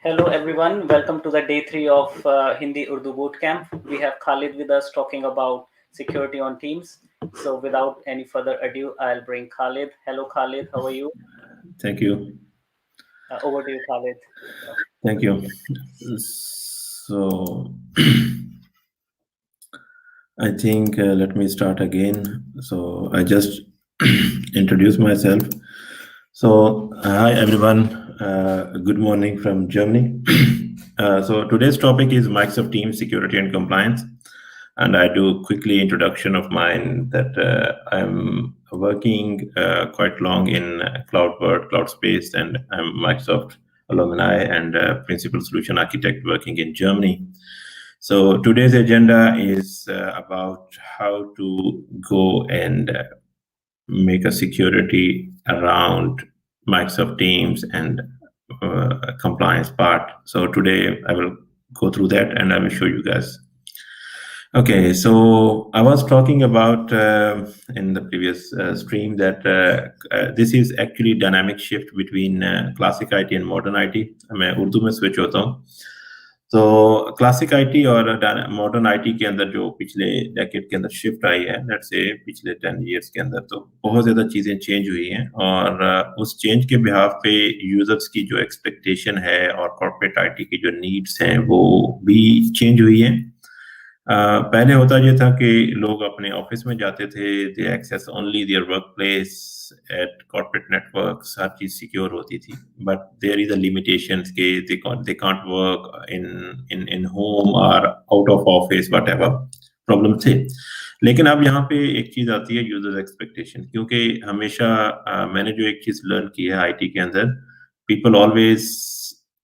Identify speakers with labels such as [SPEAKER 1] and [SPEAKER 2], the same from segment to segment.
[SPEAKER 1] Hello everyone, welcome to the day 3 of Hindi Urdu Bootcamp. We have Khalid with us talking about security on Teams. So without any further ado, I'll bring Khalid. Hello Khalid, how are you?
[SPEAKER 2] Thank you.
[SPEAKER 1] Over to you, Khalid.
[SPEAKER 2] Thank you. So I think let me start again. So I just introduce myself. So hi everyone. Good morning from Germany. So today's topic is Microsoft Teams security and compliance. And I do quickly introduction of mine that I'm working quite long in cloud world, cloud space, and I'm Microsoft alumni and principal solution architect working in Germany. So today's agenda is about how to go and make a security around Microsoft Teams and compliance part. So today I will go through that and I will show you guys. Okay, so I was talking about in the previous stream that this is actually dynamic shift between classic IT and modern IT. मैं उर्दू में switch होता हूँ. तो classic IT और modern IT के अंदर जो पिछले डेकेड के अंदर शिफ्ट आई है, लेट्स से पिछले 10 इयर्स के अंदर, तो बहुत ज़्यादा चीज़ें चेंज हुई हैं और उस चेंज के बिहाफ पे यूजर्स की जो एक्सपेक्टेशन है और कॉर्पोरेट आईटी की जो नीड्स हैं वो भी चेंज हुई हैं. पहले होता ये था कि लोग अपने ऑफिस में जाते थे, they access only their work place at corporate networks, हर चीज सिक्योर होती थी. But there is a limitations के they can't work in home और out of office, whatever problem थे. लेकिन अब यहाँ पे एक चीज आती है, यूजर्स एक्सपेक्टेशन. क्योंकि हमेशा मैंने जो एक चीज लर्न की है आईटी के अंदर, people always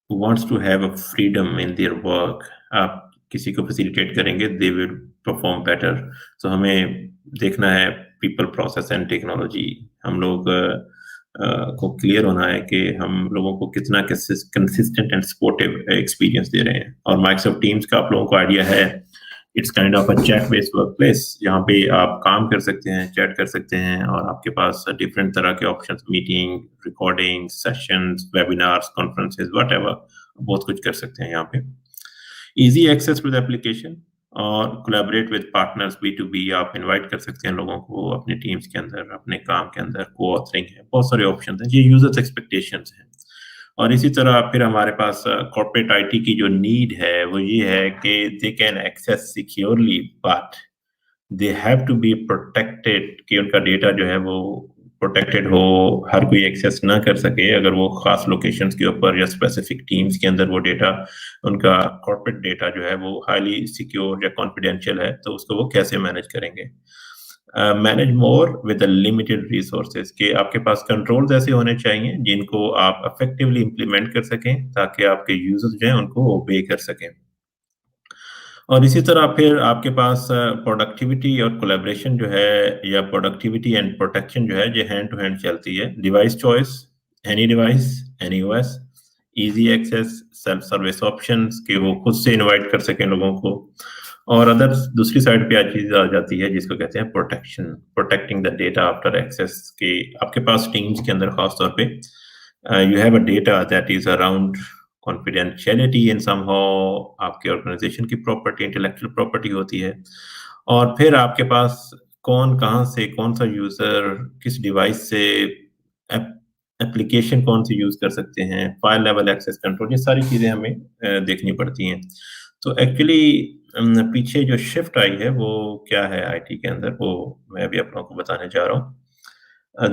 [SPEAKER 2] wants to have a freedom in their work. आप किसी को फैसिलिटेट करेंगे, they will perform better. So हमें देखना है पीपल, प्रोसेस एंड टेक्नोलॉजी. हम लोग को क्लियर होना है कि हम लोगों को कितना कंसिस्टेंट एंड सपोर्टिव एक्सपीरियंस दे रहे हैं. और माइक्रोसॉफ्ट टीम्स का आप लोगों को आइडिया है, it's kind of a chat based work place. यहाँ पे आप काम कर सकते हैं, चैट कर सकते हैं और आपके पास डिफरेंट तरह के options, meeting, recording, sessions, webinars, conferences, whatever, बहुत कुछ कर सकते हैं यहाँ पे. Easy access to the application और collaborate with partners B2B. आप इनवाइट कर सकते हैं लोगों को अपनी टीम्स के अंदर, अपने काम के अंदर. को-ऑथरिंग है, बहुत सारे ऑप्शन हैं. ये यूजर्स एक्सपेक्टेशंस हैं. और इसी तरह फिर हमारे पास कॉर्पोरेट आईटी की जो नीड है वो ये है कि they can access securely but they have to be protected, कि उनका डेटा जो है वो प्रोटेक्टेड हो, हर कोई एक्सेस ना कर सके. अगर वो खास लोकेशंस के ऊपर या स्पेसिफिक टीम्स के अंदर वो डेटा, उनका कॉर्पोरेट डेटा जो है वो हाईली सिक्योर या कॉन्फिडेंशियल है, तो उसको वो कैसे मैनेज करेंगे. Manage more with limited resources, के आपके पास कंट्रोल्स ऐसे होने चाहिए जिनको आप इफेक्टिवली इंप्लीमेंट कर सकें ताकि आपके यूजर्स जो हैं उनको ओबे कर सकें. और इसी तरह फिर आपके पास प्रोडक्टिविटी और कोलैबोरेशन जो है, या प्रोडक्टिविटी एंड प्रोटेक्शन जो है, ये हैंड टू हैंड चलती है. Device choice, any device, any OS, easy access, self service options कि वो खुद से इनवाइट कर सकें लोगों को. और अदर दूसरी साइड पे आज चीज आ जाती है जिसको कहते हैं protection, protecting the data after access. के आपके पास टीम्स के अंदर खास तौर पे you have a data that is around confidentiality in somehow, आपके ऑर्गेनाइजेशन की प्रॉपर्टी, इंटेलेक्चुअल प्रॉपर्टी होती है. और फिर आपके पास कौन कहाँ से, कौन सा यूजर किस डिवाइस से एप्लीकेशन कौन सी यूज कर सकते हैं, फाइल लेवल एक्सेस कंट्रोल, ये सारी चीजें हमें देखनी पड़ती हैं. तो एक्चुअली पीछे जो शिफ्ट आई है वो क्या है आईटी के अंदर, वो मैं अभी आप लोगों को बताने जा रहा हूँ.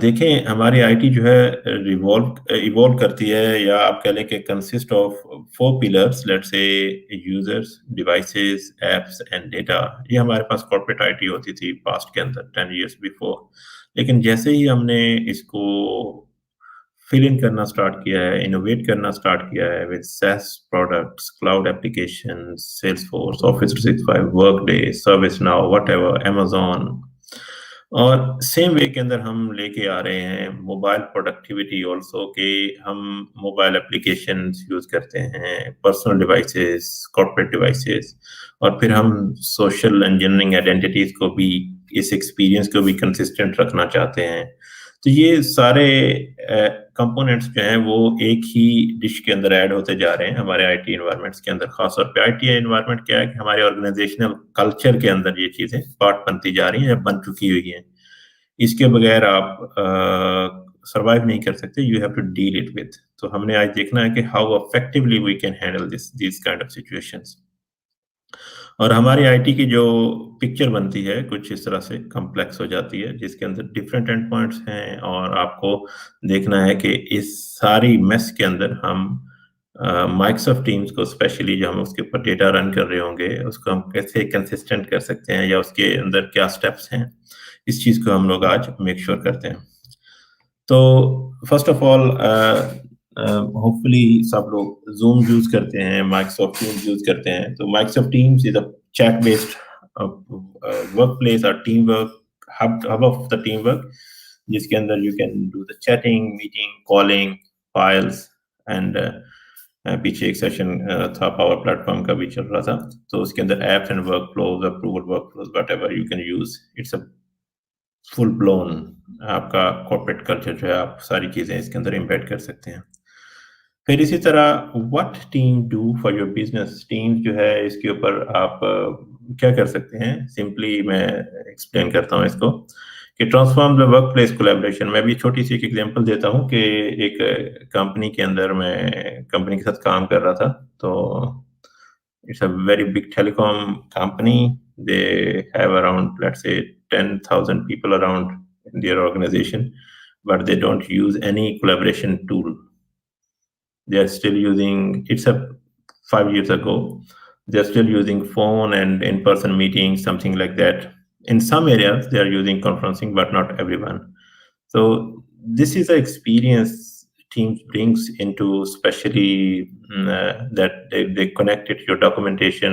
[SPEAKER 2] देखें, हमारी आईटी जो है इवॉल्व करती है, या आप कह लें कि consist of 4 pillars. Let's say users, devices, apps and data. ये हमारे पास कॉर्पोरेट आईटी होती थी पास्ट के अंदर 10 इयर्स बिफोर. लेकिन जैसे ही हमने इसको फिल इन करना स्टार्ट किया है, इनोवेट करना स्टार्ट किया है with SaaS products, cloud applications, Salesforce, office 365, Workday, service now, whatever, Amazon. और सेम वे के अंदर हम लेके आ रहे हैं मोबाइल प्रोडक्टिविटी ऑल्सो, के हम मोबाइल एप्लीकेशंस यूज करते हैं, पर्सनल डिवाइसेस, कॉर्पोरेट डिवाइसेस. और फिर हम सोशल इंजीनियरिंग आइडेंटिटीज को भी, इस एक्सपीरियंस को भी कंसिस्टेंट रखना चाहते हैं. तो ये सारे कंपोनेंट्स जो हैं वो एक ही डिश के अंदर ऐड होते जा रहे हैं हमारे आईटी एनवायरनमेंट्स के अंदर। खासतौर पे आईटी एनवायरनमेंट क्या है कि हमारे ऑर्गेनाइजेशनल कल्चर के अंदर ये चीज़ें पार्ट बनती जा रही हैं या बन चुकी हुई हैं। इसके बगैर आप सर्वाइव नहीं कर सकते। You have to deal it with. तो हमने आज देखना है कि how effectively we can handle this kind of situations. और हमारी आईटी की जो पिक्चर बनती है कुछ इस तरह से कॉम्प्लेक्स हो जाती है, जिसके अंदर डिफरेंट एंड पॉइंट्स हैं और आपको देखना है कि इस सारी मेस के अंदर हम माइक्रोसॉफ्ट टीम्स को स्पेशली जो हम उसके ऊपर डेटा रन कर रहे होंगे उसको हम कैसे कंसिस्टेंट कर सकते हैं या उसके अंदर क्या स्टेप्स हैं, इस चीज़ को हम लोग आज मेक श्योर करते हैं। तो फर्स्ट ऑफ ऑल होपफुली सब लोग जूम यूज करते हैं, माइक्रोसॉफ्ट टीम्स यूज करते हैं। तो Microsoft Teams is a chat based work place और team work hub of the team work, जिसके अंदर you can do the chatting, meeting, calling, files and पीछे एक सेशन था पावर प्लेटफॉर्म का भी चल रहा था, तो उसके अंदर apps and work flows, approval work flows, what ever you can use. It's a full blown आपका कॉर्पोरेट कल्चर जो है, आप सारी चीज़ें इसके अंदर इम्बेड कर सकते हैं। फिर इसी तरह what team do for your business, team जो है इसके ऊपर आप क्या कर सकते हैं। सिंपली मैं एक्सप्लेन करता हूँ इसको कि transform the work place collaboration. मैं भी छोटी सी एक एग्जांपल देता हूँ कि एक कंपनी के अंदर मैं कंपनी के साथ काम कर रहा था। तो it's a very big telecom company. They have around, let's say, 10,000 people around in their organization, but they don't use any collaboration tool. They are still using, it's a 5 years ago, they're still using phone and in-person meetings, something like that. In some areas, they are using conferencing, but not everyone. So this is an experience Teams brings into, especially that they connected your documentation,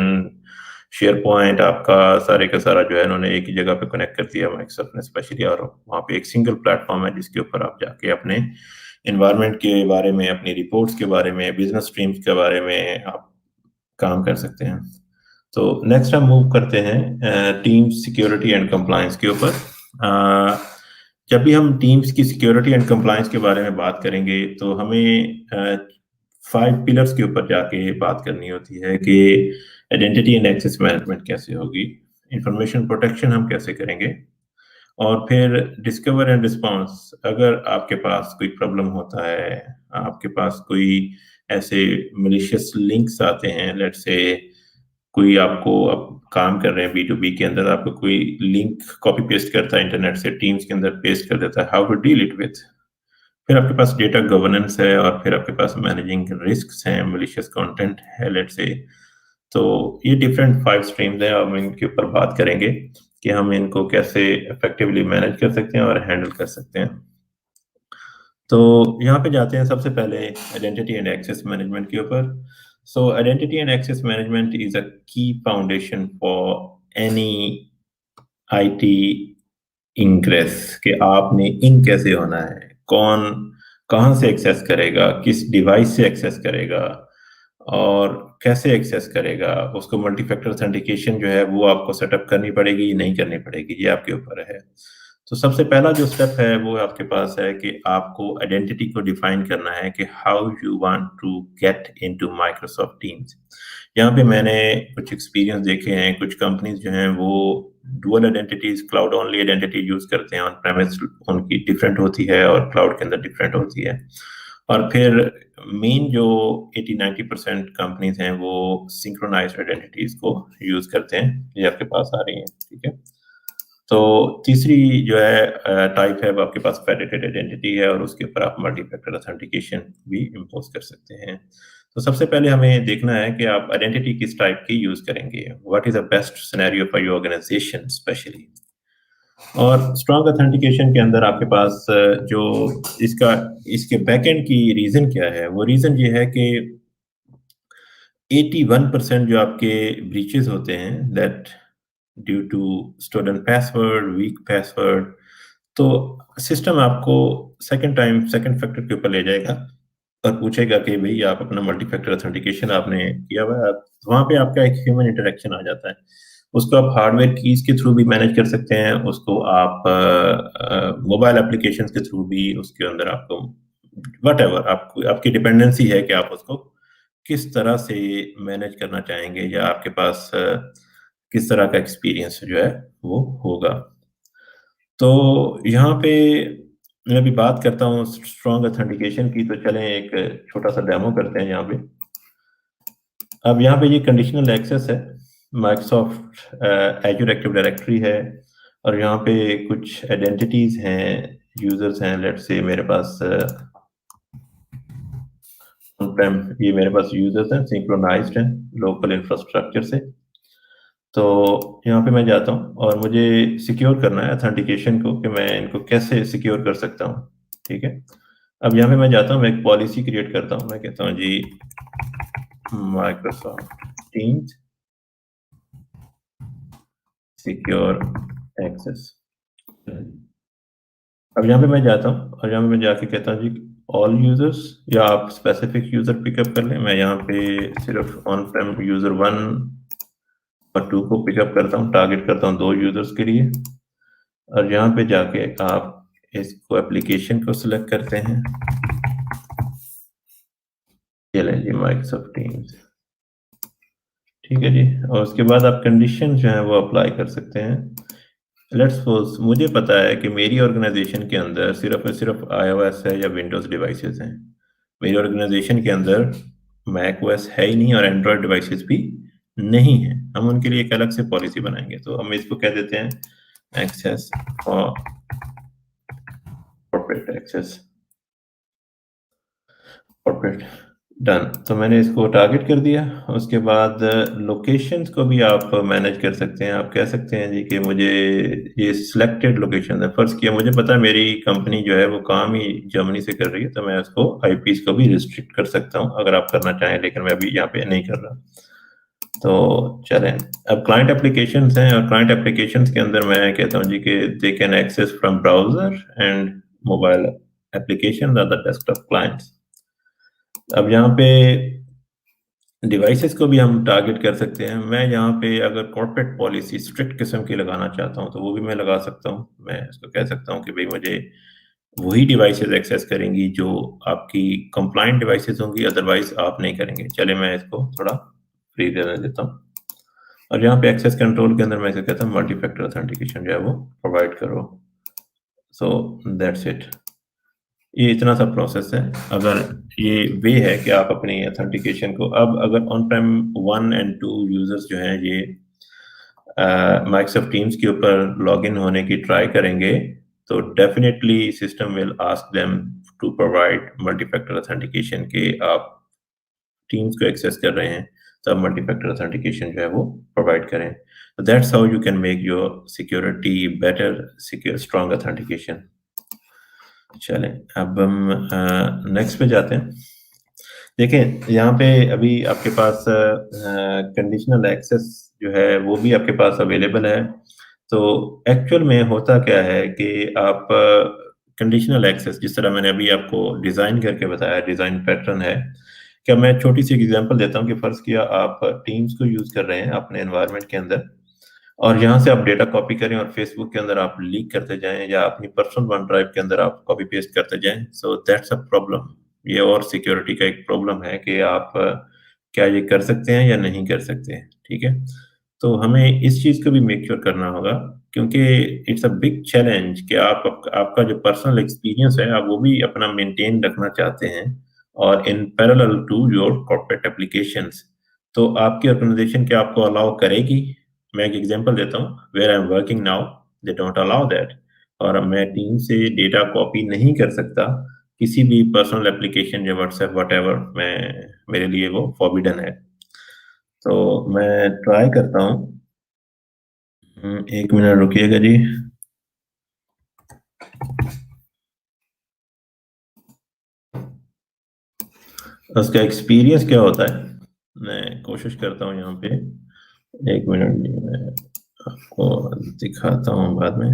[SPEAKER 2] SharePoint आपका सारे का सारा जो है उन्होंने एक ही जगह पे कनेक्ट कर दिया माइक्रोसॉफ्ट ने स्पेशली, और वहाँ पे एक सिंगल प्लेटफॉर्म है जिसके ऊपर आप जाके अपने इन्वायरमेंट के बारे में, अपनी रिपोर्ट्स के बारे में, बिजनेस स्ट्रीम्स के बारे में आप काम कर सकते हैं। तो नेक्स्ट हम मूव करते हैं टीम सिक्योरिटी एंड कंप्लायंस के ऊपर। जब भी हम टीम्स की सिक्योरिटी एंड कंप्लायंस के बारे में बात करेंगे तो हमें 5 पिलर्स के ऊपर जाके बात करनी होती है कि आइडेंटिटी एंड एक्सेस मैनेजमेंट कैसे होगी, इंफॉर्मेशन प्रोटेक्शन हम कैसे करेंगे, और फिर डिस्कवर एंड रिस्पॉन्स। अगर आपके पास कोई प्रॉब्लम होता है, आपके पास कोई ऐसे मिलिशियस लिंक्स आते हैं, लेट्स से कोई आपको अब काम कर रहे हैं B2B के अंदर, आपको कोई लिंक कॉपी पेस्ट करता है इंटरनेट से, टीम्स के अंदर पेस्ट कर देता है, how to deal it with. फिर आपके पास डेटा गवर्नेंस है, और फिर आपके पास मैनेजिंग रिस्क्स हैं, मिलिशियस कंटेंट है लेट्स से। तो ये डिफरेंट 5 स्ट्रीम्स हैं, हम इनके ऊपर बात करेंगे कि हम इनको कैसे इफेक्टिवली मैनेज कर सकते हैं और हैंडल कर सकते हैं। तो यहाँ पे जाते हैं सबसे पहले आइडेंटिटी एंड एक्सेस मैनेजमेंट के ऊपर। So identity and access management is a key foundation for any IT ingress, कि आपने इन कैसे होना है, कौन कहाँ से एक्सेस करेगा, किस डिवाइस से एक्सेस करेगा और कैसे एक्सेस करेगा, उसको मल्टी फैक्टर ऑथेंटिकेशन जो है वो आपको सेटअप करनी पड़ेगी, नहीं करनी पड़ेगी, ये आपके ऊपर है। तो सबसे पहला जो स्टेप है वो आपके पास है कि आपको आइडेंटिटी को डिफाइन करना है कि how you want to get into Microsoft Teams. यहाँ पे मैंने कुछ एक्सपीरियंस देखे हैं, कुछ कंपनीज जो हैं वो dual identities, cloud only identity use करते हैं, ऑन प्रेमिस उनकी डिफरेंट होती है और क्लाउड के अंदर डिफरेंट होती है। और फिर मेन जो 80-90% कंपनीज हैं वो सिंक्रोनाइज्ड आइडेंटिटीज को यूज करते हैं, ये आपके पास आ रही हैं, ठीक है। तो तीसरी जो है टाइप है वो आपके पास फेडरेटेड आइडेंटिटी है, और उसके ऊपर आप मल्टी फैक्टर ऑथेंटिकेशन भी इम्पोज कर सकते हैं। तो सबसे पहले हमें देखना है कि आप आइडेंटिटी किस टाइप की यूज करेंगे, what is the best scenario for your organisation specially. और स्ट्रॉन्ग ऑथेंटिकेशन के अंदर आपके पास जो इसके बैकएंड की रीजन क्या है, वो रीजन ये है कि 81% जो आपके ब्रीचेस होते हैं that due to student password, weak password, तो सिस्टम आपको सेकंड फैक्टर के ऊपर ले जाएगा और पूछेगा कि भाई आप अपना मल्टी फैक्टर ऑथेंटिकेशन आपने किया हुआ है, वहां पे आपका एक ह्यूमन इंटरेक्शन आ जाता है। उसको आप हार्डवेयर कीज के थ्रू भी मैनेज कर सकते हैं, उसको आप मोबाइल एप्लीकेशंस के थ्रू भी, उसके अंदर आपको वट एवर आपको आपकी डिपेंडेंसी है कि आप उसको किस तरह से मैनेज करना चाहेंगे, या आपके पास किस तरह का एक्सपीरियंस जो है वो होगा। तो यहाँ पे मैं अभी बात करता हूँ स्ट्रॉन्ग ऑथेंटिकेशन की, तो चलें एक छोटा सा डेमो करते हैं यहाँ पे। अब यहाँ पे ये कंडीशनल एक्सेस है, माइक्रोसॉफ्ट एजूर एक्टिव डायरेक्टरी है, और यहाँ पे कुछ आइडेंटिटीज हैं, यूजर्स हैं। लेट्स से मेरे पास ये मेरे पास यूजर्स हैं, सिंक्रोनाइज्ड हैं लोकल इंफ्रास्ट्रक्चर से। तो यहाँ पे मैं जाता हूँ और मुझे सिक्योर करना है ऑथेंटिकेशन को, कि मैं इनको कैसे सिक्योर कर सकता हूँ। ठीक है, अब यहाँ पे मैं जाता हूँ, मैं एक पॉलिसी क्रिएट करता हूँ। मैं कहता हूँ जी माइक्रोसॉफ्ट टीम्स सिक्योर एक्सेस। अब यहाँ पे मैं जाता हूँ और यहाँ पे मैं जाके कहता हूँ जी ऑल यूजर्स, या आप स्पेसिफिक यूजर पिकअप कर लें। मैं यहाँ पे सिर्फ ऑन प्रेम यूजर 1 और 2 को पिकअप करता हूँ, टारगेट करता हूँ 2 यूजर्स के लिए। और यहाँ पे जाके आप इसको एप्लीकेशन को सिलेक्ट करते हैं, ये लें जी माइक्रोसॉफ्ट टीम्स। ठीक है जी, और उसके बाद आप कंडीशन जो है वो अप्लाई कर सकते हैं। लेट्स सपोज मुझे पता है कि मेरी ऑर्गेनाइजेशन के अंदर सिर्फ और सिर्फ iOS है या विंडोज डिवाइसेस हैं। मेरी ऑर्गेनाइजेशन के अंदर मैक ओएस है ही नहीं, और एंड्रॉयड डिवाइसेस भी नहीं है। हम उनके लिए एक अलग से पॉलिसी बनाएंगे, तो हम इसको कह देते हैं access for corporate access, corporate. Done, तो मैंने इसको टारगेट कर दिया। उसके बाद लोकेशंस को भी आप मैनेज कर सकते हैं। आप कह सकते हैं जी कि मुझे ये सिलेक्टेड लोकेशन है, फर्ज किया मुझे पता है मेरी कंपनी जो है वो काम ही जर्मनी से कर रही है, तो मैं उसको आईपीस को भी रिस्ट्रिक्ट कर सकता हूँ अगर आप करना चाहें, लेकिन मैं अभी यहाँ पे नहीं कर रहा। तो चलें, अब क्लाइंट एप्लीकेशंस हैं, और क्लाइंट एप्लीकेशंस के अंदर मैं कहता हूँ जी कि they can access from browser and mobile application are the desktop clients. अब यहाँ पे डिवाइसेस को भी हम टारगेट कर सकते हैं। मैं यहाँ पे अगर कॉर्पोरेट पॉलिसी स्ट्रिक्ट किस्म की लगाना चाहता हूँ तो वो भी मैं लगा सकता हूँ। मैं इसको कह सकता हूँ कि भाई मुझे वही डिवाइसेस एक्सेस करेंगी जो आपकी कंप्लाइंट डिवाइसेस होंगी, अदरवाइज आप नहीं करेंगे। चले मैं इसको थोड़ा फ्री रहने देता हूँ, और यहाँ पे एक्सेस कंट्रोल के अंदर मैं इसे कहता हूँ मल्टी फैक्टर ऑथेंटिकेशन जो है वो प्रोवाइड करो। सो दैट्स इट, ये इतना सा प्रोसेस है। अगर ये वे है कि आप अपनी ऑथेंटिकेशन को, अब अगर ऑन प्रेम 1 एंड 2 यूजर्स जो हैं ये माइक्रोसॉफ्ट टीम्स के ऊपर लॉगिन होने की ट्राई करेंगे, तो definitely system will ask them to provide multi factor authentication के आप टीम्स को एक्सेस कर रहे हैं, तो आप मल्टी फैक्टर ऑथेंटिकेशन जो है वो प्रोवाइड करें। That's how you can make your security better, secure strong authentication. चलें, अब हम नेक्स्ट पे जाते हैं। देखें यहाँ पे अभी आपके पास कंडीशनल एक्सेस जो है वो भी आपके पास अवेलेबल है। तो एक्चुअल में होता क्या है कि आप कंडीशनल एक्सेस, जिस तरह मैंने अभी आपको डिज़ाइन करके बताया, डिज़ाइन पैटर्न है। क्या मैं छोटी सी एग्जांपल देता हूँ कि फ़र्ज़ किया आप टीम्स को यूज़ कर रहे हैं अपने एनवायरनमेंट के अंदर, और यहाँ से आप डेटा कॉपी करें और फेसबुक के अंदर आप लीक करते जाएं, या अपनी पर्सनल वन ड्राइव के अंदर आप कॉपी पेस्ट करते जाएं। So that's a problem. ये और सिक्योरिटी का एक प्रॉब्लम है कि आप क्या ये कर सकते हैं या नहीं कर सकते हैं। ठीक है, तो हमें इस चीज़ को भी मेक श्योर करना होगा, क्योंकि इट्स अ बिग चैलेंज कि आपका जो पर्सनल एक्सपीरियंस है आप वो भी अपना मेंटेन रखना चाहते हैं, और in parallel to your corporate applications. तो आपकी ऑर्गेनाइजेशन क्या आपको अलाउ करेगी? मैं एक एग्जांपल देता हूँ, where I am working now they don't allow that. और मैं टीम से डेटा कॉपी नहीं कर सकता, किसी भी पर्सनल एप्लीकेशन या व्हाट्सएप वटेवर, मैं मेरे लिए वो फॉरबिडन है। तो मैं ट्राई करता हूँ। एक मिनट रुकिएगा जी। उसका एक्सपीरियंस क्या होता है, मैं कोशिश करता हूँ यहाँ पे। एक मिनट जी, मैं आपको दिखाता हूँ बाद में।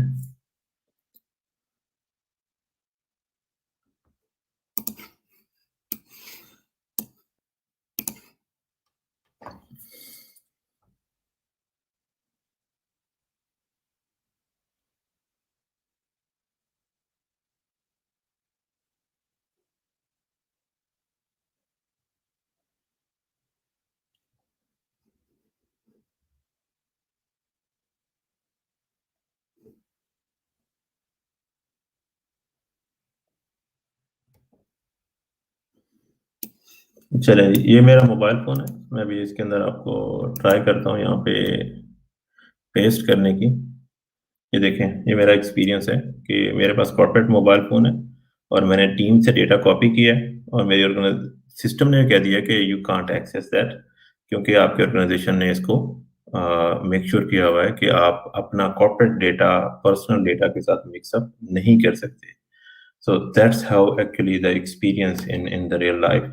[SPEAKER 2] चले, ये मेरा मोबाइल फ़ोन है। मैं भी इसके अंदर आपको ट्राई करता हूँ यहाँ पे पेस्ट करने की। ये देखें, ये मेरा एक्सपीरियंस है कि मेरे पास कॉर्पोरेट मोबाइल फ़ोन है और मैंने टीम से डेटा कॉपी किया है और मेरी ऑर्गेनाइज सिस्टम ने कह दिया कि यू कांट एक्सेस दैट, क्योंकि आपके ऑर्गेनाइजेशन ने इसको मेक श्योर किया हुआ है कि आप अपना कॉर्पोरेट डेटा पर्सनल डेटा के साथ मिक्सअप नहीं कर सकते। सो that's how actually the experience in the real life.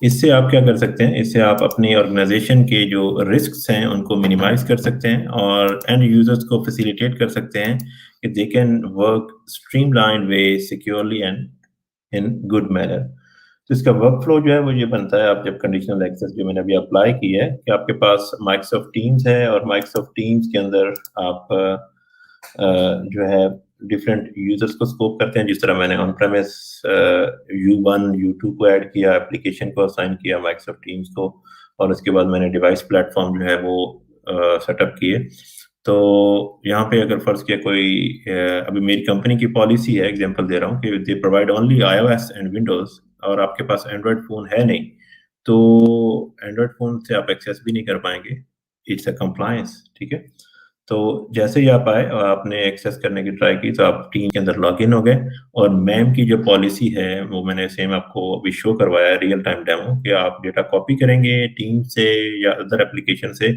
[SPEAKER 2] इससे आप क्या कर सकते हैं, इससे आप अपनी ऑर्गेनाइजेशन के जो रिस्क्स हैं उनको मिनिमाइज कर सकते हैं और एंड यूजर्स को फैसिलिटेट कर सकते हैं कि they can work streamline way securely and in good manner. तो इसका वर्क फ्लो जो है वो ये बनता है, आप जब कंडीशनल एक्सेस जो मैंने अभी अप्लाई की है कि आपके पास माइक्रोसॉफ्ट टीम्स है और माइक्रोसॉफ्ट टीम्स के अंदर आप जो है डिफरेंट यूजर्स को स्कोप करते हैं। जिस तरह मैंने ऑन प्रेमिस U1 U2 को ऐड किया, एप्लीकेशन को असाइन किया माइक्रोसॉफ्ट टीम्स को, और उसके बाद मैंने डिवाइस प्लेटफॉर्म जो है वो सेटअप किए। तो यहाँ पे अगर फर्ज किया कोई अभी मेरी कंपनी की पॉलिसी है, एग्जांपल दे रहा हूँ कि they provide only iOS and Windows, और आपके पास एंड्रॉयड फ़ोन है नहीं, तो एंड्रॉयड फ़ोन से आप एक्सेस भी नहीं कर पाएंगे। इट्स अ कंप्लायंस, ठीक है। तो जैसे ही आप आए और आपने एक्सेस करने की ट्राई की तो आप टीम के अंदर लॉग इन हो गए, और मैम की जो पॉलिसी है वो मैंने सेम आपको अभी शो करवाया है, रियल टाइम डेमो, कि आप डेटा कॉपी करेंगे टीम से या अदर एप्लीकेशन से,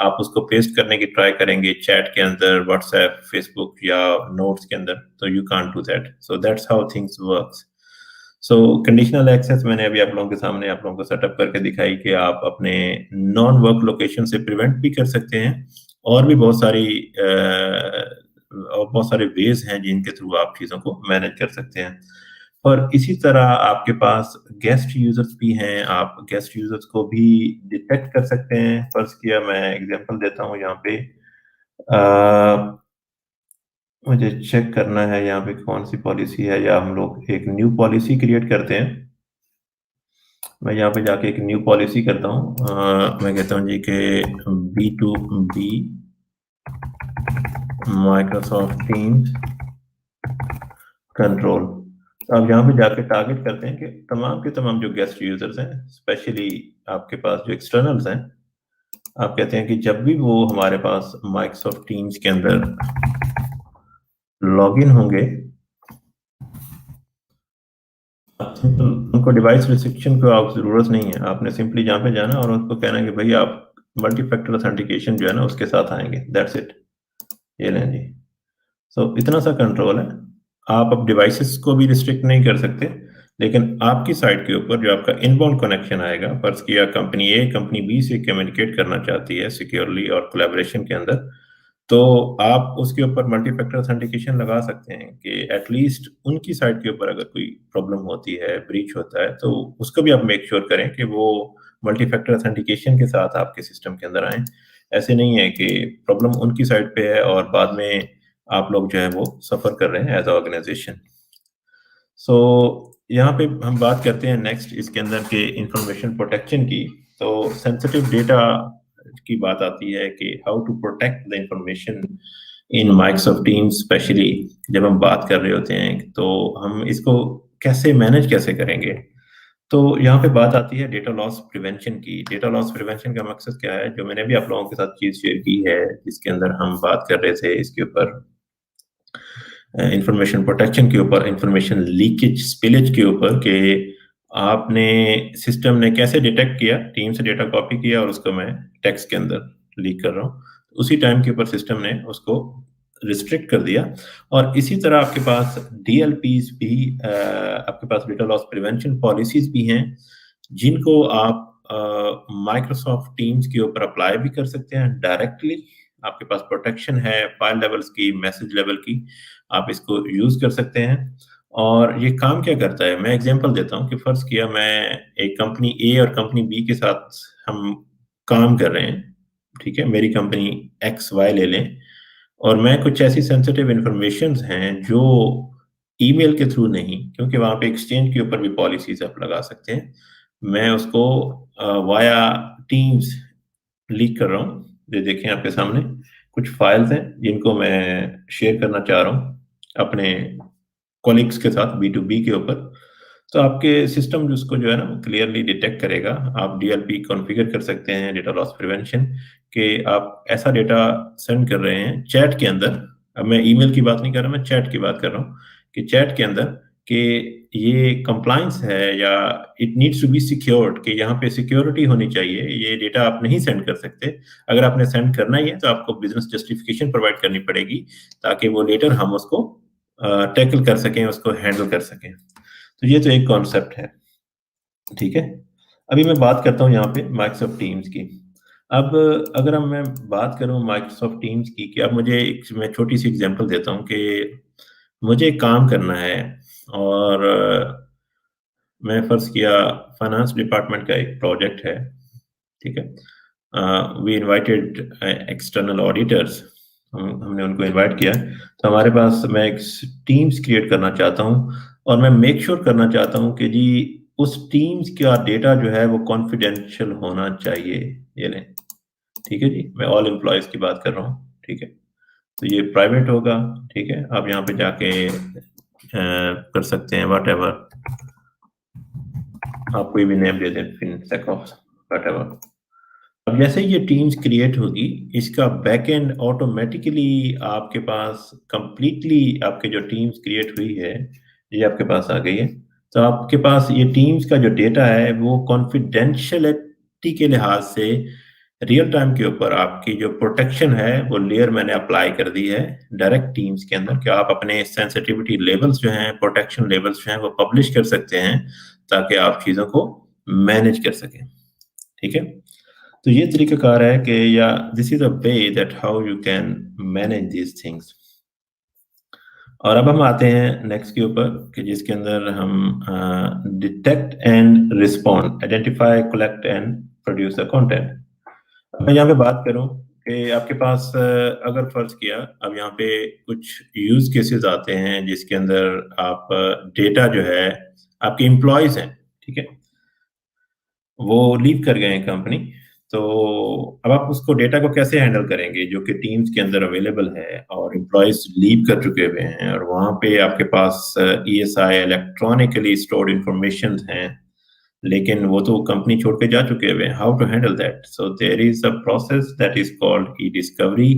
[SPEAKER 2] आप उसको पेस्ट करने की ट्राई करेंगे चैट के अंदर, व्हाट्सएप, फेसबुक या नोट्स के अंदर, तो you can't do that. So that's how things works. So conditional access मैंने अभी आप लोगों के सामने आप लोगों को सेटअप करके दिखाई कि आप अपने नॉन वर्क लोकेशन से प्रिवेंट भी कर सकते हैं, और भी बहुत सारी और बहुत सारे वेज हैं जिनके थ्रू आप चीज़ों को मैनेज कर सकते हैं। और इसी तरह आपके पास गेस्ट यूजर्स भी हैं, आप गेस्ट यूजर्स को भी डिटेक्ट कर सकते हैं। फर्ज किया मैं एग्जांपल देता हूँ यहाँ पे, अ, मुझे चेक करना है यहाँ पे कौन सी पॉलिसी है, या हम लोग एक न्यू पॉलिसी क्रिएट करते हैं। मैं यहाँ पे जाके एक न्यू पॉलिसी करता हूँ, मैं कहता हूँ जी कि B2B माइक्रोसॉफ्ट टीम्स कंट्रोल। तो आप यहाँ पे जाके टारगेट करते हैं कि तमाम के तमाम जो गेस्ट यूजर्स हैं, स्पेशली आपके पास जो एक्सटर्नल्स हैं, आप कहते हैं कि जब भी वो हमारे पास माइक्रोसॉफ्ट टीम्स के अंदर लॉगिन होंगे, उनको डिवाइस रिस्ट्रिक्शन को आप जरूरत नहीं है, आपने सिंपली जहाँ पे जाना और उनको कहना है कि भाई आप मल्टी फैक्टर ऑथेंटिकेशन जो है ना उसके साथ आएंगे, दैट्स इट। ये लें जी। सो इतना सा कंट्रोल है। आप अब डिवाइसेस को भी रिस्ट्रिक्ट नहीं कर सकते, लेकिन आपकी साइट के ऊपर जो आपका इनबाउंड कनेक्शन आएगा, फर्ज किया कंपनी ए कंपनी बी से कम्युनिकेट करना चाहती है सिक्योरली और कोलैबोरेशन के अंदर, तो आप उसके ऊपर मल्टी फैक्टर ऑथेंटिकेशन लगा सकते हैं कि एटलीस्ट उनकी साइट के ऊपर अगर कोई प्रॉब्लम होती है, ब्रीच होता है, तो उसको भी आप मेक श्योर करें कि वो मल्टी फैक्टर ऑथेंटिकेशन के साथ आपके सिस्टम के अंदर आए। ऐसे नहीं है कि प्रॉब्लम उनकी साइड पे है और बाद में आप लोग जो है वो सफ़र कर रहे हैं एज अ ऑर्गेनाइजेशन। सो यहाँ पे हम बात करते हैं नेक्स्ट इसके अंदर के इंफॉर्मेशन प्रोटेक्शन की। तो सेंसिटिव डेटा की बात आती है कि how to protect the information in Microsoft Teams, specially जब हम बात कर रहे होते हैं तो हम इसको कैसे मैनेज कैसे करेंगे। तो यहाँ पे बात आती है डेटा लॉस प्रिवेंशन की। डेटा लॉस प्रिवेंशन का मकसद क्या है, जो मैंने भी आप लोगों के साथ चीज़ शेयर की है जिसके अंदर हम बात कर रहे थे इसके ऊपर, इंफॉर्मेशन प्रोटेक्शन के ऊपर, इंफॉर्मेशन लीकेज स्पिलेज के ऊपर, कि आपने सिस्टम ने कैसे डिटेक्ट किया, टीम से डेटा कॉपी किया और उसको मैं टेक्स्ट के अंदर लीक कर रहा हूँ, उसी टाइम के ऊपर सिस्टम ने उसको रिस्ट्रिक्ट कर दिया। और इसी तरह आपके पास DLPs भी, आपके पास डेटा लॉस प्रिवेंशन पॉलिसीज भी हैं जिनको आप माइक्रोसॉफ्ट टीम्स के ऊपर अप्लाई भी कर सकते हैं डायरेक्टली। आपके पास प्रोटेक्शन है फाइल लेवल्स की, मैसेज लेवल की, आप इसको यूज कर सकते हैं। और ये काम क्या करता है, मैं एग्जांपल देता हूँ कि फर्ज किया मैं एक कंपनी ए और कंपनी बी के साथ हम काम कर रहे हैं, ठीक है, मेरी कंपनी XY ले लें, और मैं कुछ ऐसी सेंसिटिव इंफॉर्मेशन हैं जो ईमेल के थ्रू नहीं, क्योंकि वहाँ पे एक्सचेंज के ऊपर भी पॉलिसीज आप लगा सकते हैं, मैं उसको वाया टीम्स लीक कर रहा हूँ। ये देखें आपके सामने कुछ फाइल्स हैं जिनको मैं शेयर करना चाह रहा हूँ अपने कॉलिग्स के साथ B2B के ऊपर। तो आपके सिस्टम उसको जो है ना वो क्लियरली डिटेक्ट करेगा। आप डीएलपी कॉन्फ़िगर कर सकते हैं, डेटा लॉस प्रिवेंशन, कि आप ऐसा डेटा सेंड कर रहे हैं चैट के अंदर। अब मैं ईमेल की बात नहीं कर रहा, मैं चैट की बात कर रहा हूँ कि चैट के अंदर कि ये कंप्लायंस है या it needs to be secured, कि यहाँ पे सिक्योरिटी होनी चाहिए, ये डेटा आप नहीं सेंड कर सकते। अगर आपने सेंड करना ही है तो आपको बिजनेस जस्टिफिकेशन प्रोवाइड करनी पड़ेगी, ताकि वो लेटर हम उसको टैकल कर सकें, उसको हैंडल कर सकें। तो ये तो एक कॉन्सेप्ट है, ठीक है। अभी मैं बात करता हूँ यहाँ पे माइक्रोसॉफ्ट टीम्स की। अब अगर हम मैं बात करूँ माइक्रोसॉफ्ट टीम्स की, कि अब मुझे एक मैं छोटी सी एग्जांपल देता हूँ कि मुझे एक काम करना है, और मैं फर्ज किया फाइनेंस डिपार्टमेंट का एक प्रोजेक्ट है, ठीक है। वी इनवाइटेड एक्सटर्नल ऑडिटर्स, हमने उनको इनवाइट किया। तो हमारे पास मैं एक टीम्स क्रिएट करना चाहता हूँ, और मैं मेक श्योर करना चाहता हूँ कि जी उस टीम्स का डेटा जो है वो कॉन्फिडेंशियल होना चाहिए। ये लें, ठीक है जी, मैं ऑल एम्प्लॉयज की बात कर रहा हूँ, ठीक है। तो ये प्राइवेट होगा, ठीक है। आप यहाँ पे जाके कर सकते हैं वट एवर, आप कोई भी नेम दे दें, फिनसेक ऑफ वट एवर। अब जैसे ये टीम्स क्रिएट होगी, इसका बैक एंड ऑटोमेटिकली आपके पास कंप्लीटली, आपके जो टीम्स क्रिएट हुई है ये आपके पास आ गई है। तो आपके पास ये टीम्स का जो डेटा है वो कॉन्फिडेंशियलिटी के लिहाज से रियल टाइम के ऊपर आपकी जो प्रोटेक्शन है वो लेयर मैंने अप्लाई कर दी है डायरेक्ट टीम्स के अंदर, कि आप अपने सेंसिटिविटी लेवल्स जो हैं, प्रोटेक्शन लेवल्स जो हैं वो पब्लिश कर सकते हैं, ताकि आप चीज़ों को मैनेज कर सकें, ठीक है। तो ये तरीकाकार है कि, या this is a way that how you can manage these things. और अब हम आते हैं नेक्स्ट के ऊपर, कि जिसके अंदर हम detect and respond, identify, collect and produce the content. मैं यहाँ पे बात करूँ कि आपके पास अगर फर्ज किया, अब यहाँ पे कुछ यूज केसेस आते हैं जिसके अंदर आप डेटा जो है आपके एम्प्लॉयज हैं, ठीक है, वो लीव कर गए हैं कंपनी। तो अब आप उसको डेटा को कैसे हैंडल करेंगे जो कि टीम्स के अंदर अवेलेबल है, और एम्प्लॉयज लीव कर चुके हुए हैं, और वहाँ पे आपके पास ईएसआई इलेक्ट्रॉनिकली स्टोर्ड इंफॉर्मेशन हैं, लेकिन वो तो कंपनी छोड़ के जा चुके हुए हैं। How to handle that? So there is a process that is called e discovery.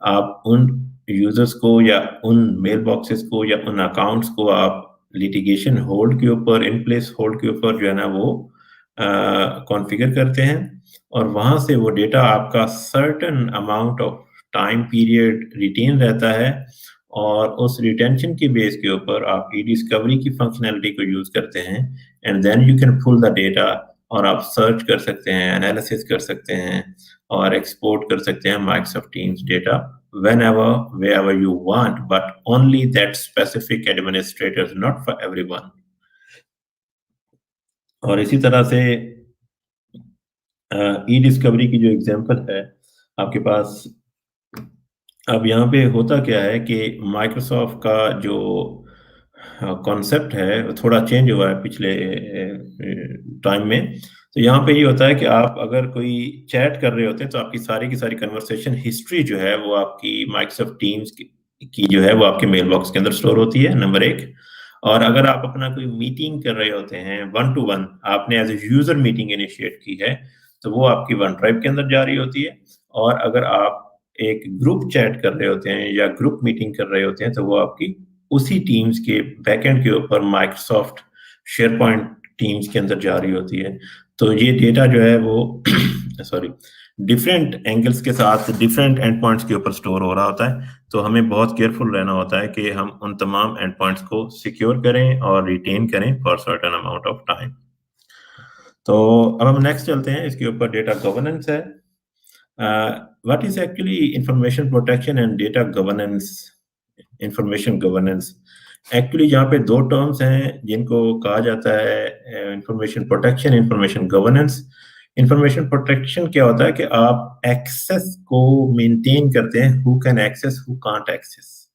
[SPEAKER 2] आप उन यूजर्स को या उन मेल बॉक्सेस को या उन अकाउंट्स को आप लिटिगेशन होल्ड के ऊपर, इन प्लेस होल्ड के ऊपर जो है ना वो कॉन्फ़िगर करते हैं, और वहाँ से वो डेटा आपका certain amount of time period retain रहता है, और उस रिटेंशन की बेस के ऊपर आप ई डिस्कवरी की फंक्शनैलिटी को यूज़ करते हैं, and then you can pull the data, और आप सर्च कर सकते हैं, एनालिसिस कर सकते हैं, और एक्सपोर्ट कर सकते हैं Microsoft teams data whenever wherever you want, but only that specific administrators, not for everyone। और इसी तरह से ई डिस्कवरी की जो एग्जांपल है आपके पास, अब यहाँ पे होता क्या है कि माइक्रोसॉफ्ट का जो कॉन्सेप्ट है वो थोड़ा चेंज हुआ है पिछले टाइम में। तो यहाँ पे ये होता है कि आप अगर कोई चैट कर रहे होते हैं तो आपकी सारी की सारी कन्वर्सेशन हिस्ट्री जो है वो आपकी माइक्रोसॉफ्ट टीम्स की जो है वो आपके मेल बॉक्स के अंदर स्टोर होती है, नंबर एक। और अगर आप अपना कोई मीटिंग कर रहे होते हैं वन टू वन, आपने as a user meeting initiate की है, तो वो आपकी वन ड्राइव के अंदर जा रही होती है। और अगर आप एक ग्रुप चैट कर रहे होते हैं या ग्रुप मीटिंग कर रहे होते हैं, तो वो आपकी उसी टीम्स के बैकएंड के ऊपर माइक्रोसॉफ्ट शेयर पॉइंट टीम्स के अंदर जा रही होती है। तो ये डेटा जो है वो सॉरी, डिफरेंट एंगल्स के साथ डिफरेंट एंड पॉइंट्स के ऊपर स्टोर हो रहा होता है। तो हमें बहुत केयरफुल रहना होता है कि हम उन तमाम एंड पॉइंट्स को सिक्योर करें और रिटेन करें for certain amount of time. तो अब हम नेक्स्ट चलते हैं, इसके ऊपर डेटा गवर्नेंस है। What is actually information protection and data governance? Information governance actually यहाँ पे दो टर्म्स हैं जिनको कहा जाता है information protection, information governance. Information protection क्या होता है कि आप एक्सेस को मेंटेन करते हैं, who can access, who can't access,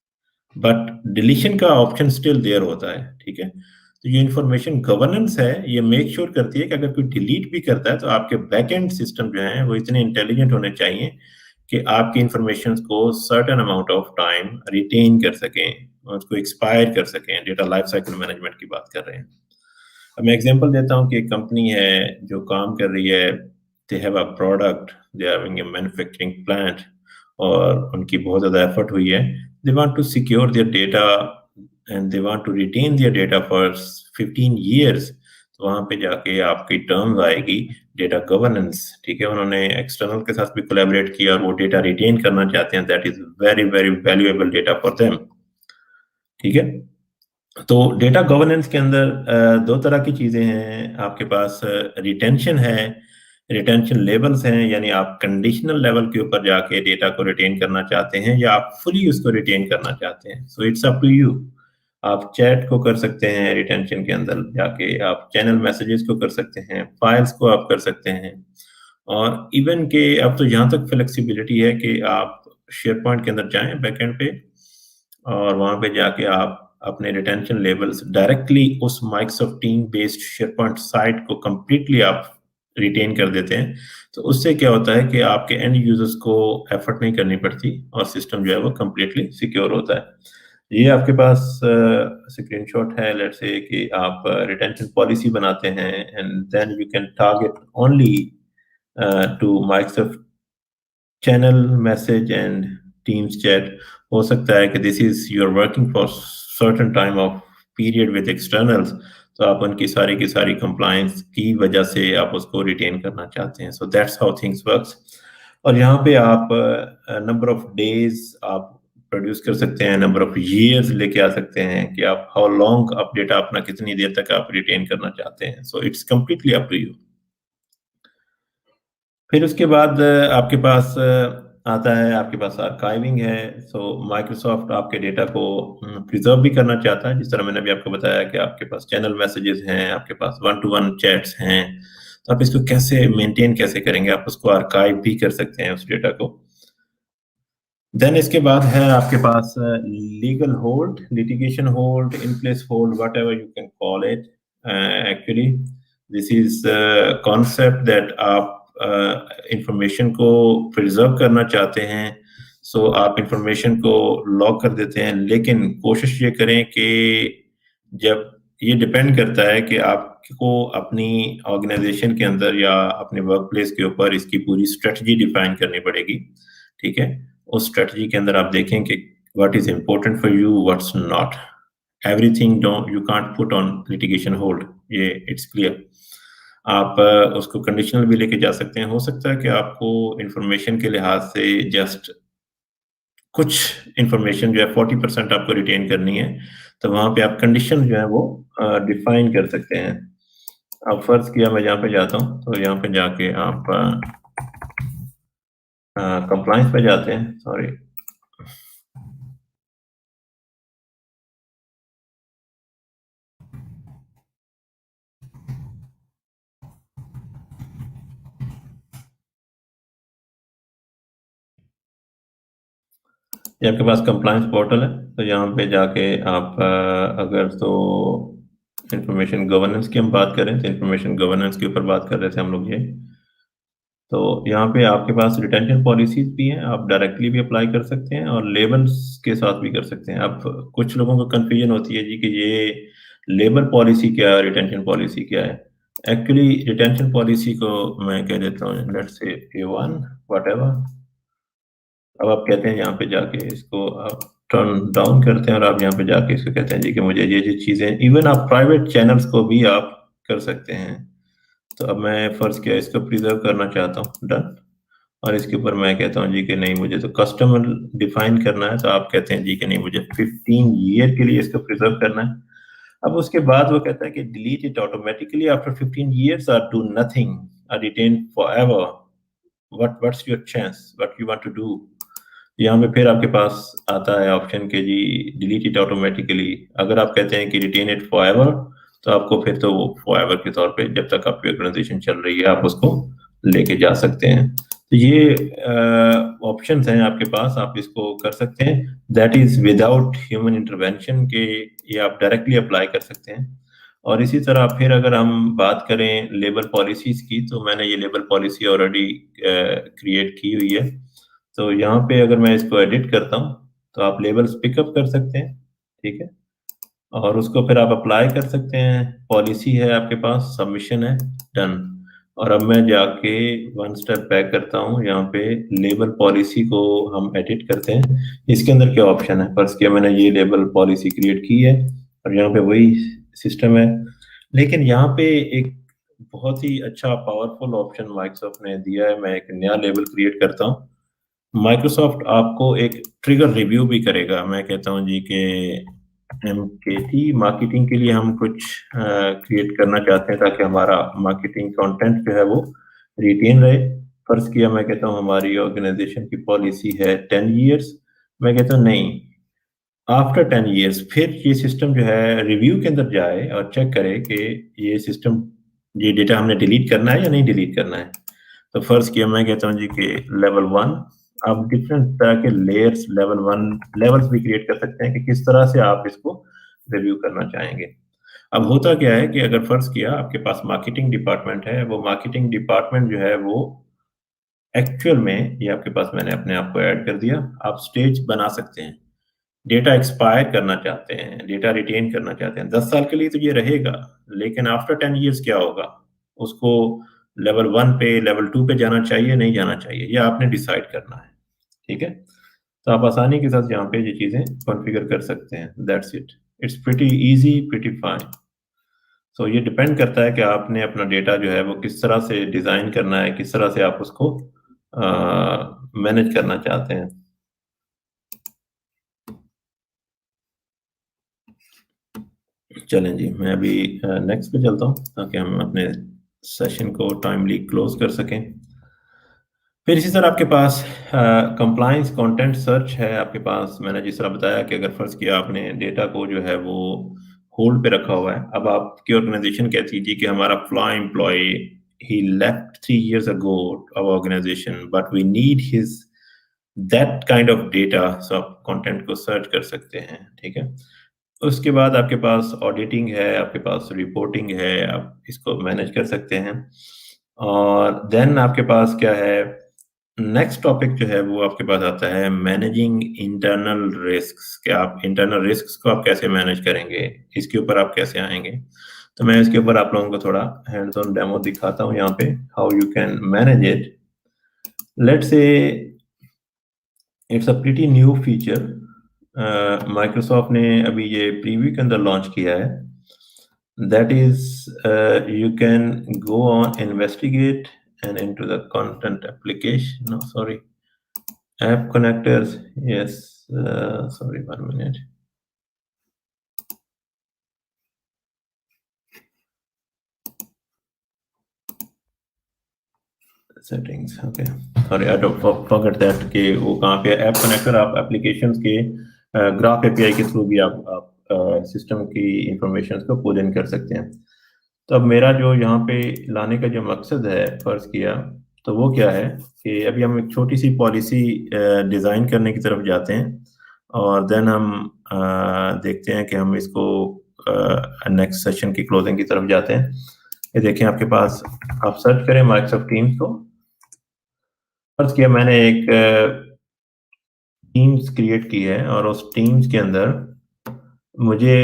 [SPEAKER 2] but deletion का ऑप्शन स्टिल देयर होता है, ठीक है। तो ये इंफॉर्मेशन गवर्नेंस है, ये मेक श्योर करती है कि अगर कोई डिलीट भी करता है तो आपके बैकएंड सिस्टम जो है वो इतने इंटेलिजेंट होने चाहिए कि आपकी इंफॉर्मेशन को certain amount of time retain कर सकें और उसको एक्सपायर कर सकें। डेटा लाइफ साइकिल मैनेजमेंट की बात कर रहे हैं। अब मैं एग्जांपल देता हूँ कि एक कंपनी है जो काम कर रही है, they have a product, they are having a manufacturing plant, और उनकी बहुत ज़्यादा एफर्ट हुई है, they want to secure their data and they want to retain their data for 15 years। तो वहाँ पे जाके आपकी टर्म्स आएगी डेटा गवर्नेंस, ठीक है। उन्होंने एक्सटर्नल के साथ भी कोलैबोरेट किया और वो डेटा रिटेन करना चाहते हैं, that is very very valuable data for them, ठीक है। तो डेटा गवर्नेंस के अंदर दो तरह की चीजें हैं आपके पास। रिटेंशन है, रिटेंशन लेवल्स हैं, यानी आप कंडीशनल लेवल के ऊपर जाके डेटा को रिटेन करना चाहते हैं या आप फुली उसको रिटेन करना चाहते हैं। So it's up to you. आप चैट को कर सकते हैं रिटेंशन के अंदर जाके, आप चैनल मैसेजेस को कर सकते हैं, फाइल्स को आप कर सकते हैं, और इवन के अब तो यहाँ तक फ्लेक्सिबिलिटी है कि आप शेयर पॉइंट के अंदर जाएं बैकएंड पे, और वहां पे जाके आप अपने रिटेंशन लेवल्स डायरेक्टली उस Microsoft team based SharePoint site को कंप्लीटली आप रिटेन कर देते हैं। तो उससे क्या होता है कि आपके एंड यूजर्स को एफर्ट नहीं करनी पड़ती और सिस्टम जो है वो कंप्लीटली सिक्योर होता है। ये आपके पास स्क्रीनशॉट है, लेट्स से कि आप रिटेंशन पॉलिसी बनाते हैं and then you can target only to Microsoft channel message and Teams chat. हो सकता है कि this is your working for certain time of period with externals, तो आप उनकी सारी की सारी कंप्लायंस की वजह से आप उसको रिटेन करना चाहते हैं। सो दैट्स हाउ थिंग्स वर्क्स। और यहाँ पे आप नंबर ऑफ डेज आप प्रोड्यूस कर सकते हैं, नंबर ऑफ ईयर्स लेके आ सकते हैं कि आप हाउ लॉन्ग आप डेटा अपना कितनी देर तक आप रिटेन करना चाहते हैं। So it's completely up to you. फिर उसके बाद आपके पास आता है, आपके पास आर्काइविंग है। सो माइक्रोसॉफ्ट आपके डेटा को प्रिजर्व भी करना चाहता है, जिस तरह मैंने अभी आपको बताया कि आपके पास चैनल मैसेजेस हैं, आपके पास वन टू वन चैट्स हैं। तो आप इसको कैसे मेंटेन कैसे करेंगे, आप उसको आर्काइव भी कर सकते हैं उस डेटा को। देन इसके बाद है आपके पास legal hold, litigation hold, in place hold, whatever you can call it. Actually this is concept that आप इंफॉर्मेशन को प्रिजर्व करना चाहते हैं। सो आप इंफॉर्मेशन को लॉक कर देते हैं, लेकिन कोशिश ये करें कि जब ये डिपेंड करता है कि आपको अपनी ऑर्गेनाइजेशन के अंदर या अपने वर्क प्लेस के ऊपर इसकी पूरी स्ट्रेटजी डिफाइन करनी पड़ेगी, ठीक है। उस स्ट्रेटजी के अंदर आप देखें कि what is important for you, what's not. Everything don't, you can't put on litigation hold, ये इट्स क्लियर। आप उसको कंडीशनल भी लेके जा सकते हैं। हो सकता है कि आपको इंफॉर्मेशन के लिहाज से जस्ट कुछ इंफॉर्मेशन जो है 40% आपको रिटेन करनी है, तो वहां पे आप कंडीशन जो है वो डिफाइन कर सकते हैं। अब फर्ज किया मैं यहाँ पे जाता हूँ, तो यहाँ पे जाके आप कंप्लाइंस पे जाते हैं, सॉरी। ये आपके पास कंप्लायंस पोर्टल है, तो यहाँ पे जाके आप अगर तो इंफॉर्मेशन गवर्नेंस की हम बात करें, तो इंफॉर्मेशन गवर्नेंस के ऊपर बात कर रहे थे हम लोग ये। तो यहाँ पे आपके पास रिटेंशन पॉलिसीज भी हैं, आप डायरेक्टली भी अप्लाई कर सकते हैं और लेबल्स के साथ भी कर सकते हैं। अब कुछ लोगों को कंफ्यूजन होती है जी कि ये लेबल पॉलिसी क्या है, रिटेंशन पॉलिसी क्या है। एक्चुअली रिटेंशन पॉलिसी को मैं कह देता हूँ, लेट्स से A1 व्हाटएवर। अब आप कहते हैं यहाँ पे जाके इसको आप टर्न डाउन करते हैं और आप यहाँ पे जाके इसको कहते हैं जी कि मुझे ये चीज़ें, इवन आप प्राइवेट चैनल्स को भी आप कर सकते हैं। तो अब मैं फर्ज किया इसको प्रिजर्व करना चाहता हूँ, डन। और इसके ऊपर मैं कहता हूँ जी कि नहीं, मुझे तो कस्टमर डिफाइन करना है, तो आप कहते हैं जी कि नहीं, मुझे 15 ईयर के लिए इसको प्रिजर्व करना है। अब उसके बाद वो कहता है कि delete it automatically after 15 years और डू नथिंग, और retain forever. What's your chance, what you want to do. यहाँ पे फिर आपके पास आता है ऑप्शन के जी डिलीट इट ऑटोमेटिकली। अगर आप कहते हैं कि रिटेन इट फॉरएवर, तो आपको फिर तो वो फॉरएवर के तौर पे जब तक आपकी ऑर्गेनाइजेशन चल रही है आप उसको लेके जा सकते हैं। तो ये ऑप्शंस हैं आपके पास, आप इसको कर सकते हैं। That is without human intervention के, ये आप डायरेक्टली अप्लाई कर सकते हैं। और इसी तरह फिर अगर हम बात करें लेबल पॉलिसीज की, तो मैंने ये लेबल पॉलिसी ऑलरेडी क्रिएट की हुई है। तो यहाँ पे अगर मैं इसको एडिट करता हूँ, तो आप लेबल्स पिकअप कर सकते हैं, ठीक है। और उसको फिर आप अप्लाई कर सकते हैं। पॉलिसी है आपके पास, सबमिशन है, डन। और अब मैं जाके वन स्टेप बैक करता हूँ, यहाँ पे लेबल पॉलिसी को हम एडिट करते हैं। इसके अंदर क्या ऑप्शन है, फर्स्ट किया मैंने ये लेबल पॉलिसी क्रिएट की है और यहाँ पे वही सिस्टम है, लेकिन यहाँ पे एक बहुत ही अच्छा पावरफुल ऑप्शन माइक्रोसॉफ्ट ने दिया है। मैं एक नया लेबल क्रिएट करता हूँ। माइक्रोसॉफ्ट आपको एक ट्रिगर रिव्यू भी करेगा। मैं कहता हूँ जी के MKT मार्केटिंग के लिए हम कुछ क्रिएट करना चाहते हैं ताकि हमारा मार्केटिंग कंटेंट जो है वो रिटेन रहे। फर्ज किया मैं कहता हूँ हमारी ऑर्गेनाइजेशन की पॉलिसी है 10 years, मैं कहता हूँ नहीं, आफ्टर 10 years फिर ये सिस्टम जो है रिव्यू के अंदर जाए और चेक करे कि ये सिस्टम, ये डेटा हमने डिलीट करना है या नहीं डिलीट करना है। तो फर्ज किया मैं कहता हूँ जी कि लेवल 1, आप डिफरेंट तरह के लेयर्स, लेवल 1 लेवल्स भी क्रिएट कर सकते हैं कि किस तरह से आप इसको रिव्यू करना चाहेंगे। अब होता क्या है कि अगर फर्ज किया आपके पास मार्केटिंग डिपार्टमेंट है, वो मार्केटिंग डिपार्टमेंट जो है वो एक्चुअल में, ये आपके पास मैंने अपने आप को ऐड कर दिया, आप स्टेज बना सकते हैं। डेटा एक्सपायर करना चाहते हैं, डेटा रिटेन करना चाहते हैं, 10 साल के लिए तो ये रहेगा, लेकिन आफ्टर 10 years क्या होगा, उसको लेवल 1 पे, लेवल 2 पे जाना चाहिए, नहीं जाना चाहिए, ये आपने डिसाइड करना है। ठीक है, तो आप आसानी के साथ यहाँ पे ये चीजें कॉन्फ़िगर कर सकते हैं। That's it, it's pretty easy, pretty fine. So ये डिपेंड करता है कि आपने अपना डेटा जो है वो किस तरह से डिजाइन करना है, किस तरह से आप उसको मैनेज करना चाहते हैं। चलें जी, मैं अभी नेक्स्ट पे चलता हूँ ताकि हम अपने सेशन को टाइमली क्लोज कर सकें। फिर इसी तरह आपके पास कंप्लायंस कंटेंट सर्च है आपके पास। मैंने जिस तरह बताया कि अगर फर्ज किया आपने डेटा को जो है वो होल्ड पे रखा हुआ है, अब आपकी ऑर्गेनाइजेशन कहती है जी कि हमारा फ्ला employee he left 3 years ago our organization but we need his that kind of data. So आप कंटेंट को सर्च कर सकते हैं। ठीक है, उसके बाद आपके पास ऑडिटिंग है, आपके पास रिपोर्टिंग है, आप इसको मैनेज कर सकते हैं। और देन आपके पास क्या है, नेक्स्ट टॉपिक जो है वो आपके पास आता है मैनेजिंग इंटरनल रिस्क्स। कि आप इंटरनल रिस्क्स को आप कैसे मैनेज करेंगे, इसके ऊपर आप कैसे आएंगे। तो मैं इसके ऊपर आप लोगों को थोड़ा हैंड्स ऑन डेमो दिखाता हूँ यहाँ पे, how you can manage it. Let's say it's a pretty new feature, Microsoft ने अभी ये प्रीव्यू के अंदर लॉन्च किया है। That is you can go on investigate and into the content application, no sorry, app connectors, yes, sorry, 1 minute. Settings, okay, sorry, I don't forget that कि वो कहाँ पे ऐप कनेक्टर, आप एप्लीकेशंस के ग्राफ एपीआई के through भी आप system की इंफॉर्मेशन को पुल इन कर सकते हैं। तो अब मेरा जो यहाँ पे लाने का जो मकसद है, फर्ज किया, तो वो क्या है कि अभी हम एक छोटी सी पॉलिसी डिज़ाइन करने की तरफ जाते हैं और देन हम देखते हैं कि हम इसको नेक्स्ट सेशन की क्लोजिंग की तरफ जाते हैं। ये देखें आपके पास, आप सर्च करें माइक्रोसॉफ्ट टीम्स को। फर्ज किया मैंने एक टीम्स क्रिएट की है और उस टीम्स के अंदर मुझे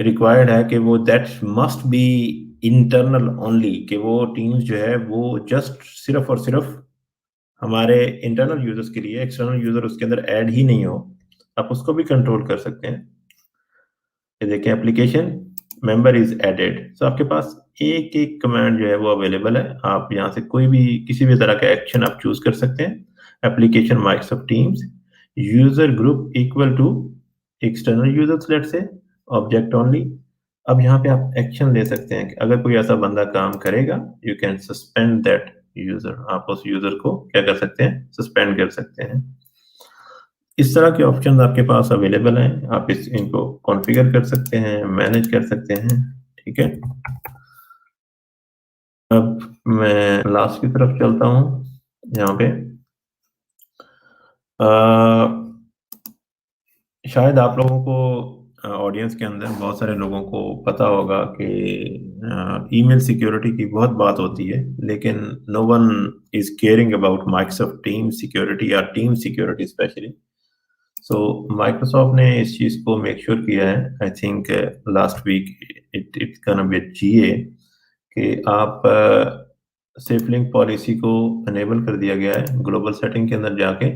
[SPEAKER 2] रिक्वायर्ड है कि वो that must be internal only, कि वो टीम्स जो है वो जस्ट सिर्फ और सिर्फ हमारे इंटरनल यूजर्स के लिए, एक्सटर्नल यूजर उसके अंदर ऐड ही नहीं हो। आप उसको भी कंट्रोल कर सकते हैं। ये देखिए, एप्लीकेशन मेंबर इज एडेड। सो आपके पास एक एक कमांड जो है वो अवेलेबल है। आप यहाँ से कोई भी किसी भी तरह का एक्शन आप चूज कर सकते हैं। Application Microsoft Teams, user group equal to external users, let's say object only. अब यहाँ पे आप एक्शन ले सकते हैं कि अगर कोई ऐसा बंदा काम करेगा, you can suspend that user. आप उस यूजर को क्या कर सकते हैं, सस्पेंड कर सकते हैं। इस तरह के ऑप्शन आपके पास अवेलेबल हैं। आप इनको कॉन्फ़िगर कर सकते हैं, मैनेज कर सकते हैं। ठीक है, अब मैं लास्ट की तरफ चलता हूँ। यहाँ पे शायद आप लोगों को ऑडियंस के अंदर बहुत सारे लोगों को पता होगा कि ईमेल सिक्योरिटी की बहुत बात होती है, लेकिन no one is caring about Microsoft team security या team security specially. So Microsoft ने इस चीज़ को मेक श्योर किया है, I think last week it's gonna be GA, कि आप सेफ लिंक पॉलिसी को अनेबल कर दिया गया है ग्लोबल सेटिंग के अंदर जाके।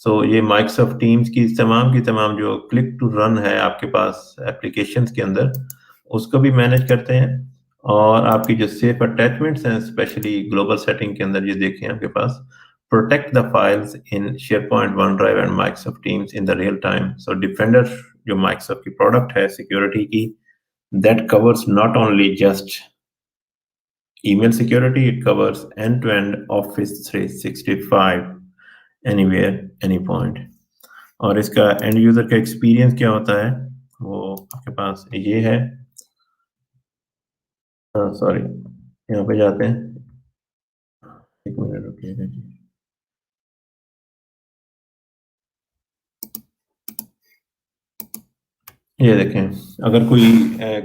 [SPEAKER 2] सो ये माइक्रोसॉफ्ट टीम्स की तमाम जो क्लिक टू रन है आपके पास एप्लीकेशंस के अंदर, उसको भी मैनेज करते हैं। और आपकी जो सेफ अटैचमेंट्स हैं, स्पेशली ग्लोबल सेटिंग के अंदर, ये देखें आपके पास protect the files in SharePoint, OneDrive and Microsoft Teams in the real time. So Defender जो Microsoft की product है security की, that covers not only just email security, it covers end-to-end Office 365 anywhere, any point. और इसका end user का experience क्या होता है, वो आपके पास ये है। सॉरी, यहाँ पे जाते हैं, एक मिनट रुकिएगा जी। ये देखें, अगर कोई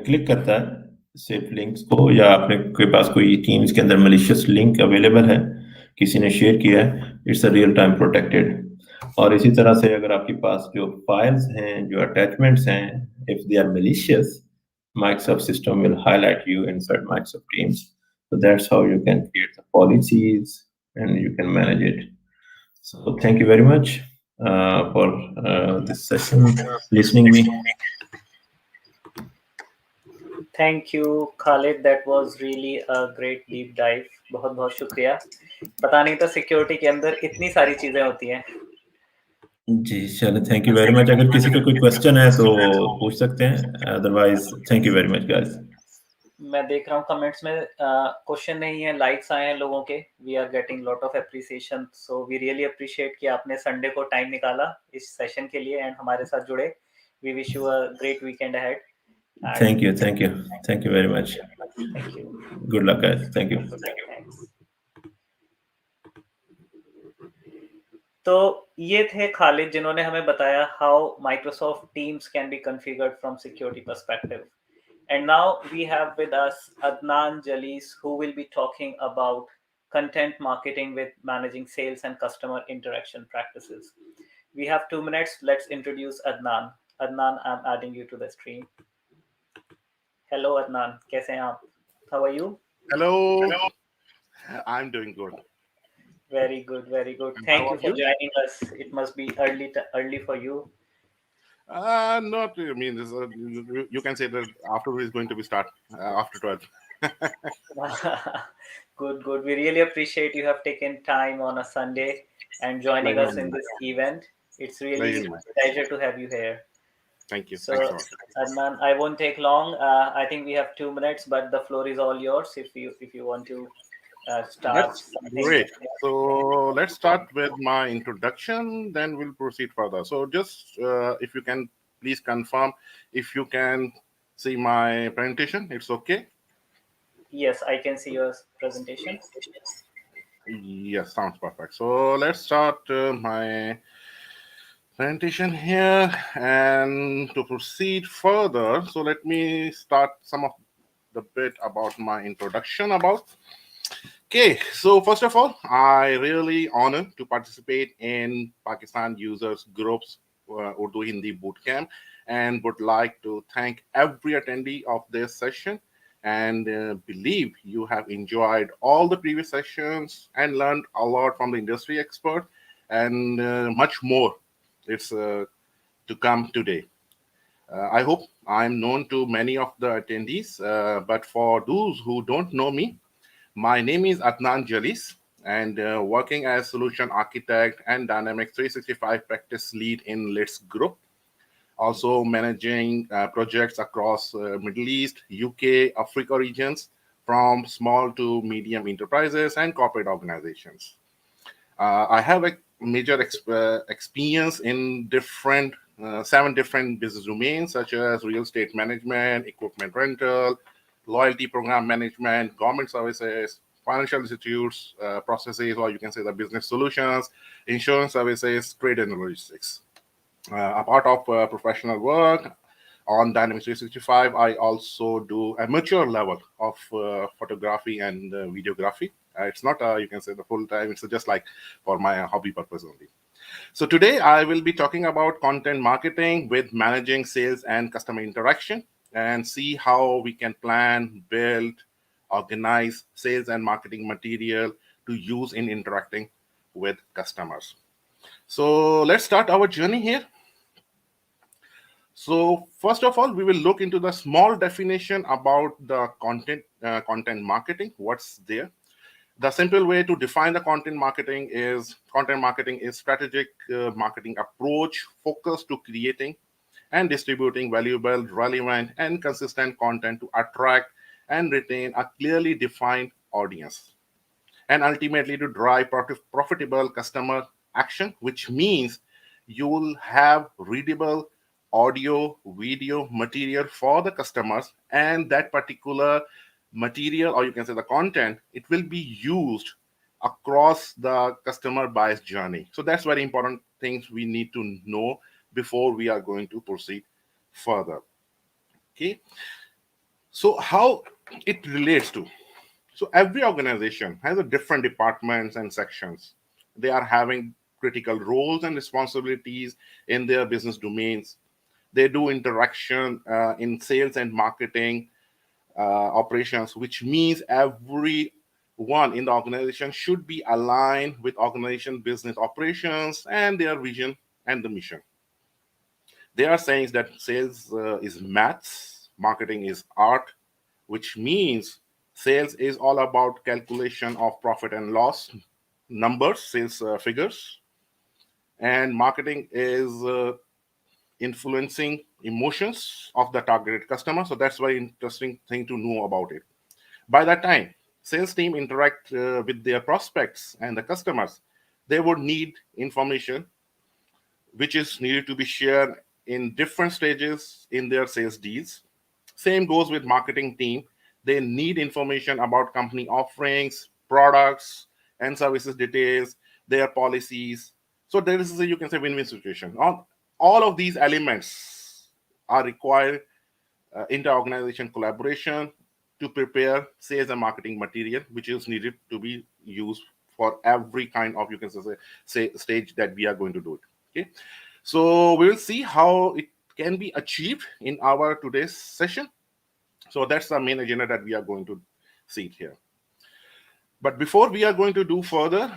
[SPEAKER 2] क्लिक करता है सेफ लिंक्स को, या आपने के पास कोई टीम्स के अंदर मलिशियस लिंक अवेलेबल है, किसी ने शेयर किया है, it's a real time protected. और इसी तरह से अगर आपके पास जो फाइल्स हैं, जो अटैचमेंट्स हैं, if they are malicious, Microsoft system will highlight you inside Microsoft Teams. So that's how you can create the policies and you can manage it. So thank you very much for this session, listening me.
[SPEAKER 1] Thank you Khalid, that was really a great deep dive. बहुत बहुत शुक्रिया। पता नहीं था security के अंदर इतनी सारी चीजें होती हैं।
[SPEAKER 2] जी चलो, थैंक यू वेरी मच। अगर किसी का कोई क्वेश्चन है तो पूछ सकते हैं, otherwise thank you very much guys.
[SPEAKER 1] मैं देख रहा हूँ कमेंट्स में क्वेश्चन नहीं है, लाइक्स आए हैं लोगों के। We are getting lot of appreciation, so we really appreciate कि आपने संडे को टाइम निकाला इस सेशन के लिए एंड हमारे साथ जुड़े। We wish you a great weekend ahead.
[SPEAKER 2] Thank you, thank you, thank you very much.
[SPEAKER 1] Thank you.
[SPEAKER 2] Good luck guys, thank you.
[SPEAKER 1] Thanks. तो ये थे खालिद, जिन्होंने हमें बताया how Microsoft Teams can be configured from security perspective. And now we have with us Adnan Jalis, who will be talking about content marketing with managing sales and customer interaction practices. We have 2 minutes. Let's introduce Adnan. Adnan, I'm adding you to the stream. Hello, Adnan. कैसे हैं आप? How are you?
[SPEAKER 3] Hello. I'm doing good.
[SPEAKER 1] Very good, very good.
[SPEAKER 3] And
[SPEAKER 1] Thank
[SPEAKER 3] how
[SPEAKER 1] you
[SPEAKER 3] are
[SPEAKER 1] for
[SPEAKER 3] you?
[SPEAKER 1] joining us. It must be early for you.
[SPEAKER 3] Not. I mean, you can say that after is going to be start after 12.
[SPEAKER 1] Good, good. We really appreciate you have taken time on a Sunday and joining us in this event. It's really
[SPEAKER 3] Pleasure.
[SPEAKER 1] a pleasure to have you here.
[SPEAKER 3] Thank you.
[SPEAKER 1] So,
[SPEAKER 3] Thanks so much.
[SPEAKER 1] Adnan, I won't take long. I think we have 2 minutes, but the floor is all yours if you want to start
[SPEAKER 3] That's
[SPEAKER 1] something.
[SPEAKER 3] great. So let's start with my introduction, then we'll proceed further. So just if you can please confirm if you can see my presentation, it's okay?
[SPEAKER 1] Yes, I can see your presentation.
[SPEAKER 3] Yes, sounds perfect. So let's start my presentation here, and to proceed further, so let me start some of the bit about my introduction about. Okay, so first of all, I really honored to participate in Pakistan Users Group's Urdu Hindi Bootcamp, and would like to thank every attendee of this session, and believe you have enjoyed all the previous sessions and learned a lot from the industry expert, and much more. It's to come today. I hope I'm known to many of the attendees, but for those who don't know me, my name is Adnan Jalis, and working as solution architect and Dynamics 365 practice lead in Let's Group. Also managing projects across Middle East, UK, Africa regions, from small to medium enterprises and corporate organizations. I have a major experience in different 7 different business domains, such as real estate management, equipment rental, loyalty program management, government services, financial institutes, processes, or you can say the business solutions, insurance services, trade and logistics. A part of professional work on Dynamics 365, I also do amateur level of photography and videography. It's not, you can say, the full time. It's just like for my hobby purpose only. So today I will be talking about content marketing with managing sales and customer interaction and see how we can plan, build, organize sales and marketing material to use in interacting with customers. So let's start our journey here. So first of all, we will look into the small definition about the content marketing. What's there? The simple way to define the content marketing is strategic marketing approach focused to creating and distributing valuable, relevant, and consistent content to attract and retain a clearly defined audience, and ultimately to drive profitable customer action, which means you will have readable audio, video material for the customers, and that particular material, or you can say the content, it will be used across the customer buyer's journey. So that's very important things we need to know before we are going to proceed further. Okay, so how it relates to, so every organization has a different departments and sections. They are having critical roles and responsibilities in their business domains. They do interaction in sales and marketing operations, which means everyone in the organization should be aligned with organization business operations and their vision and the mission. They are saying that sales is maths, marketing is art, which means sales is all about calculation of profit and loss numbers, sales figures, and marketing is influencing emotions of the targeted customer. So that's very interesting thing to know about it. By that time, sales team interact with their prospects and the customers. They would need information which is needed to be shared in different stages in their sales deals. Same goes with marketing team. They need information about company offerings, products, and services details, their policies. So there is a, you can say, win-win situation. All of these elements are required inter-organization collaboration to prepare sales and marketing material, which is needed to be used for every kind of, you can say stage that we are going to do it. Okay, so we will see how it can be achieved in our today's session. So that's the main agenda that we are going to see it here. But before we are going to do further,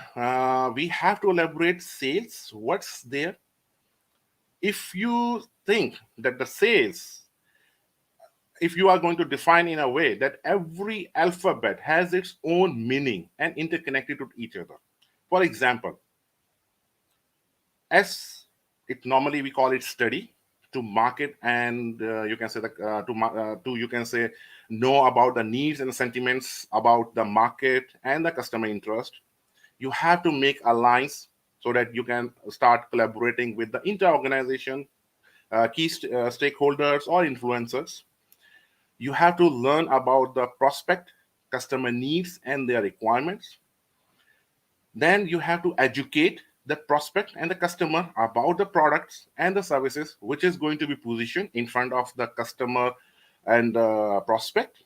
[SPEAKER 3] we have to elaborate sales. What's there? If you think that the sales, if you are going to define in a way that every alphabet has its own meaning and interconnected to each other. For example, S, it normally we call it study, to market, and you can say that to you can say know about the needs and sentiments about the market and the customer interest. You have to make alliance so that you can start collaborating with the inter-organization key stakeholders or influencers. You have to learn about the prospect, customer needs, and their requirements. Then you have to educate the prospect and the customer about the products and the services which is going to be positioned in front of the customer and the prospect.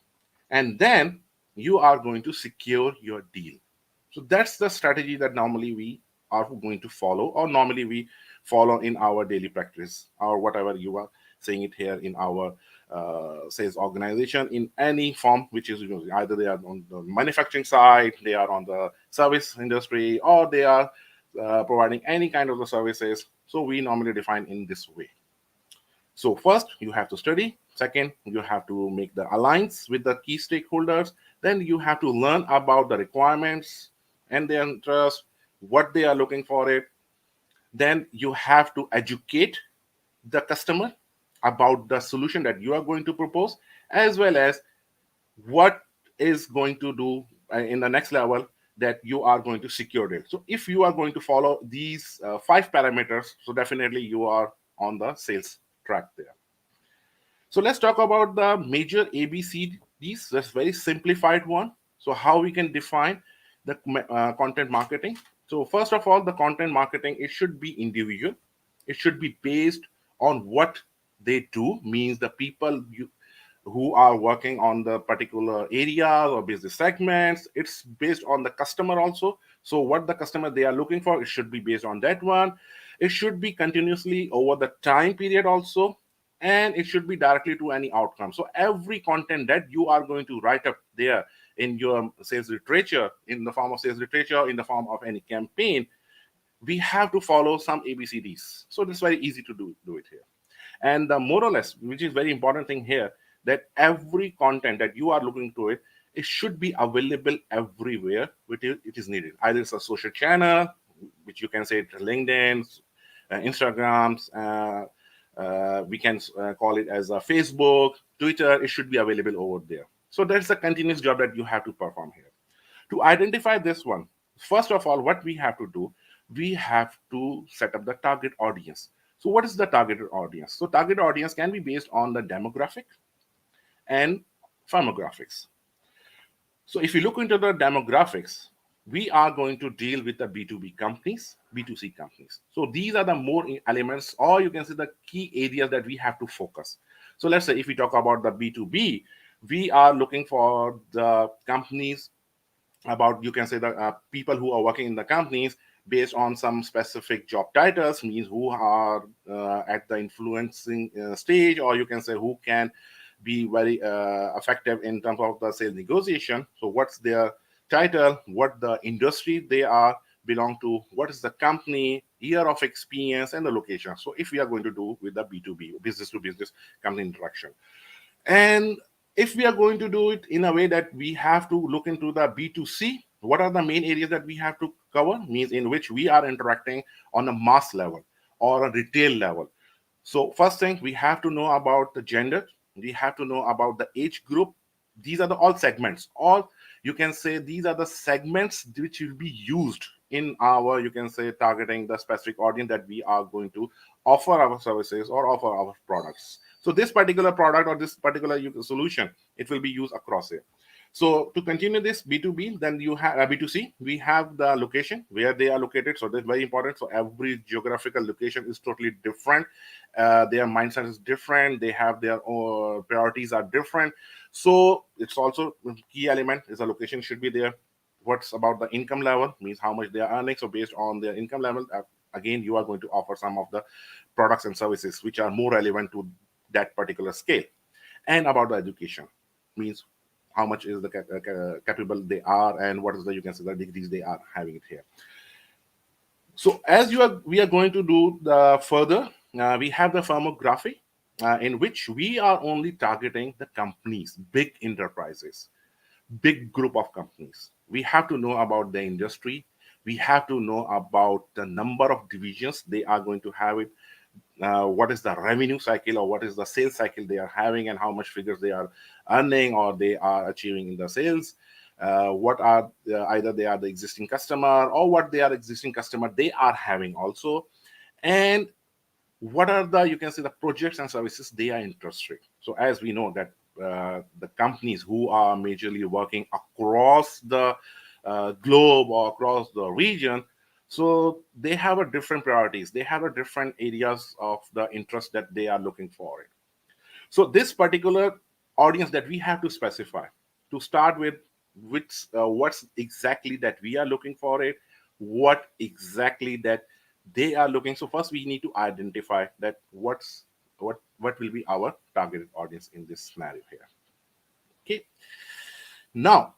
[SPEAKER 3] And then you are going to secure your deal. So that's the strategy that normally we are going to follow, or normally we follow in our daily practice, or whatever you are saying it here in our sales organization in any form, which is, you know, either they are on the manufacturing side, they are on the service industry, or they are providing any kind of the services. So we normally define in this way. So first, you have to study. Second, you have to make the alliance with the key stakeholders. Then you have to learn about the requirements and their interest, what they are looking for it. Then you have to educate the customer about the solution that you are going to propose, as well as what is going to do in the next level that you are going to secure it. So if you are going to follow these 5 parameters, so definitely you are on the sales track there. So let's talk about the major ABCDs. That's very simplified one. So how we can define the content marketing. So first of all, the content marketing, it should be individual. It should be based on what they do, means the people who are working on the particular areas or business segments. It's based on the customer also. So what the customer they are looking for, it should be based on that one. It should be continuously over the time period also, and it should be directly to any outcome. So every content that you are going to write up there in your sales literature, in the form of sales literature, in the form of any campaign, we have to follow some ABCDs. So it's very easy to do it here. And the more or less, which is very important thing here, that every content that you are looking to it, it should be available everywhere it is needed. Either it's a social channel, which you can say it's LinkedIn, Instagrams, we can call it as a Facebook, Twitter. It should be available over there. So that's a continuous job that you have to perform here. To identify this one, first of all, what we have to do, we have to set up the target audience. So what is the targeted audience? So target audience can be based on the demographic and firmographics. So if you look into the demographics, we are going to deal with the B2B companies, B2C companies. So these are the more elements, or you can say the key areas that we have to focus. So let's say if we talk about the B2B, we are looking for the companies, about you can say the people who are working in the companies based on some specific job titles, means who are at the influencing stage, or you can say who can be very effective in terms of the sales negotiation. So what's their title, what the industry they are belong to, what is the company, year of experience, and the location. So if we are going to do with the B2B, business to business company interaction, and if we are going to do it in a way that we have to look into the B2C, what are the main areas that we have to cover? Means in which we are interacting on a mass level or a retail level. So first thing, we have to know about the gender. We have to know about the age group. These are the all segments. All you can say these are the segments which will be used in our, you can say, targeting the specific audience that we are going to offer our services or offer our products. So this particular product or this particular solution, it will be used across it. So to continue this B2B, then you have B2C, we have the location where they are located. So that's very important. So every geographical location is totally different. Their mindset is different. They have their own priorities are different. So it's also a key element is the location should be there. What's about the income level, means how much they are earning. So based on their income level, again, you are going to offer some of the products and services which are more relevant to that particular scale. And about the education, means how much is the capable they are, and what is the, you can say, the degrees they are having it here. So as we are going to do the further, we have the firmography, in which we are only targeting the companies, big enterprises, big group of companies. We have to know about the industry. We have to know about the number of divisions they are going to have it. What is the revenue cycle, or what is the sales cycle they are having, and how much figures they are earning or they are achieving in the sales. What are either they are the existing customer, or what they are existing customer they are having also, and what are the, you can say, the projects and services they are interested. So as we know that the companies who are majorly working across the globe or across the region, so they have a different priorities, they have a different areas of the interest that they are looking for it. So this particular audience that we have to specify, to start with, which what's exactly that we are looking for it, what exactly that they are looking. So first we need to identify that what will be our targeted audience in this scenario here. Okay, now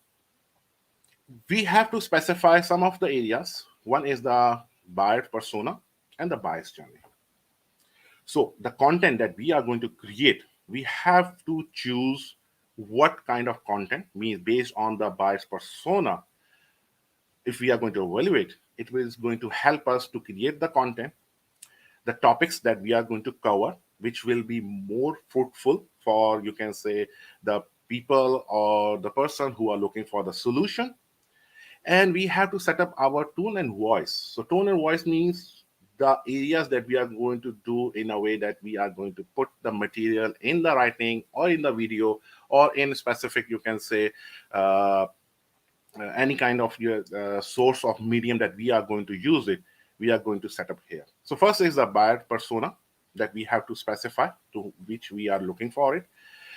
[SPEAKER 3] we have to specify some of the areas. One is the buyer persona and the buyer's journey. So the content that we are going to create, we have to choose what kind of content, means based on the buyer's persona. If we are going to evaluate, it is going to help us to create the content, the topics that we are going to cover, which will be more fruitful for, you can say, the people or the person who are looking for the solution. And we have to set up our tone and voice. So tone and voice means the areas that we are going to do in a way that we are going to put the material in the writing or in the video or in specific, you can say, any kind of your source of medium that we are going to use it, we are going to set up here. So first is the buyer persona that we have to specify, to which we are looking for it.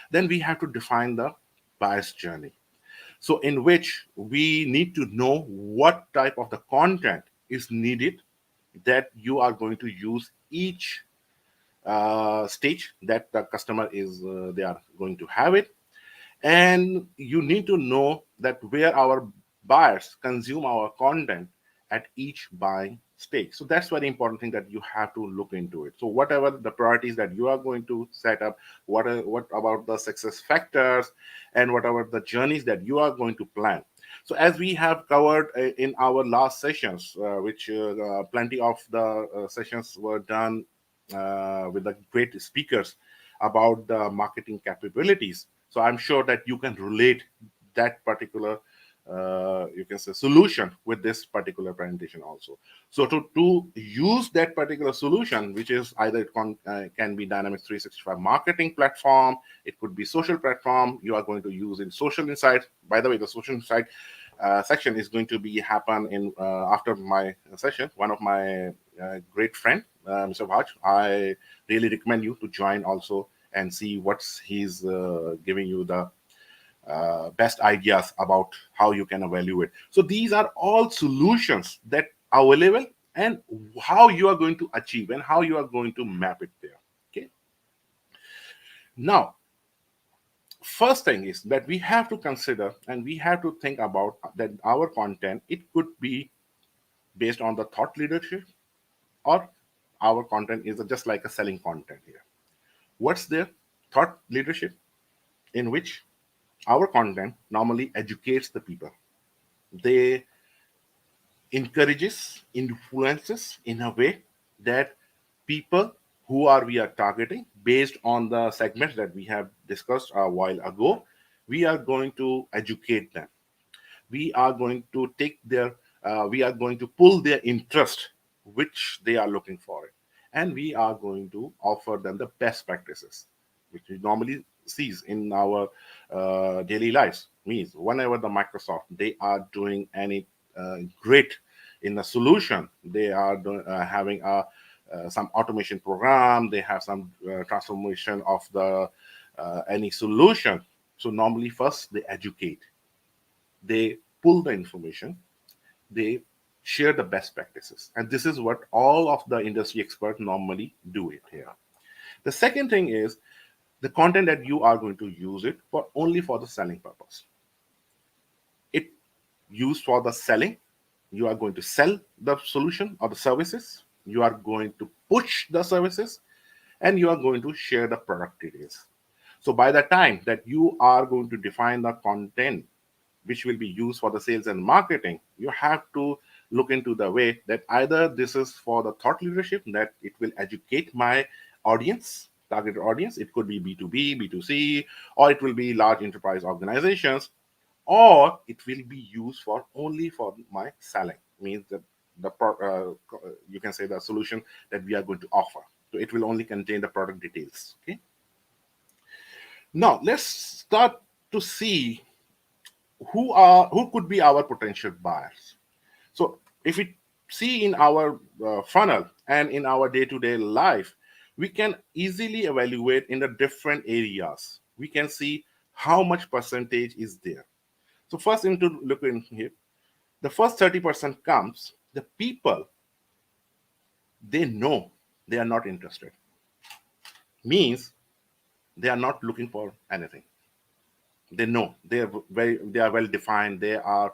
[SPEAKER 3] Then we have to define the buyer's journey. So in which we need to know what type of the content is needed that you are going to use each stage that the customer is they are going to have it. And you need to know that where our buyers consume our content at each buying stage. So that's very important thing that you have to look into it. So whatever the priorities that you are going to set up, what about the success factors, and whatever the journeys that you are going to plan. So as we have covered in our last sessions, which plenty of the sessions were done with the great speakers about the marketing capabilities. So I'm sure that you can relate that particular, you can say, solution with this particular presentation also. So to use that particular solution, which is either can be Dynamics 365 marketing platform, it could be social platform. You are going to use in social insights. By the way, the social insight section is going to be happen in after my session. One of my great friend, Mr. Vaj, I really recommend you to join also and see what's he's giving you the best ideas about how you can evaluate. So these are all solutions that are available, and how you are going to achieve and how you are going to map it there. Okay. Now, first thing is that we have to consider and we have to think about that our content, it could be based on the thought leadership, or our content is just like a selling content here. What's their thought leadership, in which our content normally educates the people. They encourages, influences in a way that people who are we are targeting based on the segments that we have discussed a while ago, we are going to educate them. We are going to take their we are going to pull their interest which they are looking for it, and we are going to offer them the best practices which we normally sees in our daily lives. Means whenever the Microsoft they are doing any great in the solution, they are having a some automation program, they have some transformation of the any solution. So normally first they educate, they pull the information, they share the best practices. And this is what all of the industry experts normally do it here. The second thing is the content that you are going to use it for only for the selling purpose. It used for the selling. You are going to sell the solution or the services. You are going to push the services, and you are going to share the product details. So by the time that you are going to define the content which will be used for the sales and marketing, you have to look into the way that either this is for the thought leadership, that it will educate my audience, target audience. It could be B2B, B2C, or it will be large enterprise organizations, or it will be used for only for my selling. Means that you can say the solution that we are going to offer. So it will only contain the product details. Okay. Now let's start to see who could be our potential buyers. So if we see in our funnel and in our day-to-day life, we can easily evaluate in the different areas. We can see how much percentage is there. So first into look in here, the first 30% comes the people, they know they are not interested. Means they are not looking for anything. They know they are well defined. They are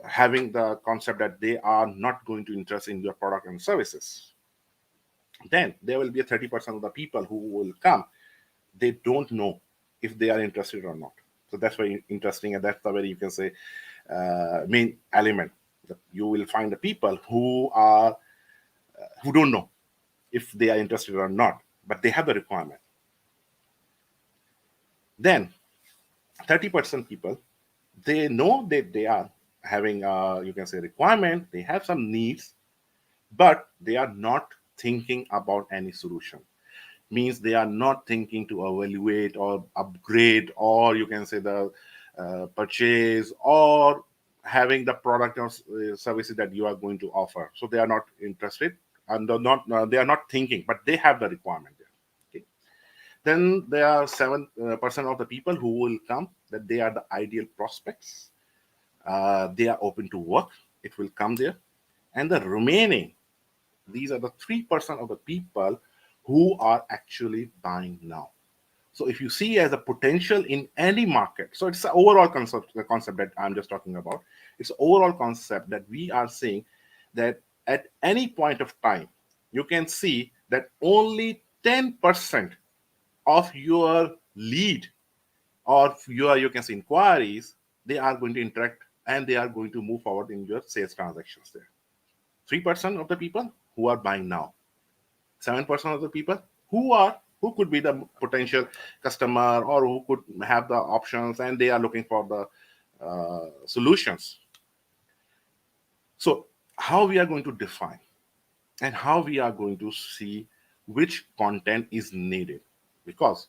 [SPEAKER 3] having the concept that they are not going to interest in your product and services. Then there will be a 30% of the people who will come. They don't know if they are interested or not. So that's very interesting, and that's the very, you can say, main element. That you will find the people who don't know if they are interested or not, but they have the requirement. Then 30% people, they know that they are having you can say requirement, they have some needs, but they are not thinking about any solution. Means they are not thinking to evaluate or upgrade, or you can say the purchase, or having the product or services that you are going to offer. So they are not interested, and they are not thinking, but they have the requirement there. Okay. Then there are 7% of the people who will come. that they are the ideal prospects. They are open to work. It will come there. And the remaining, these are the 3% of the people who are actually buying now. So if you see as a potential in any market, so it's the overall concept, the concept that I'm just talking about. It's the overall concept that we are saying that at any point of time, you can see that only 10% of your lead or your, you can say, inquiries, they are going to interact and they are going to move forward in your sales transactions there. 3% of the people who are buying now, 7% of the people who could be the potential customer or who could have the options and they are looking for the solutions. So how we are going to define and how we are going to see which content is needed, because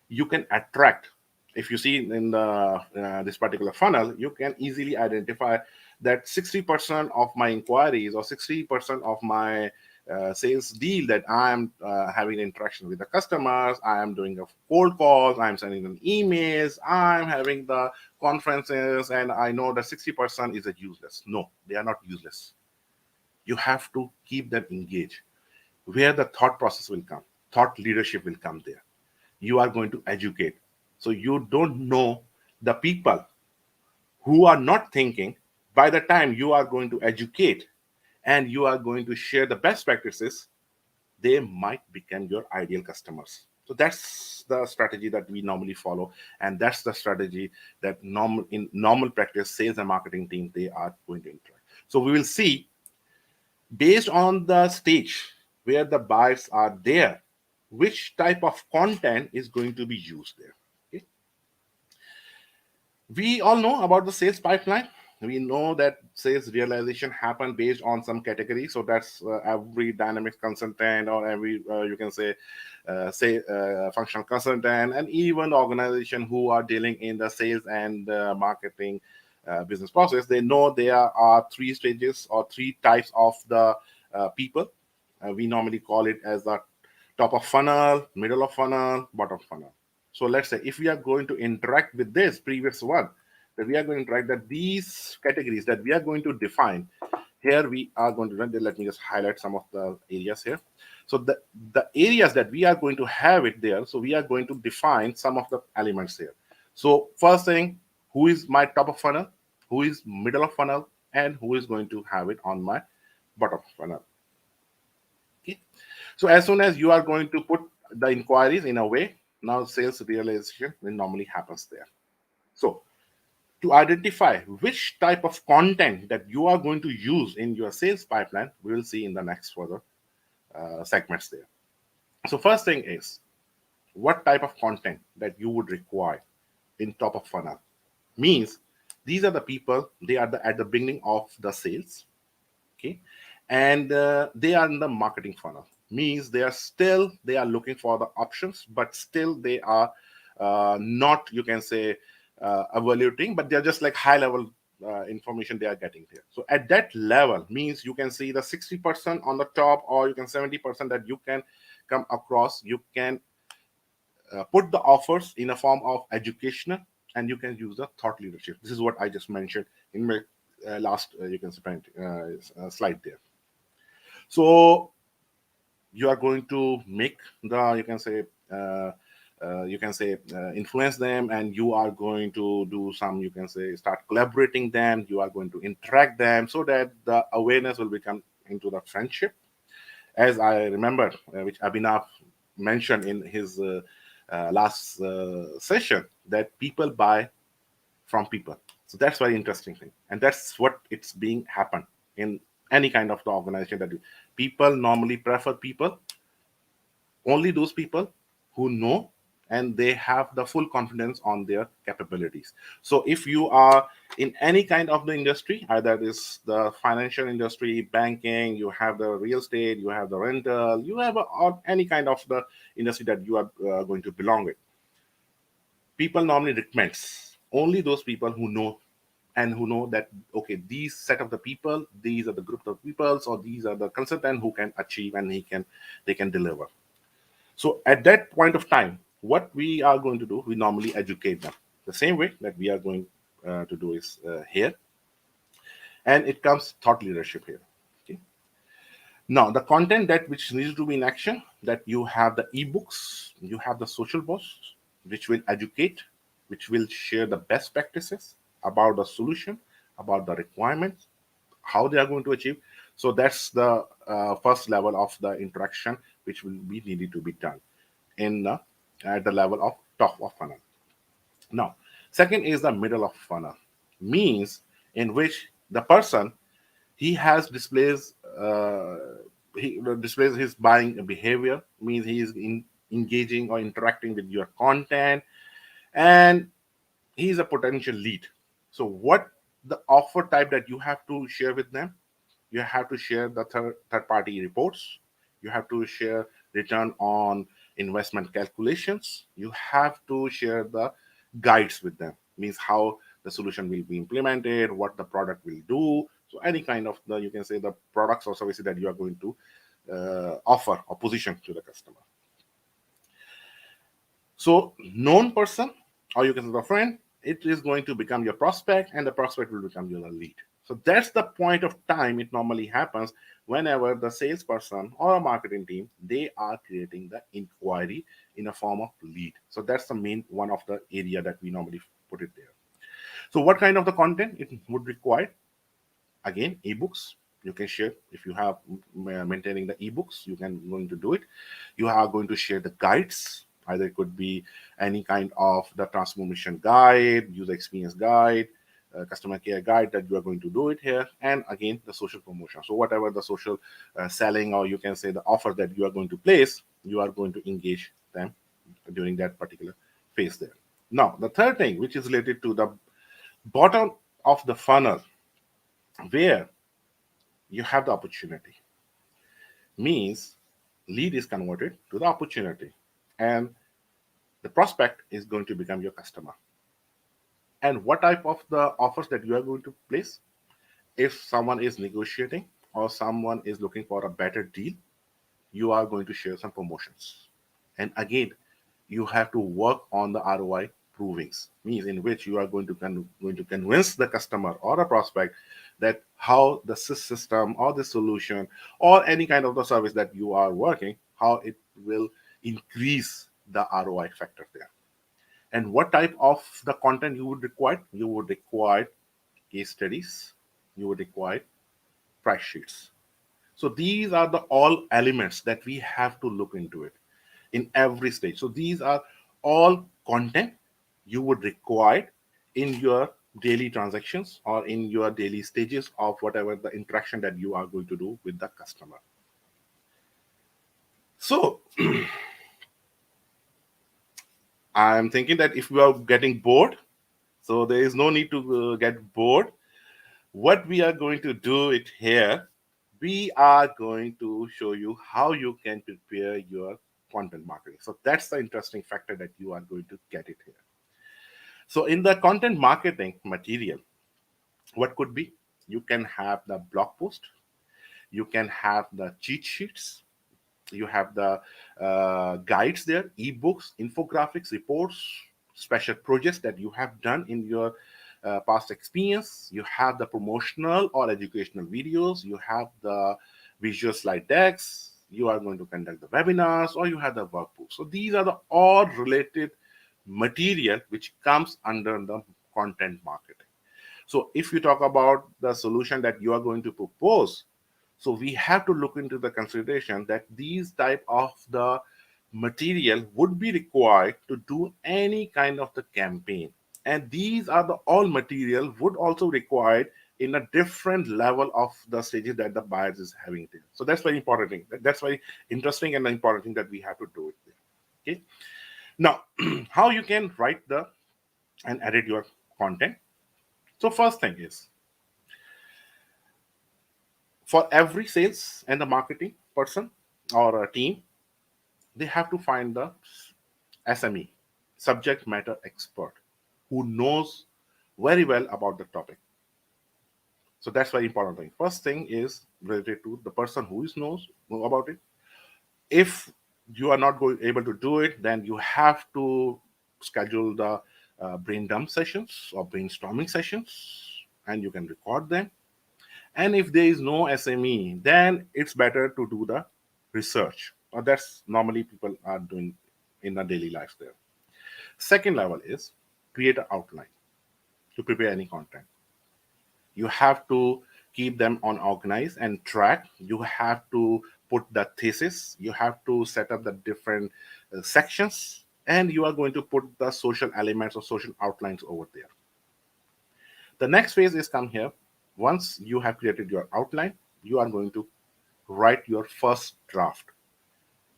[SPEAKER 3] you can attract, if you see in the this particular funnel, you can easily identify that 60% of my inquiries or 60% of my sales deal that I am having interaction with the customers, I am doing a cold calls, I am sending them emails, I am having the conferences, and I know that 60% is a useless. No, they are not useless. You have to keep them engaged. Where the thought process will come, thought leadership will come there. You are going to educate. So you don't know the people who are not thinking. By the time you are going to educate and you are going to share the best practices, they might become your ideal customers. So that's the strategy that we normally follow, and that's the strategy that in normal practice, sales and marketing team, they are going to interact. So we will see, based on the stage where the buyers are there, which type of content is going to be used there. Okay? We all know about the sales pipeline. We know that sales realization happen based on some category. So that's every dynamics consultant or every you can say functional consultant, and even the organization who are dealing in the sales and marketing business process. They know there are three stages or three types of the people. We normally call it as the top of funnel, middle of funnel, bottom of funnel. So let's say if we are going to interact with this previous one, that we are going to interact that these categories that we are going to define here, we are going to run. Let me just highlight some of the areas here. So the areas that we are going to have it there, so we are going to define some of the elements here. So first thing, who is my top of funnel, who is middle of funnel, and who is going to have it on my bottom of funnel. Okay. So as soon as you are going to put the inquiries in a way, now sales realization will normally happens there. So to identify which type of content that you are going to use in your sales pipeline, we will see in the next further segments there. So first thing is, what type of content that you would require in top of funnel means these are the people, they are at the beginning of the sales. Okay. And they are in the marketing funnel, means they are looking for the options, but still they are not, you can say, evaluating, but they're just like high level information they are getting there. So at that level means you can see the 60% on the top, or you can 70% that you can come across. You can put the offers in a form of educational, and you can use the thought leadership. This is what I just mentioned in my last you can say slide there. So you are going to make the, you can say influence them, and you are going to do some, you can say, start collaborating them. You are going to interact them so that the awareness will become into the friendship. As I remember, which Abhinav mentioned in his last session, that people buy from people. So that's very interesting thing, and that's what it's being happen in any kind of the organization that people normally prefer people, only those people who know and they have the full confidence on their capabilities. So if you are in any kind of the industry, either it is the financial industry, banking, you have the real estate, you have the rental, you have or any kind of the industry that you are going to belong with, people normally recommends only those people who know, and who know that, okay, these set of the people, these are the group of peoples, or these are the consultant who can achieve and they can deliver. So at that point of time, what we are going to do, we normally educate them. The same way that we are going to do is here, and it comes thought leadership here. Okay. Now, the content that which needs to be in action, that you have the ebooks, you have the social posts, which will educate, which will share the best practices about the solution, about the requirements, how they are going to achieve. So that's the first level of the interaction which will be needed to be done in at the level of top of funnel. Now, second is the middle of funnel, means in which the person he has displays he displays his buying behavior, means he is engaging or interacting with your content, and he is a potential lead. So what the offer type that you have to share with them, you have to share the third party reports, you have to share return on investment calculations, you have to share the guides with them, means how the solution will be implemented, what the product will do. So any kind of the, you can say, the products or services that you are going to offer or position to the customer. So known person, or you can say the friend, it is going to become your prospect, and the prospect will become your lead. So that's the point of time it normally happens whenever the salesperson or a marketing team, they are creating the inquiry in a form of lead. So that's the main one of the area that we normally put it there. So what kind of the content it would require? Again, ebooks you can share. If you have maintaining the ebooks, you can going to do it. You are going to share the guides, either it could be any kind of the transformation guide, user experience guide, customer care guide, that you are going to do it here. And again, the social promotion, so whatever the social selling, or you can say the offer that you are going to place, you are going to engage them during that particular phase there. Now, the third thing, which is related to the bottom of the funnel, where you have the opportunity, means lead is converted to the opportunity, and the prospect is going to become your customer. And what type of the offers that you are going to place? If someone is negotiating or someone is looking for a better deal, you are going to share some promotions. And again, you have to work on the ROI provings, means in which you are going to convince the customer or a prospect that how the system or the solution or any kind of the service that you are working, how it will increase the ROI factor there. And what type of the content you would require? You would require case studies, you would require price sheets. So these are the all elements that we have to look into it in every stage. So these are all content you would require in your daily transactions or in your daily stages of whatever the interaction that you are going to do with the customer. So I'm thinking that if you are getting bored, so there is no need to get bored. What we are going to do it here, we are going to show you how you can prepare your content marketing. So that's the interesting factor that you are going to get it here. So in the content marketing material, what could be? You can have the blog post, you can have the cheat sheets, you have the guides there, ebooks, infographics, reports, special projects that you have done in your past experience, you have the promotional or educational videos, you have the visual slide decks, you are going to conduct the webinars, or you have the workbooks. So these are the all related material which comes under the content marketing. So if you talk about the solution that you are going to propose, so we have to look into the consideration that these type of the material would be required to do any kind of the campaign. And these are the all material would also required in a different level of the stages that the buyers is having there. So that's very important thing. That's very interesting and important thing that we have to do it there. Okay. Now, how you can write the and edit your content. So first thing is, for every sales and the marketing person or a team, they have to find the SME, subject matter expert, who knows very well about the topic. So that's very important thing. First thing is related to the person who is knows about it. If you are not able to do it, then you have to schedule the brain dump sessions or brainstorming sessions, and you can record them. And if there is no SME, then it's better to do the research. Or that's normally people are doing in their daily lives there. Second level is create an outline to prepare any content. You have to keep them on organized and track. You have to put the thesis. You have to set up the different sections, and you are going to put the social elements or social outlines over there. The next phase is come here. Once you have created your outline, you are going to write your first draft.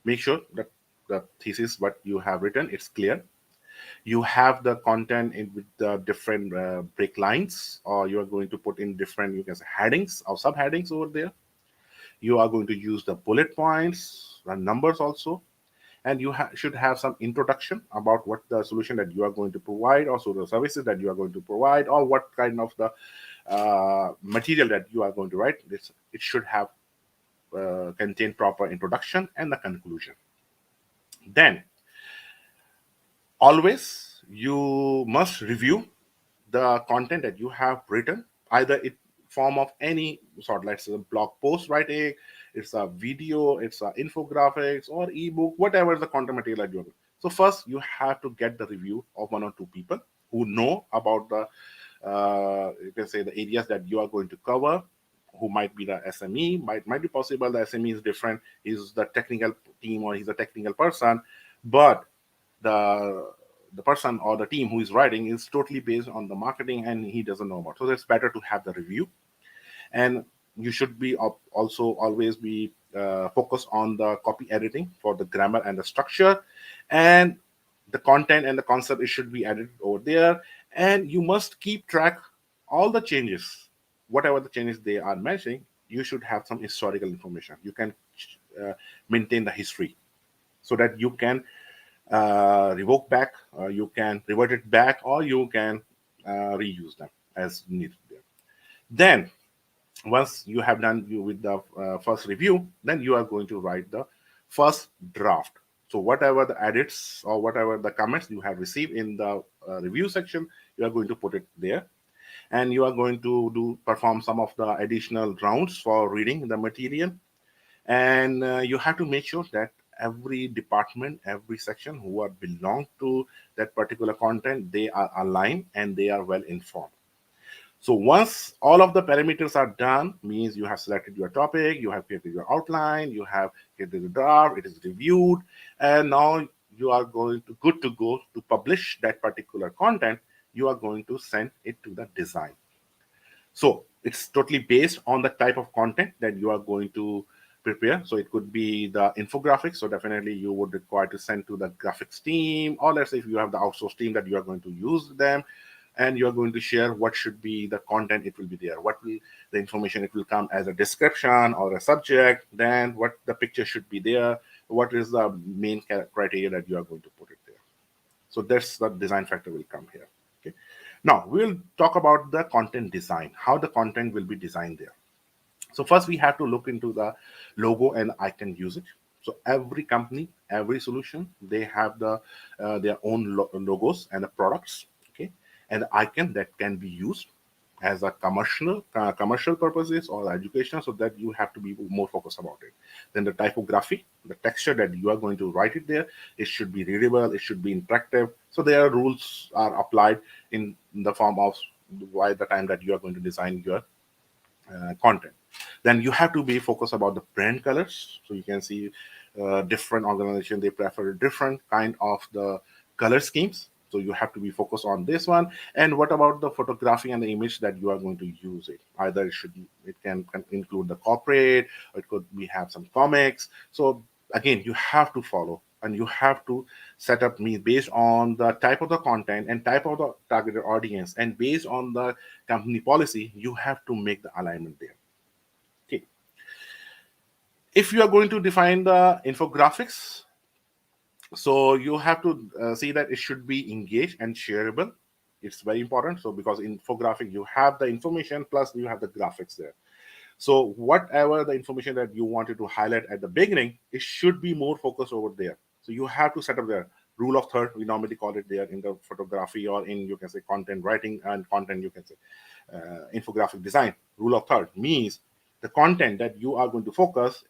[SPEAKER 3] Make sure that the thesis what you have written it's clear. You have the content in with the different break lines, or you are going to put in different, you can say, headings or subheadings over there. You are going to use the bullet points, the numbers also, and you should have some introduction about what the solution that you are going to provide, also the services that you are going to provide, or what kind of the material that you are going to write. It should have contain proper introduction and the conclusion. Then always you must review the content that you have written, either it form of any sort, let's say a blog post writing, it's a video, it's a infographics or ebook, whatever the content material that you have. So first you have to get the review of one or two people who know about the you can say the areas that you are going to cover, who might be the SME, might be possible the SME is different, is the technical team or he's a technical person, but the the person or the team who is writing is totally based on the marketing and he doesn't know about. So it's better to have the review, and you should be also always be focused on the copy editing for the grammar and the structure, and the content and the concept it should be edited over there, and you must keep track all the changes, whatever the changes they are mentioning. You should have some historical information. You can maintain the history so that you can revoke back, you can revert it back, or you can reuse them as needed there. Then once you have done you with the first review, then you are going to write the first draft. So whatever the edits or whatever the comments you have received in the review section, you are going to put it there, and you are going to do perform some of the additional rounds for reading the material. And you have to make sure that every department, every section who are belong to that particular content, they are aligned and they are well informed. So once all of the parameters are done, means you have selected your topic, you have created your outline, you have created the draft, it is reviewed, and now you are going to good to go to publish that particular content. You are going to send it to the design. So it's totally based on the type of content that you are going to prepare. So it could be the infographics. So definitely you would require to send to the graphics team, or let's say if you have the outsourced team that you are going to use them, and you are going to share what should be the content it will be there, what will the information it will come as a description or a subject, then what the picture should be there, what is the main criteria that you are going to put it there. So that's the design factor will come here. Okay. Now we'll talk about the content design, how the content will be designed there. So first we have to look into the logo and icon usage. So every company, every solution, they have the their own logos and the products, okay, and the icon that can be used as a commercial purposes or educational, so that you have to be more focused about it. Then the typography, the texture that you are going to write it there, it should be readable, it should be interactive. So there are rules are applied in the form of by the time that you are going to design your content. Then you have to be focused about the brand colors. So you can see different organization, they prefer different kind of the color schemes. So you have to be focused on this one. And what about the photography and the image that you are going to use it? Either it can include the corporate, or it could be have some comics. So again, you have to follow and you have to set up me based on the type of the content and type of the targeted audience, and based on the company policy, you have to make the alignment there. Okay. If you are going to define the infographics, so you have to see that it should be engaged and shareable. It's very important. So because infographic, you have the information plus you have the graphics there. So whatever the information that you wanted to highlight at the beginning, it should be more focused over there. So you have to set up there rule of third, we normally call it there in the photography or in, you can say, content writing and content, you can say, infographic design. Rule of third means the content that you are going to focus,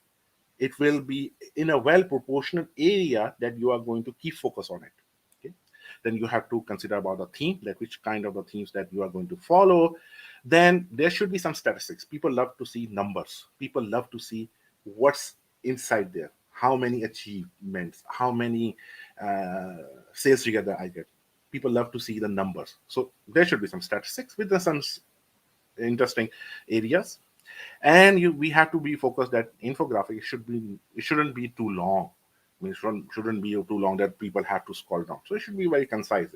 [SPEAKER 3] it will be in a well proportional area that you are going to keep focus on it. Okay. Then you have to consider about the theme, that which kind of the themes that you are going to follow. Then there should be some statistics. People love to see numbers. People love to see what's inside there. How many achievements, how many sales figure that I get. People love to see the numbers. So there should be some statistics with some interesting areas. And we have to be focused that infographic it shouldn't be too long. I mean, shouldn't be too long that people have to scroll down. So it should be very concise.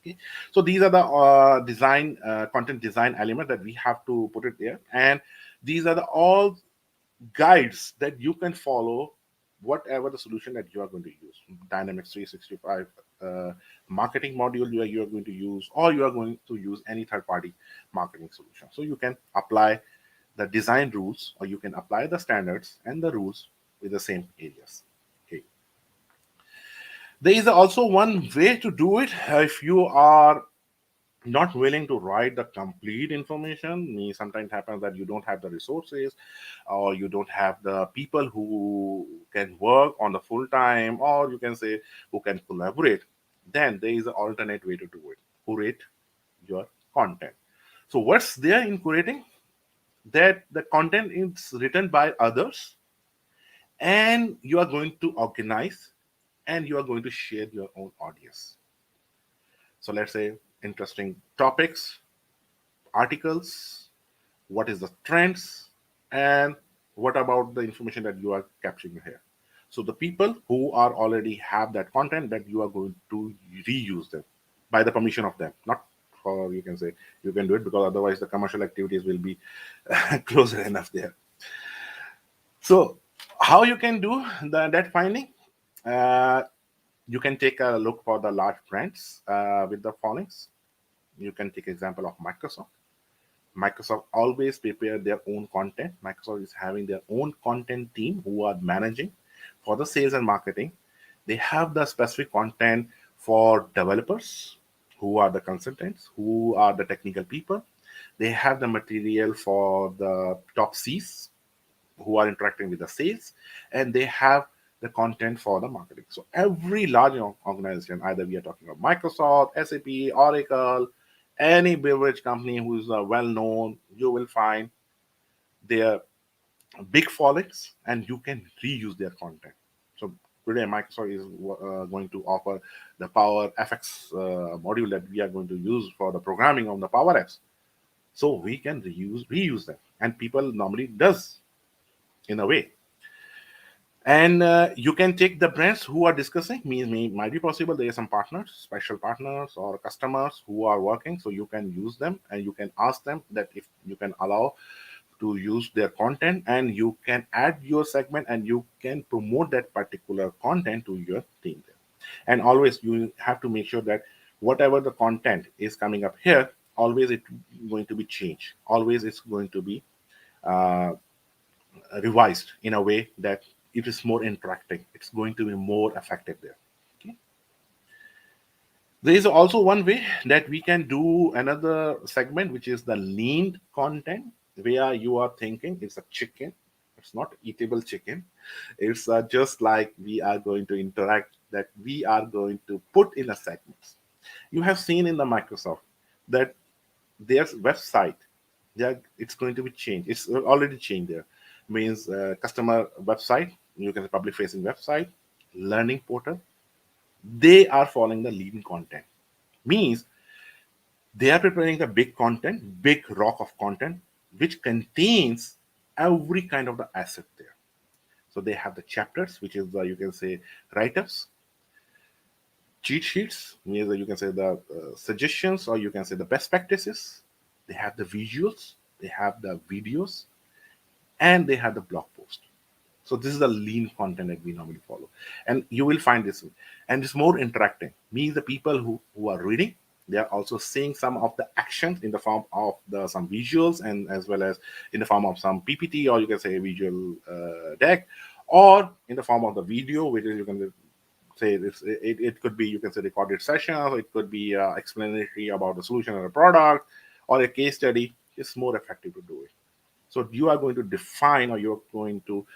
[SPEAKER 3] Okay. So these are the design content design element that we have to put it there, and these are the all guides that you can follow whatever the solution that you are going to use. Dynamics 365 marketing module you are going to use, or you are going to use any third party marketing solution. So you can apply the design rules, or you can apply the standards and the rules with the same areas. Okay. There is also one way to do it. If you are not willing to write the complete information, means sometimes happens that you don't have the resources, or you don't have the people who can work on the full time, or you can say who can collaborate, then there is an alternate way to do it. Curate your content. So what's there in curating? That the content is written by others, and you are going to organize, and you are going to share your own audience. So let's say interesting topics, articles, what is the trends, and what about the information that you are capturing here. So the people who are already have that content, that you are going to reuse them by the permission of them, not for, you can say, you can do it, because otherwise the commercial activities will be closer enough there. So how you can do that finding? Uh, you can take a look for the large brands with the followings. You can take example of Microsoft. Microsoft always prepare their own content. Microsoft is having their own content team who are managing for the sales and marketing. They have the specific content for developers, who are the consultants, who are the technical people. They have the material for the top Cs who are interacting with the sales, and they have the content for the marketing. So every large organization, either we are talking about Microsoft, SAP, Oracle, any beverage company who is well known, you will find their big followings, and you can reuse their content. So today Microsoft is going to offer the Power FX module that we are going to use for the programming of the Power Apps. So we can reuse them, and people normally does in a way. And you can take the brands who are discussing, might be possible there are some partners, special partners or customers who are working, so you can use them, and you can ask them that if you can allow to use their content, and you can add your segment, and you can promote that particular content to your team there. And always you have to make sure that whatever the content is coming up here, always it's going to be changed, always it's going to be uh, revised in a way that it is more interacting. It's going to be more effective there. Okay. There is also one way that we can do another segment, which is the lean content, where you are thinking it's a chicken. It's not eatable chicken. It's just like we are going to interact, that we are going to put in a segment. You have seen in the Microsoft that their website, it's going to be changed. It's already changed there. Means customer website, you can public facing website, learning portal. They are following the lean content. Means they are preparing a big content, big rock of content, which contains every kind of the asset there. So they have the chapters, which is the, you can say, write-ups, cheat sheets, means you can say the suggestions, or you can say the best practices. They have the visuals, they have the videos, and they have the blog post. So this is the lean content that we normally follow, and you will find this, and it's more interacting. Means the people who are reading, they are also seeing some of the actions in the form of some visuals, and as well as in the form of some PPT, or you can say visual deck, or in the form of the video, which is you can say it could be, you can say, recorded session, or it could be explanatory about the solution or a product, or a case study. It's more effective to do it. So you are going to define, or you're going to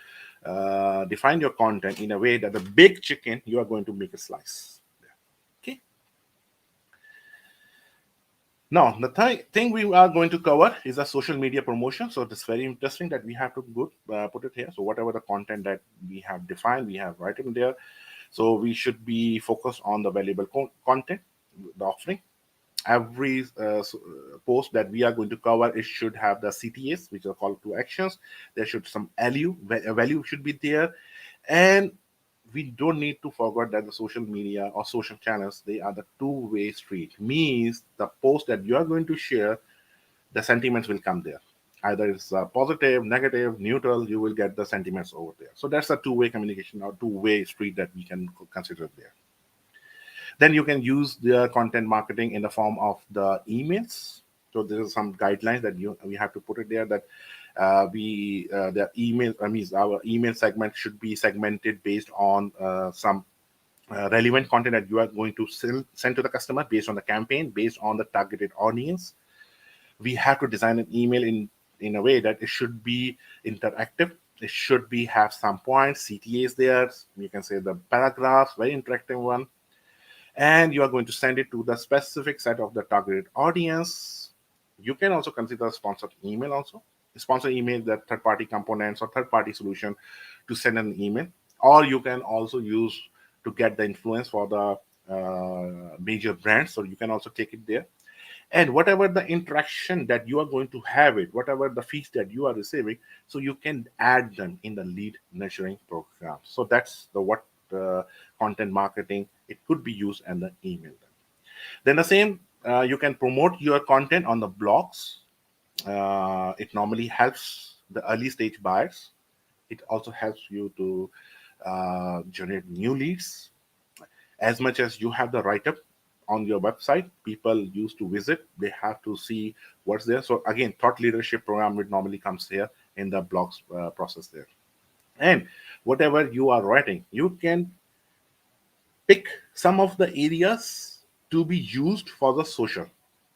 [SPEAKER 3] define your content in a way that the big chicken, you are going to make a slice. Okay. Now, the thing we are going to cover is a social media promotion. So it's very interesting that we have to put it here. So whatever the content that we have defined, we have written there. So we should be focused on the valuable content, the offering. Every post that we are going to cover, it should have the CTAs, which are call to actions. There should some value should be there, and we don't need to forget that the social media or social channels, they are the two-way street. Means the post that you are going to share, the sentiments will come there. Either it's positive, negative, neutral, you will get the sentiments over there. So that's a two-way communication or two-way street that we can consider there. Then you can use the content marketing in the form of the emails. So there are some guidelines that we have to put it there, that the email, I mean, our email segment should be segmented based on some relevant content that you are going to send to the customer, based on the campaign, based on the targeted audience. We have to design an email in a way that it should be interactive. It should be have some points, CTAs there. You can say the paragraphs, very interactive one, and you are going to send it to the specific set of the targeted audience. You can also consider sponsored email also. Sponsor email, that third party components or third party solution to send an email, or you can also use to get the influence for the major brands. So you can also take it there. And whatever the interaction that you are going to have it, whatever the fees that you are receiving, so you can add them in the lead nurturing program. So that's the what content marketing, it could be used, and the email. Then the same, you can promote your content on the blogs. It normally helps the early stage buyers. It also helps you to generate new leads. As much as you have the write up on your website, people used to visit, they have to see what's there. So again, thought leadership program would normally comes here in the blogs process there. And whatever you are writing, you can pick some of the areas to be used for the social.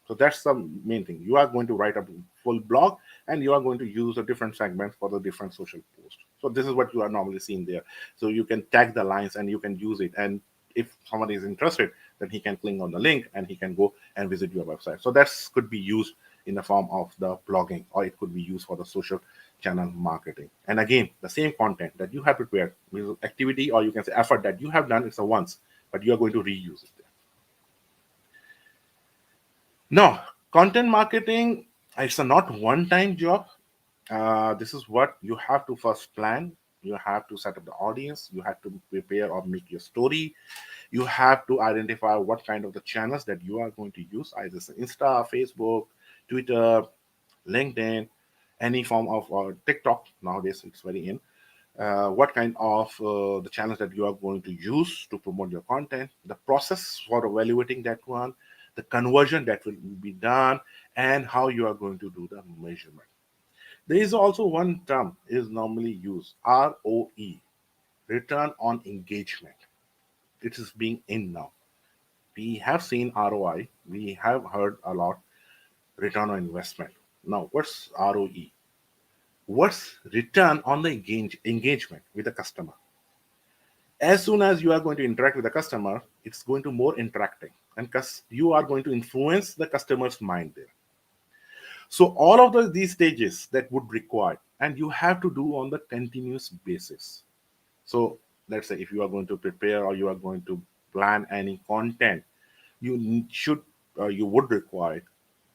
[SPEAKER 3] So that's the main thing. You are going to write a full blog, and you are going to use a different segment for the different social posts. So this is what you are normally seeing there. So you can tag the lines and you can use it. And if someone is interested, then he can click on the link and he can go and visit your website. So that could be used in the form of the blogging, or it could be used for the social channel marketing. And again, the same content that you have prepared, activity, or you can say effort that you have done, it's a once, but you are going to reuse it there. Now, content marketing, it's a not one-time job. This is what you have to first plan. You have to set up the audience. You have to prepare or make your story. You have to identify what kind of the channels that you are going to use, either Insta, Facebook, Twitter, LinkedIn, any form of TikTok. Nowadays, it's very in. What kind of the channels that you are going to use to promote your content, the process for evaluating that one, the conversion that will be done, and how you are going to do the measurement. There is also one term is normally used, ROE, return on engagement. It is being in now. We have seen ROI, we have heard a lot return on investment. Now, what's ROE? What's return on the engagement with the customer? As soon as you are going to interact with the customer, it's going to more interacting, and you are going to influence the customer's mind there. So all of these stages that would require, and you have to do on the continuous basis. So let's say if you are going to prepare or you are going to plan any content, you would require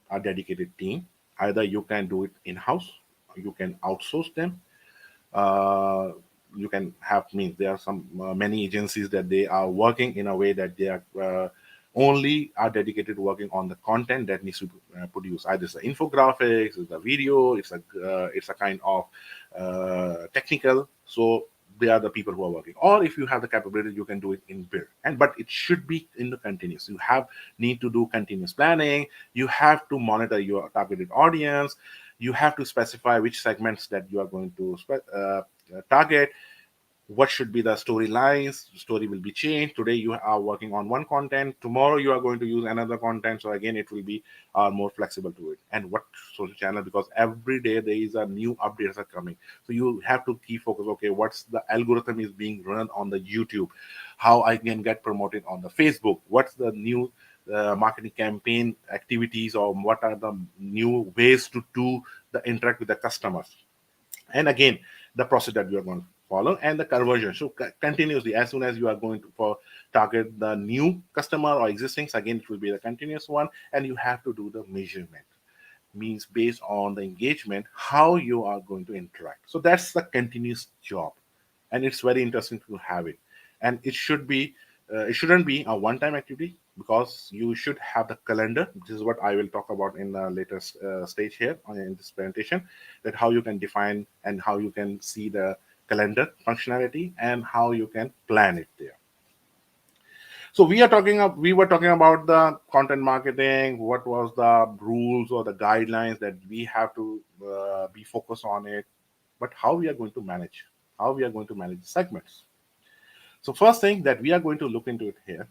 [SPEAKER 3] a dedicated team. Either you can do it in-house, or you can outsource them. uh, you can have, means there are some many agencies that they are working in a way that they are only are dedicated working on the content that needs to be produced. Either it's the infographics, it's the video, it's a kind of technical. So they are the people who are working. Or if you have the capability, you can do it in build. But it should be in the continuous. You have need to do continuous planning. You have to monitor your targeted audience. You have to specify which segments that you are going to target. what should be the storylines. Story will be changed. Today you are working on one content, tomorrow you are going to use another content, so again it will be more flexible to it. And what social channel, because every day there is a new updates are coming, so you have to keep focus. Okay, what's the algorithm is being run on the YouTube, how I can get promoted on the Facebook, what's the new marketing campaign activities, or what are the new ways to do the interact with the customers. And again, the process that you are going to follow, and the conversion. So continuously, as soon as you are going to for target the new customer or existing, again it will be the continuous one, and you have to do the measurement, means based on the engagement how you are going to interact. So that's the continuous job, and it's very interesting to have it. And it shouldn't be a one time activity, because you should have the calendar. This is what I will talk about in the later stage here in this presentation, that how you can define and how you can see the calendar functionality and how you can plan it there. So we were talking about the content marketing, what was the rules or the guidelines that we have to be focused on it, but how we are going to manage, how we are going to manage the segments. So first thing that we are going to look into it here,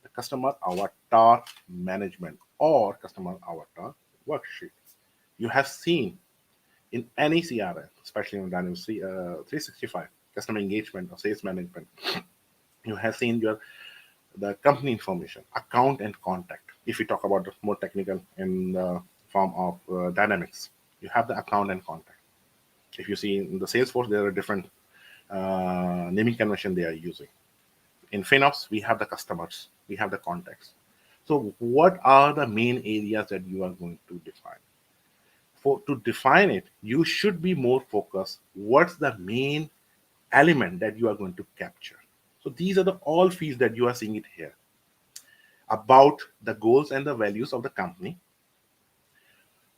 [SPEAKER 3] the customer avatar management or customer avatar worksheet. You have seen in any CRM, especially in Dynamics 365, customer engagement or sales management, you have seen your the company information, account and contact. If we talk about the more technical in the form of Dynamics, you have the account and contact. If you see in the Salesforce, there are different naming convention they are using. In FinOps, we have the customers, we have the contacts. So what are the main areas that you are going to define? For to define it, you should be more focused. What's the main element that you are going to capture? So these are the all fields that you are seeing it here. About the goals and the values of the company.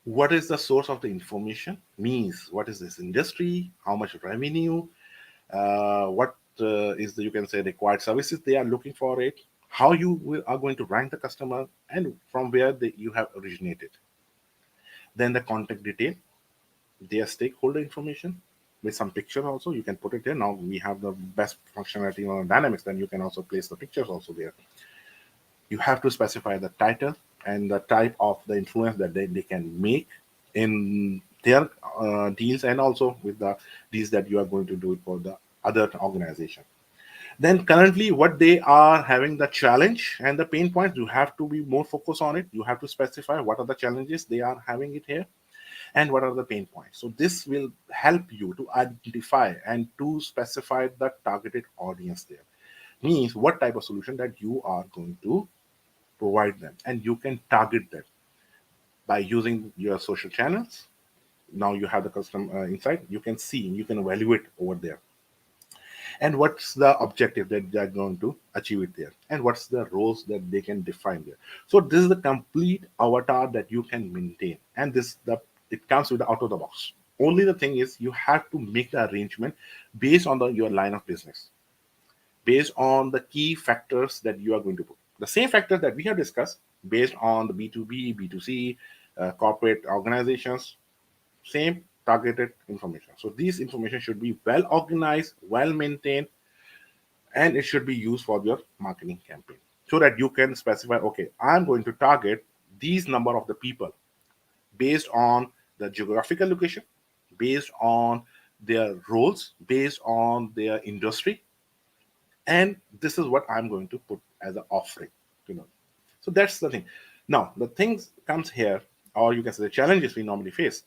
[SPEAKER 3] What is the source of the information? Means what is this industry? How much revenue? What is the, you can say, required services they are looking for it? How you are going to rank the customer, and from where you have originated. Then the contact detail, their stakeholder information with some picture also. You can put it there. Now we have the best functionality on Dynamics. Then you can also place the pictures also there. You have to specify the title and the type of the influence that they can make in their deals, and also with the deals that you are going to do it for the other organization. Then currently what they are having the challenge and the pain points, you have to be more focused on it. You have to specify what are the challenges they are having it here and what are the pain points. So this will help you to identify and to specify the targeted audience there. Means what type of solution that you are going to provide them, and you can target them by using your social channels. Now you have the custom insight. You can see, you can evaluate over there, and what's the objective that they're going to achieve it there, and what's the roles that they can define there. So this is the complete avatar that you can maintain, and this the it comes with the out of the box. Only the thing is you have to make the arrangement based on your line of business, based on the key factors that you are going to put. The same factors that we have discussed based on the B2B, B2C, corporate organizations, same targeted information. So these information should be well organized, well maintained, and it should be used for your marketing campaign, so that you can specify, okay, I'm going to target these number of the people based on the geographical location, based on their roles, based on their industry, and this is what I'm going to put as an offering, you know. So that's the thing. Now the things comes here, or you can say the challenges we normally face.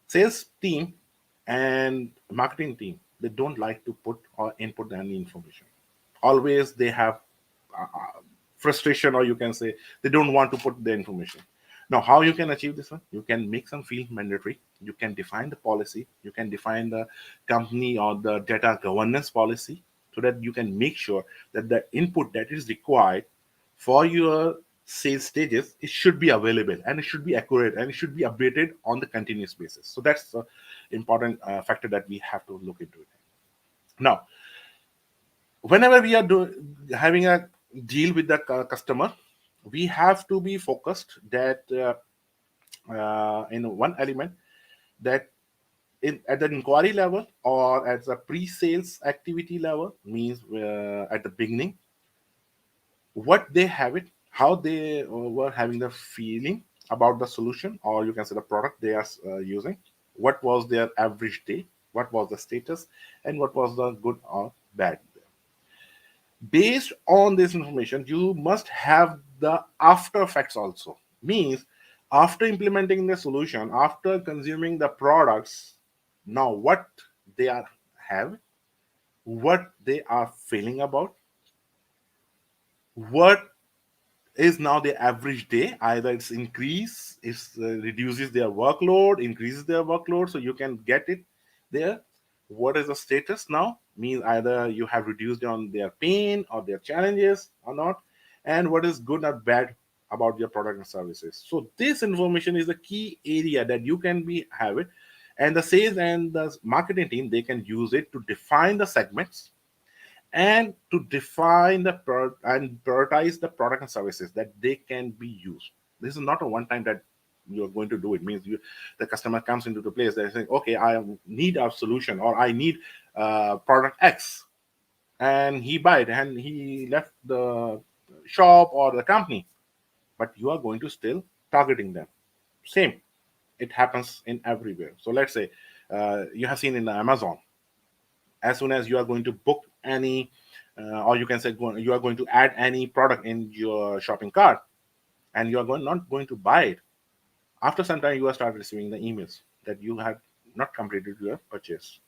[SPEAKER 3] Sales team and marketing team, they don't like to put or input any information. Always they have frustration, or you can say they don't want to put the information. Now how you can achieve this one? You can make some field mandatory. You can define the policy. You can define the company or the data governance policy, so that you can make sure that the input that is required for your sales stages, it should be available, and it should be accurate, and it should be updated on the continuous basis. So that's the important factor that we have to look into it. Now whenever we are having a deal with the customer, we have to be focused that in one element, that at the inquiry level or at the pre-sales activity level, means at the beginning, what they have it, how they were having the feeling about the solution, or you can say the product they are using, what was their average day, what was the status, and what was the good or bad. Based on this information, you must have the after effects also. Means after implementing the solution, after consuming the products, now what they are have, what they are feeling about, what is now the average day. Either it's increase, it's reduces their workload, increases their workload, so you can get it there. What is the status now, means either you have reduced on their pain or their challenges or not, and what is good or bad about your product and services. So this information is the key area that you can be have it, and the sales and the marketing team, they can use it to define the segments and to define the and prioritize the product and services that they can be used. This is not a one time that you're going to do it. Means you, the customer comes into the place, they're saying, okay, I need a solution, or I need product X, and he buy it and he left the shop or the company, but you are going to still targeting them. Same, it happens in everywhere. So let's say you have seen in Amazon, as soon as you are going to book any or you can say you are going to add any product in your shopping cart, and you are not going to buy it, after some time you will start receiving the emails that you have not completed your purchase,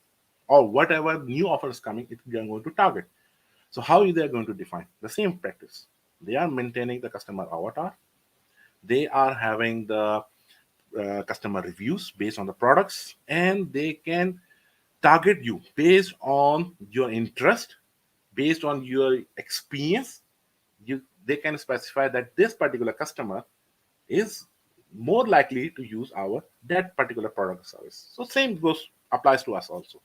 [SPEAKER 3] or whatever new offer is coming, they are going to target. So how they are going to define the same practice? They are maintaining the customer avatar, they are having the customer reviews based on the products, and they can target you based on your interest, based on your experience. They can specify that this particular customer is more likely to use our that particular product or service. So same goes applies to us also,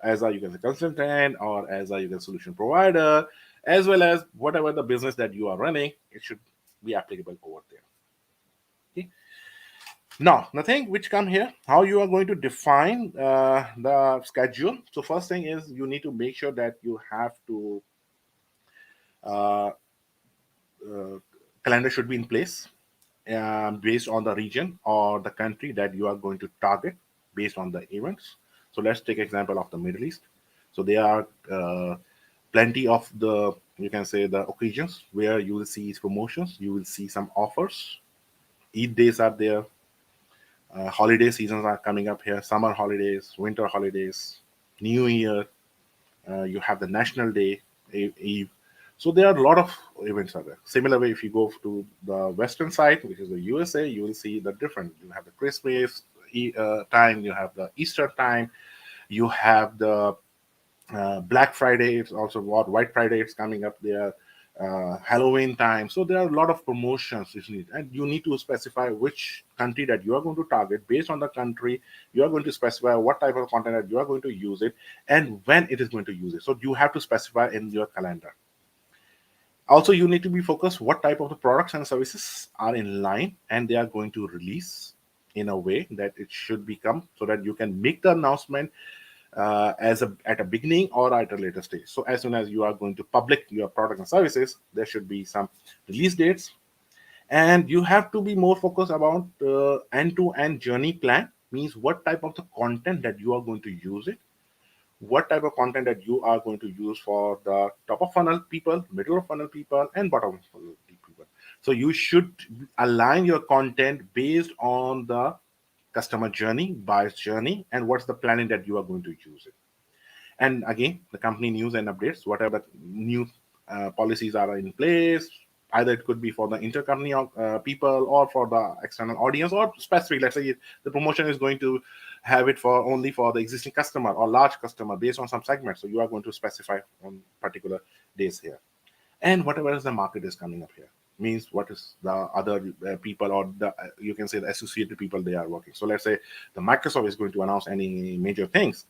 [SPEAKER 3] as a you can say consultant, or as a you can solution provider, as well as whatever the business that you are running, it should be applicable over there. Okay. Now, the thing which come here, how you are going to define the schedule. So first thing is you need to make sure that you have to uh, calendar should be in place based on the region or the country that you are going to target based on the events. So let's take example of the Middle East. So there are plenty of the you can say the occasions where you will see promotions, you will see some offers. Eid days are there. Holiday seasons are coming up here. Summer holidays, winter holidays, New Year. You have the National Day, Eve. So there are a lot of events are there. Similar way, if you go to the western side, which is the USA, you will see the different. You have the Christmas time, you have the Easter time, you have the Black Friday. It's also what White Friday. It's coming up there. Halloween time. So there are a lot of promotions you need, and you need to specify which country that you are going to target. Based on the country, you are going to specify what type of content that you are going to use it, and when it is going to use it. So you have to specify in your calendar. Also, you need to be focused what type of the products and services are in line and they are going to release in a way that it should become, so that you can make the announcement as at a beginning or at a later stage. So as soon as you are going to public your product and services, there should be some release dates, and you have to be more focused about end-to-end journey plan. Means what type of the content that you are going to use it, what type of content that you are going to use for the top of funnel people, middle of funnel people, and bottom of funnel people. So you should align your content based on the customer journey, buyer's journey, and what's the planning that you are going to use it. And again, the company news and updates, whatever new policies are in place, either it could be for the intercompany people or for the external audience, or specific. Let's say the promotion is going to have it for only for the existing customer or large customer based on some segment. So you are going to specify on particular days here. And whatever is the market is coming up here, means what is the other people, or the you can say the associated people they are working. So let's say the Microsoft is going to announce any major things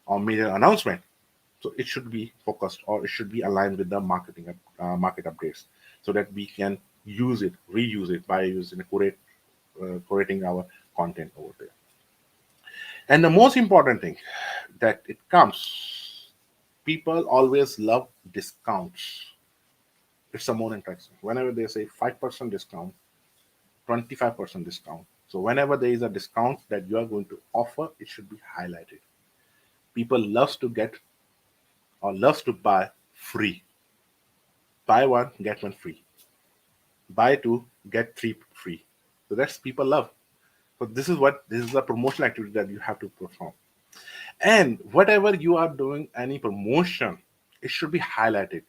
[SPEAKER 3] or major announcement, so it should be focused, or it should be aligned with the market updates, so that we can use it, reuse it by using curating our content over there. And the most important thing that it comes, people always love discounts. It's a more interesting. Whenever they say 5% discount, 25% discount. So whenever there is a discount that you are going to offer, it should be highlighted. People loves to get or loves to buy free. Buy one, get one free. Buy two, get three free. So that's people love. So this is a promotional activity that you have to perform. And whatever you are doing, any promotion, it should be highlighted.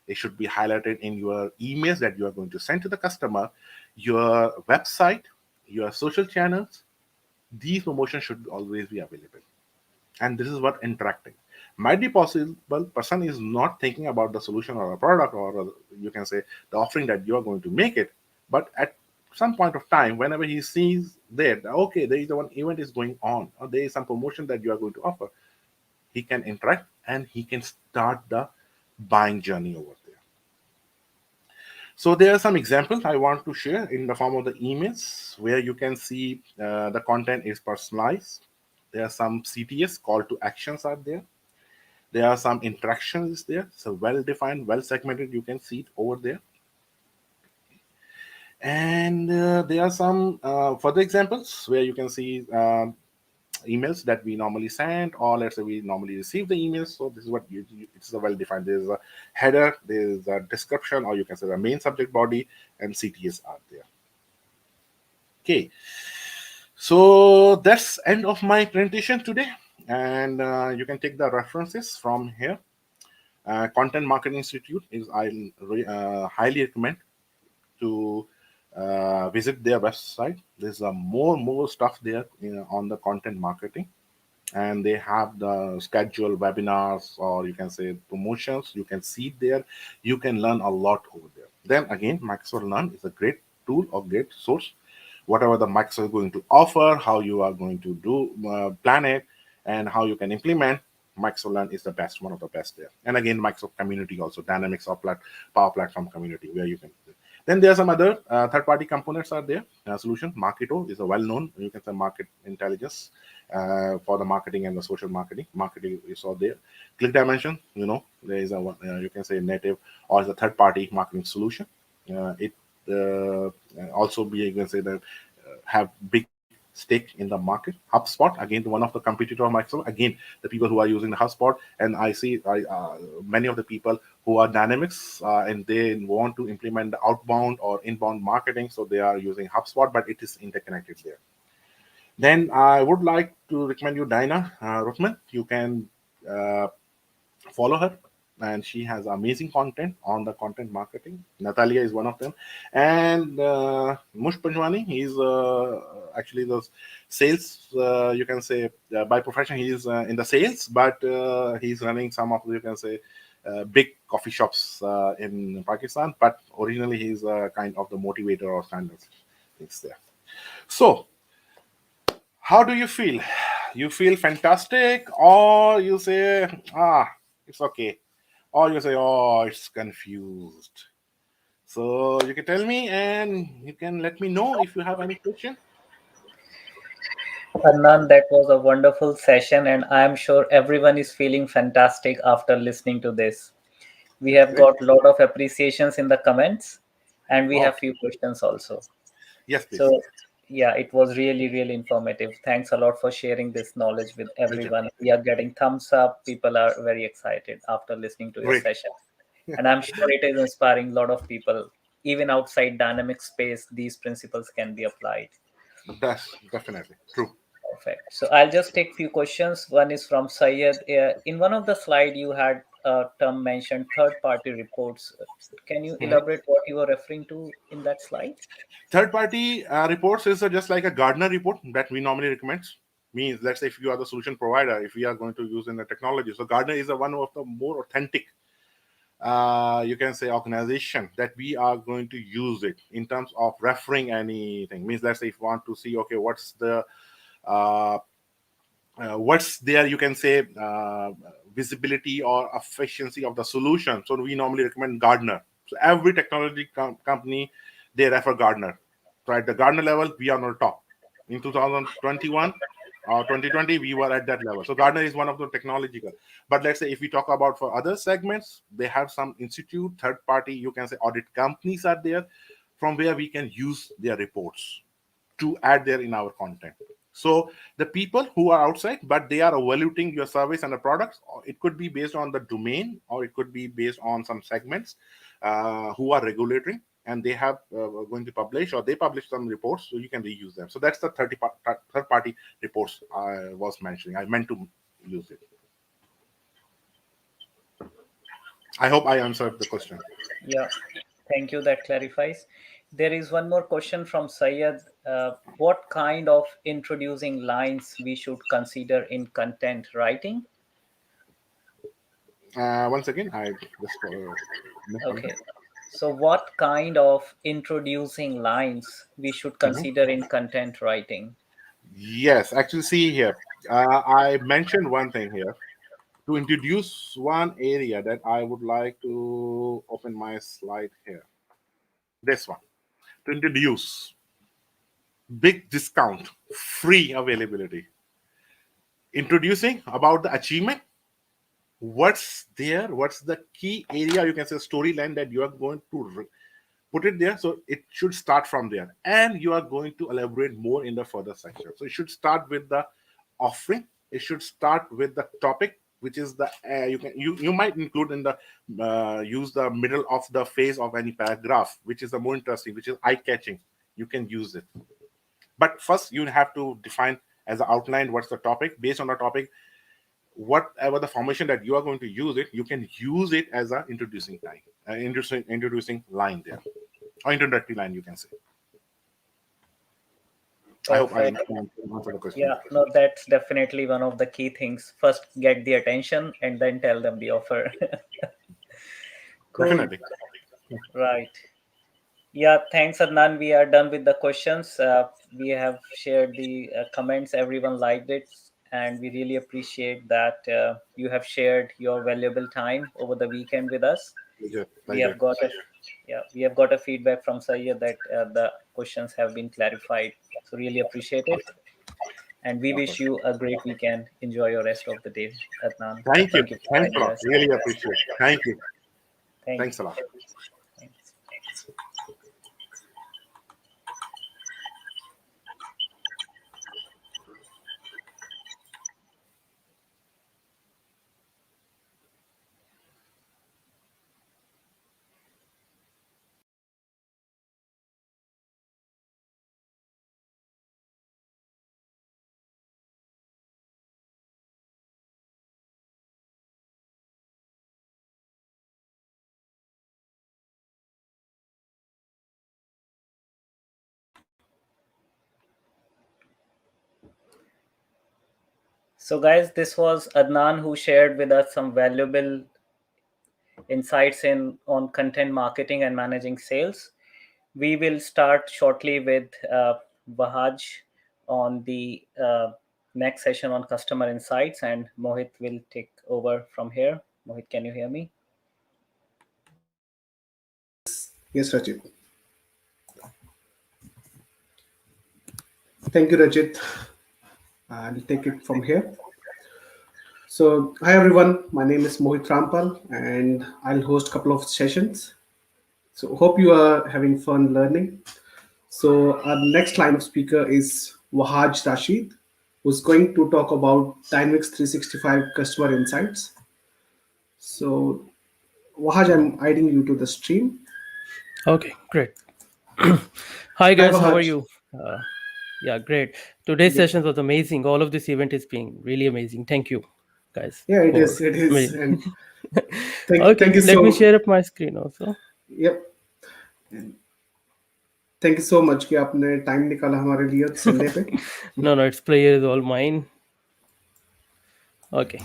[SPEAKER 3] It should be highlighted in your emails that you are going to send to the customer, your website, your social channels. These promotions should always be available. And this is what interacting might be possible. Person is not thinking about the solution or a product, or you can say the offering that you are going to make it, but at some point of time, whenever he sees there that, okay, there is one event is going on, or there is some promotion that you are going to offer, he can interact and he can start the buying journey over there. So there are some examples I want to share in the form of the emails where you can see the content is personalized. There are some CTS, call to actions are there. There are some interactions there. So well defined, well segmented. You can see it over there. And there are some further examples where you can see emails that we normally send, or let's say we normally receive the emails. So this is what it's a well defined. There's a header, there's a description, or you can say the main subject body, and CTS are there. Okay, so that's end of my presentation today, and you can take the references from here. Content Marketing Institute is highly recommend to visit their website. There's more stuff there, on the content marketing, and they have the scheduled webinars, or you can say promotions. You can see it there. You can learn a lot over there. Then again, Microsoft Learn is a great tool or great source. Whatever the Microsoft is going to offer, how you are going to do plan it, and how you can implement. Microsoft Learn is the best, one of the best there. And again, Microsoft Community also, Dynamics or Power Platform Community, where you can. Then there are some other third-party components are there. Solution Marketo is a well-known, you can say, market intelligence for the marketing and the social marketing. Marketing is all there. Click Dimension, there is a you can say native or is a third-party marketing solution. It also be, you can say that have big stake in the market. HubSpot, again, one of the competitor of Microsoft. Again, the people who are using the HubSpot, and I see many of the people who are Dynamics and they want to implement the outbound or inbound marketing, so they are using HubSpot, but it is interconnected there. Then I would like to recommend you Dinah Ruthman. You can follow her, and she has amazing content on the content marketing. Natalia is one of them, and Mush Panjwani, he's actually the sales. You can say by profession he is in the sales, but he's running some of, you can say, big coffee shops in Pakistan. But originally he's kind of the motivator or kind of things there. So how do you feel? You feel fantastic, or you say, it's okay, or you say, oh, it's confused. So you can tell me, and you can let me know if you have any question.
[SPEAKER 1] Anand, that was a wonderful session, and I'm sure everyone is feeling fantastic after listening to this. We have
[SPEAKER 3] Great.
[SPEAKER 1] got a lot of appreciations in the comments, and we have
[SPEAKER 3] Oh,
[SPEAKER 1] few questions also.
[SPEAKER 3] yes, please.
[SPEAKER 1] So, yeah, it was really, really informative. Thanks a lot for sharing this knowledge with
[SPEAKER 3] Thank you.
[SPEAKER 1] everyone. We are getting thumbs up. People are very excited after listening to your
[SPEAKER 3] Great.
[SPEAKER 1] session. And I'm sure it is inspiring a lot of people. Even outside dynamic space, these principles can be applied.
[SPEAKER 3] That's definitely true.
[SPEAKER 1] Perfect. So I'll just take few questions. One is from Syed. In one of the slide, you had a term mentioned third-party reports. Can you
[SPEAKER 3] Mhm.
[SPEAKER 1] elaborate what you were referring to in that slide?
[SPEAKER 3] Third party reports is just like a Gartner report that we normally recommend. Means, let's say if you are the solution provider, if we are going to use in the technology, so Gartner is one of the more authentic, you can say, organization that we are going to use it in terms of referring anything. Means, let's say if you want to see, okay, uh, what's there, you can say, visibility or efficiency of the solution. So we normally recommend Gartner. So every technology company, they refer Gartner. So at the Gartner level, we are on top. In 2021, or 2020 we were at that level. So Gartner is one of the technological. But let's say if we talk about for other segments, they have some institute, third party, you can say audit companies are there, from where we can use their reports to add there in our content. So the people who are outside, but they are evaluating your service and the products, it could be based on the domain, or it could be based on some segments who are regulating, and they have going to publish, or they publish some reports, so you can reuse them. So that's the third party reports I was mentioning. I meant to use it. I hope I answered the question.
[SPEAKER 1] Yeah, thank you. That clarifies. There is one more question from Sayed. What kind of introducing lines we should consider in content writing?
[SPEAKER 3] Once again, I just missed something.
[SPEAKER 1] Okay. So, what kind of introducing lines we should
[SPEAKER 3] Mhm.
[SPEAKER 1] consider in content writing?
[SPEAKER 3] Yes, actually, see here. I mentioned one thing here to introduce one area that I would like to open my slide here. This one, to introduce big discount, free availability, introducing about the achievement, what's there, what's the key area, you can say storyline that you are going to put it there. So it should start from there, and you are going to elaborate more in the further section. So it should start with the offering, it should start with the topic, which is the you might include in the use the middle of the phase of any paragraph, which is the more interesting, which is eye catching. You can use it, but first you have to define as an outline what's the topic. Based on the topic, whatever the formation that you are going to use it, you can use it as a introducing line, introducing line there, or introductory line, you can say. I hope I
[SPEAKER 1] Perfect.
[SPEAKER 3] answered the question.
[SPEAKER 1] Yeah, no, that's definitely one of the key things. First, get the attention and then tell them the offer. Cool.
[SPEAKER 3] Definitely.
[SPEAKER 1] Right. Yeah, thanks, Adnan. We are done with the questions. We have shared the comments. Everyone liked it. And we really appreciate that you have shared your valuable time over the weekend with us.
[SPEAKER 3] Pleasure.
[SPEAKER 1] We
[SPEAKER 3] Pleasure.
[SPEAKER 1] have got a yeah, we have got a feedback from Sayyid that the questions have been clarified. So really appreciate it. And we wish you a great weekend. Enjoy your rest of the day, Adnan.
[SPEAKER 3] Thank you.
[SPEAKER 1] Thank you for
[SPEAKER 3] Thanks a
[SPEAKER 1] joining
[SPEAKER 3] lot.
[SPEAKER 1] us.
[SPEAKER 3] Really appreciate. Thank you.
[SPEAKER 1] Thank
[SPEAKER 3] Thanks
[SPEAKER 1] you.
[SPEAKER 3] a lot.
[SPEAKER 1] Thanks. So, guys, this was Adnan who shared with us some valuable insights in on content marketing and managing sales. We will start shortly with Vahaj on the next session on customer insights, and Mohit will take over from here. Mohit, can you hear me?
[SPEAKER 4] Yes, Rajit. Thank you, Rajit. I'll take it from here. So, hi everyone. My name is Mohit Rampal, and I'll host a couple of sessions. So, hope you are having fun learning. So, our next line of speaker is Wahaj Rashid, who's going to talk about Dynamics 365 customer insights. So, Wahaj, I'm adding you to the stream.
[SPEAKER 5] Okay, great. Hi
[SPEAKER 4] Hi,
[SPEAKER 5] guys, how are
[SPEAKER 4] Wahaj.
[SPEAKER 5] you? Yeah, great. Today's
[SPEAKER 4] Yeah,
[SPEAKER 5] session was amazing. All of this event is being really amazing. Thank you, guys,
[SPEAKER 4] yeah, it
[SPEAKER 5] for
[SPEAKER 4] is. It is.
[SPEAKER 5] amazing.
[SPEAKER 4] And thank
[SPEAKER 5] Okay,
[SPEAKER 4] you
[SPEAKER 5] let me
[SPEAKER 4] so.
[SPEAKER 5] share up my screen also.
[SPEAKER 4] Yep. Thank you so much कि आपने time निकाला हमारे लिए Sunday पे.
[SPEAKER 5] No, it's player is all mine. Okay,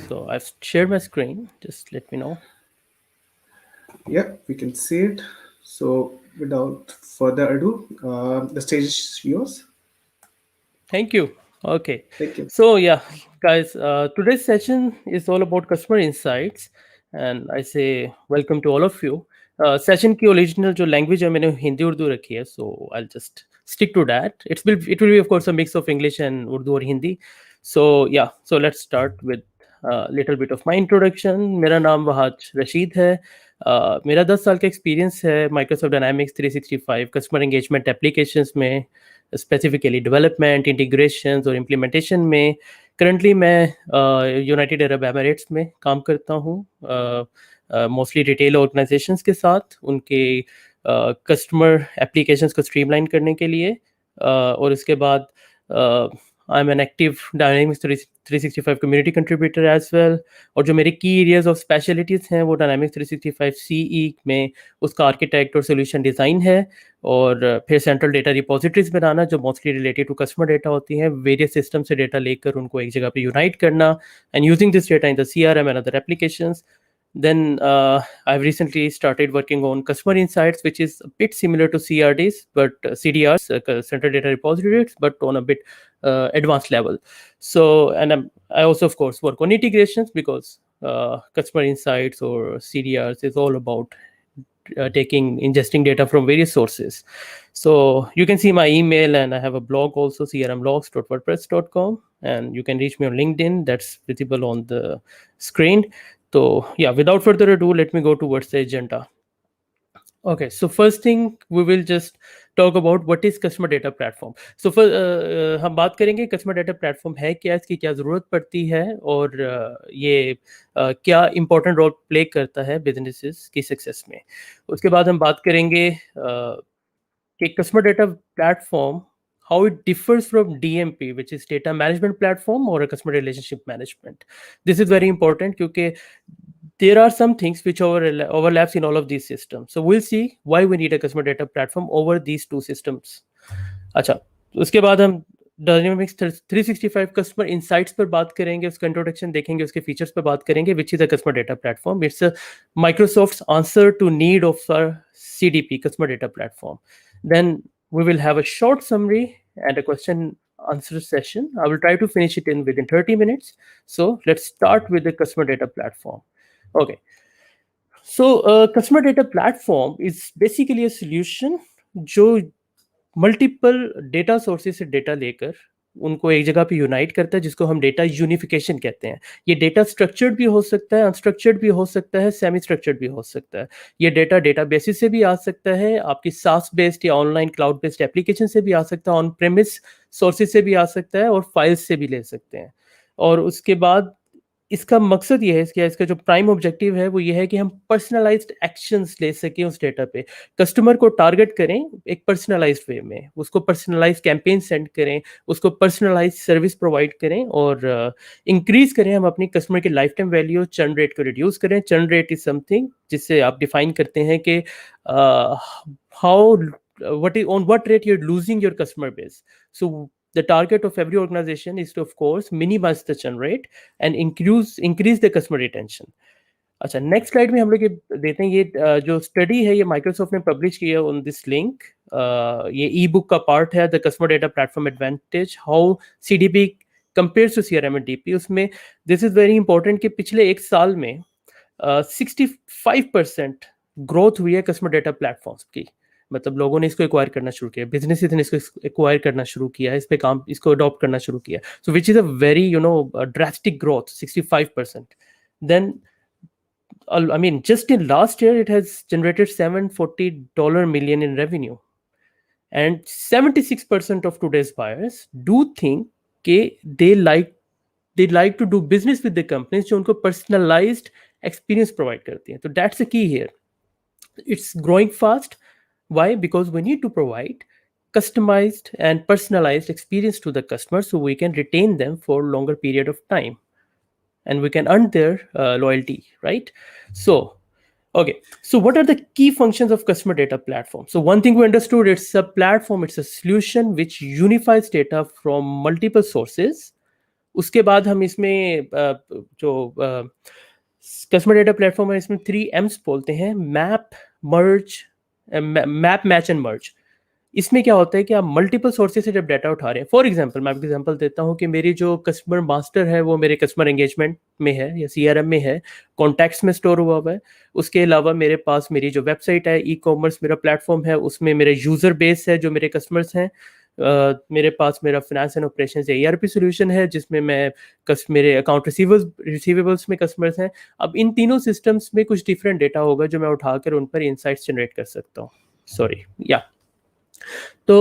[SPEAKER 5] so I've shared my screen. Just let me know.
[SPEAKER 4] Yeah, we can see it. So without further ado, the stage is yours.
[SPEAKER 5] Thank you. Okay.
[SPEAKER 4] Thank you.
[SPEAKER 5] So yeah, guys, today's session is all about customer insights, and I say welcome to all of you. Session की original जो language है मैंने हिंदी उर्दू रखी है, so I'll just stick to that. It will be of course a mix of English and Urdu or Hindi. So yeah, so let's start with a little bit of my introduction. मेरा नाम वहाज रशीद है. मेरा 10 साल का experience है Microsoft dynamics 365 customer engagement applications में, specifically development, integrations और implementation में. करंटली मैं यूनाइटेड अरब एमिरेट्स में काम करता हूँ, मोस्टली रिटेल ऑर्गेनाइजेशंस के साथ उनके कस्टमर एप्लीकेशंस को स्ट्रीमलाइन करने के लिए. और उसके बाद I am an active dynamics 365 community contributor as well. और जो मेरे की एरियाज ऑफ स्पेशलिटीज़ हैं वो डायनामिक्स 365 सीई में उसका आर्किटेक्ट और सोल्यूशन डिज़ाइन है. और फिर सेंट्रल डेटा रिपोजिटरीज बनाना जो mostly related to customer data होती हैं, वेरियस सिस्टम से डेटा लेकर उनको एक जगह पे यूनाइट करना, and using this data in the CRM and other applications. Then I've recently started working on customer insights, which is a bit similar to CRDs, but CDRs, central data repositories, but on a bit advanced level. So, and I also, of course, work on integrations because customer insights or CDRs is all about ingesting data from various sources. So you can see my email, and I have a blog also, crmlogs.wordpress.com, and you can reach me on LinkedIn. That's visible on the screen. So yeah, without further ado, let me go towards the agenda. Okay, so first thing we will just talk about what is customer data platform. So हम बात करेंगे customer data platform है क्या, इसकी क्या ज़रूरत पड़ती है, और ये क्या important role play करता है businesses की success में. उसके बाद हम बात करेंगे कि customer data platform, how it differs from DMP, which is data management platform, or a customer relationship management. This is very important because there are some things which overlaps in all of these systems. So we'll see why we need a customer data platform over these two systems. अच्छा, उसके बाद हम dynamics 365 customer insights पर बात करेंगे, उसका introduction देखेंगे, उसके फीचर्स पर बात करेंगे, which is a customer data platform. It's Microsoft's answer to need of CDP, customer data platform. Then we will have a short summary and a question answer session. I will try to finish it within 30 minutes. So let's start with the customer data platform. Okay. So customer data platform is basically a solution जो multiple data sources से data लेकर उनको एक जगह पे unite करता है, जिसको हम डेटा यूनिफिकेशन कहते हैं. ये डेटा स्ट्रक्चर्ड भी हो सकता है, अनस्ट्रक्चर्ड भी हो सकता है, सेमी स्ट्रक्चर्ड भी हो सकता है. ये डेटा डेटाबेसिस से भी आ सकता है, आपकी सास बेस्ड या ऑनलाइन क्लाउड बेस्ड एप्लीकेशन से भी आ सकता है, ऑन प्रेमिस सोर्सेज से भी आ सकता है, और फाइल्स से भी ले सकते हैं. और उसके बाद इसका मकसद ये है, इसका जो प्राइम ऑब्जेक्टिव है वो ये है कि हम पर्सनलाइज्ड एक्शंस ले सकें उस डेटा पे, कस्टमर को टारगेट करें एक पर्सनलाइज्ड वे में, उसको पर्सनलाइज्ड कैंपेन सेंड करें, उसको पर्सनलाइज्ड सर्विस प्रोवाइड करें, और इंक्रीज करें हम अपनी कस्टमर की life time value. Churn rate को रिड्यूस करें. चर्न रेट इज समथिंग जिससे आप डिफाइन करते हैं कि how on what rate you're losing your customer base. So the target of every organization is to, of course, minimize the churn rate and increase the customer retention. अच्छा, next slide में हम लोग ये देते हैं, ये जो स्टडी है ये माइक्रोसॉफ्ट ने पब्लिश किया ऑन दिस लिंक. ये ई बुक का पार्ट है, the customer data platform advantage, how CDP compares to CRM and DP. उसमें दिस इज वेरी इंपॉर्टेंट कि पिछले एक साल में 65% ग्रोथ हुई है कस्टमर डेटा प्लेटफॉर्म्स की. मतलब लोगों ने इसको एक्वायर करना शुरू किया, बिजनेसेस ने इसको एक्वायर करना शुरू किया, इस पे काम, इसको अडॉप्ट करना शुरू किया. So which is a very drastic growth, 65%. Then I mean, just in last year, it has generated $740 million in revenue. And 76% of today's buyers do think they like to do business with the companies जो उनको personalized experience provide करती हैं. So that's the key here. It's growing fast. Why? Because we need to provide customized and personalized experience to the customer so we can retain them for a longer period of time. And we can earn their loyalty, right? So, okay. So what are the key functions of customer data platform? So one thing we understood, it's a platform, it's a solution which unifies data from multiple sources. उसके बाद हम इसमें जो customer data platform है, इसमें 3 M's बोलते हैं: map, merge, map, match and merge. इसमें क्या होता है कि आप मल्टीपल सोर्सेज से जब डाटा उठा रहे हैं, फॉर एग्जांपल मैं आपको एग्जांपल देता हूँ कि मेरी जो कस्टमर मास्टर है वो मेरे कस्टमर एंगेजमेंट में है या सीआरएम में है, कॉन्टैक्ट्स में स्टोर हुआ हुआ है। उसके अलावा मेरे पास मेरी जो वेबसाइट है, ई कॉमर्स मेरा प्लेटफॉर्म है, उसमें मेरे यूज़र बेस है जो मेरे कस्टमर्स हैं। मेरे पास मेरा finance and operations ERP solution है जिसमें मैं मेरे अकाउंट रिसीवेबल्स में कस्टमर्स हैं। अब इन तीनों सिस्टम्स में कुछ डिफरेंट डेटा होगा जो मैं उठाकर उन पर इंसाइट्स जनरेट कर सकता हूँ। सॉरी या तो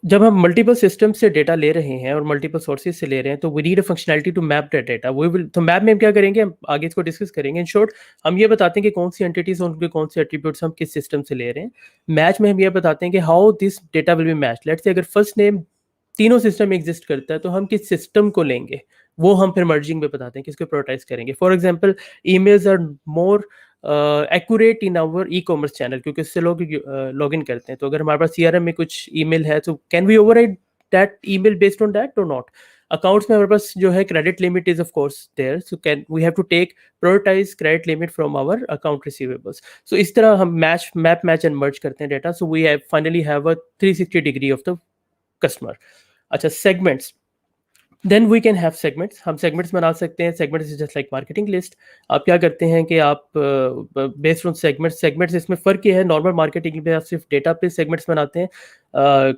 [SPEAKER 5] जब हम मल्टीपल सिस्टम से डेटा ले रहे हैं और मल्टीपल सोर्सेज से ले रहे हैं तो we need a functionality to map that data. वो विल तो मैप में हम क्या करेंगे, हम आगे इसको डिस्कस करेंगे। इन शॉर्ट हम ये बताते हैं कि कौन सी एंटिटीज और उनके कौन से एट्रीब्यूट्स हम किस सिस्टम से ले रहे हैं। मैच में हम ये बताते हैं कि how this data will be match. Let's say अगर फर्स्ट नेम तीनों सिस्टम में एग्जिस्ट करता है तो हम किस सिस्टम को लेंगे, वो हम फिर मर्जिंग में बताते हैं, किसको प्रायोरिटाइज करेंगे। For example emails are more accurate in our e commerce channel क्योंकि उससे लोग लॉग इन करते हैं। तो अगर हमारे पास सीआरएम में कुछ ईमेल है तो can we override that email based on that और नॉट। अकाउंट्स में हमारे पास जो है credit limit is of course there, so can we have to take prioritize credit limit from our account receivables. So इस तरह हम मैच एंड मर्ज करते हैं data. So we have finally have a 360 degree of the customer. अच्छा, segments, then we can have segments. हम segments बना सकते हैं। Segments is just like marketing list. आप क्या करते हैं कि आप बेस्ड ऑन सेगमेंट्स इसमें फ़र्क ये है, नॉर्मल मार्केटिंग में आप सिर्फ डेटा पे सेगमेंट्स बनाते हैं।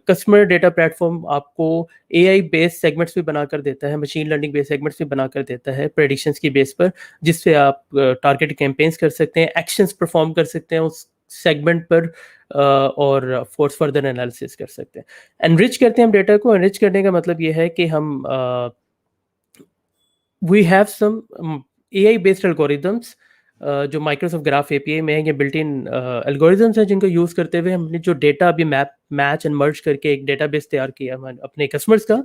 [SPEAKER 5] कस्टमर डेटा प्लेटफॉर्म आपको एआई बेस्ड सेगमेंट्स भी बनाकर देता है, मशीन लर्निंग बेस्ड सेगमेंट्स भी बनाकर देता है प्रेडिक्शंस की बेस पर, जिससे आप टारगेट कैंपेन्स कर सकते हैं, एक्शंस परफॉर्म कर सकते हैं उस सेगमेंट पर और फोर्स फर्दर एनालिसिस कर सकते हैं। एनरिच करते हैं हम डेटा को। एनरिच करने का मतलब ये है कि हम we have some AI based algorithms जो माइक्रोसॉफ्ट ग्राफ एपीआई में है, ये बिल्ट इन एल्गोरिदम्स हैं जिनको यूज़ करते हुए हमने जो डेटा अभी मैच एंड मर्ज करके एक डेटाबेस तैयार किया अपने कस्टमर्स का,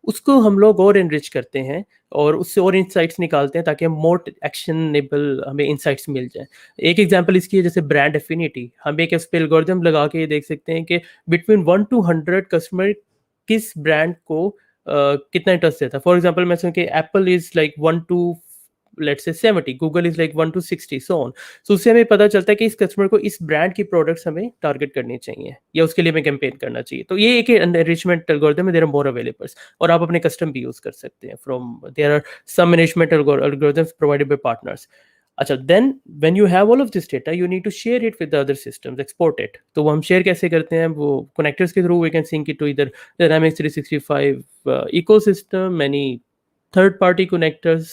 [SPEAKER 5] उसको हम लोग और एनरिच करते हैं और उससे और इंसाइट्स निकालते हैं ताकि हम मोर एक्शनेबल हमें इंसाइट्स मिल जाए। एक एग्जांपल इसकी है जैसे ब्रांड एफिनिटी। हम एक इस पे एल्गोरिथम लगा के ये देख सकते हैं कि बिटवीन 1 to 100 कस्टमर किस ब्रांड को कितना इंटरेस्ट देता है। फॉर एग्जांपल मैं सुन कि Apple is like 1 to let's say 70, Google is like 1 to 60, so on. So उससे हमें पता चलता है कि इस कस्टमर को इस ब्रांड की प्रोडक्ट्स हमें टारगेट करनी चाहिए या उसके लिए हमें कैंपेन करना चाहिए। तो ये एक एनरिचमेंट एल्गोरिथम है, देयर आर मोर अवेलेबल्स और आप अपने कस्टम भी यूज कर सकते हैं from there are some management algorithms provided by partners. अच्छा, then when you have all of this data you need to share it with other systems, export it. तो वो हम शेयर कैसे करते हैं, वो कनेक्टर्स के through we can sync it to इधर Dynamics 365 ecosystem, any third party connectors,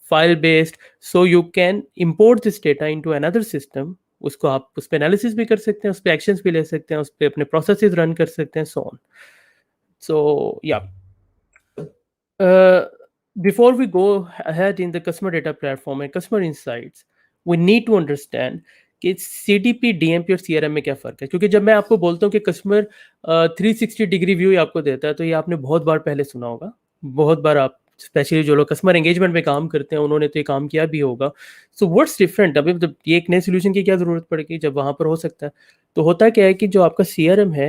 [SPEAKER 5] file based, so you can import this data into another system। उसको आप उस पर एनालिसिस भी कर सकते हैं, उस पर एक्शंस भी ले सकते हैं, उस पर अपने प्रोसेसेस रन कर सकते हैं, सो ऑन। सो या before we go ahead in the customer data platform and customer insights, we need to understand कि CDP, DMP और CRM में क्या फ़र्क है। क्योंकि जब मैं आपको बोलता हूँ कि कस्टमर 360 डिग्री व्यू आपको देता है तो ये आपने बहुत बार पहले सुना होगा, बहुत बार आप स्पेशली जो लोग कस्टमर एंगेजमेंट में काम करते हैं उन्होंने तो ये काम किया भी होगा। सो व्हाट्स डिफरेंट, अभी मतलब ये एक नए सोल्यूशन की क्या ज़रूरत पड़ेगी जब वहाँ पर हो सकता है। तो होता क्या है कि जो आपका CRM है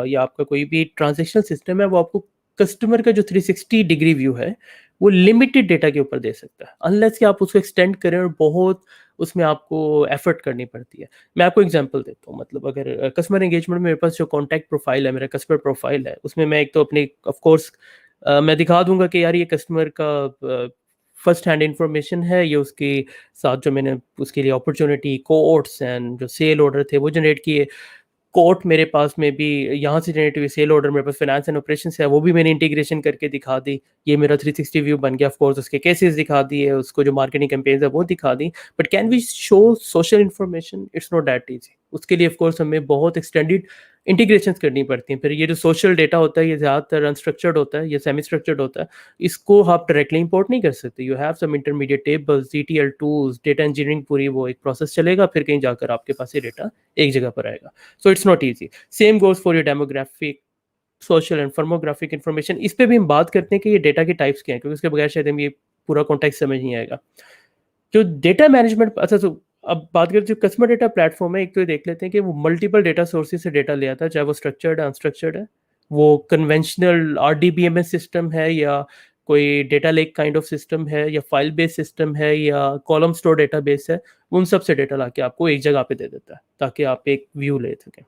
[SPEAKER 5] या आपका कोई भी ट्रांजेक्शनल सिस्टम है वो आपको कस्टमर का जो 360 डिग्री व्यू है वो लिमिटेड डेटा के ऊपर दे सकता है, अनलेस कि आप उसको एक्सटेंड करें और बहुत उसमें आपको एफर्ट करनी पड़ती है। मैं आपको एग्जांपल देता हूँ, मतलब अगर कस्टमर एंगेजमेंट में मेरे पास जो कॉन्टैक्ट प्रोफाइल है, मेरा कस्टमर प्रोफाइल है, उसमें मैं एक तो अपनी ऑफ कोर्स मैं दिखा दूंगा कि यार ये कस्टमर का फर्स्ट हैंड इंफॉर्मेशन है, ये उसके साथ जो मैंने उसके लिए अपॉर्चुनिटी कोड्स एंड जो सेल ऑर्डर थे वो जनरेट किए। कोट मेरे पास में भी यहाँ से जनरेट हुई, सेल ऑर्डर मेरे पास फाइनेंस एंड ऑपरेशंस है वो भी मैंने इंटीग्रेशन करके दिखा दी। ये मेरा 360 व्यू बन गया। ऑफ कोर्स उसके केसेस दिखा दिए, उसको जो मार्केटिंग कैंपेन्स है वो दिखा दी। But can we show social information? It's not that easy. उसके लिए ऑफ कोर्स हमें बहुत एक्सटेंडेड इंटीग्रेशंस करनी पड़ती हैं। फिर ये जो सोशल डेटा होता है ये ज़्यादातर अनस्ट्रक्चर्ड होता है, ये सेमी स्ट्रक्चर्ड होता है, इसको आप डायरेक्टली इंपोर्ट नहीं कर सकते। You have some intermediate tables, ETL tools, data engineering, पूरी वो एक प्रोसेस चलेगा, फिर कहीं जाकर आपके पास ये डेटा एक जगह पर आएगा। So it's not easy. Same goes for your demographic, social and firmographic information. इस पे भी हम बात करते हैं कि ये डेटा के टाइप्स क्या हैं, क्योंकि उसके बगैर शायद हम ये पूरा कॉन्टेक्स्ट समझ नहीं आएगा। जो डेटा मैनेजमेंट, अच्छा तो अब बात करें जो कस्टमर डेटा प्लेटफॉर्म है, एक तो ये देख लेते हैं कि वो मल्टीपल डेटा सोर्सेज से डेटा ले आता है, चाहे वो स्ट्रक्चर्ड है, अनस्ट्रक्चर्ड है, वो कन्वेंशनल RDBMS सिस्टम है या कोई data lake kind of system है या फाइल बेस्ड सिस्टम है या कॉलम स्टोर डेटाबेस है। उन सब से डेटा लाके आपको एक जगह पे दे देता है ताकि आप एक व्यू ले सकें।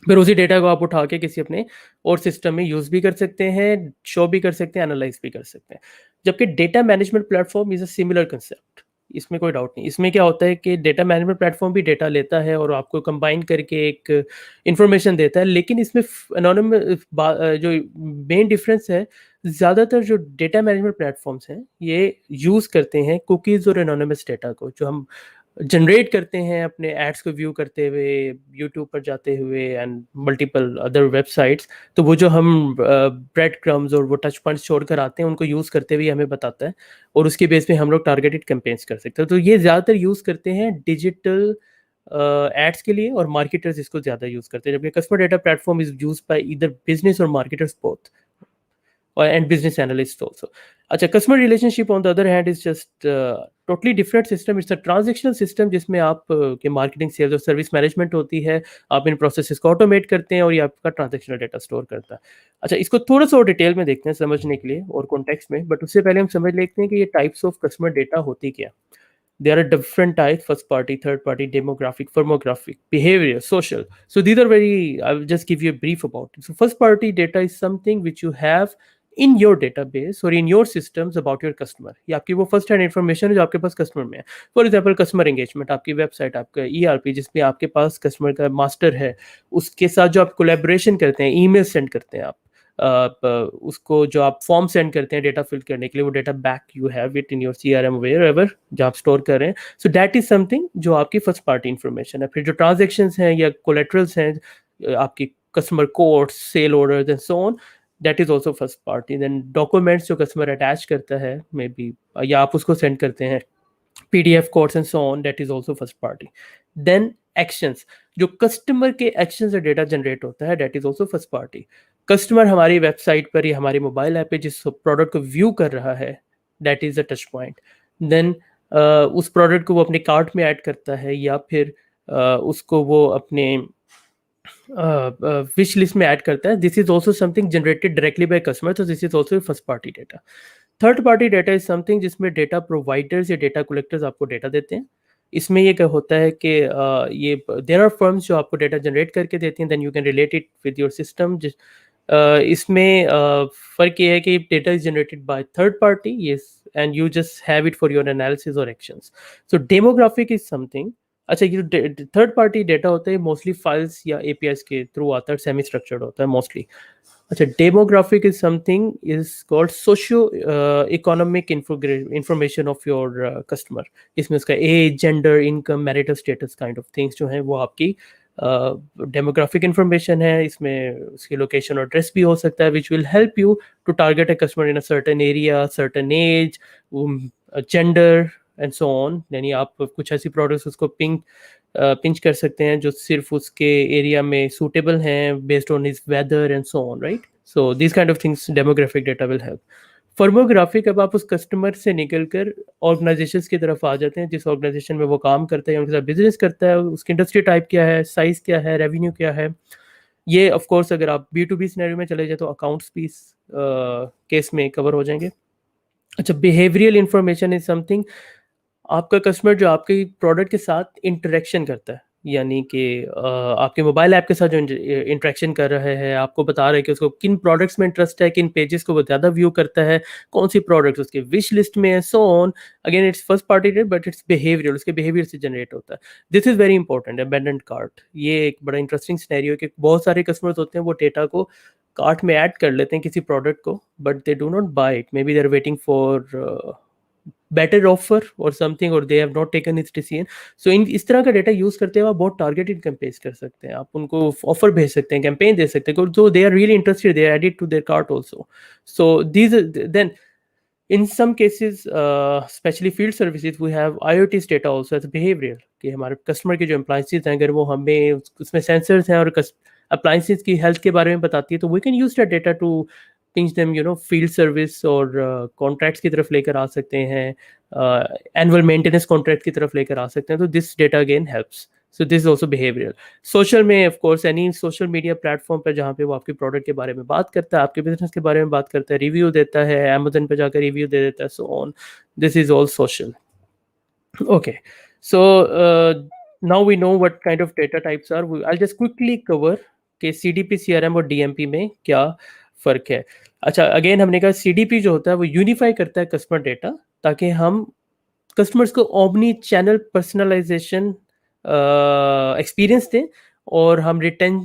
[SPEAKER 5] फिर उसी डेटा को आप उठा के किसी अपने और सिस्टम में यूज भी कर सकते हैं, शो भी कर सकते हैं, एनालाइज भी कर सकते हैं। जबकि data management platform is a similar concept, इसमें कोई डाउट नहीं। इसमें क्या होता है कि डेटा मैनेजमेंट प्लेटफॉर्म भी डेटा लेता है और आपको कंबाइन करके एक इंफॉर्मेशन देता है, लेकिन इसमें एनोनिमस जो मेन डिफरेंस है, ज़्यादातर जो डेटा मैनेजमेंट प्लेटफॉर्म्स हैं ये यूज़ करते हैं कुकीज़ और एनोनिमस डेटा को, जो हम जनरेट करते हैं अपने एड्स को व्यू करते हुए, यूट्यूब पर जाते हुए एंड मल्टीपल अदर वेबसाइट्स। तो वो जो हम ब्रेड क्रम्स और वो टच पॉइंट्स छोड़कर आते हैं उनको यूज़ करते हुए हमें बताता है, और उसके बेस पे हम लोग टारगेटेड कैंपेन्स कर सकते हैं। तो ये ज़्यादातर यूज़ करते हैं डिजिटल एड्स के लिए, और मार्केटर्स इसको ज़्यादा यूज़ करते हैं, जबकि customer data platform is use by either business और marketers both, and business analysts also. अच्छा, customer relationship on the other hand is just totally different system. It's a transactional system जिसमें आप के मार्केटिंग, सेल्स और service management होती है। आप इन processes को ऑटोमेट करते हैं और ये आपका ट्रांजेक्शनल डेटा स्टोर करता है। अच्छा, इसको थोड़ा सा और डिटेल में देखते हैं समझने के लिए और कॉन्टेक्स्ट में, बट उससे पहले हम समझ लेते हैं कि ये टाइप्स ऑफ कस्टमर डेटा होती क्या। There are different types: first party, third party, demographic, firmographic, behavior, social. So these are very, I'll just give you a brief about it. So first party data is something which you have in your database or in your systems about your customer. ये आपकी वो first hand information है जो आपके पास customer में है। For example customer engagement, आपकी website, आपका ERP जिसमें आपके पास कस्टमर का मास्टर है, उसके साथ जो आप कोलेबोरेशन करते हैं, ईमेल सेंड करते हैं आप, उसको जो आप फॉर्म सेंड करते हैं डेटा फिल करने के लिए, वो data back you have it in your CRM wherever जहाँ आप स्टोर कर रहे हैं। सो दैट इज समथिंग जो आपकी फर्स्ट पार्टी इन्फॉर्मेशन है। फिर जो ट्रांजेक्शन्स हैं या कोलेटरल्स हैं, आपकी customer codes, sale orders and so on, that is also first party. Then documents जो कस्टमर अटैच करता है मे बी, या आप उसको सेंड करते हैं, PDF codes and so on, that is also first party. Then actions, जो customer के एक्शन से डेटा जनरेट होता है, that is also first party. Customer हमारी वेबसाइट पर या हमारी मोबाइल ऐप पे जिस प्रोडक्ट को व्यू कर रहा है, that is a touch point. Then उस प्रोडक्ट को वो अपने कार्ट में ऐड करता है या फिर उसको वो अपने विश लिस्ट में ऐड करता है. This is also something generated directly by customer, तो this is also first party data. Third party data is something जिसमें डेटा प्रोवाइडर्स या डेटा कलेक्टर्स आपको डेटा देते हैं. इसमें ये क्या होता है कि ये देयर आर फर्म्स जो आपको डेटा जनरेट करके देती हैं, then you can relate it with your system. इसमें फ़र्क ये है कि data is generated by third party, yes, and you just have it for your analysis और actions. So demographic is something. अच्छा, ये थर्ड पार्टी डेटा होता है मोस्टली फाइल्स या APIs के थ्रू आता है, सेमी स्ट्रक्चर्ड होता है मोस्टली. अच्छा, demographic is something is called socio economic information of your customer. इसमें उसका age, gender, income, marital status kind of things जो हैं वो आपकी डेमोग्राफिक इंफॉर्मेशन है. इसमें उसकी लोकेशन और एड्रेस भी हो सकता है, which will help you to target a customer in a certain area, certain age, gender and so on. यानी आप कुछ ऐसी प्रोडक्ट्स उसको पिंच कर सकते हैं जो सिर्फ उसके एरिया में सूटेबल हैं based on his weather and so on, right. So this kind of things demographic data will help. Firmographic, अब आप उस कस्टमर से निकलकर ऑर्गेनाइजेशंस की तरफ आ जाते हैं जिस ऑर्गेनाइजेशन में वो काम करता है, उनके साथ बिजनेस करता है, उसकी इंडस्ट्री टाइप क्या है, साइज क्या है, रेवेन्यू क्या है. ये ऑफ कोर्स अगर आप B2B सिनेरियो में चले जाए तो अकाउंट्स भी इस केस में कवर हो जाएंगे. अच्छा, बिहेवियरल इंफॉर्मेशन इज समथिंग, आपका कस्टमर जो आपके प्रोडक्ट के साथ इंटरेक्शन करता है, यानी कि आपके मोबाइल ऐप के साथ जो इंटरेक्शन कर रहा है, आपको बता रहा है कि उसको किन प्रोडक्ट्स में इंटरेस्ट है, किन पेजेस को वो ज़्यादा व्यू करता है, कौन सी प्रोडक्ट्स उसके विश लिस्ट में है, so on. Again it's first party data but it's behaviour, उसके बिहेवियर से जनरेट होता है. This is very important. Abandoned cart, ये एक बड़ा इंटरेस्टिंग सिनेरियो है कि बहुत सारे कस्टमर्स होते हैं वो डेटा को कार्ट में ऐड कर लेते हैं किसी प्रोडक्ट को, but they do not buy it. May be they are waiting for better offer और समथिंग, और they have not taken its decision. So इस तरह का डेटा यूज करते हुए आप बहुत टारगेटेड कैंपेन्स कर सकते हैं. आप उनको ऑफर भेज सकते हैं, कैंपेन दे सकते हैं, जो they are really interested, they are added to their cart also. So these then in some cases, especially field services, we have IoT's data also as behavioral, कि हमारे कस्टमर के जो अप्लाइंसेस हैं अगर वो हमें उसमें सेंसर्स हैं और अप्लाइंसेस की हेल्थ के बारे में बताती है, तो we can use that data to pinch them, you know, field service और कॉन्ट्रैक्ट्स की तरफ लेकर आ सकते हैं, एनुअल मेंटेनेंस कॉन्ट्रैक्ट की तरफ लेकर आ सकते हैं. तो this data again helps. So this is also behavioural. Social में of course any social media platform पर जहाँ पे वो आपके प्रोडक्ट के बारे में बात करता है, आपके बिजनेस के बारे में बात करता है, रिव्यू देता है, अमेजन पे जाकर रिव्यू दे देता है, so on. This is all social. Okay, so now we know what kind of data types are. I'll just quickly cover कि CDP CRM और DMP में क्या फ़र्क है। अच्छा, अगेन हमने कहा CDP जो होता है वो यूनिफाई करता है कस्टमर डेटा, ताकि हम कस्टमर्स को ओमनी चैनल पर्सनलाइजेशन एक्सपीरियंस दें, और हम रिटेन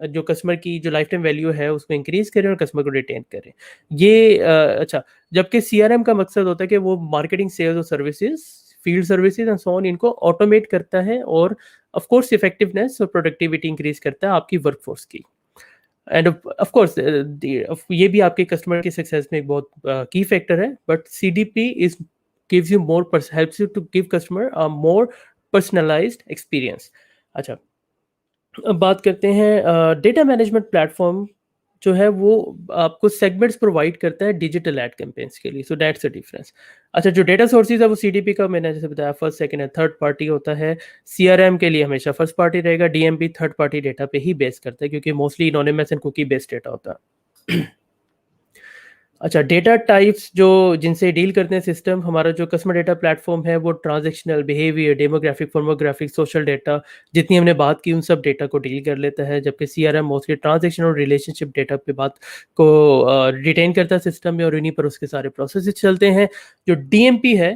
[SPEAKER 5] जो कस्टमर की जो लाइफ टाइम वैल्यू है उसको इंक्रीज करें और कस्टमर को रिटेन करें। ये अच्छा, जबकि CRM का मकसद होता है कि वो मार्केटिंग, सेल्स और services, field services and so on, इनको ऑटोमेट करता है और ऑफ कोर्स इफेक्टिवनेस और प्रोडक्टिविटी इंक्रीज करता है आपकी वर्कफोर्स की। एंड ऑफ कोर्स ये भी आपके कस्टमर की सक्सेस में एक बहुत की फैक्टर है, but CDP is gives you more helps you to give customer a more personalized experience। अच्छा, अब बात करते हैं डेटा मैनेजमेंट प्लेटफॉर्म जो है वो आपको सेगमेंट्स प्रोवाइड करता है डिजिटल एड कैंपेन्स के लिए, सो दैट्स द डिफरेंस। अच्छा, जो डेटा सोर्सेज है वो CDP का मैंने जैसे बताया first, second and third party होता है। CRM के लिए हमेशा फर्स्ट पार्टी रहेगा। DMP थर्ड पार्टी डेटा पे ही बेस करता है, क्योंकि mostly anonymous and cookie based data होता है। अच्छा, डेटा टाइप्स जो जिनसे डील करते हैं सिस्टम, हमारा जो कस्टमर डेटा प्लेटफॉर्म है वो transactional, behaviour, demographic, firmographic, social data, जितनी हमने बात की उन सब डेटा को डील कर लेता है, जबकि CRM मोस्टली ट्रांजैक्शन और रिलेशनशिप डेटा पे बात को रिटेन करता है सिस्टम में, और उन्हीं पर उसके सारे प्रोसेस चलते हैं। जो DMP है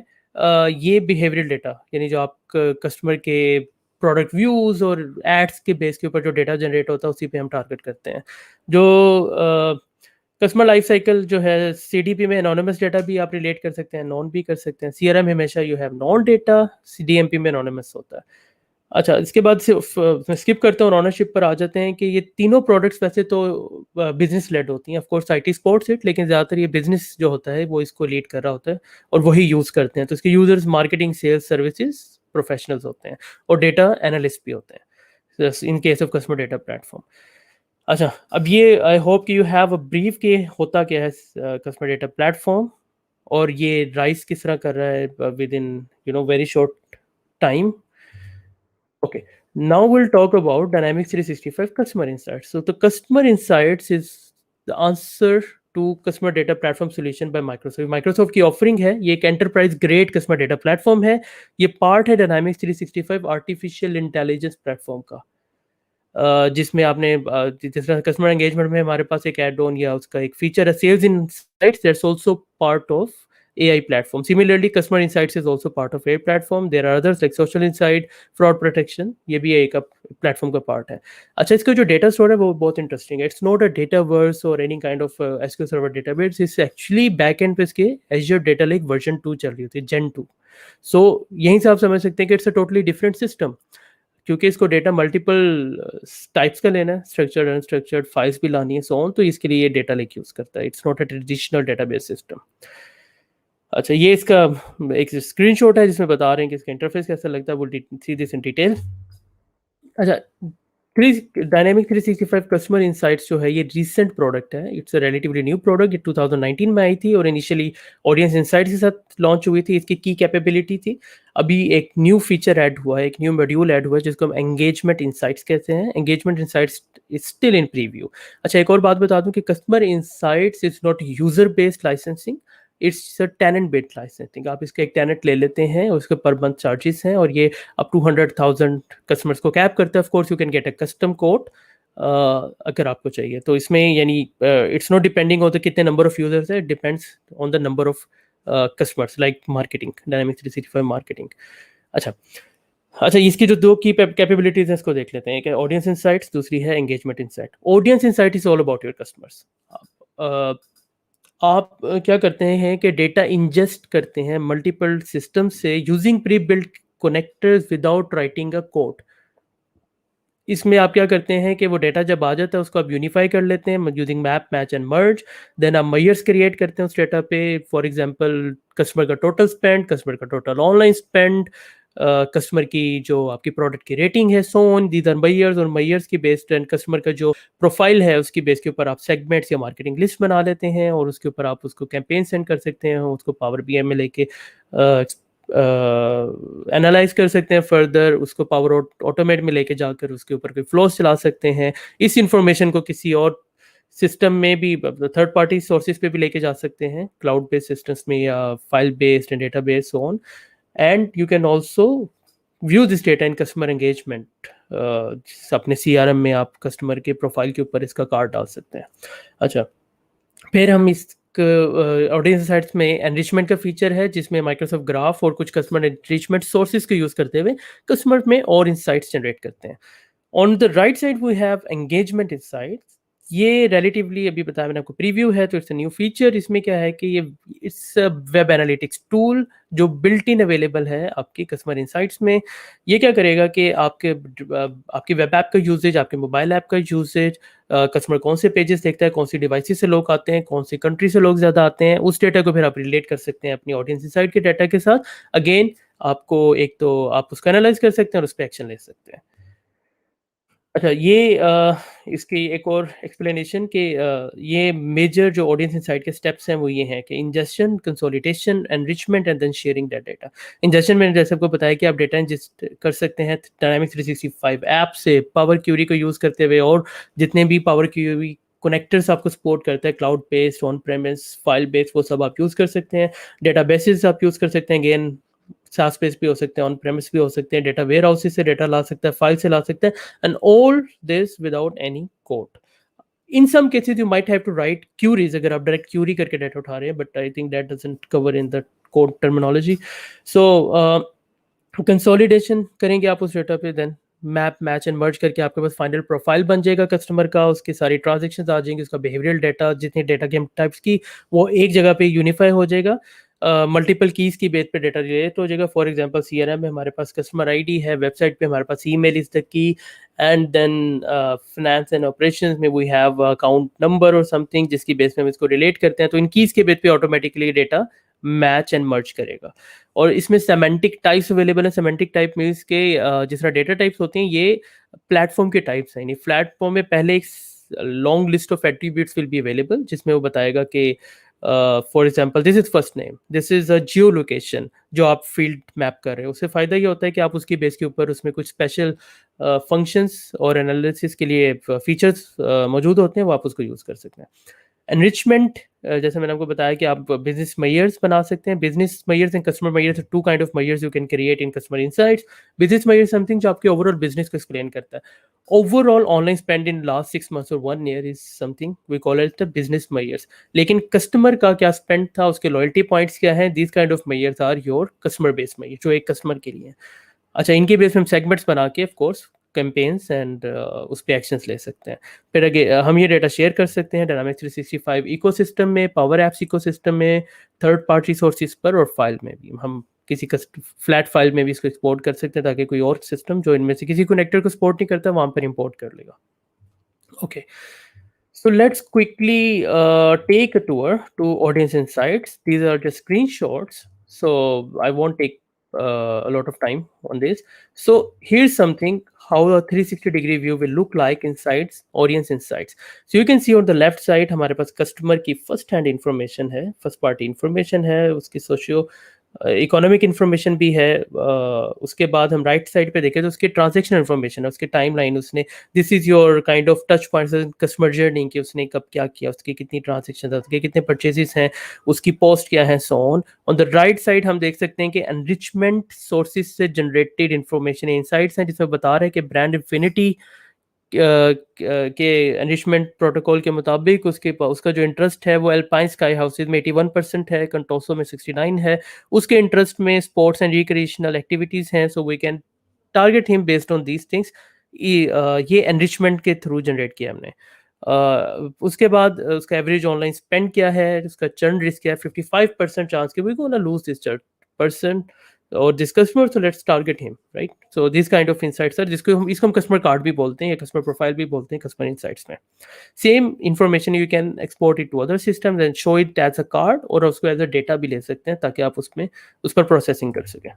[SPEAKER 5] ये बिहेवियरल डेटा, यानी जो आप कस्टमर के प्रोडक्ट व्यूज और एड्स के बेस के ऊपर जो डेटा जनरेट होता है उसी पे हम टारगेट करते हैं। जो कस्टमर लाइफ साइकिल जो है CDP में एनोनिमस डेटा भी आप रिलेट कर सकते हैं, नॉन भी कर सकते हैं। CRM हमेशा you have non data, DMP में एनोनिमस होता है। अच्छा, इसके बाद मैं स्किप करता हूँ, ओनरशिप पर आ जाते हैं कि ये तीनों प्रोडक्ट्स वैसे तो बिजनेस लेड होती हैं, of course IT supports it, लेकिन ज़्यादातर ये बिजनेस जो होता है वो इसको लीड कर रहा होता है और वही यूज़ करते हैं। तो इसके users marketing, sales, services professionals होते हैं और डेटा एनालिस्ट भी होते हैं in case of customer data platform. अच्छा, अब ये आई होप कि यू हैव अ ब्रीफ कि होता क्या है कस्टमर डेटा प्लेटफॉर्म, और ये राइज किस तरह कर रहा है with in very short time. Okay, now we'll talk about Dynamics 365 Customer Insights. So the Customer Insights is the answer to Customer Data Platform Solution by Microsoft. Microsoft की offering है, ये एक enterprise grade customer data platform है, ये part है Dynamics 365 Artificial Intelligence platform का, जिसमें आपने जिस तरह कस्टमर एंगेजमेंट में हमारे पास एक एड ऑन या उसका एक फीचर है sales insights, that's also part of AI platform. Similarly, customer insights is also part of AI platform. There are others like social insight, fraud protection, ये भी एक प्लेटफॉर्म का पार्ट है। अच्छा, इसका जो डेटा स्टोर है वो बहुत इंटरेस्टिंग है। इट्स नॉट अ डेटावर्स और any kind of SQL server database, it's actually back and पे इसके Azure Data Lake वर्जन 2 चल रही होती है, Gen 2। सो यहीं से आप समझ सकते हैं कि it's a totally different system, क्योंकि इसको डेटा मल्टीपल टाइप्स का लेना है, स्ट्रक्चर्ड, अनस्ट्रक्चर्ड फाइल्स भी लानी है, सो ऑन, तो इसके लिए ये डेटा लेक यूज करता है। It's not a traditional database system. अच्छा, ये इसका एक स्क्रीनशॉट है जिसमें बता रहे हैं कि इसका इंटरफेस कैसा लगता है, वो सी दिस इन डिटेल। अच्छा, डायनेमिक 365 कस्टमर इंसाइट्स जो है ये रिसेंट प्रोडक्ट है, it's a relatively new product, ये 2019 में आई थी और इनिशियली ऑडियंस इंसाइट्स के साथ लॉन्च हुई थी। इसकी की कैपेबिलिटी थी, अभी एक न्यू फीचर ऐड हुआ है, एक न्यू मॉड्यूल ऐड हुआ है जिसको हम एंगेजमेंट इंसाइट्स कहते हैं। Engagement insights is still in preview. अच्छा, एक और बात बता दूं कि customer insights is not user based licensing, it's a tenant based licensing. आप इसका एक टेनेंट ले लेते हैं, उसके पर मंथ चार्जेस हैं और ये अप टू 100,000 कस्टमर्स को कैप करता है। Of course you can get a custom code अगर आपको चाहिए तो। इसमें यानी it's not depending on the कितने नंबर ऑफ यूजर्स है, depends on the number of customers, like marketing, dynamics 365 marketing. अच्छा, इसकी जो दो की कैपेबिलिटीज हैं इसको देख लेते हैं। एक है ऑडियंस इंसाइट्स, दूसरी है engagement insight. Audience insight is all about your customers. आप क्या करते हैं कि डेटा इंजेस्ट करते हैं मल्टीपल सिस्टम से using pre built connectors without writing a code. इसमें आप क्या करते हैं कि वो डेटा जब आ जाता है उसको आप यूनिफाई कर लेते हैं using map, match and merge. Then आप मेजर्स क्रिएट करते हैं उस डेटा पे, फॉर एग्जांपल कस्टमर का टोटल स्पेंड, कस्टमर का टोटल ऑनलाइन स्पेंड, कस्टमर की जो आपकी प्रोडक्ट की रेटिंग है, so on. These are measures, और मेजर्स की बेस्ड एंड कस्टमर का जो प्रोफाइल है उसकी बेस के ऊपर आप सेगमेंट्स या मार्केटिंग लिस्ट बना लेते हैं और उसके ऊपर आप उसको कैंपेन सेंड कर सकते हैं, उसको पावर BI में लेके एनालाइज कर सकते हैं फर्दर, उसको पावर ऑटोमेट में लेके जाकर उसके ऊपर कोई फ्लोस चला सकते हैं। इस इंफॉर्मेशन को किसी और सिस्टम में भी, थर्ड पार्टी सोर्सेज पे भी लेके जा सकते हैं, क्लाउड बेस्ड सिस्टम्स में या file based and database on. And you can also view this data in customer engagement अपने CRM में आप कस्टमर के प्रोफाइल के ऊपर इसका कार्ड डाल सकते हैं। अच्छा, फिर हम इस ऑडियंस इनसाइट्स में एनरिचमेंट का फीचर है, जिसमें माइक्रोसॉफ्ट ग्राफ और कुछ कस्टमर एनरिचमेंट सोर्सेज को यूज़ करते हुए कस्टमर में और इंसाइट्स जनरेट करते हैं। On the right side we have engagement insights. ये रिलेटिवली अभी बताया मैंने आपको प्रीव्यू है, तो इट्स अ न्यू फीचर। इसमें क्या है कि ये इट्स वेब एनालिटिक्स टूल जो बिल्ट इन अवेलेबल है आपके कस्टमर इनसाइट्स में। ये क्या करेगा कि आपकी वेब ऐप का यूजेज, आपके मोबाइल ऐप का यूजेज, कस्टमर कौन से पेजेस देखता है, कौन सी डिवाइसेस से लोग आते हैं, कौन सी कंट्री से लोग ज़्यादा आते हैं, उस डेटा को फिर आप रिलेट कर सकते हैं अपनी ऑडियंस इनसाइट के डाटा के साथ। अगेन आपको एक तो आप उसको एनालाइज कर सकते हैं और उस पर एक्शन ले सकते हैं। अच्छा, ये इसकी एक और एक्सप्लेनेशन कि ये मेजर जो ऑडियंस इनसाइट के स्टेप्स हैं वो ये हैं कि injection, consolidation, enrichment and then sharing that data. Injection मैंने जैसे आपको बताया कि आप डेटा इंजेस्ट कर सकते हैं डायनामिक्स 365 ऐप से पावर क्यूरी को यूज़ करते हुए, और जितने भी पावर क्यूरी कनेक्टर्स आपको सपोर्ट करता है, cloud based, on premise, file based, वो सब आप यूज़ कर सकते हैं। डेटा बेसिस आप यूज़ कर सकते हैं, अगेन SaaS बेस भी हो सकते हैं, ऑन प्रेमिस भी हो सकते हैं, डेटा वेयर हाउसेस से डेटा ला सकता है, फाइल से ला सकते हैं, and all this without any code. In some cases you might have to write queries अगर आप direct query करके डेटा उठा रहे हैं, but I think that doesn't cover in the code terminology. So consolidation करेंगे आप उस डेटा पे, then map, match and merge करके आपके पास फाइनल प्रोफाइल बन जाएगा कस्टमर का, उसकी सारी ट्रांजेक्शन्स आ जाएंगी, उसका बिहेवियरल डेटा, जितने डेटा के टाइप्स की, वो एक जगह पे यूनिफाई हो जाएगा। मल्टीपल कीज की बेस पे डेटा रिलेट हो जाएगा। फॉर एग्जांपल CRM में हमारे पास कस्टमर आईडी है, वेबसाइट पे हमारे पास email is the key, and then finance and operations में वी हैव अकाउंट नंबर और समथिंग, जिसकी बेस पे हम इसको रिलेट करते हैं। तो इन कीज के बेस पे ऑटोमेटिकली डेटा मैच एंड मर्ज करेगा। और इसमें सेमेंटिक टाइप्स अवेलेबल है। सेमेंटिक टाइप मीन्स के जिस तरह डेटा टाइप्स होते हैं, ये प्लेटफॉर्म के टाइप्स हैं। यानी प्लेटफॉर्म में पहले एक long list of attributes will be available, जिसमें वो बताएगा कि for example this is first name, this is a Jio location जो आप फील्ड मैप कर रहे हो। उससे फ़ायदा ये होता है कि आप उसकी बेस के ऊपर उसमें कुछ स्पेशल फंक्शंस और एनालिसिस के लिए फीचर्स मौजूद होते हैं, वो आप उसको यूज़ कर सकते हैं। एनरिचमेंट, जैसे मैंने आपको बताया कि आप बिजनेस मेयर्स बना सकते हैं। Business measures and customer measures, two kind of measures you can create in customer insights. Business measure something जो आपके ओवरऑल बिजनेस को एक्सप्लेन करता है। Overall online spend in last 6 months और 1 year is something we call it the business measures. लेकिन customer का क्या spend था, उसके लॉयल्टी पॉइंट्स क्या है, this kind of measures are your customer base measure, जो एक कस्टमर के लिए है। अच्छा, इनके बेस में हम सेगमेंट्स बना के ऑफ कोर्स कैंपेन्स एंड उस पर एक्शंस ले सकते हैं। फिर आगे हम ये डेटा शेयर कर सकते हैं डायनामिक्स 365 इकोसिस्टम में, पावर एप्स इकोसिस्टम में, थर्ड पार्टी सोर्सेज पर, और फाइल में भी हम किसी फ्लैट फाइल में भी इसको एक्सपोर्ट कर सकते हैं, ताकि कोई और सिस्टम जो इनमें से किसी कनेक्टर को सपोर्ट नहीं करता वहाँ पर इंपोर्ट कर लेगा। Okay, so let's quickly take a tour to audience insights. These are just screenshots, so I won't take a lot of time on this. So here's something how a 360-degree view will look like inside audience insights. So you can see on the left side हमारे पास customer की first hand information है, first party information है, उसकी socio economic information भी है। उसके बाद हम राइट साइड पे देखें तो उसके ट्रांजैक्शन इन्फॉर्मेशन है, उसके टाइमलाइन, उसने this is your kind of touch points customer journey कि उसने कब क्या किया, उसके कितनी ट्रांजैक्शन है, उसके कितने परचेजेस हैं, उसकी पोस्ट क्या है, so on the right side हम देख सकते हैं कि एनरिचमेंट सोर्सेज से जनरेटेड इन्फॉर्मेशन इनसाइट्स हैं, जिसमें बता रहे हैं कि ब्रांड इन्फिनिटी के एनरिचमेंट प्रोटोकॉल के मुताबिक उसका जो इंटरेस्ट है वो एल्पाइन स्काई हाउसेज में 81% है, कंटोसो में 69 है, उसके इंटरेस्ट में स्पोर्ट्स एंड रिक्रिएशनल एक्टिविटीज़ हैं। So we can target him based on these things. ये एनरिचमेंट के थ्रू जनरेट किया हमने। उसके बाद उसका एवरेज ऑनलाइन स्पेंड क्या है, उसका चर्न रिस्क क्या है, 55% चांस कि we gonna lose this person or this customer, so let's target him, right? So these kind of insights are इसको हम कस्टमर कार्ड भी बोलते हैं या कस्टमर प्रोफाइल भी बोलते हैं कस्टमर इनसाइट्स में। Same information you can export it to other systems and show it as a card, और उसको एज अ डेटा भी ले सकते हैं ताकि आप उस पर प्रोसेसिंग कर सकें।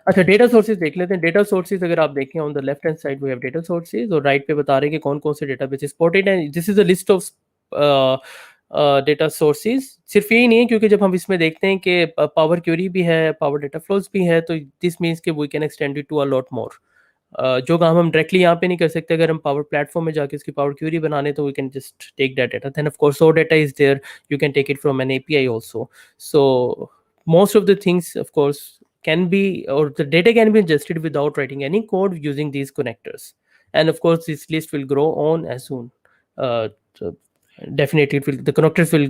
[SPEAKER 5] अच्छा, डेटा सोर्सेज देख लेते हैं। डेटा सोर्सेज अगर आप देखें on the left hand side we have data sources, और राइट पे बता रहे हैं कि कौन कौन से डेटाबेस सपोर्टेड हैं। This is a list of data sources. सिर्फ यही नहीं है, क्योंकि जब हम इसमें देखते हैं कि पावर क्यूरी भी है, पावर डेटा फ्लोज भी है, तो दिस मीन्स कि we can extend it to a lot more. जो काम हम डायरेक्टली यहाँ पे नहीं कर सकते, अगर हम पावर प्लेटफॉर्म में जाके उसकी पावर क्यूरी बनाने, तो we can just take that data. Then of course so data is there, you can take it from an API also. So most of the things of course can be, or the data can be ingested without writing any code using these connectors. And of course this list will grow on as soon. So definitely it will, the connectors will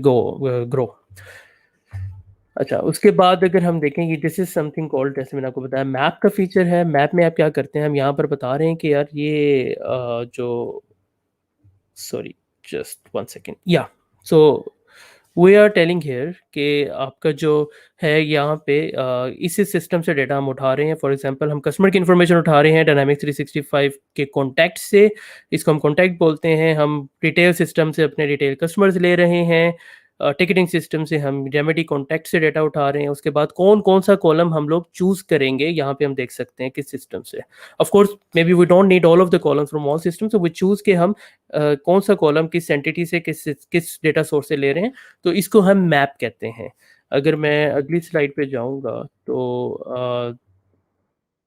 [SPEAKER 5] grow. अच्छा, उसके बाद अगर हम देखें कि this is something called, जैसे मैंने आपको बताया मैप का फीचर है। मैप में आप क्या करते हैं, हम यहाँ पर बता रहे हैं कि यार ये जो, सॉरी जस्ट वन सेकेंड, या so we are telling here कि आपका जो है यहाँ पे इसी सिस्टम से डेटा हम उठा रहे हैं। फॉर एग्जांपल हम कस्टमर की इन्फॉर्मेशन उठा रहे हैं डायनामिक्स 365 के कॉन्टैक्ट से, इसको हम कॉन्टैक्ट बोलते हैं। हम रिटेल सिस्टम से अपने रिटेल कस्टमर्स ले रहे हैं, टिकटिंग सिस्टम से हम रेमेडी कॉन्टैक्ट से डेटा उठा रहे हैं। उसके बाद कौन कौन सा कॉलम हम लोग चूज करेंगे, यहाँ पे हम देख सकते हैं किस सिस्टम से। Of course may be we don't need all of the columns from all system, so we choose के हम कौन सा कॉलम किस एंटिटी से किस डेटा सोर्स से ले रहे हैं, तो इसको हम मैप कहते हैं। अगर मैं अगली स्लाइड पे जाऊंगा तो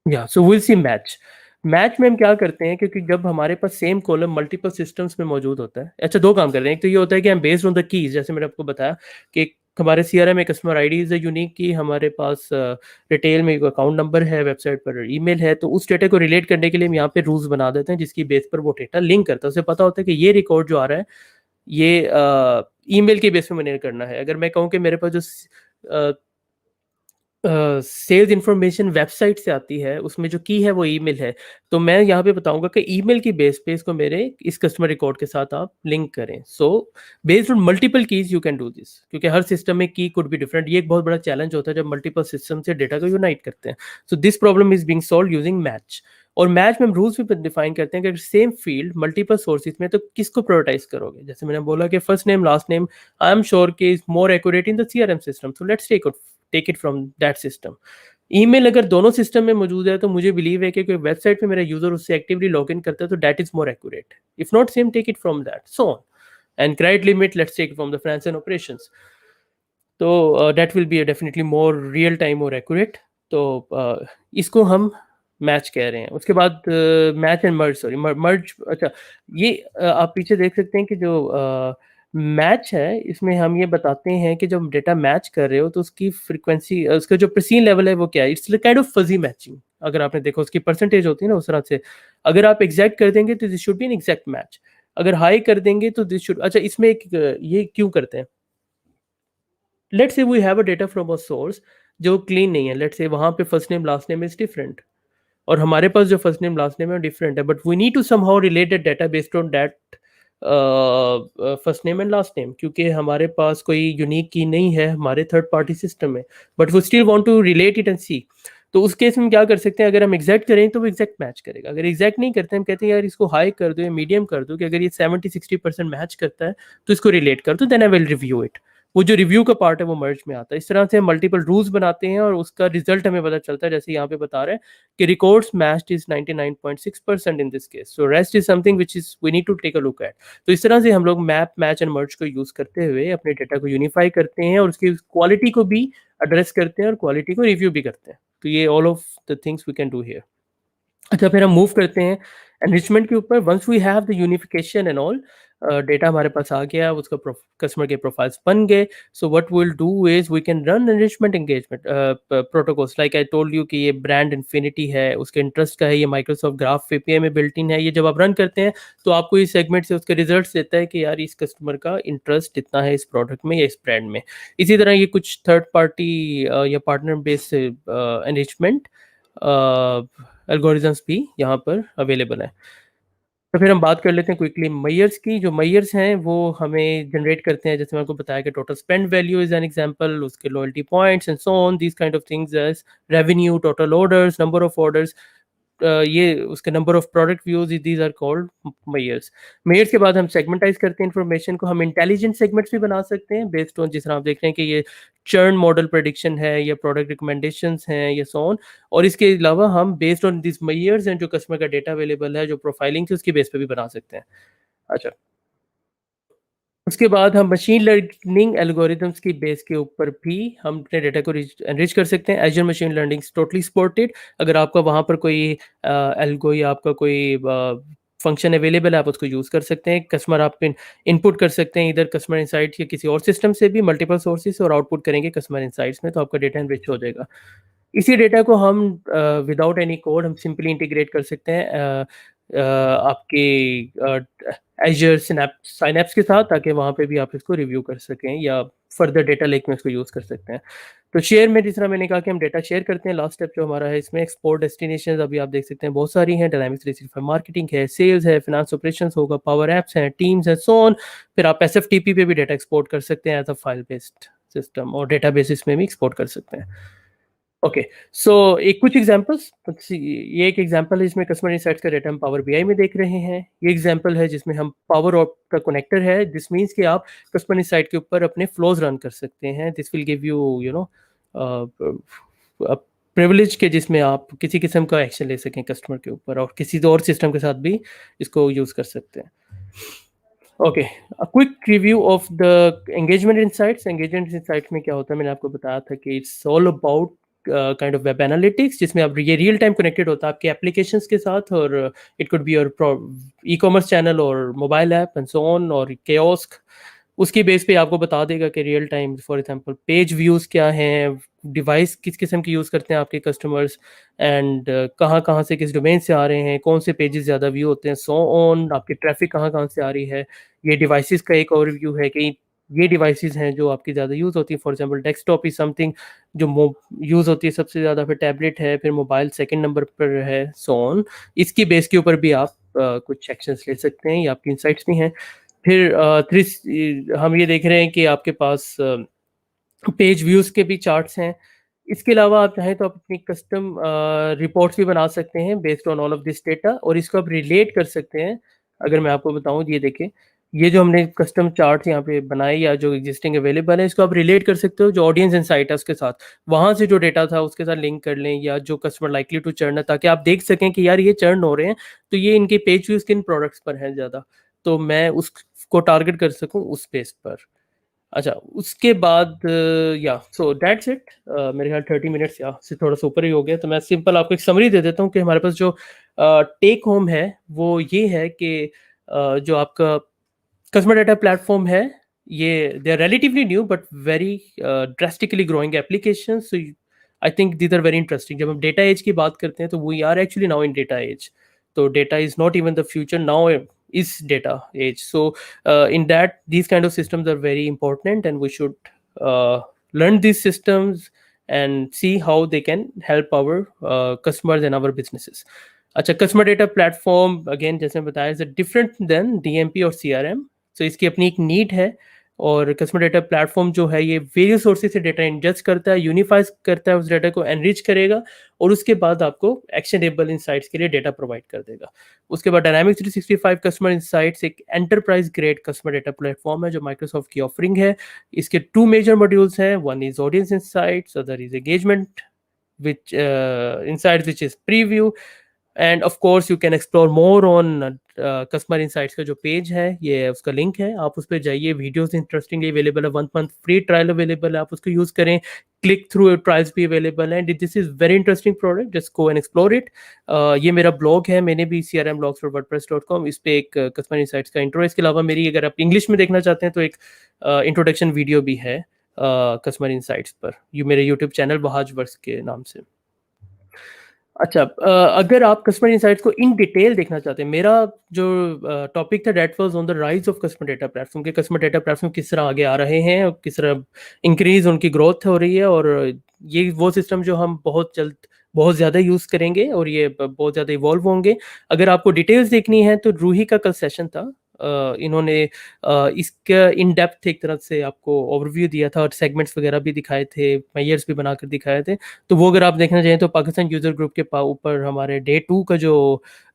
[SPEAKER 5] या so will see match. Match में हम क्या करते हैं, क्योंकि जब हमारे पास सेम कॉलम मल्टीपल सिस्टम्स में मौजूद होता है, अच्छा दो काम करते हैं। एक तो ये होता है कि हम बेस्ड ऑन द कीज, जैसे मैंने आपको बताया कि हमारे सीआरएम में customer ID is a unique की, हमारे पास रिटेल में अकाउंट नंबर है, वेबसाइट पर ईमेल है, तो उस डेटा को रिलेट करने के लिए हम यहाँ पे रूल्स बना देते हैं जिसकी बेस पर वो डेटा लिंक करता है। उसे पता होता है कि ये रिकॉर्ड जो आ रहा है ये ईमेल के बेस पे मैंने करना है। अगर मैं कहूँ कि मेरे पास जो सेल्स इंफॉर्मेशन वेबसाइट से आती है, उसमें जो की है वो ईमेल है, तो मैं यहाँ पे बताऊंगा कि ईमेल की बेस पे इसको मेरे इस कस्टमर रिकॉर्ड के साथ आप लिंक करें। So based on multiple keys you can do this, क्योंकि हर सिस्टम में की कुड बी डिफरेंट। ये एक बहुत बड़ा चैलेंज होता है जब मल्टीपल सिस्टम से डेटा को यूनाइट करते हैं। So this problem is being solve using match. और मैच में हम रूल्स भी डिफाइन करते हैं कि अगर सेम फील्ड मल्टीपल सोर्सेज में, तो किसको प्रायोरिटाइज करोगे। जैसे मैंने बोला कि first name last name I am sure key is more accurate in the CRM system, so let's take it from that system. Email अगर दोनों सिस्टम में मौजूद है तो मुझे बिलीव है कि कोई वेबसाइट पे मेरा यूजर उससे एक्टिवली लॉग इन करता है तो that is more accurate. If not same, take it from that, so on. And credit limit, let's take from the finance and operations, तो that will be definitely more real time और accurate. तो इसको हम match कह रहे हैं। उसके बाद match and merge, sorry merge, अच्छा ये आप पीछे देख सकते हैं कि जो मैच है इसमें हम ये बताते हैं कि जब डेटा मैच कर रहे हो तो उसकी फ्रीक्वेंसी, उसका जो प्रीसीन लेवल है वो क्या है। It's kind of fuzzy matching. अगर आपने देखा उसकी परसेंटेज होती है ना उस तरह से, अगर आप एग्जैक्ट कर देंगे तो this should be an exact match, अगर हाई कर देंगे तो दिस शुड, अच्छा इसमें एक ये क्यों करते हैं, let's say we have a data from a source जो क्लीन नहीं है, लेट्स से वहां पे first name last name is different और हमारे पास जो फर्स्ट नेम लास्ट नेम है डिफरेंट है, but we need to somehow relate the data based on that first name and last name, क्योंकि हमारे पास कोई यूनिक की नहीं है हमारे थर्ड पार्टी सिस्टम में, but we still want to relate it and सी। तो उस केस में क्या कर सकते हैं, अगर हम एग्जैक्ट करें तो वो एग्जैक्ट मैच करेगा। अगर एग्जैक्ट नहीं करते हम कहते हैं यार इसको हाई कर दो या मीडियम कर दो, कि अगर ये 70-60% मैच करता है तो इसको रिलेट कर दो, then I will review it. वो जो रिव्यू का पार्ट है वो मर्ज में आता है। इस तरह से हम मल्टीपल रूल्स बनाते हैं और उसका रिजल्ट हमें पता चलता है, जैसे यहाँ पे बता रहे हैं कि records matched is 99.6% in this case, so rest is something which is we need to take a look at. तो इस तरह से हम लोग मैप, मैच एंड मर्ज को यूज करते हुए अपने डेटा को यूनिफाई करते हैं और उसकी क्वालिटी को भी एड्रेस करते हैं और क्वालिटी को रिव्यू भी करते हैं। तो ये all of the things we can do here. अच्छा, फिर हम मूव करते हैं एनरिचमेंट के ऊपर। Once we have the unification and all, data हमारे पास आ गया, उसका कस्टमर के प्रोफाइल्स बन गए, so what will do is we can run enrichment engagement protocols. Like I told you कि ये ब्रांड इन्फिनिटी है, उसके इंटरेस्ट का है, ये माइक्रोसॉफ्ट ग्राफ एपीआई में बिल्ट इन है। ये जब आप रन करते हैं तो आपको इस सेगमेंट से उसके रिजल्ट्स देता है कि यार इस कस्टमर का इंटरेस्ट इतना है इस प्रोडक्ट में या इस ब्रांड में। इसी तरह ये कुछ थर्ड पार्टी या पार्टनर बेस्ड एनरिचमेंट एल्गोरिथम्स भी यहाँ पर अवेलेबल है। तो फिर हम बात कर लेते हैं क्विकली मैयर्स की। जो मैयर्स हैं वो हमें जनरेट करते हैं, जैसे मैंने आपको बताया कि total spend value is an example, उसके loyalty points and so on, these kind of things as revenue, total orders, number of orders, ये उसके number of product views, these are called measures. Measures के बाद हम segmentise करते हैं information को। हम इंटेलिजेंट सेगमेंट्स भी बना सकते हैं बेस्ड ऑन, जिस तरह आप देख रहे हैं कि ये चर्न मॉडल प्रेडिक्शन है या प्रोडक्ट रिकमेंडेशंस हैं या सो ऑन। और इसके अलावा हम based on this measures and जो कस्टमर का डेटा अवेलेबल है, जो प्रोफाइलिंग थी उसकी बेस पे भी बना सकते हैं। अच्छा, उसके बाद हम मशीन लर्निंग एल्गोरिथम्स की बेस के ऊपर भी हम अपने डेटा को एनरिच कर सकते हैं। Azure machine learning totally supported. अगर आपका वहाँ पर कोई एल्गो या आपका कोई फंक्शन अवेलेबल है, आप उसको यूज़ कर सकते हैं। कस्टमर आप इनपुट कर सकते हैं इधर कस्टमर इनसाइट या किसी और सिस्टम से भी, मल्टीपल सोर्सेज, और आउटपुट करेंगे कस्टमर इनसाइट्स में, तो आपका डेटा एनरिच हो जाएगा। इसी डेटा को हम विदाउट एनी कोड हम सिंपली इंटीग्रेट कर सकते हैं आपके एजर साइनैप्स के साथ, ताकि वहाँ पे भी आप इसको रिव्यू कर सकें या फर्दर डेटा लेक में इसको यूज़ कर सकते हैं। तो शेयर में जिस तरह मैंने कहा कि हम डेटा शेयर करते हैं, लास्ट स्टेप जो हमारा है इसमें एक्सपोर्ट डेस्टिनेशन अभी आप देख सकते हैं बहुत सारी हैं। डायनामिक्स 365 मार्केटिंग है, सेल्स है, फाइनेंस ऑपरेशंस होगा, पावर एप्स हैं, टीम्स है, सो ऑन। फिर आप एसएफटीपी पे भी डेटा एक्सपोर्ट कर सकते हैं as a file based system, और डेटा बेसिस में भी एक्सपोर्ट कर सकते हैं। ओके, सो एक कुछ एग्जांपल्स, ये एक एग्जांपल है इसमें कस्टमर इनसाइट्स का डेटा हम पावर बीआई में देख रहे हैं। ये एग्जांपल है जिसमें हम पावर का कनेक्टर है, दिस मींस कि आप कस्टमर इनसाइट के ऊपर अपने फ्लोज रन कर सकते हैं। This will give you know privilege के जिसमें आप किसी किस्म का एक्शन ले सकें कस्टमर के ऊपर, और किसी और सिस्टम के साथ भी इसको यूज़ कर सकते हैं। Okay, a quick review of the engagement insights. Engagement insights में क्या होता है, मैंने आपको बताया था कि it's all about kind of web analytics, जिसमें आप ये रियल टाइम कनेक्टेड होता है आपके एप्लीकेशंस के साथ, और it could be your e commerce channel और mobile app and so on, और कियोस्क। उसकी बेस पे आपको बता देगा कि real time for example page views क्या हैं, डिवाइस किस किस्म की यूज़ करते हैं आपके कस्टमर्स, एंड कहाँ कहाँ से किस डोमेन से आ रहे हैं, कौन से पेजेस ज़्यादा व्यू होते हैं, सो ऑन। आपकी ट्रैफिक कहाँ कहाँ से आ रही है। ये डिवाइसेस का एक ओवरव्यू है कि ये डिवाइसेस हैं जो आपकी ज़्यादा यूज़ होती है। For example desktop is something जो यूज़ होती है सबसे ज़्यादा, फिर टैबलेट है, फिर मोबाइल सेकंड नंबर पर है, सो ऑन। इसकी बेस के ऊपर भी आप कुछ एक्शंस ले सकते हैं, ये आपकी इंसाइट्स भी हैं। फिर हम ये देख रहे हैं कि आपके पास पेज व्यूज़ के भी चार्ट्स हैं। इसके अलावा आप चाहें तो आप अपनी कस्टम रिपोर्ट्स भी बना सकते हैं based on all of this data, और इसको आप रिलेट कर सकते हैं। अगर मैं आपको बताऊं, ये देखें, ये जो हमने कस्टम चार्ट यहाँ पे बनाए या जो एग्जिस्टिंग अवेलेबल है, इसको आप रिलेट कर सकते हो जो ऑडियंस इनसाइट है उसके साथ। वहाँ से जो डेटा था उसके साथ लिंक कर लें, या जो कस्टमर लाइकली टू चर्न है, ताकि आप देख सकें कि यार ये चर्न हो रहे हैं तो ये इनके पेज व्यूज़ किन प्रोडक्ट्स पर हैं ज़्यादा, तो मैं उसको टारगेट कर सकूँ उस बेस पर। अच्छा, उसके बाद या सो दैट्स इट। मेरे ख्याल 30 मिनट्स या से थोड़ा सा ऊपर ही हो गया, तो मैं सिंपल आपको एक समरी दे देता हूँ कि हमारे पास जो टेक होम है वो ये है कि जो आपका कस्टमर डेटा प्लेटफॉर्म है, ये they are relatively new but very drastically growing application. So I think these are very interesting. जब हम डेटा एज की बात करते हैं तो we are actually now in data age. तो data is not even the future, now is data age. So in that, these kind of systems are very important, and we should learn these systems and see how they can help our customers and our businesses. अच्छा, customer data platform again जैसे बताया is different then DMP और CRM. सो इसकी अपनी एक need है, और customer data platform जो है ये वेरियस सोर्सेज से डेटा इंजेस्ट करता है, यूनिफाइज करता है, उस डेटा को एनरिच करेगा, और उसके बाद आपको एक्शनेबल इंसाइट्स के लिए डेटा प्रोवाइड कर देगा। उसके बाद डायनामिक्स 365 कस्टमर इंसाइट्स एक enterprise grade customer data platform है जो माइक्रोसॉफ्ट की ऑफरिंग है। इसके 2 मेजर मॉड्यूल्स हैं, one is audience insights, other is engagement which insights, which is preview, and of course you can explore more on customer insights का जो page है, ये उसका लिंक है, आप उस पर जाइए। वीडियोस इंटरेस्टिंगली अवेलेबल है, 1 मंथ फ्री ट्रायल अवेलेबल है, आप उसको यूज करें। क्लिक थ्रू ट्रायल्स भी अवेलेबल है। This is very interesting product, just go and explore it. ये मेरा ब्लॉग है, मैंने भी crmblogs.wordpress.com, इस पे एक कस्टमर इंसाइट्स का इंट्रो है। इसके अलावा मेरी, अगर आप इंग्लिश में देखना चाहते हैं तो एक इंट्रोडक्शन वीडियो भी है कस्टमर इंसाइट्स पर, ये मेरे यूट्यूब चैनल वहाज वर्क्स के नाम से। अच्छा, अगर आप कस्टमर इनसाइट्स को इन डिटेल देखना चाहते हैं, मेरा जो टॉपिक था that was on the rise of customer data platform, के कस्टमर डेटा प्लेटफॉर्म किस तरह आगे आ रहे हैं और किस तरह इंक्रीज उनकी ग्रोथ हो रही है, और ये वो सिस्टम जो हम बहुत जल्द बहुत ज़्यादा यूज़ करेंगे और ये बहुत ज़्यादा इवॉल्व होंगे। अगर आपको डिटेल्स देखनी है तो रूही का कल सेशन था, इन्होंने इसका इन डेप्थ एक तरह से आपको ओवरव्यू दिया था और सेगमेंट्स वगैरह भी दिखाए थे, मेयर्स भी बनाकर दिखाए थे। तो वो अगर आप देखना चाहें तो पाकिस्तान यूज़र ग्रुप के ऊपर हमारे डे 2 का जो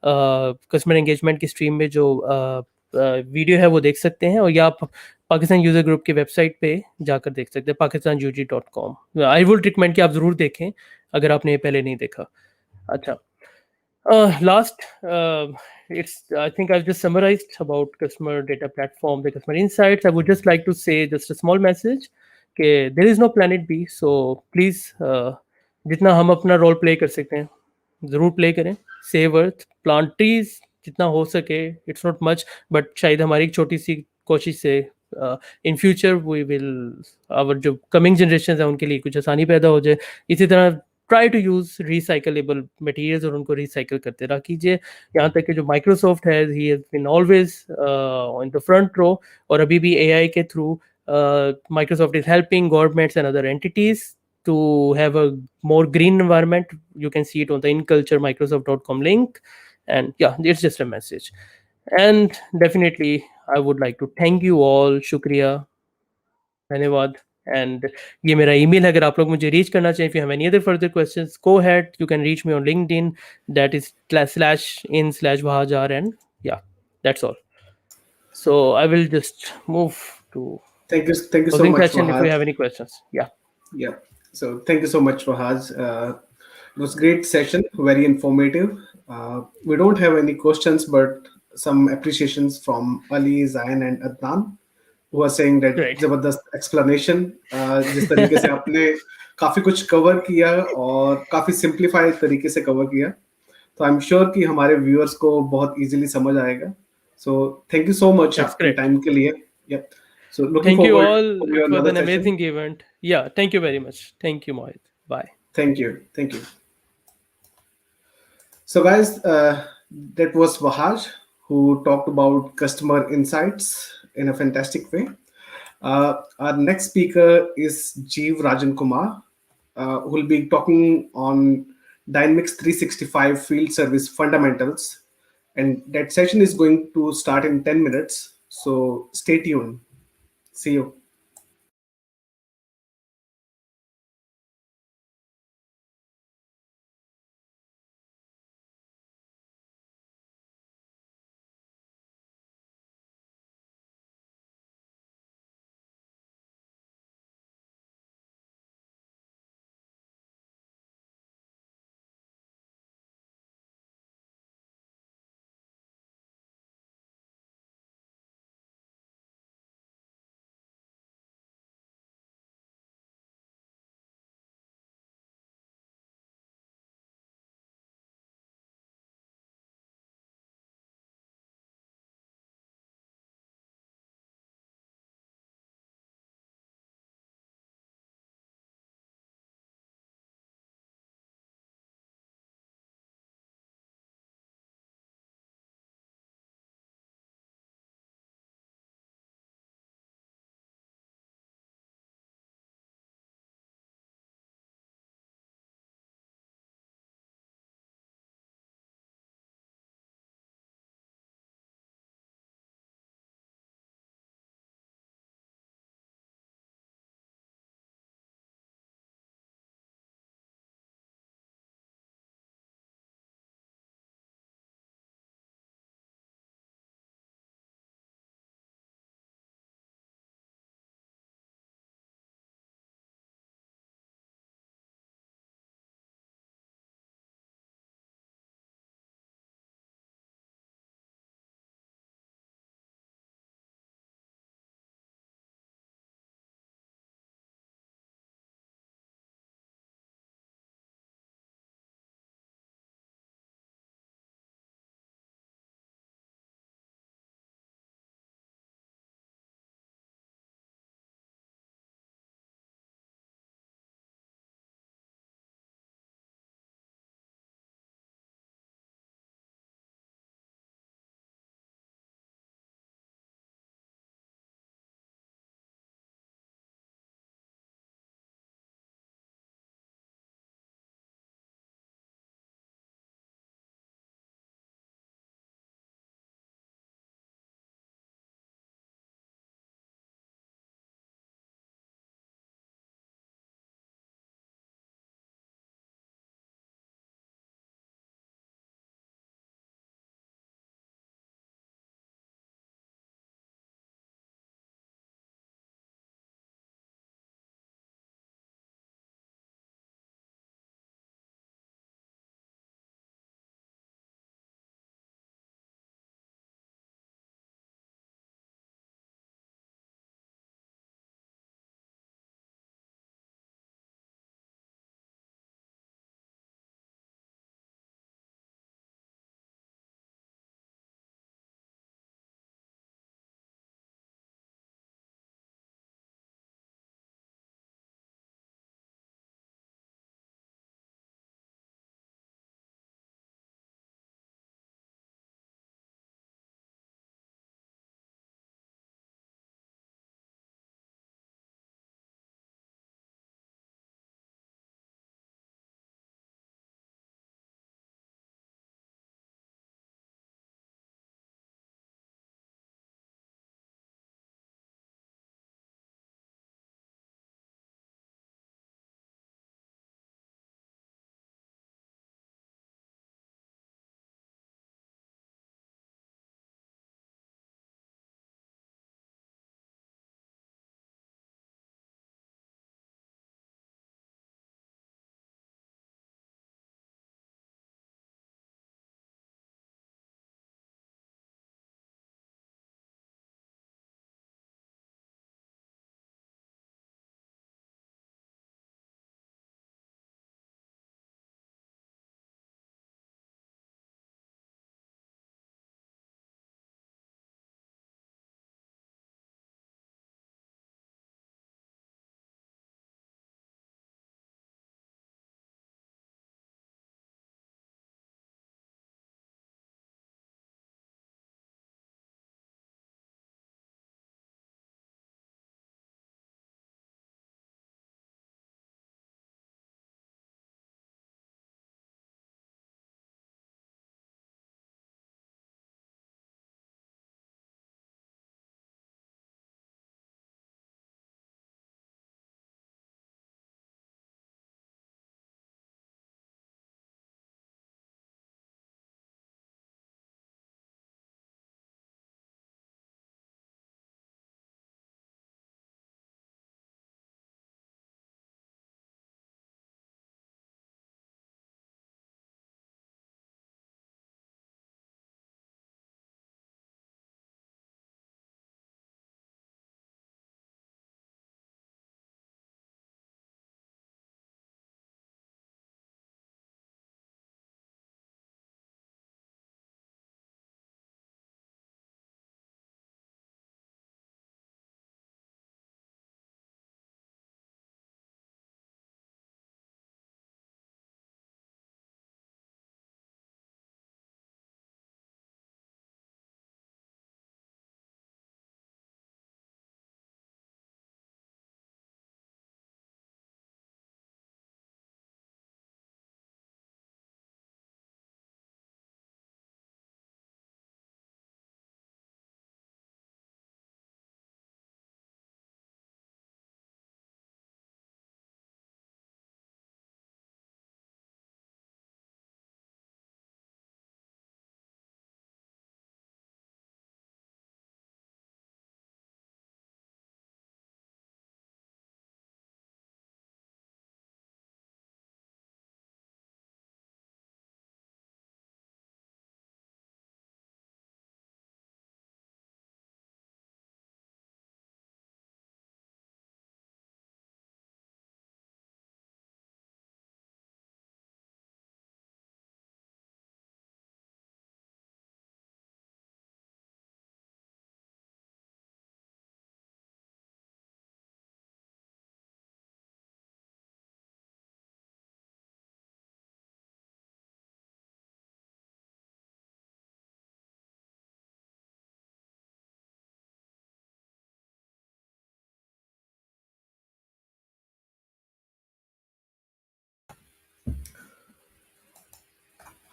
[SPEAKER 5] कस्टमर एंगेजमेंट की स्ट्रीम में जो वीडियो है वो देख सकते हैं, और या आप पाकिस्तान यूज़र ग्रुप की वेबसाइट पे जाकर देख सकते हैं, pakistanug.com। आई वुड रिकमेंड कि आप ज़रूर देखें अगर आपने ये पहले नहीं देखा। अच्छा, last, it's I think I've just summarized about customer data platform, the customer insights. I would just like to say just a small message कि there is no planet B, so please जितना हम अपना role play कर सकते हैं ज़रूर play करें। Save earth, plant trees जितना हो सके, इट्स नॉट मच बट शायद हमारी एक छोटी सी कोशिश से in future we will, our जो कमिंग जनरेशन है उनके लिए कुछ आसानी पैदा हो जाए। इसी तरह try to use recyclable materials और उनको रिसाइकल करते रहा कीजिए। यहाँ तक कि जो माइक्रोसॉफ्ट है, he has been always in the front row, और अभी भी एआई के थ्रू Microsoft is helping governments and other entities to have a more green environment. You can see it on the inculturemicrosoft.com link. And yeah, it's just a message. And definitely, I would like to thank you all. Shukriya. धन्यवाद. And ये मेरा email है, अगर आप लोग मुझे reach करना चाहिए, if you have any other further questions, go ahead. You can reach me on LinkedIn. That is /in/Vahajar. And yeah, that's all. So I will just move to
[SPEAKER 4] Thank you so
[SPEAKER 5] closing
[SPEAKER 4] much,
[SPEAKER 5] session if you
[SPEAKER 4] Wahaj.
[SPEAKER 5] have any questions. Yeah.
[SPEAKER 4] Yeah. So thank you so much, Wahaj. It was great session, very informative. We don't have any questions, but some appreciations from Ali, Zain, and Adnan, who are saying that
[SPEAKER 5] Right.
[SPEAKER 4] जबरदस्त explanation. जिस तरीके से आपने काफी कुछ cover किया और काफी सिंप्लीफाइड तरीके से कवर किया, तो आई एम श्योर कि हमारे व्यूअर्स को बहुत इजीली समझ आएगा. So thank you so much
[SPEAKER 5] That's
[SPEAKER 4] आपके
[SPEAKER 5] great.
[SPEAKER 4] टाइम के लिए. Yep. So looking
[SPEAKER 5] Thank you
[SPEAKER 4] forward
[SPEAKER 5] all.
[SPEAKER 4] for your
[SPEAKER 5] It was
[SPEAKER 4] another
[SPEAKER 5] an
[SPEAKER 4] session.
[SPEAKER 5] amazing event. Yeah, thank you very much. Thank you, Mohit. Bye.
[SPEAKER 4] Thank you. Thank you. So, guys, that was Wahaj, who talked about customer insights in a fantastic way. Our next speaker is Jeev Rajan Kumar, who will be talking on Dynamics 365 Field Service Fundamentals. And that session is going to start in 10 minutes. So, stay tuned. See you.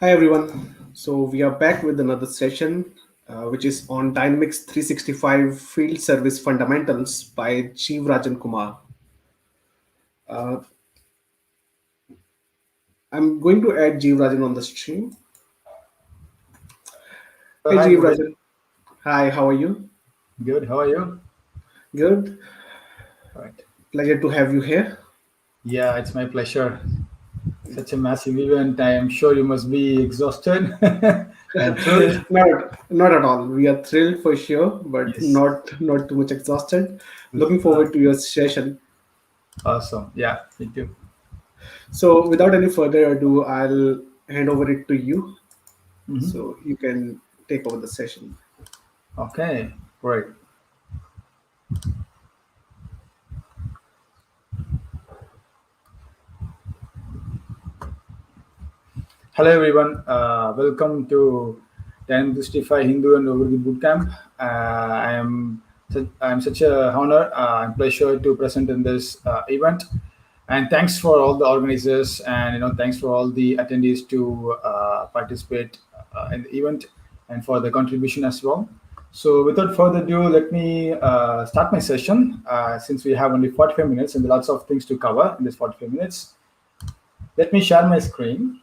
[SPEAKER 4] Hi everyone. So we are back with another session, which is on Dynamics 365 Field Service Fundamentals by Jeev Rajan Kumar. Uh, I'm going to add Jeev Rajan on the stream. Hey
[SPEAKER 6] Hi,
[SPEAKER 4] Jeev
[SPEAKER 6] Mohit.
[SPEAKER 4] Rajan. Hi, how are you?
[SPEAKER 6] Good. How are you?
[SPEAKER 4] Good.
[SPEAKER 6] Right.
[SPEAKER 4] Pleasure to have you here.
[SPEAKER 6] Yeah, it's my pleasure. Such a massive event. I am sure you must be exhausted and thrilled.
[SPEAKER 4] Not at all. We are thrilled for sure, but
[SPEAKER 6] Yes.
[SPEAKER 4] not too much exhausted. Looking
[SPEAKER 6] Uh,
[SPEAKER 4] forward to your session.
[SPEAKER 6] awesome. Yeah, me too.
[SPEAKER 4] So without any further ado, I'll hand over it to you
[SPEAKER 6] hmm
[SPEAKER 4] so you can take over the session.
[SPEAKER 6] Okay, great. Hello, everyone. Welcome to 1065 Hindu and Urdu Bootcamp. I'm such a honor and pleasure to present in this event. And thanks for all the organizers and thanks for all the attendees to participate in the event and for the contribution as well. So without further ado, let me start my session since we have only 45 minutes and lots of things to cover in this 45 minutes. Let me share my screen.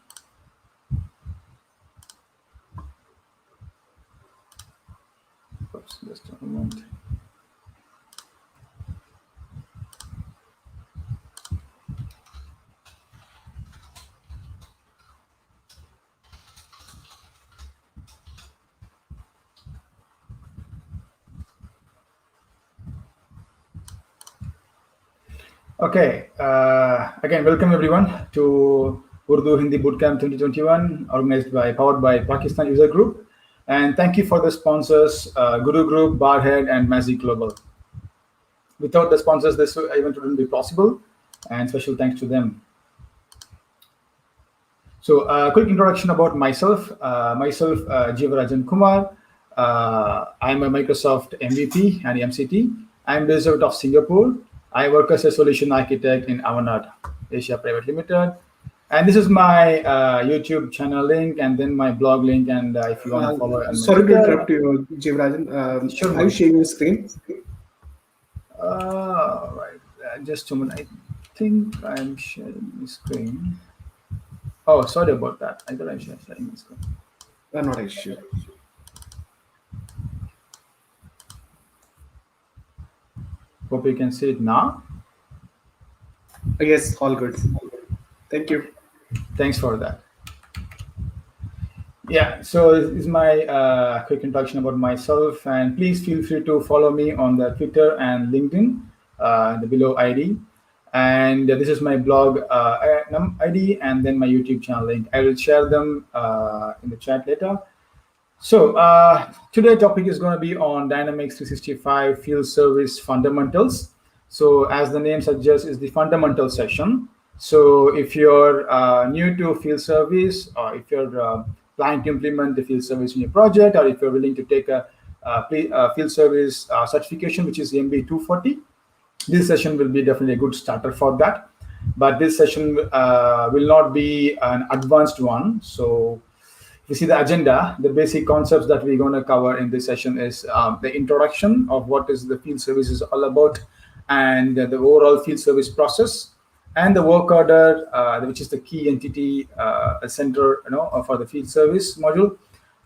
[SPEAKER 6] Oops, just a moment. Okay. Again, welcome everyone to Urdu Hindi Bootcamp 2021, organized powered by Pakistan User Group. And thank you for the sponsors, Guru Group, Barhead, and Magic Global. Without the sponsors, this event wouldn't be possible. And special thanks to them. So, quick introduction about myself. Jeevarajan Kumar. I'm a Microsoft MVP and MCT. I'm based out of Singapore. I work as a solution architect in Avanade, Asia Private Limited. And this is my YouTube channel link and then my blog link. And if you want to follow on my
[SPEAKER 4] Sorry to
[SPEAKER 6] Twitter,
[SPEAKER 4] interrupt you, Jivrajan.
[SPEAKER 6] sure,
[SPEAKER 4] Are you
[SPEAKER 6] Mohit.
[SPEAKER 4] sharing your screen?
[SPEAKER 6] Right. Just a minute. I think I'm sharing the screen. Oh, sorry about that. I thought I was sharing the screen.
[SPEAKER 4] Not an issue.
[SPEAKER 6] Hope you can see it now.
[SPEAKER 4] Yes, all good. Thank you.
[SPEAKER 6] Thanks for that. Yeah, so this is my quick introduction about myself, and please feel free to follow me on the Twitter and LinkedIn, the below ID. And this is my blog ID, and then my YouTube channel link. I will share them in the chat later. So today's topic is going to be on Dynamics 365 Field Service Fundamentals. So as the name suggests, is the fundamental session. So if you're new to field service, or if you're planning to implement the field service in your project, or if you're willing to take a field service certification, which is MB 240, this session will be definitely a good starter for that. But this session will not be an advanced one. So you see the agenda, the basic concepts that we're going to cover in this session is the introduction of what is the field service is all about, and the overall field service process, and the work order, which is the key entity center, for the field service module,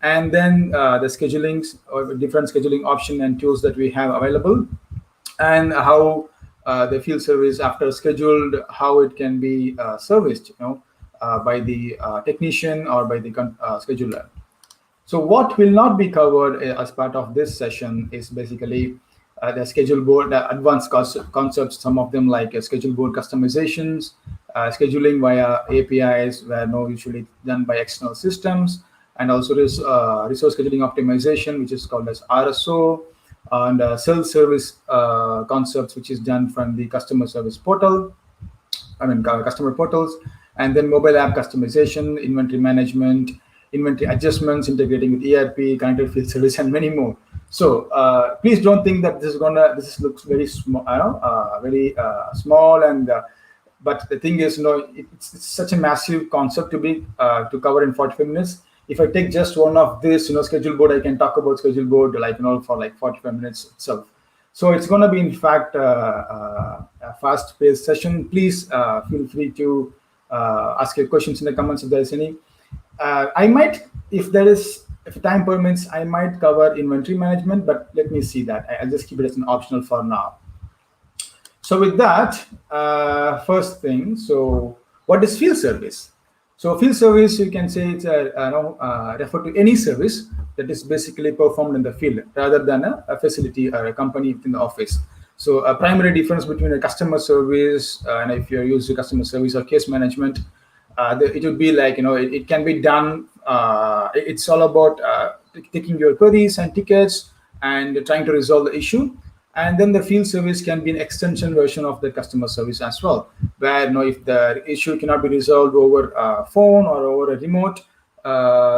[SPEAKER 6] and then the schedulings or different scheduling option and tools that we have available, and how the field service after scheduled, how it can be serviced, by the technician or by the scheduler. So what will not be covered as part of this session is basically the schedule board, the advanced concepts, some of them like schedule board customizations, scheduling via APIs where no usually done by external systems, and also this resource scheduling optimization, which is called as RSO, and self-service concepts, which is done from the customer service portal, customer portals, and then mobile app customization, inventory management, inventory adjustments, integrating with ERP, connected field service, and many more. So please don't think that this looks very small, very small, and But the thing is, it's such a massive concept to cover in 45 minutes. If I take just one of this, schedule board, I can talk about schedule board for like 45 minutes itself. So it's going to be, in fact, a fast-paced session. Please feel free to ask your questions in the comments if there is any. I might, if time permits, I might cover inventory management, but let me see that. I'll just keep it as an optional for now. So with that, first thing, so what is field service? So field service, you can say it's refer to any service that is basically performed in the field rather than a facility or a company within the office. So a primary difference between a customer service and if you're using customer service or case management, it would be like, it can be done. It's all about taking your queries and tickets and trying to resolve the issue. And then the field service can be an extension version of the customer service as well, where if the issue cannot be resolved over a phone or over a remote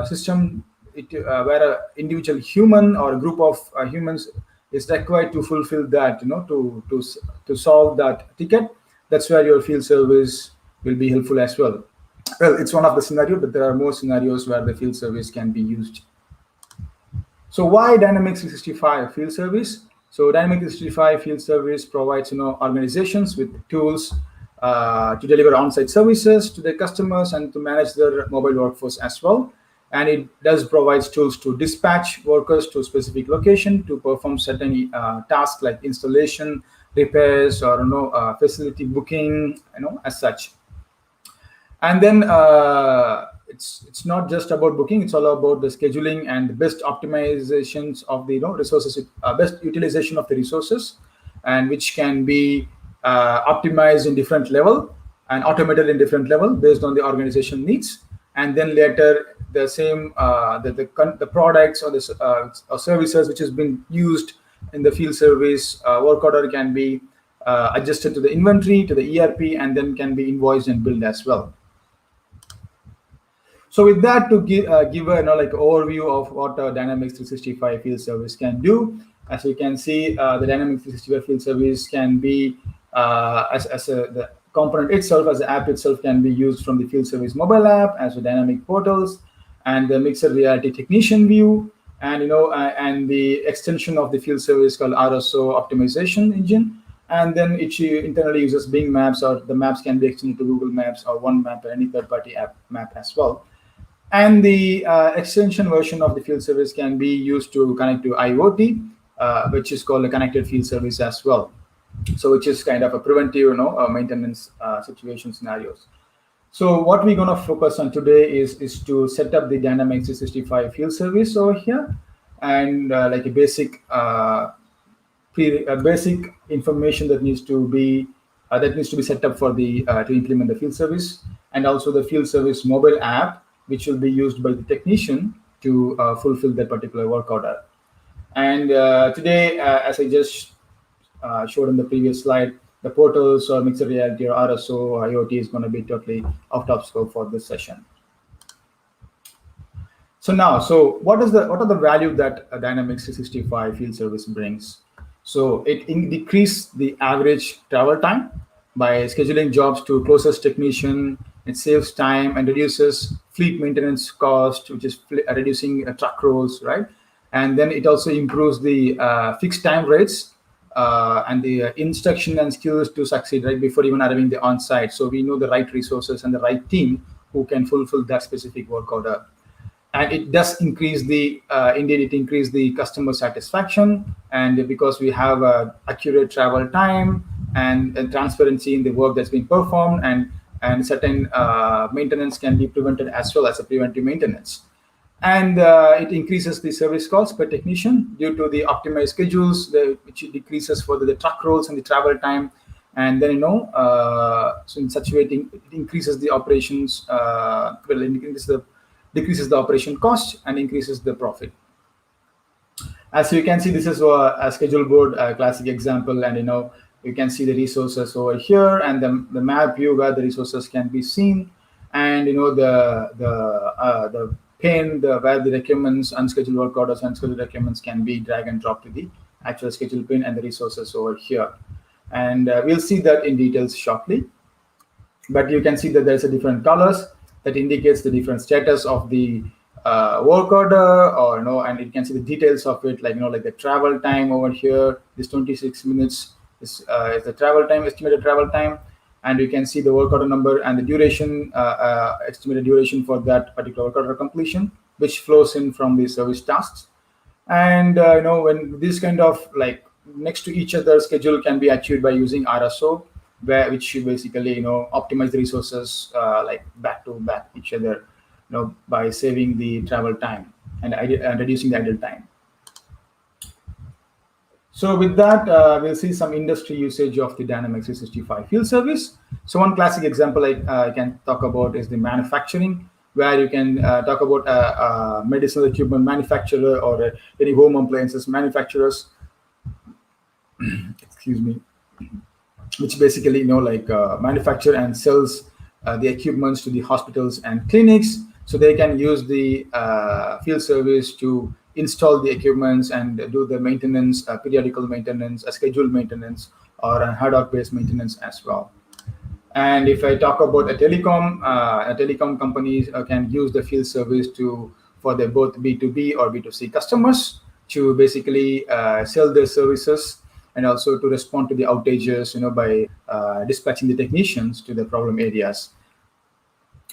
[SPEAKER 6] system, where an individual human or a group of humans is required to fulfill that, to solve that ticket, that's where your field service will be helpful as well. Well, it's one of the scenarios, but there are more scenarios where the field service can be used. So why Dynamics 365 field service? So Dynamics 365 field service provides organizations with tools to deliver on-site services to their customers and to manage their mobile workforce as well. And it does provide tools to dispatch workers to a specific location to perform certain tasks like installation, repairs, or facility booking, as such. And then it's not just about booking; it's all about the scheduling and the best optimizations of the resources, best utilization of the resources, and which can be optimized in different level and automated in different level based on the organization needs. And then later, the same the products or the or services which has been used in the field service work order can be adjusted to the inventory, to the ERP, and then can be invoiced and billed as well. So with that, to give a overview of what Dynamics 365 field service can do, as you can see, the Dynamics 365 field service can be the component itself, as the app itself, can be used from the field service mobile app as the dynamic portals and the mixed reality technician view, and and the extension of the field service called RSO optimization engine. And then it internally uses Bing Maps, or the maps can be extended to Google Maps or OneMap or any third-party app map as well. And the extension version of the field service can be used to connect to IoT, which is called a connected field service as well. So which is kind of a preventive, maintenance situation scenarios. So what we're going to focus on today is to set up the Dynamics 365 field service over here, and like a basic information that needs to be set up for the to implement the field service, and also the field service mobile app, which will be used by the technician to fulfill that particular work order. And today, as I just showed in the previous slide, the portals or mixed reality or RSO or IoT is going to be totally out of scope for this session. So now, what are the value that a Dynamics 365 field service brings? So it decreases the average travel time by scheduling jobs to closest technician. It saves time and reduces fleet maintenance cost, which is reducing truck rolls, right? And then it also improves the fixed time rates and the instruction and skills to succeed right before even arriving the on-site. So we know the right resources and the right team who can fulfill that specific work order. And it does increase indeed it increases the customer satisfaction, and because we have accurate travel time and transparency in the work that's been performed, and certain maintenance can be prevented as well as a preventive maintenance. And it increases the service costs per technician due to the optimized schedules, which decreases for the truck rolls and the travel time. And then, so in such a way, it increases the operations, decreases the operation cost and increases the profit. As you can see, this is a schedule board, a classic example, and you can see the resources over here and the map view where the resources can be seen, and the pane where the documents, unscheduled work orders, unscheduled documents can be drag and drop to the actual schedule pane and the resources over here. And we'll see that in details shortly. but you can see that there's a different colors that indicates the different status of the work order, or and you can see the details of it, like like the travel time over here. This 26 minutes is the travel time, estimated travel time, and you can see the work order number and the duration, estimated duration for that particular work order completion, which flows in from the service tasks. And when this kind of like next to each other schedule can be achieved by using RSO, which you basically optimize the resources like back to back each other, by saving the travel time and reducing the idle time. So with that, we'll see some industry usage of the Dynamics 365 field service. So one classic example I can talk about is the manufacturing, where you can talk about a medicinal equipment manufacturer or any home appliances manufacturers, excuse me, which basically manufacture and sells the equipments to the hospitals and clinics, so they can use the field service to install the equipments and do the maintenance, periodical maintenance, a scheduled maintenance, or a ad hoc based maintenance as well. And if I talk about a telecom companies can use the field service for their both B2B or B2C customers to basically sell their services, and also to respond to the outages, by dispatching the technicians to the problem areas.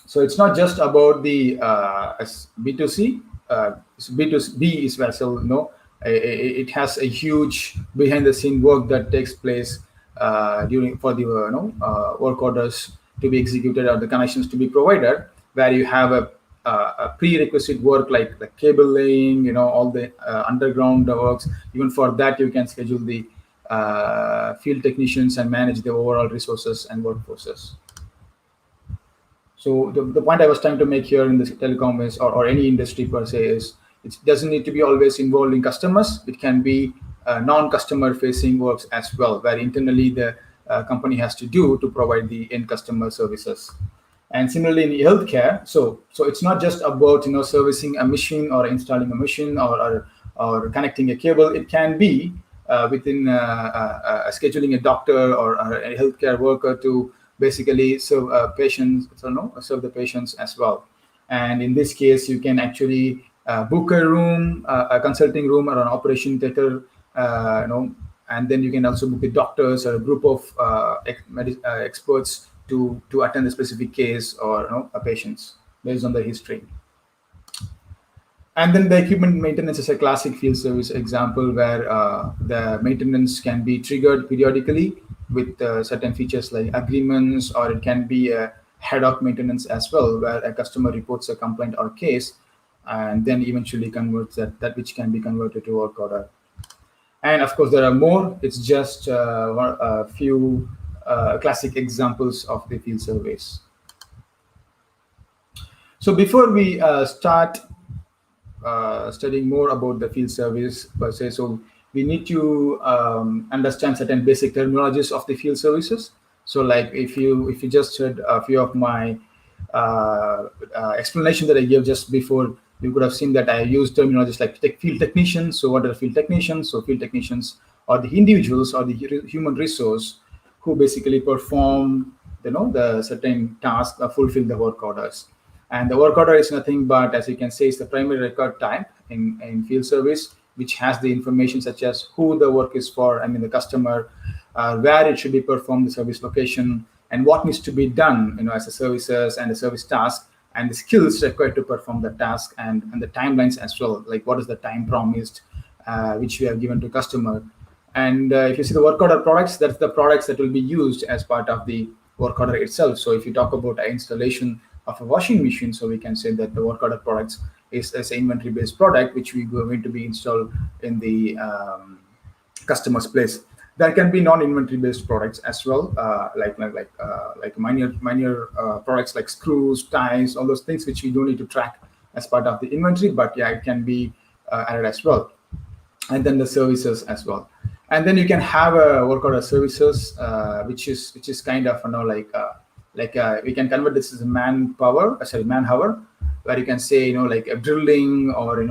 [SPEAKER 6] So it's not just about the B2C. B2B is well, it has a huge behind the scene work that takes place for the work orders to be executed or the connections to be provided, where you have a prerequisite work like the cable laying, all the underground works. Even for that, you can schedule the field technicians and manage the overall resources and workforces. So the point I was trying to make here in this telecom is, or any industry per se, is it doesn't need to be always involving customers. It can be non-customer facing works as well, where internally the company has to do to provide the end customer services. And similarly in healthcare, so it's not just about servicing a machine or installing a machine or connecting a cable. It can be within scheduling a doctor or a healthcare worker to basically serve patients, serve the patients as well. And in this case, you can actually book a room, a consulting room, or an operation theater, and then you can also book the doctors or a group of experts to attend a specific case or a patients based on the history. And then the equipment maintenance is a classic field service example, where the maintenance can be triggered periodically with certain features like agreements, or it can be a ad hoc maintenance as well, where a customer reports a complaint or case and then eventually converts that which can be converted to work order. And of course, there are more. It's just a few classic examples of the field service. So before we start studying more about the field service per se, so we need to understand certain basic terminologies of the field services. So like if you just heard a few of my explanation that I gave just before, you could have seen that I use terminologies like field technicians. So what are field technicians? So field technicians are the individuals or the human resource who basically perform the certain task, fulfill the work orders. And the work order is nothing but, as you can say, is the primary record type in field service, which has the information such as who the work is for, the customer, where it should be performed, the service location, and what needs to be done, as a services and a service task, and the skills required to perform the task, and the timelines as well, like what is the time promised, which we have given to customer. And if you see the work order products, that's the products that will be used as part of the work order itself. So if you talk about installation of a washing machine, so we can say that the work order products is an inventory based product which we are going to be installed in the customer's place. There can be non-inventory based products as well, like minor products like screws, ties, all those things which we don't need to track as part of the inventory, but yeah, it can be added as well. And then the services as well. And then you can have a work order services, which is kind of we can convert this as a manpower, where you can say like a drilling, or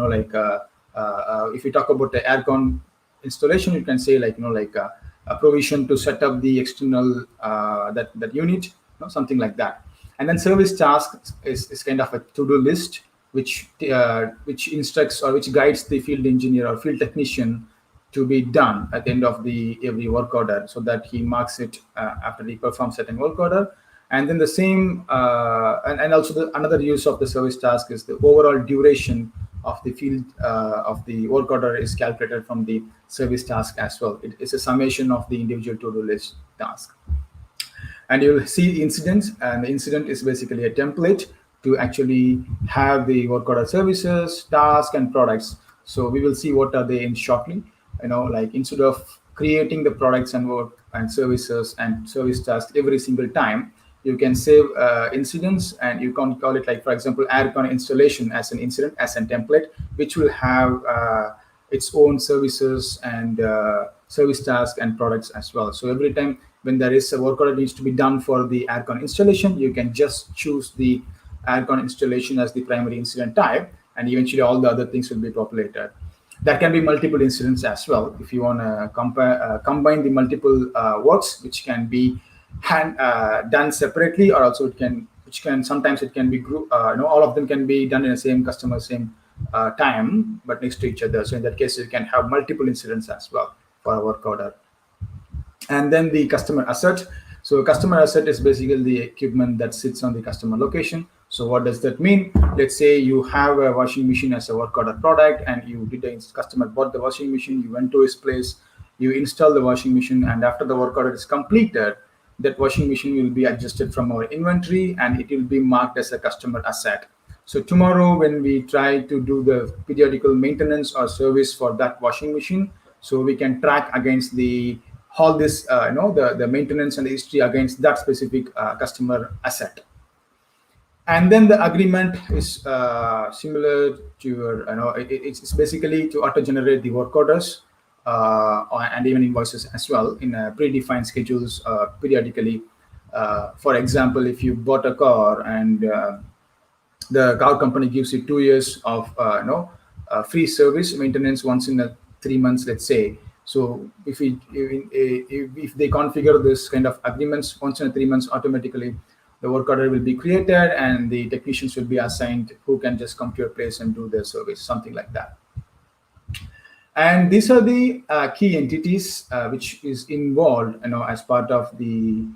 [SPEAKER 6] if you talk about the aircon installation, you can say a provision to set up the external that unit, something like that. And then service task is kind of a to-do list which instructs or which guides the field engineer or field technician to be done at the end of the every work order, so that he marks it after he performs certain work order. And then the same and also another use of the service task is the overall duration of the field of the work order is calculated from the service task as well. It is a summation of the individual to-do list task. And you'll see incidents, and the incident is basically a template to actually have the work order services, tasks, and products. So we will see what are they in shortly. Like instead of creating the products and work and services and service tasks every single time, you can save incidents, and you can call it, like, for example, aircon installation as an incident, as a template, which will have its own services and service tasks and products as well. So every time when there is a work order needs to be done for the aircon installation, you can just choose the aircon installation as the primary incident type, and eventually all the other things will be populated. There can be multiple incidents as well if you want to combine the multiple works, which can be done separately, or also sometimes it can be group. All of them can be done in the same customer, same time, but next to each other. So in that case, you can have multiple incidents as well for a work order. And then the customer asset. So customer asset is basically the equipment that sits on the customer location. So what does that mean? Let's say you have a washing machine as a work order product, and customer bought the washing machine, you went to his place, you install the washing machine, and after the work order is completed, that washing machine will be adjusted from our inventory and it will be marked as a customer asset. So tomorrow when we try to do the periodical maintenance or service for that washing machine, so we can track against all this, the maintenance and the history against that specific customer asset. And then the agreement is similar to your, it's basically to auto-generate the work orders and even invoices as well in predefined schedules periodically. For example, if you bought a car and the car company gives you 2 years of free service maintenance once in 3 months, let's say. So if they configure this kind of agreements once in 3 months, automatically the work order will be created and the technicians will be assigned who can just come to your place and do their service, something like that. And these are the key entities which is involved, as part of the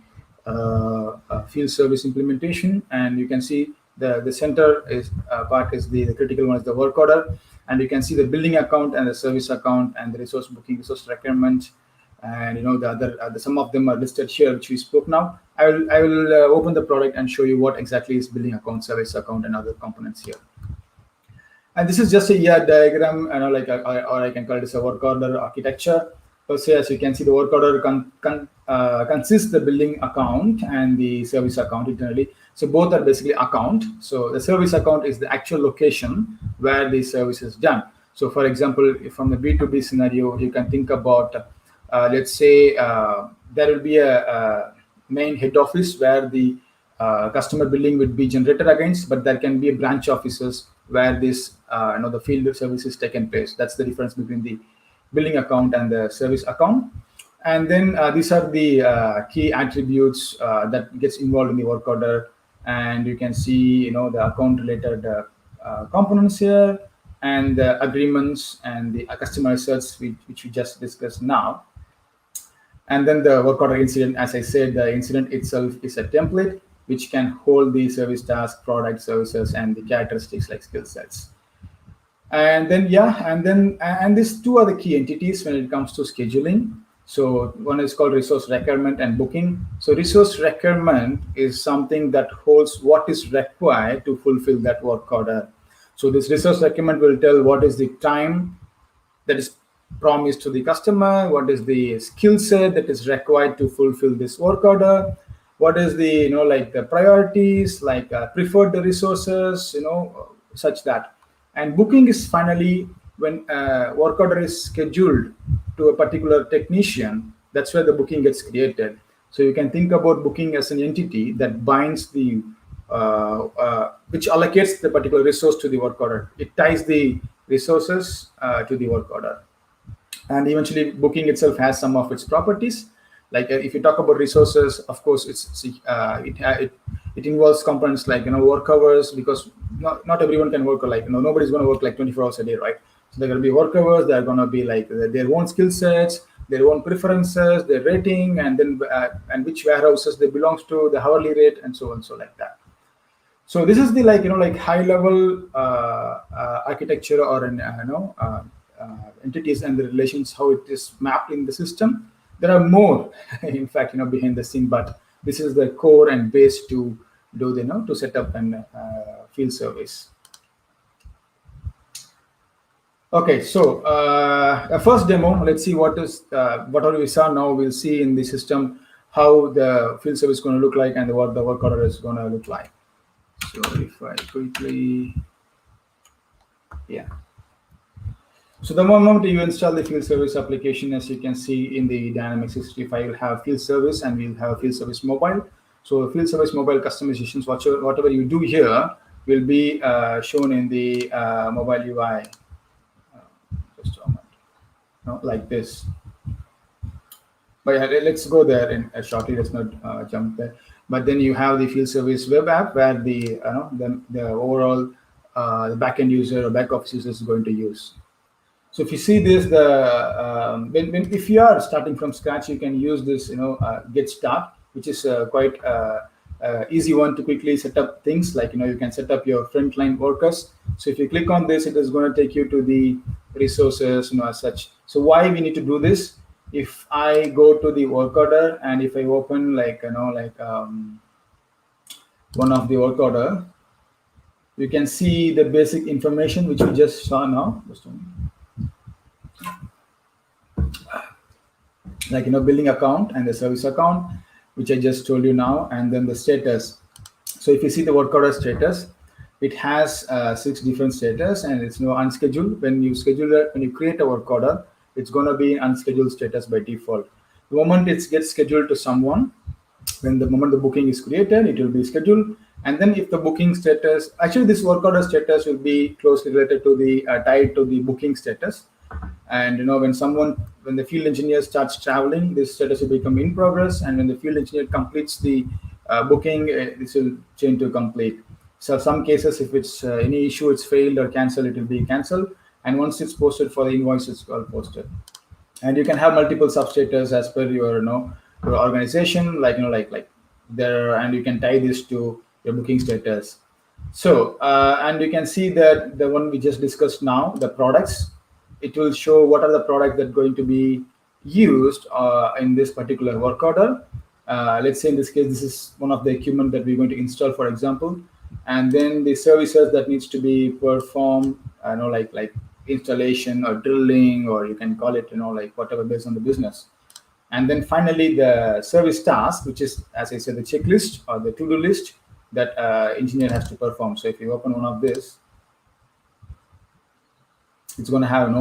[SPEAKER 6] field service implementation. And you can see the center is part is the critical one is the work order, and you can see the billing account and the service account and the resource booking, resource requirement, and the other some of them are listed here, which we spoke now. I will open the product and show you what exactly is billing account, service account, and other components here. And this is just a ER diagram, or I can call it as a work order architecture. So as you can see, the work order consists the billing account and the service account internally. So both are basically account. So the service account is the actual location where the service is done. So for example, from the B2B scenario, you can think about, let's say there will be a main head office where the customer billing would be generated against, but there can be branch offices where this the field service is taken place. That's the difference between the billing account and the service account. And then these are the key attributes that gets involved in the work order. And you can see the account related components here, and the agreements and the customer assets which we just discussed now. And then the work order incident, as I said, the incident itself is a template which can hold the service task, product, services, and the characteristics like skill sets. And then and these two are the key entities when it comes to scheduling. So one is called resource requirement and booking. So resource requirement is something that holds what is required to fulfill that work order. So this resource requirement will tell what is the time that is promised to the customer, what is the skill set that is required to fulfill this work order, what is the the priorities, like preferred resources, such that. And booking is finally when work order is scheduled to a particular technician. That's where the booking gets created. So you can think about booking as an entity that binds the which allocates the particular resource to the work order. It ties the resources to the work order. And eventually booking itself has some of its properties. Like if you talk about resources, of course, it involves components like work hours, because not everyone can work like nobody's going to work like 24 hours a day, right? So they're going to be work hours. They're going to be like their own skill sets, their own preferences, their rating, and then and which warehouses they belongs to, the hourly rate, and so on, so like that. So this is the like high level architecture or an entities and the relations, how it is mapped in the system. There are more in fact behind the scene, but this is the core and base to do to set up an field service. Okay, so a first demo, let's see whatever we saw now. We'll see in the system how the field service is going to look like and what the work order is going to look like. So if I quickly, yeah. So the moment you install the field service application, as you can see in the Dynamics 365, you'll have field service and we'll have field service mobile. So field service mobile customizations, whatever you do here will be shown in the mobile UI. Just a moment, like this. But yeah, let's go there in shortly. Let's not jump there. But then you have the field service web app where the overall the backend user or back office user is going to use. So if you see this, if you are starting from scratch, you can use this get start, which is quite easy one to quickly set up things like you can set up your frontline workers. So if you click on this, it is going to take you to the resources as such. So why we need to do this? If I go to the work order and if I open one of the work order, you can see the basic information which we just saw now. Like billing account and the service account, which I just told you now, and then the status. So if you see the work order status, it has 6 different status, and it's unscheduled. When you create a work order, it's going to be unscheduled status by default. The moment it gets scheduled to someone, when the moment the booking is created, it will be scheduled. And then if the booking status, actually this work order status will be closely related to the tied to the booking status. And when the field engineer starts traveling, this status will become in progress. And when the field engineer completes the booking, this will change to complete. So some cases, if it's any issue, it's failed or canceled, it will be canceled. And once it's posted for the invoice, it's all posted. And you can have multiple substatus as per your your organization, like there, and you can tie this to your booking status. So and you can see that the one we just discussed now, the products, it will show what are the products that are going to be used in this particular work order. Let's say in this case, this is one of the equipment that we're going to install, for example. And then the services that needs to be performed, like installation or drilling, or you can call it, whatever based on the business. And then finally, the service task, which is, as I said, the checklist or the to-do list that engineer has to perform. So if you open one of this, it's going to have,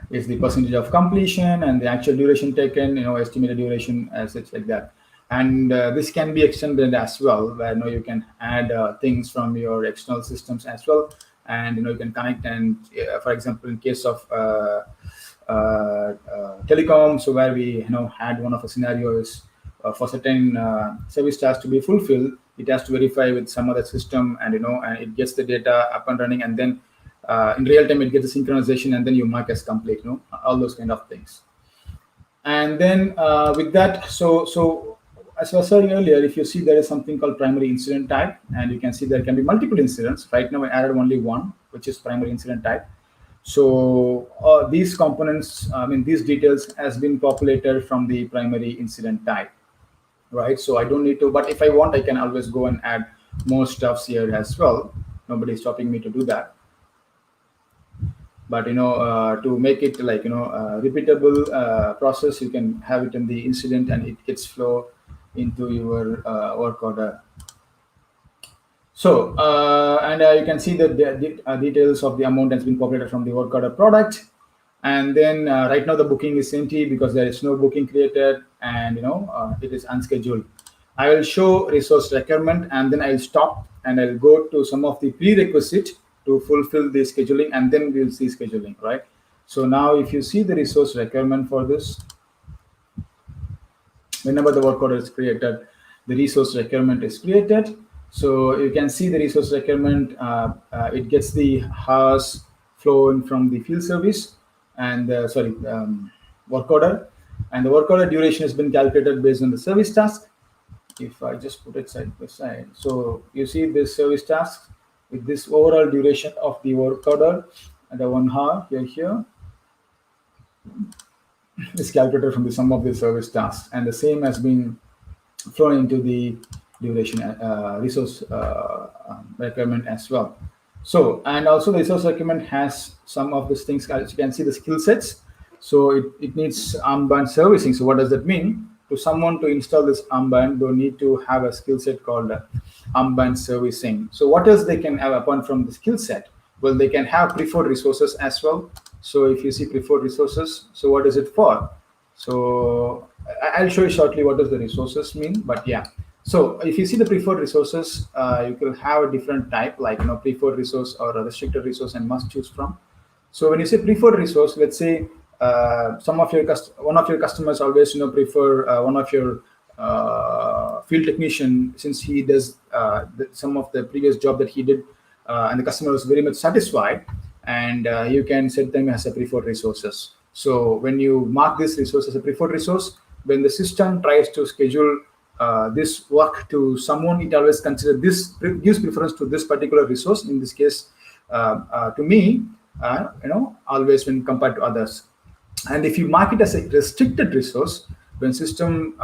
[SPEAKER 6] is the percentage of completion and the actual duration taken, estimated duration, as such like that. And this can be extended as well, where you can add things from your external systems as well, and you can connect. And for example, in case of telecom, so where we had one of the scenarios for certain service tasks to be fulfilled, it has to verify with some other system, and and it gets the data up and running, and then in real time it gets the synchronization, and then you mark as complete. All those kind of things. And then with that, so as I was saying earlier, if you see there is something called primary incident type, and you can see there can be multiple incidents. Right now I added only one, which is primary incident type. So these components, these details has been populated from the primary incident type, right? So I don't need to, but if I want, I can always go and add more stuffs here as well. Nobody's stopping me to do that. But to make it like repeatable process, you can have it in the incident, and it gets flow into your work order. So and you can see that the details of the amount has been populated from the work order product. And then right now the booking is empty because there is no booking created, and it is unscheduled. I will show resource requirement, and then I'll stop and I'll go to some of the prerequisite to fulfill the scheduling, and then we'll see scheduling, right? So now if you see the resource requirement for this, whenever the work order is created, the resource requirement is created. So you can see the resource requirement. It gets the hours flowing from the field service and work order, and the work order duration has been calculated based on the service task. If I just put it side by side, so you see this service task with this overall duration of the work order and the 1 hour here is calculated from the sum of the service tasks, and the same has been flowing into the duration resource requirement as well. So, and also the resource requirement has some of these things, as you can see the skill sets. So it needs armband servicing. So what does that mean? To someone to install this armband, they need to have a skill set called armband servicing. So what else they can have apart from the skill set? Well, they can have preferred resources as well. So if you see preferred resources, so what is it for? So I'll show you shortly what does the resources mean, but yeah. So if you see the preferred resources, you can have a different type, like preferred resource or a restricted resource, and must choose from. So when you say preferred resource, let's say one of your customers always prefer one of your field technician, since he does some of the previous job that he did, and the customer was very much satisfied, and you can set them as a preferred resources. So when you mark this resource as a preferred resource, when the system tries to schedule this work to someone, it always consider this, gives preference to this particular resource. In this case, to me, always when compared to others. And if you mark it as a restricted resource, when system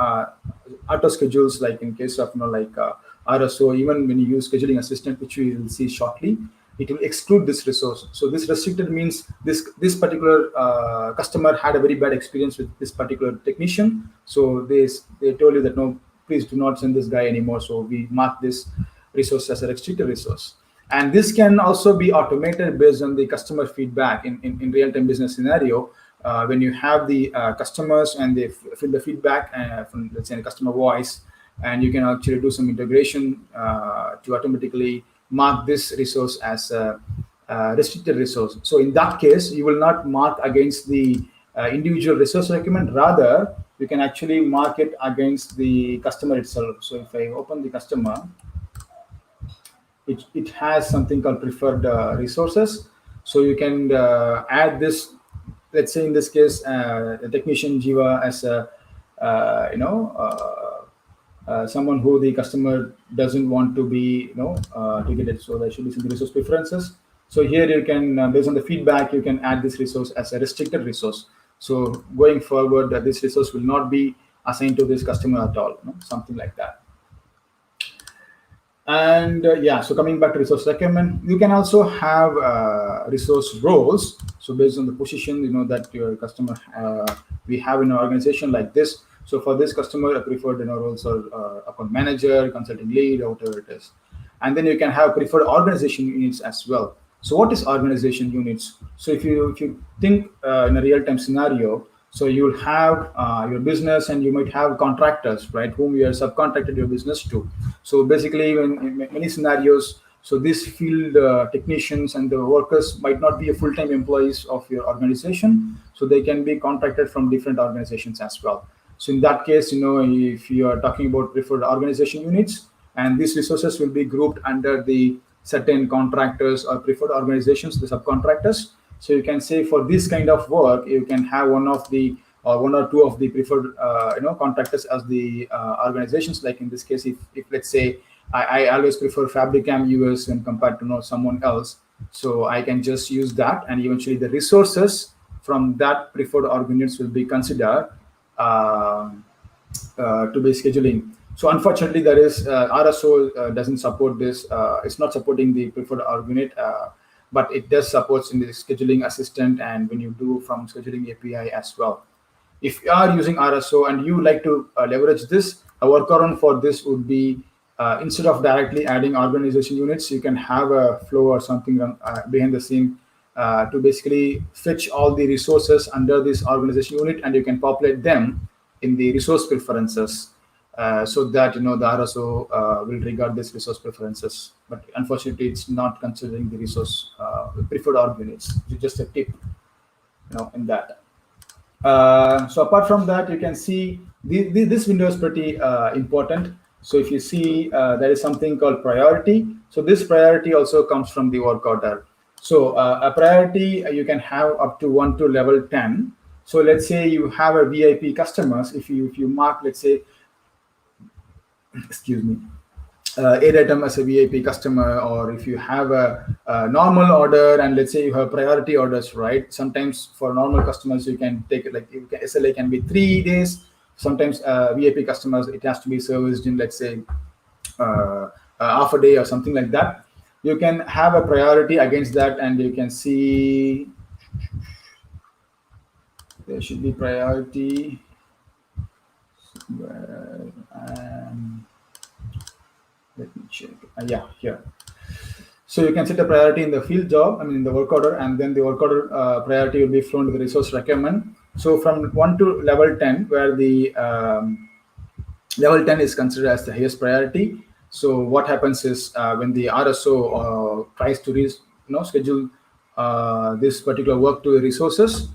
[SPEAKER 6] auto schedules, like in case of RSO, even when you use scheduling assistant, which we will see shortly, it will exclude this resource. So this restricted means this particular customer had a very bad experience with this particular technician. So they told you that no, please do not send this guy anymore. So we mark this resource as a restricted resource. And this can also be automated based on the customer feedback in real-time business scenario. When you have the customers and they fill the feedback from, let's say, the customer voice, and you can actually do some integration to automatically mark this resource as a restricted resource. So in that case, you will not mark against the individual resource requirement. Rather, you can actually mark it against the customer itself. So if I open the customer, it has something called preferred resources. So you can add this. Let's say in this case, the technician Jiva as a someone who the customer doesn't want to be to get it. So there should be some resource preferences. So here you can based on the feedback, you can add this resource as a restricted resource. So going forward, this resource will not be assigned to this customer at all, something like that. And yeah, so coming back to resource requirement, you can also have resource roles. So based on the position that your customer we have in an organization like this. So for this customer, preferred roles are account manager, consulting lead, or whatever it is. And then you can have preferred organization units as well. So what is organization units? So if you think in a real-time scenario, so you'll have your business, and you might have contractors, right, whom you are subcontracted your business to. So basically, in many scenarios, so these field technicians and the workers might not be a full-time employees of your organization. So they can be contracted from different organizations as well. So in that case, if you are talking about preferred organization units, and these resources will be grouped under the certain contractors or preferred organizations, the subcontractors. So you can say for this kind of work, you can have one or two of the preferred contractors as the organizations. Like in this case, if let's say I always prefer Fabricam US when compared to someone else, so I can just use that, and eventually the resources from that preferred org units will be considered to be scheduling. So unfortunately, there is RSO doesn't support this. It's not supporting the preferred org unit, but it does supports in the scheduling assistant, and when you do from scheduling API as well. If you are using RSO and you like to leverage this, a workaround for this would be instead of directly adding organization units, you can have a flow or something behind the scene to basically fetch all the resources under this organization unit, and you can populate them in the resource preferences so that the RSO will regard this resource preferences. But unfortunately, it's not considering the resource preferred org units. It's just a tip, in that. So apart from that, you can see This window is pretty important. So if you see, there is something called priority. So this priority also comes from the work order. So a priority you can have up to 1 to level 10. So let's say you have a VIP customers. If you mark, let's say, excuse me, 8 item as a VIP customer, or if you have a normal order, and let's say you have priority orders, right? Sometimes for normal customers you can take it like SLA can be 3 days. Sometimes VIP customers, it has to be serviced in, let's say, half a day or something like that. You can have a priority against that, and you can see there should be priority. Let me check. Yeah, here. So you can set a priority in the field job, in the work order, and then the work order priority will be flown to the resource requirement. So from 1 to level 10, where the level 10 is considered as the highest priority. So what happens is when the RSO tries to schedule this particular work to the resources,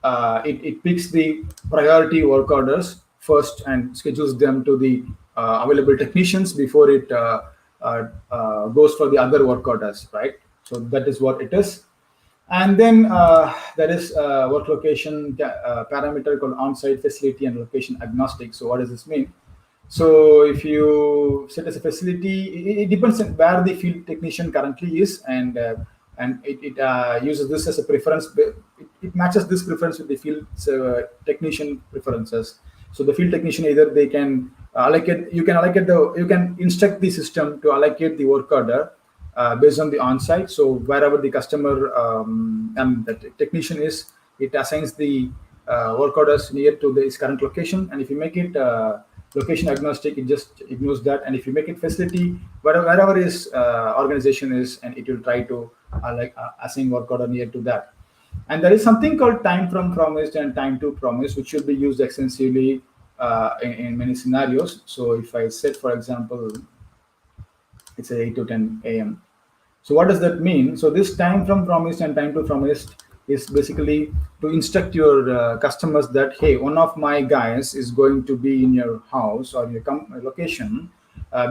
[SPEAKER 6] it picks the priority work orders first and schedules them to the available technicians before it goes for the other work orders, right? So that is what it is. And then there is a work location parameter called on-site facility and location agnostic. So what does this mean? So if you set as a facility, it depends on where the field technician currently is, and it uses this as a preference. It matches this preference with the field technician preferences. So the field technician, either they can allocate, you can instruct the system to allocate the work order based on the on-site. So wherever the customer and the technician is, it assigns the work orders near to its current location. And if you make it location agnostic, it just ignores that. And if you make it facility, wherever his organization is, and it will try to assign work order near to that. And there is something called time from promised and time to promise, which should be used extensively in many scenarios. So if I set, for example, it's 8 to 10 a.m. So what does that mean? So this time from promised and time to promised is basically to instruct your customers that, hey, one of my guys is going to be in your house or your location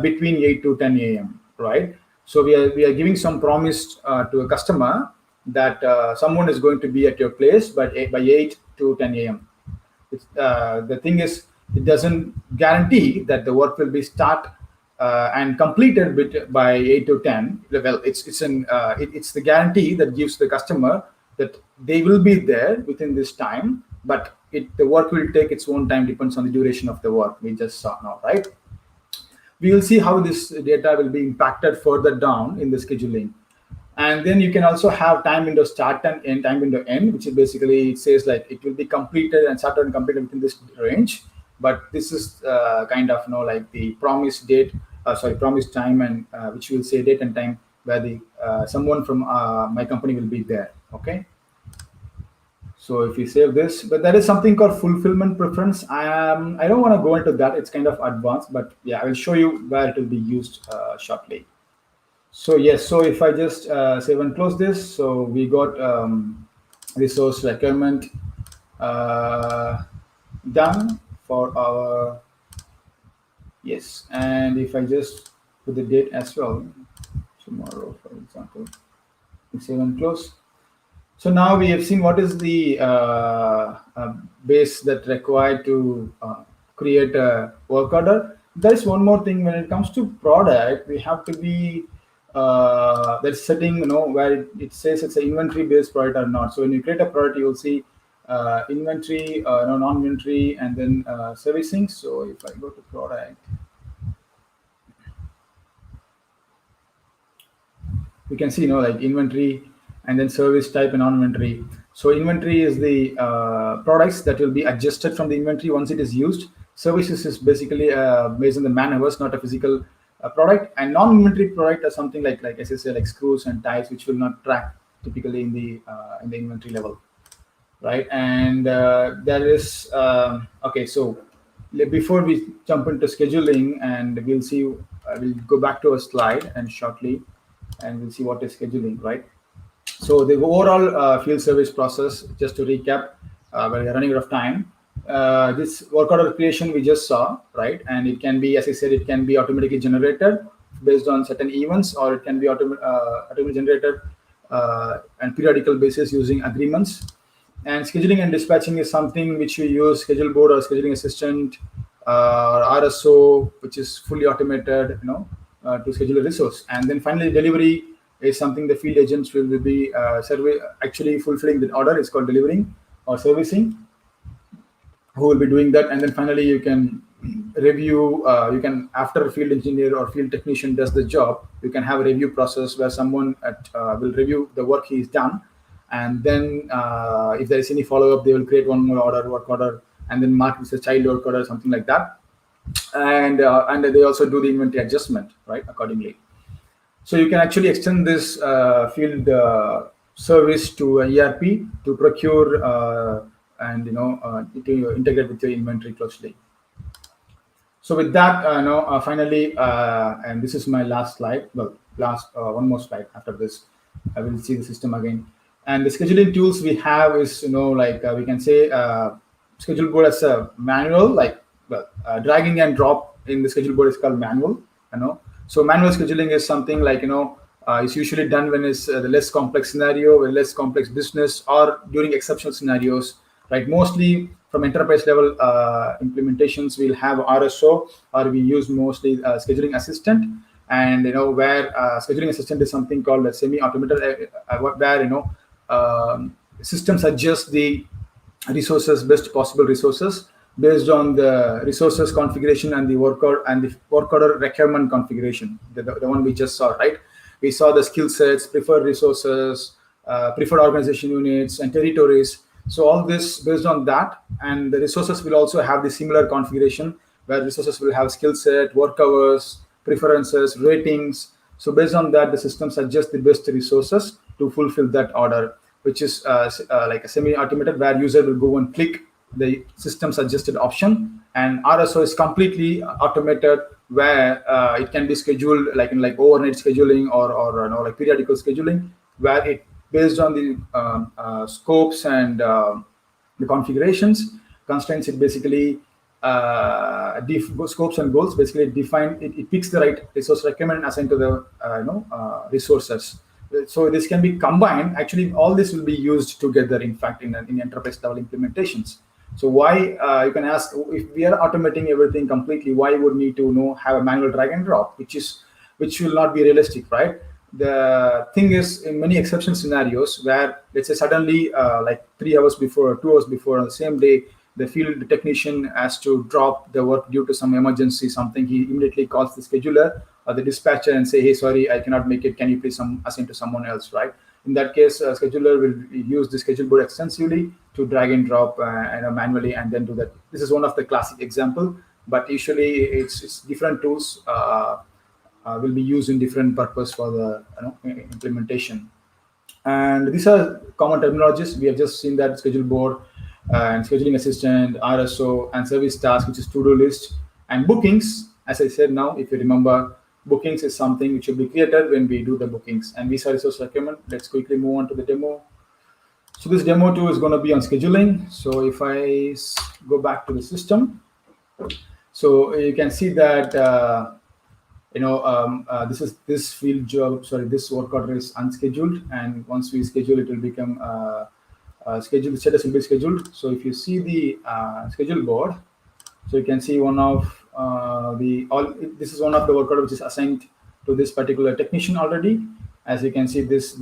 [SPEAKER 6] between 8 to 10 a.m., right? So we are giving some promise to a customer that someone is going to be at your place by 8 to 10 a.m. The thing is, it doesn't guarantee that the work will be start and completed by 8 to 10. Well, it's the guarantee that gives the customer that they will be there within this time, but the work will take its own time, depends on the duration of the work we just saw now, right? We will see how this data will be impacted further down in the scheduling. And then you can also have time window start and end, time window end, which is basically, it says like it will be completed and started and completed within this range. But this is kind of like the promised date, promised time, and which will say date and time where the someone from my company will be there. Okay. So if you save this, but there is something called fulfillment preference. I don't want to go into that. It's kind of advanced, but yeah, I will show you where it will be used shortly. So yes, so if I just save and close this, so we got resource requirement done for our, yes. And if I just put the date as well, tomorrow, for example, save and close. So now we have seen what is the base that required to create a work order. There is one more thing when it comes to product, we have to be that setting, where it says it's an inventory based product or not. So when you create a product, you will see inventory, non-inventory, and then servicing. So if I go to product, we can see, like inventory and then service type and non-inventory. So inventory is the products that will be adjusted from the inventory once it is used. Services is basically based on the man hours, not a physical product. And non-inventory product are something like SSL, like screws and ties, which will not track typically in the inventory level, right? And there is okay. So before we jump into scheduling, and we'll see, we'll go back to a slide and shortly, and we'll see what is scheduling, right? So the overall field service process, just to recap, we are running out of time. this work order creation we just saw, right? And it can be, as I said, it can be automatically generated based on certain events, or it can be automatically generated and periodical basis using agreements. And scheduling and dispatching is something which we use schedule board or scheduling assistant or RSO, which is fully automated, to schedule a resource. And then finally, delivery is something the field agents will be actually fulfilling the order. It's called delivering or servicing, who will be doing that. And then finally, you can review, after a field engineer or field technician does the job, you can have a review process where someone will review the work he's done. And then if there is any follow-up, they will create one more work order, and then mark it as a child work order, something like that. And they also do the inventory adjustment, right, accordingly. So you can actually extend this field service to ERP to procure and to integrate with your inventory closely. So with that, finally, and this is my last slide. Well, one more slide. After this, I will see the system again. And the scheduling tools we have is, we can say schedule board as a manual, dragging and drop in the schedule board is called manual. So manual scheduling is something like, it's usually done when it's the less complex scenario, when less complex business, or during exceptional scenarios, right? Mostly from enterprise level implementations, we'll have RSO, or we use mostly scheduling assistant. And where scheduling assistant is something called a semi-automated, where systems adjust the resources, best possible resources, based on the resources configuration and the work order requirement configuration, the one we just saw, right? We saw the skill sets, preferred resources, preferred organization units, and territories. So all this based on that, and the resources will also have the similar configuration, where resources will have skill set, work hours, preferences, ratings. So based on that, the system suggests the best resources to fulfill that order, which is like a semi-automated, where user will go and click the system suggested option. And RSO is completely automated, where it can be scheduled like overnight scheduling or like periodical scheduling, where it based on the scopes and the configurations constraints, it basically scopes and goals basically define it picks the right resource requirement assigned to the resources. So this can be combined. Actually, all this will be used together, in fact, in enterprise level implementations. So why, you can ask, if we are automating everything completely, why would need to have a manual drag and drop, which will not be realistic, right? The thing is, in many exception scenarios where, let's say, suddenly like 3 hours before or 2 hours before on the same day, the field technician has to drop the work due to some emergency, something, he immediately calls the scheduler or the dispatcher and say, hey, sorry, I cannot make it. Can you please assign to someone else, right? In that case, a scheduler will use the schedule board extensively to drag and drop manually, and then do that. This is one of the classic example, but usually it's different tools will be used in different purpose for the implementation. And these are common terminologies. We have just seen that schedule board and scheduling assistant, RSO, and service task, which is to-do list, and bookings. As I said, now, if you remember, bookings is something which will be created when we do the bookings. And visa resource requirement. Let's quickly move on to the demo. So this demo too is going to be on scheduling. So if I go back to the system, so you can see that this field job, this work order is unscheduled, and once we schedule, it will become scheduled. Status will be scheduled. So if you see the schedule board, so you can see one of this is one of the work order which is assigned to this particular technician already. As you can see, this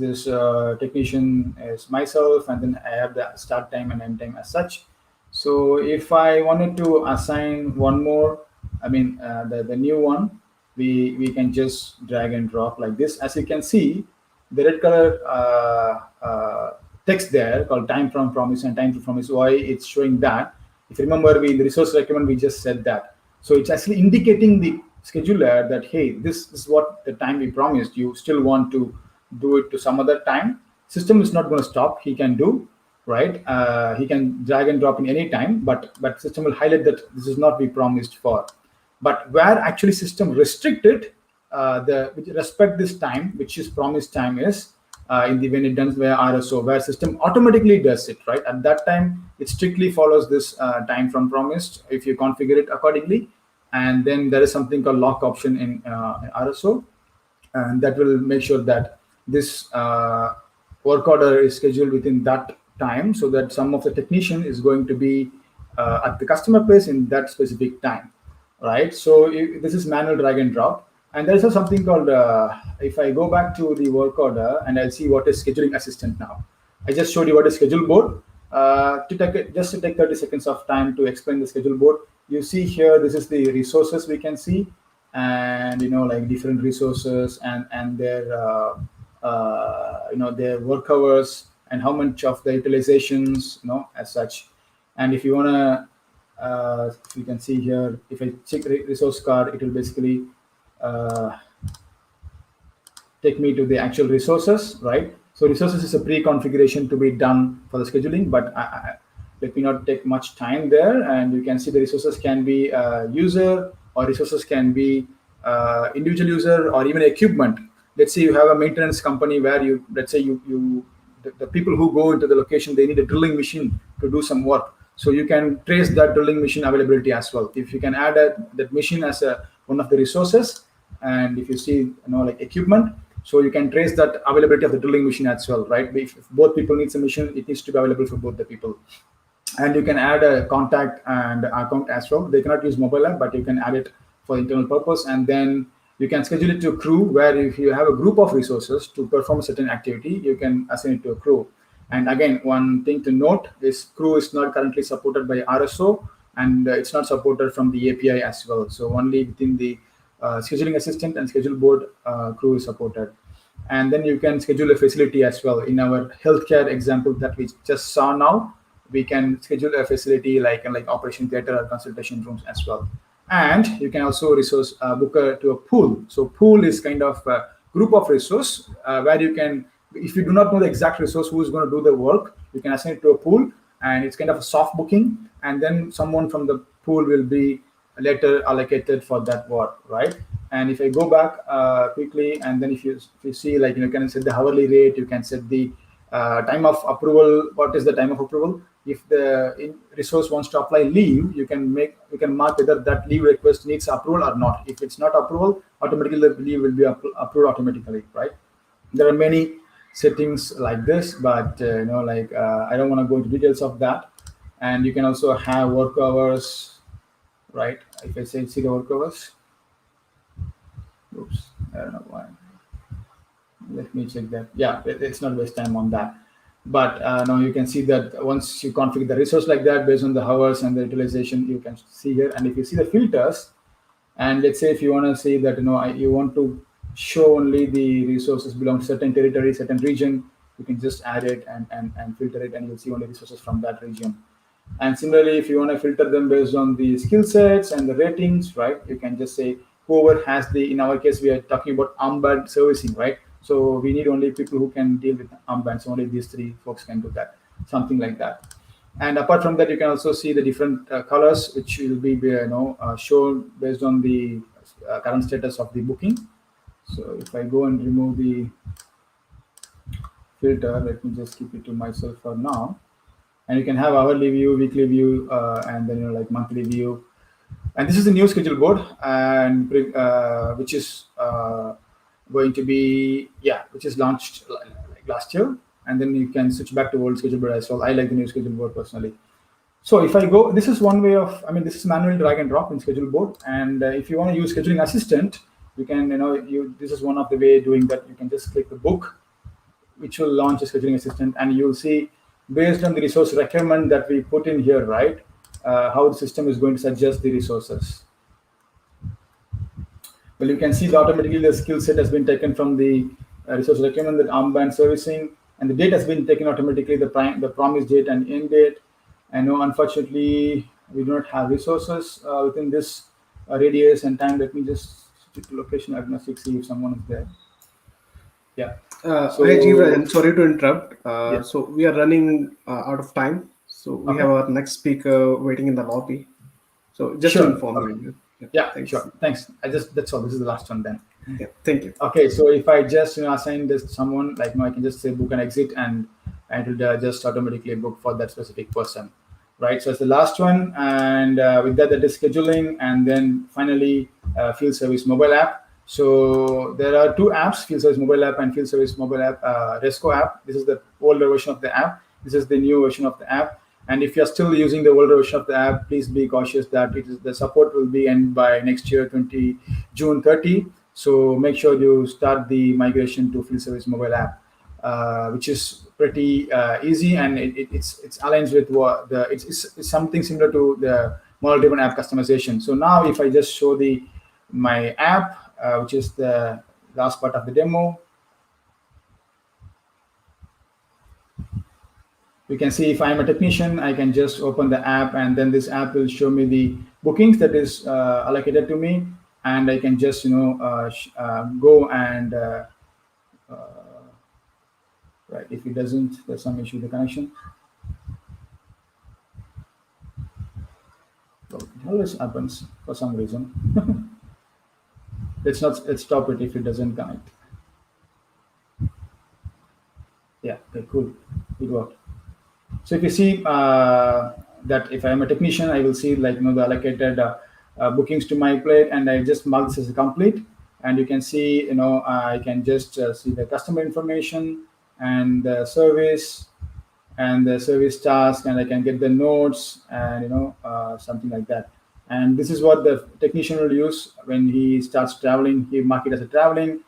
[SPEAKER 6] technician is myself, and then I have the start time and end time as such. So if I wanted to assign one more, the new one, we can just drag and drop like this. As you can see, the red color text there called time from promise and time to promise. Why it's showing that? If you remember, in the resource requirement, we just said that. So it's actually indicating the scheduler that, hey, this is what the time we promised. You still want to do it to some other time. System is not going to stop. He can do, right? He can drag and drop in any time, but system will highlight that this is not we promised for. But where actually system restricted with respect this time, which is promised time, is in the when it done via RSO, where system automatically does it, right? At that time, it strictly follows this time from promised if you configure it accordingly. And then there is something called lock option in RSO, and that will make sure that this work order is scheduled within that time, so that some of the technician is going to be at the customer place in that specific time, right? So this is manual drag and drop. And there's also something called, if I go back to the work order and I'll see what is scheduling assistant now. I just showed you what is schedule board. Just to take 30 seconds of time to explain the schedule board, you see here, this is the resources we can see, and like different resources and their their work hours and how much of the utilizations as such. And if you want to you can see here, if I check resource card, it will basically take me to the actual resources, right? So resources is a pre-configuration to be done for the scheduling, but let me not take much time there. And you can see the resources can be user, or resources can be individual user, or even equipment. Let's say you have a maintenance company where let's say the people who go into the location, they need a drilling machine to do some work. So you can trace that drilling machine availability as well. If you can add that machine as one of the resources, and if you see like equipment, so you can trace that availability of the drilling machine as well, right? If both people needs a machine, it needs to be available for both the people. And you can add a contact and account as well. They cannot use mobile app, but you can add it for internal purpose. And then you can schedule it to a crew, where if you have a group of resources to perform a certain activity, you can assign it to a crew. And again, one thing to note is crew is not currently supported by RSO, and it's not supported from the API as well. So only within the scheduling assistant and schedule board, crew is supported. And then you can schedule a facility as well. In our healthcare example that we just saw now, we can schedule a facility like operation theater or consultation rooms as well. And you can also resource book to a pool. So pool is kind of a group of resource where you can, if you do not know the exact resource who is going to do the work, you can assign it to a pool, and it's kind of a soft booking, and then someone from the pool will be later allocated for that work, right? And if I go back quickly, and then if you see, like you can set the hourly rate, you can set the time of approval. What is the time of approval? If the resource wants to apply leave, you can mark whether that leave request needs approval or not. If it's not approval, automatically the leave will be approved automatically, right? There are many settings like this, but I don't want to go into details of that. And you can also have work hours, right? If I say see the work hours, oops, I don't know why. Let me check that. Yeah, it's not waste time on that. But now you can see that once you configure the resource like that, based on the hours and the utilization, you can see here. And if you see the filters, and let's say if you want to say that you want to show only the resources belong to certain territory, certain region, you can just add it and filter it, and you'll see only resources from that region. And similarly, if you want to filter them based on the skill sets and the ratings, right, you can just say whoever has in our case, we are talking about armband servicing, right? So we need only people who can deal with armbands. Only these three folks can do that, something like that. And apart from that, you can also see the different colors, which will be shown based on the current status of the booking. So if I go and remove the filter, let me just keep it to myself for now. And you can have hourly view, weekly view, and then like monthly view. And this is the new schedule board, and which is going to be which is launched like last year. And then you can switch back to old schedule board as well. I like the new schedule board personally. So if I go, this is one way of, this is manual drag and drop in schedule board. And if you want to use scheduling assistant, you can, this is one of the way doing that. You can just click the book, which will launch a scheduling assistant, and you'll see based on the resource requirement that we put in here, right, how the system is going to suggest the resources. Well, you can see that automatically the skill set has been taken from the resource requirement, that armband servicing, and the date has been taken automatically, the promise date and end date. I know, unfortunately, we do not have resources within this radius and time. Let me just switch to location agnostic, see if someone is there. Yeah.
[SPEAKER 4] Hey, Jeevan, sorry to interrupt.
[SPEAKER 6] Yes.
[SPEAKER 4] So we are running out of time. So we have our next speaker waiting in the lobby. So just to inform you.
[SPEAKER 6] Yeah, sure. Thanks. That's all. This is the last one then.
[SPEAKER 4] Yeah, thank you.
[SPEAKER 6] Okay, so if I just assign this to someone, like I can just say book an exit, and it will just automatically book for that specific person, right? So it's the last one, and with that is scheduling, and then finally field service mobile app. So there are two apps: field service mobile app and field service mobile app Resco app. This is the older version of the app. This is the new version of the app. And if you're still using the older version of the app, please be cautious that the support will be end by next year, June 30. So make sure you start the migration to field service mobile app, which is pretty easy, and it's aligns with what it's something similar to the model-driven app customization. So now, if I just show my app, which is the last part of the demo, you can see if I'm a technician, I can just open the app, and then this app will show me the bookings that is allocated to me, and I can just go and right. If it doesn't, there's some issue with the connection. So it always happens for some reason. Let's stop it if it doesn't connect. Yeah. Okay. Cool. It worked. So if you see that if I am a technician, I will see the allocated bookings to my plate, and I just mark this as complete. And you can see, I can just see the customer information and the service task, and I can get the notes and something like that. And this is what the technician will use when he starts traveling. He mark it as a traveling,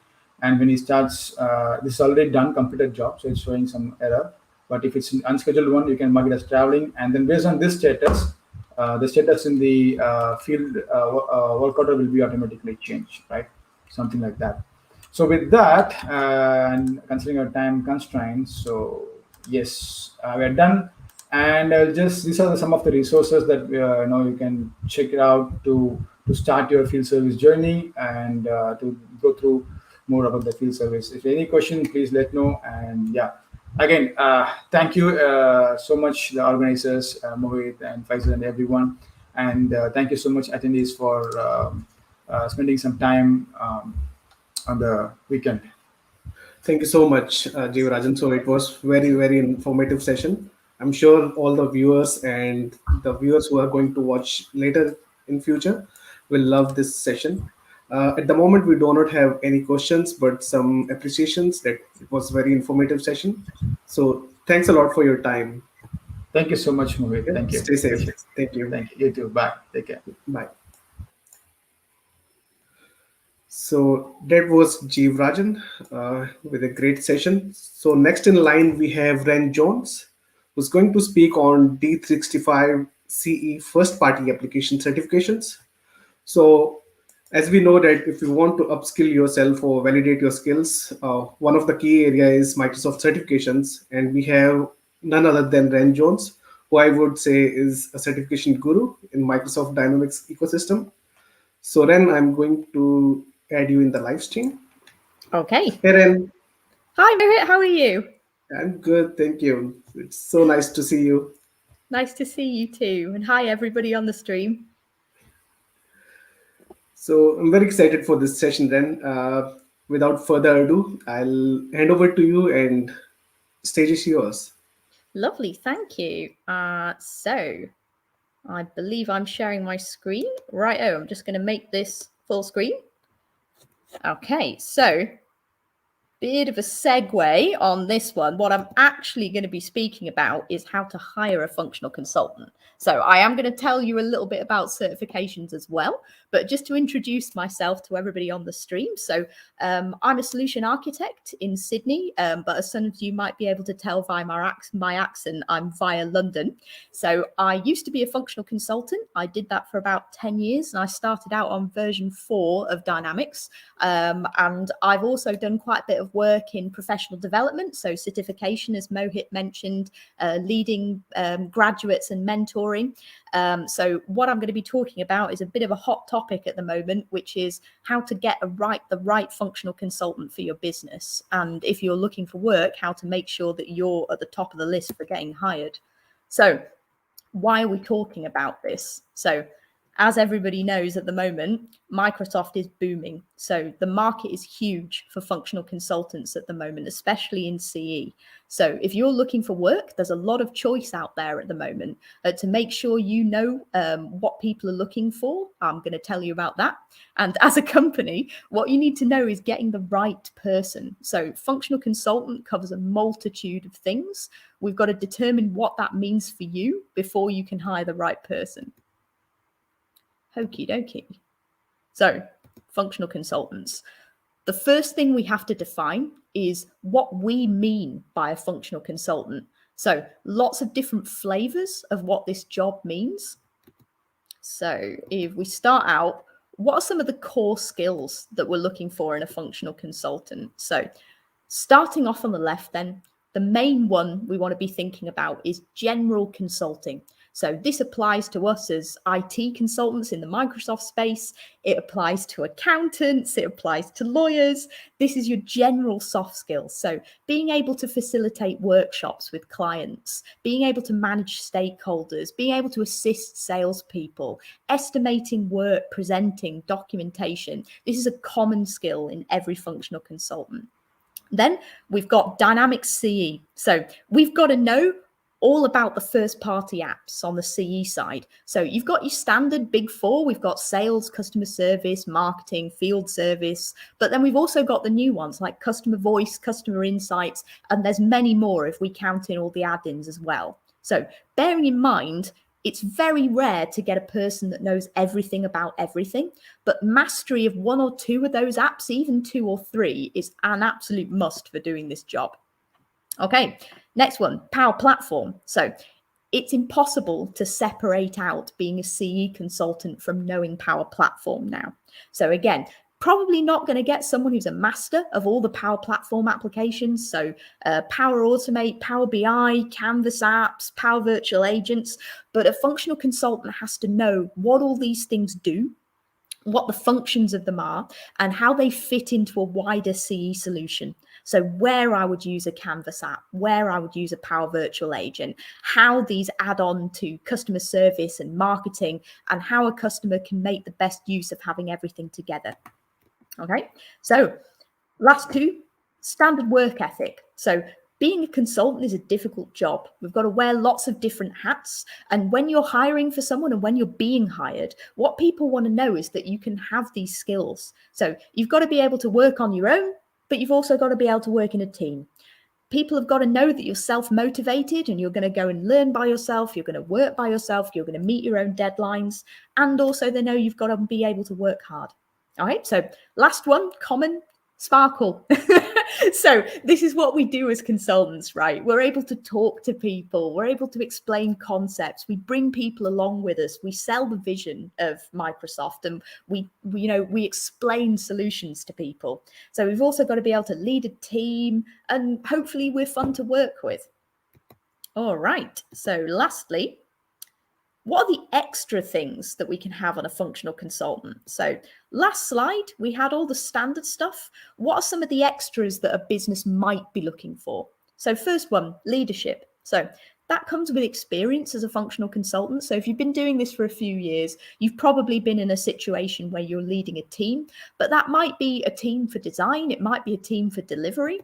[SPEAKER 6] and when he starts, this is already done, completed job, so it's showing some error. But if it's an unscheduled one, you can mark it as traveling, and then based on this status, the status in the field work order will be automatically changed, right? Something like that. So with that, and considering our time constraints, so yes, we are done. And these are some of the resources that you can check it out to start your field service journey, and to go through more about the field service. If any question, please let know. And yeah, again, thank you so much, the organizers, Mohit and Faisal and everyone. And thank you so much, attendees, for spending some time on the weekend.
[SPEAKER 4] Thank you so much, Jivarajan. So it was very, very informative session. I'm sure all the viewers and the viewers who are going to watch later in future will love this session. At the moment, we do not have any questions, but some appreciations that it was very informative session. So thanks a lot for your time.
[SPEAKER 6] Thank you so much, Mohit.
[SPEAKER 4] Yeah,
[SPEAKER 6] Thank you.
[SPEAKER 4] stay safe. Thank you.
[SPEAKER 6] Thank you. You too. Bye. Take care.
[SPEAKER 4] Bye. So that was Jivarajan with a great session. So next in line, we have Ren Jones, who's going to speak on D365 CE first party application certifications. So as we know that if you want to upskill yourself or validate your skills, one of the key areas is Microsoft certifications. And we have none other than Ren Jones, who I would say is a certification guru in Microsoft Dynamics ecosystem. So Ren, I'm going to add you in the live stream.
[SPEAKER 7] Okay.
[SPEAKER 4] Hey Ren.
[SPEAKER 7] Hi Mohit, how are you?
[SPEAKER 4] I'm good, thank you. It's so nice to see you.
[SPEAKER 7] Nice to see you too. And hi everybody on the stream.
[SPEAKER 4] So I'm very excited for this session, Ren. Without further ado, I'll hand over to you, and stage is yours.
[SPEAKER 7] Lovely, thank you. So I believe I'm sharing my screen. Right, I'm just going to make this full screen. Okay, so bit of a segue on this one. What I'm actually going to be speaking about is how to hire a functional consultant. So I am going to tell you a little bit about certifications as well, but just to introduce myself to everybody on the stream. So I'm a solution architect in Sydney, but as some of you might be able to tell via my accent, I'm via London. So I used to be a functional consultant. I did that for about 10 years, and I started out on version 4 of Dynamics. And I've also done quite a bit of work in professional development, so certification, as Mohit mentioned, leading graduates and mentoring. So what I'm going to be talking about is a bit of a hot topic at the moment, which is how to get the right functional consultant for your business. And if you're looking for work, how to make sure that you're at the top of the list for getting hired. So why are we talking about this? So as everybody knows at the moment, Microsoft is booming. So the market is huge for functional consultants at the moment, especially in CE. So if you're looking for work, there's a lot of choice out there at the moment. To make sure you know what people are looking for, I'm going to tell you about that. And as a company, what you need to know is getting the right person. So functional consultant covers a multitude of things. We've got to determine what that means for you before you can hire the right person. Okie dokie. So, functional consultants. The first thing we have to define is what we mean by a functional consultant. So, lots of different flavors of what this job means. So, if we start out, what are some of the core skills that we're looking for in a functional consultant? So, starting off on the left, then, the main one we want to be thinking about is general consulting. So this applies to us as IT consultants in the Microsoft space. It applies to accountants. It applies to lawyers. This is your general soft skills. So being able to facilitate workshops with clients, being able to manage stakeholders, being able to assist salespeople, estimating work, presenting, documentation. This is a common skill in every functional consultant. Then we've got dynamic CE. So we've got to know all about the first party apps on the CE side. So you've got your standard big four. We've got sales, customer service, marketing, field service, but then we've also got the new ones like customer voice, customer insights, and there's many more if we count in all the add-ins as well. So bearing in mind, it's very rare to get a person that knows everything about everything, but mastery of one or two of those apps, even two or three, is an absolute must for doing this job. Okay, next one, Power Platform. So it's impossible to separate out being a CE consultant from knowing Power Platform now. So again, probably not going to get someone who's a master of all the Power Platform applications. So Power Automate, Power BI, Canvas apps, Power Virtual Agents. But a functional consultant has to know what all these things do, what the functions of them are, and how they fit into a wider CE solution. So where I would use a Canvas app, where I would use a Power Virtual Agent, how these add on to customer service and marketing, and how a customer can make the best use of having everything together. Okay, so last two, standard work ethic. So being a consultant is a difficult job. We've got to wear lots of different hats. And when you're hiring for someone and when you're being hired, what people want to know is that you can have these skills. So you've got to be able to work on your own, but you've also got to be able to work in a team. People have got to know that you're self-motivated and you're going to go and learn by yourself. You're going to work by yourself. You're going to meet your own deadlines. And also they know you've got to be able to work hard. All right, so last one, common, sparkle. So this is what we do as consultants, right? We're able to talk to people. We're able to explain concepts. We bring people along with us. We sell the vision of Microsoft, and we explain solutions to people. So we've also got to be able to lead a team, and hopefully we're fun to work with. All right. So lastly, what are the extra things that we can have on a functional consultant? So last slide, we had all the standard stuff. What are some of the extras that a business might be looking for? So first one, leadership. So that comes with experience as a functional consultant. So if you've been doing this for a few years, you've probably been in a situation where you're leading a team, but that might be a team for design. It might be a team for delivery.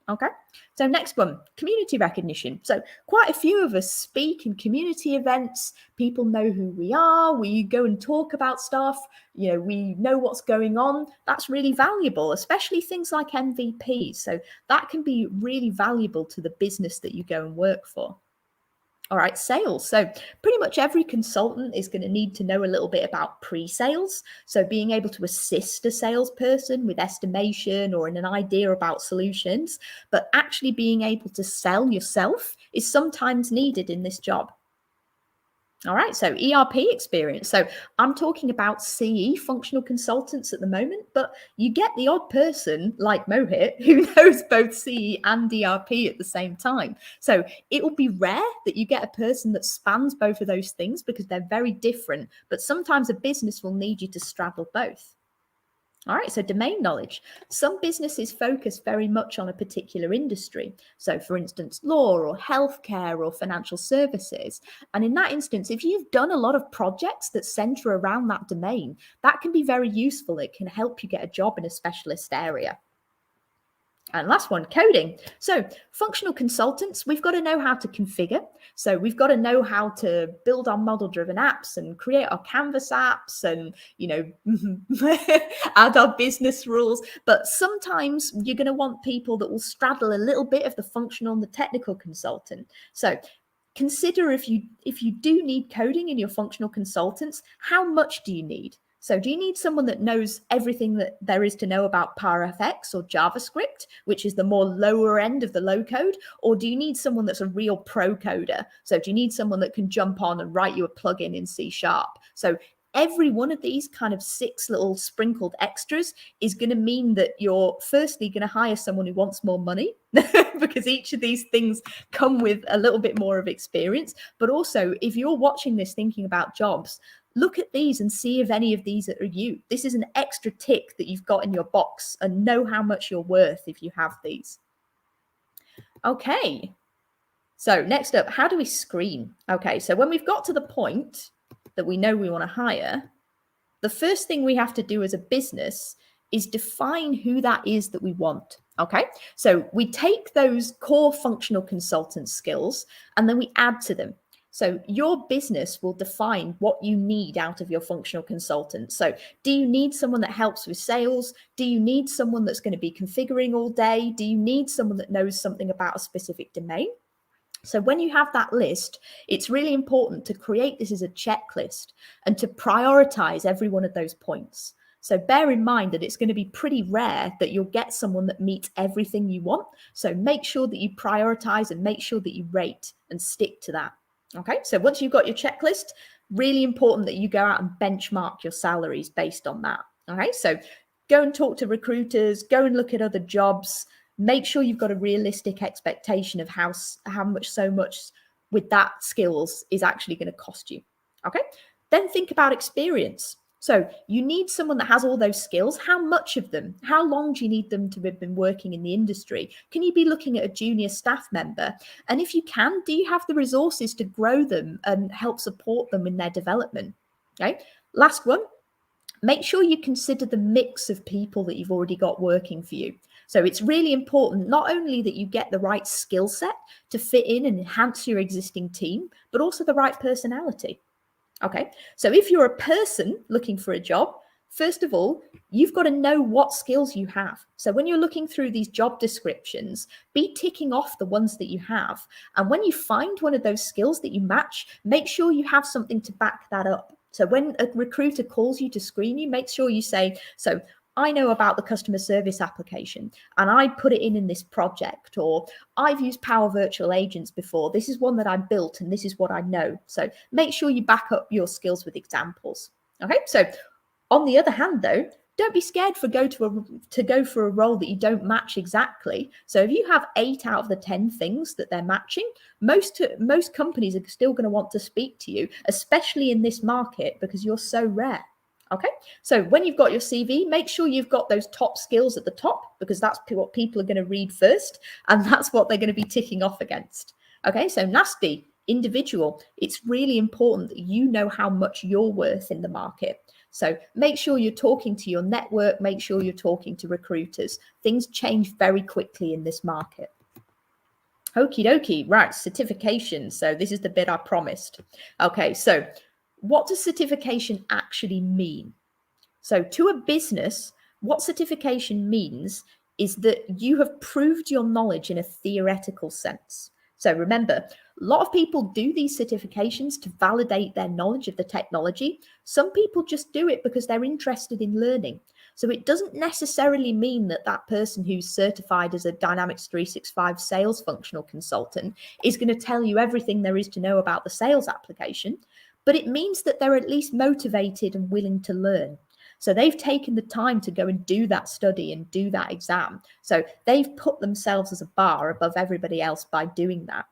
[SPEAKER 7] Okay, so next one, community recognition. So quite a few of us speak in community events. People know who we are. We go and talk about stuff. We know what's going on. That's really valuable, especially things like MVP. So that can be really valuable to the business that you go and work for. All right, sales. So pretty much every consultant is going to need to know a little bit about pre-sales. So being able to assist a salesperson with estimation or an idea about solutions, but actually being able to sell yourself is sometimes needed in this job. All right, so ERP experience. So I'm talking about CE functional consultants at the moment, but you get the odd person like Mohit who knows both CE and ERP at the same time. So it will be rare that you get a person that spans both of those things because they're very different, but sometimes a business will need you to straddle both. All right, so domain knowledge. Some businesses focus very much on a particular industry. So, for instance, law or healthcare or financial services. And in that instance, if you've done a lot of projects that center around that domain, that can be very useful. It can help you get a job in a specialist area. And last one, coding. So functional consultants, we've got to know how to configure. So we've got to know how to build our model-driven apps and create our Canvas apps and, add our business rules. But sometimes you're going to want people that will straddle a little bit of the functional and the technical consultant. So consider if you do need coding in your functional consultants, how much do you need? So do you need someone that knows everything that there is to know about PowerFX or JavaScript, which is the more lower end of the low code? Or do you need someone that's a real pro coder? So do you need someone that can jump on and write you a plugin in C#? So every one of these kind of 6 little sprinkled extras is going to mean that you're firstly going to hire someone who wants more money because each of these things come with a little bit more of experience. But also, if you're watching this thinking about jobs, look at these and see if any of these are you. This is an extra tick that you've got in your box, and know how much you're worth if you have these. Okay. So next up, how do we screen? Okay, so when we've got to the point that we know we want to hire, the first thing we have to do as a business is define who that is that we want. Okay, so we take those core functional consultant skills and then we add to them. So your business will define what you need out of your functional consultant. So do you need someone that helps with sales? Do you need someone that's going to be configuring all day? Do you need someone that knows something about a specific domain? So when you have that list, it's really important to create this as a checklist and to prioritize every one of those points. So bear in mind that it's going to be pretty rare that you'll get someone that meets everything you want. So make sure that you prioritize and make sure that you rate and stick to that. Okay, so once you've got your checklist, really important that you go out and benchmark your salaries based on that. Okay, so go and talk to recruiters, go and look at other jobs. Make sure you've got a realistic expectation of how much so much with that skills is actually going to cost you. Okay, then think about experience. So you need someone that has all those skills. How much of them? How long do you need them to have been working in the industry? Can you be looking at a junior staff member? And if you can, do you have the resources to grow them and help support them in their development? Okay, last one. Make sure you consider the mix of people that you've already got working for you. So it's really important not only that you get the right skill set to fit in and enhance your existing team, but also the right personality. Okay, so if you're a person looking for a job, first of all, you've got to know what skills you have. So when you're looking through these job descriptions, be ticking off the ones that you have. And when you find one of those skills that you match, make sure you have something to back that up. So when a recruiter calls you to screen you, make sure you say, so I know about the customer service application and I put it in this project, or I've used Power Virtual Agents before. This is one that I built and this is what I know. So make sure you back up your skills with examples. Okay, so on the other hand, though, don't be scared to go for a role that you don't match exactly. So if you have 8 out of the 10 things that they're matching, most companies are still going to want to speak to you, especially in this market because you're so rare. Okay, so when you've got your CV, make sure you've got those top skills at the top because that's what people are going to read first and that's what they're going to be ticking off against. Okay, so nasty, individual, it's really important that you know how much you're worth in the market. So make sure you're talking to your network, make sure you're talking to recruiters. Things change very quickly in this market. Okie dokie, right, certification. So this is the bit I promised. Okay, so what does certification actually mean? So to a business, what certification means is that you have proved your knowledge in a theoretical sense. So remember, a lot of people do these certifications to validate their knowledge of the technology. Some people just do it because they're interested in learning. So it doesn't necessarily mean that that person who's certified as a Dynamics 365 sales functional consultant is going to tell you everything there is to know about the sales application, but it means that they're at least motivated and willing to learn. So they've taken the time to go and do that study and do that exam. So they've put themselves as a bar above everybody else by doing that.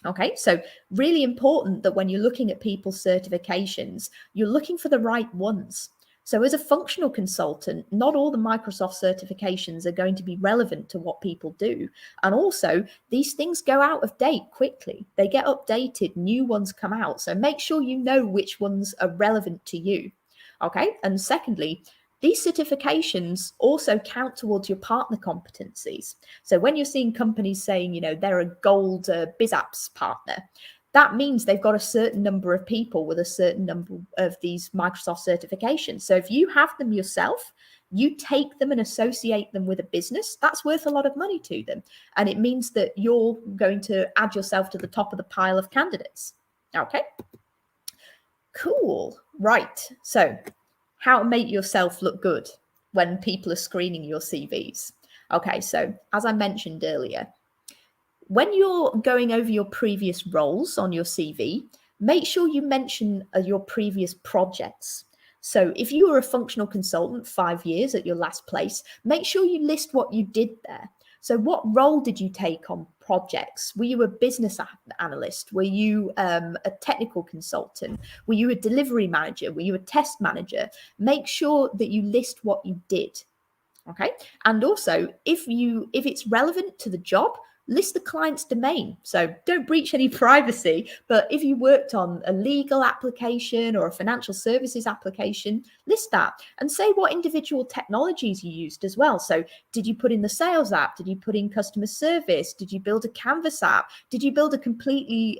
[SPEAKER 7] Okay, so really important that when you're looking at people's certifications, you're looking for the right ones. So as a functional consultant, not all the Microsoft certifications are going to be relevant to what people do. And also, these things go out of date quickly. They get updated, new ones come out. So make sure you know which ones are relevant to you. Okay. And secondly, these certifications also count towards your partner competencies. So when you're seeing companies saying, they're a gold BizApps partner, that means they've got a certain number of people with a certain number of these Microsoft certifications. So if you have them yourself, you take them and associate them with a business, that's worth a lot of money to them. And it means that you're going to add yourself to the top of the pile of candidates. Okay. Cool. Right. So how to make yourself look good when people are screening your CVs. Okay. So as I mentioned earlier, when you're going over your previous roles on your CV, make sure you mention your previous projects. So if you were a functional consultant 5 years at your last place, make sure you list what you did there. So what role did you take on projects? Were you a business analyst? Were you a technical consultant? Were you a delivery manager? Were you a test manager? Make sure that you list what you did. Okay. And also, if it's relevant to the job, list the client's domain. So don't breach any privacy, but if you worked on a legal application or a financial services application, list that and say what individual technologies you used as well. So did you put in the sales app? Did you put in customer service? Did you build a Canvas app? Did you build a completely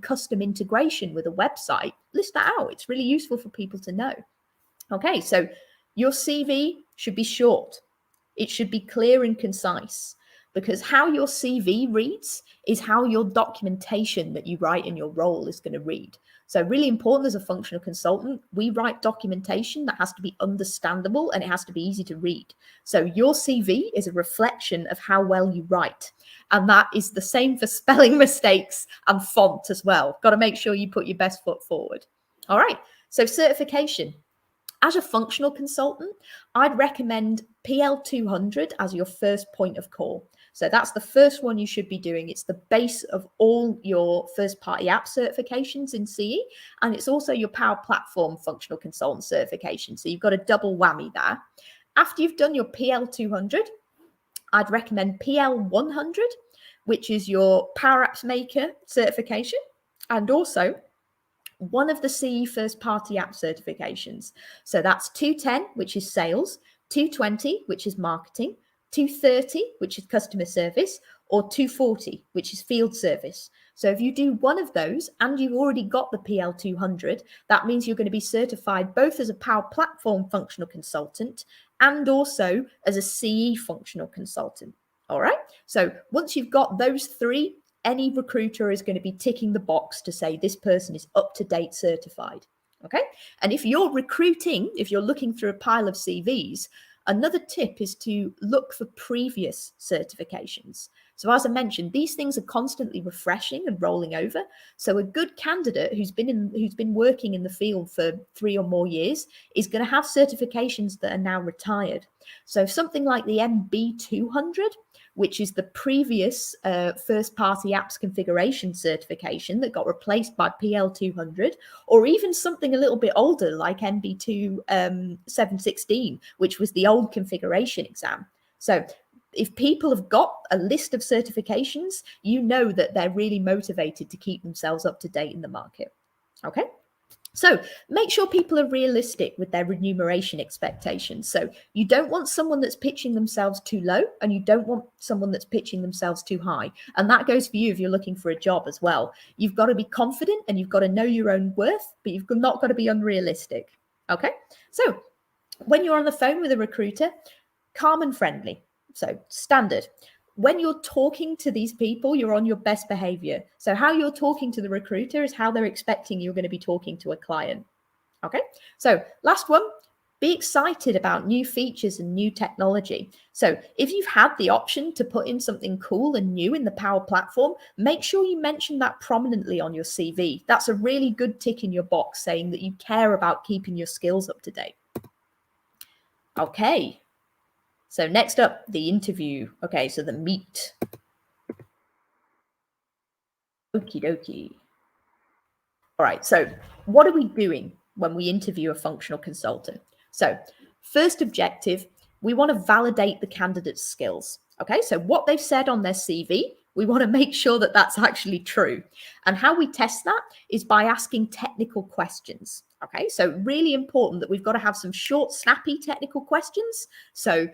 [SPEAKER 7] custom integration with a website? List that out. It's really useful for people to know. Okay, so your CV should be short. It should be clear and concise, because how your CV reads is how your documentation that you write in your role is going to read. So really important as a functional consultant, we write documentation that has to be understandable and it has to be easy to read. So your CV is a reflection of how well you write. And that is the same for spelling mistakes and font as well. Got to make sure you put your best foot forward. All right, so certification. As a functional consultant, I'd recommend PL200 as your first point of call. So that's the first one you should be doing. It's the base of all your first-party app certifications in CE, and it's also your Power Platform functional consultant certification. So you've got a double whammy there. After you've done your PL200, I'd recommend PL100, which is your Power Apps Maker certification, and also one of the CE first-party app certifications. So that's 210, which is sales, 220, which is marketing, 230, which is customer service, or 240, which is field service. So if you do one of those and you've already got the PL200, that means you're going to be certified both as a Power Platform functional consultant and also as a CE functional consultant. All right. So once you've got those three, any recruiter is going to be ticking the box to say this person is up to date certified. Okay. And if you're recruiting, if you're looking through a pile of CVs, another tip is to look for previous certifications. So as I mentioned, these things are constantly refreshing and rolling over. So a good candidate who's been working in the field for 3 or more years is going to have certifications that are now retired. So something like the MB200, which is the previous first-party apps configuration certification that got replaced by PL200, or even something a little bit older like MB2 716, which was the old configuration exam. So if people have got a list of certifications, you know that they're really motivated to keep themselves up to date in the market. Okay. So make sure people are realistic with their remuneration expectations. So you don't want someone that's pitching themselves too low, and you don't want someone that's pitching themselves too high. And that goes for you if you're looking for a job as well. You've got to be confident and you've got to know your own worth, but you've not got to be unrealistic. Okay. So when you're on the phone with a recruiter, calm and friendly. So standard. When you're talking to these people, you're on your best behavior. So how you're talking to the recruiter is how they're expecting you're going to be talking to a client. Okay. So last one, be excited about new features and new technology. So if you've had the option to put in something cool and new in the Power Platform, make sure you mention that prominently on your CV. That's a really good tick in your box saying that you care about keeping your skills up to date. Okay. So next up, the interview. Okay, so the meet. Okie dokie. All right, so what are we doing when we interview a functional consultant. So first objective, we want to validate the candidate's skills. Okay, so what they've said on their CV, we want to make sure that that's actually true. And how we test that is by asking technical questions. Okay, so really important that we've got to have some short, snappy technical questions. So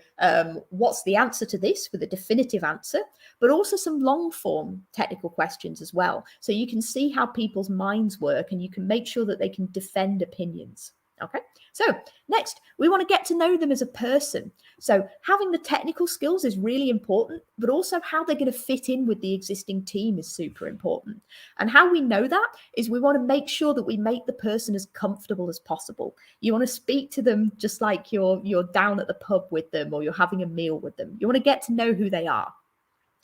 [SPEAKER 7] what's the answer to this with a definitive answer, but also some long form technical questions as well. So you can see how people's minds work and you can make sure that they can defend opinions. Okay, so next, we want to get to know them as a person. So having the technical skills is really important, but also how they're going to fit in with the existing team is super important. And how we know that is we want to make sure that we make the person as comfortable as possible. You want to speak to them just like you're down at the pub with them or you're having a meal with them. You want to get to know who they are.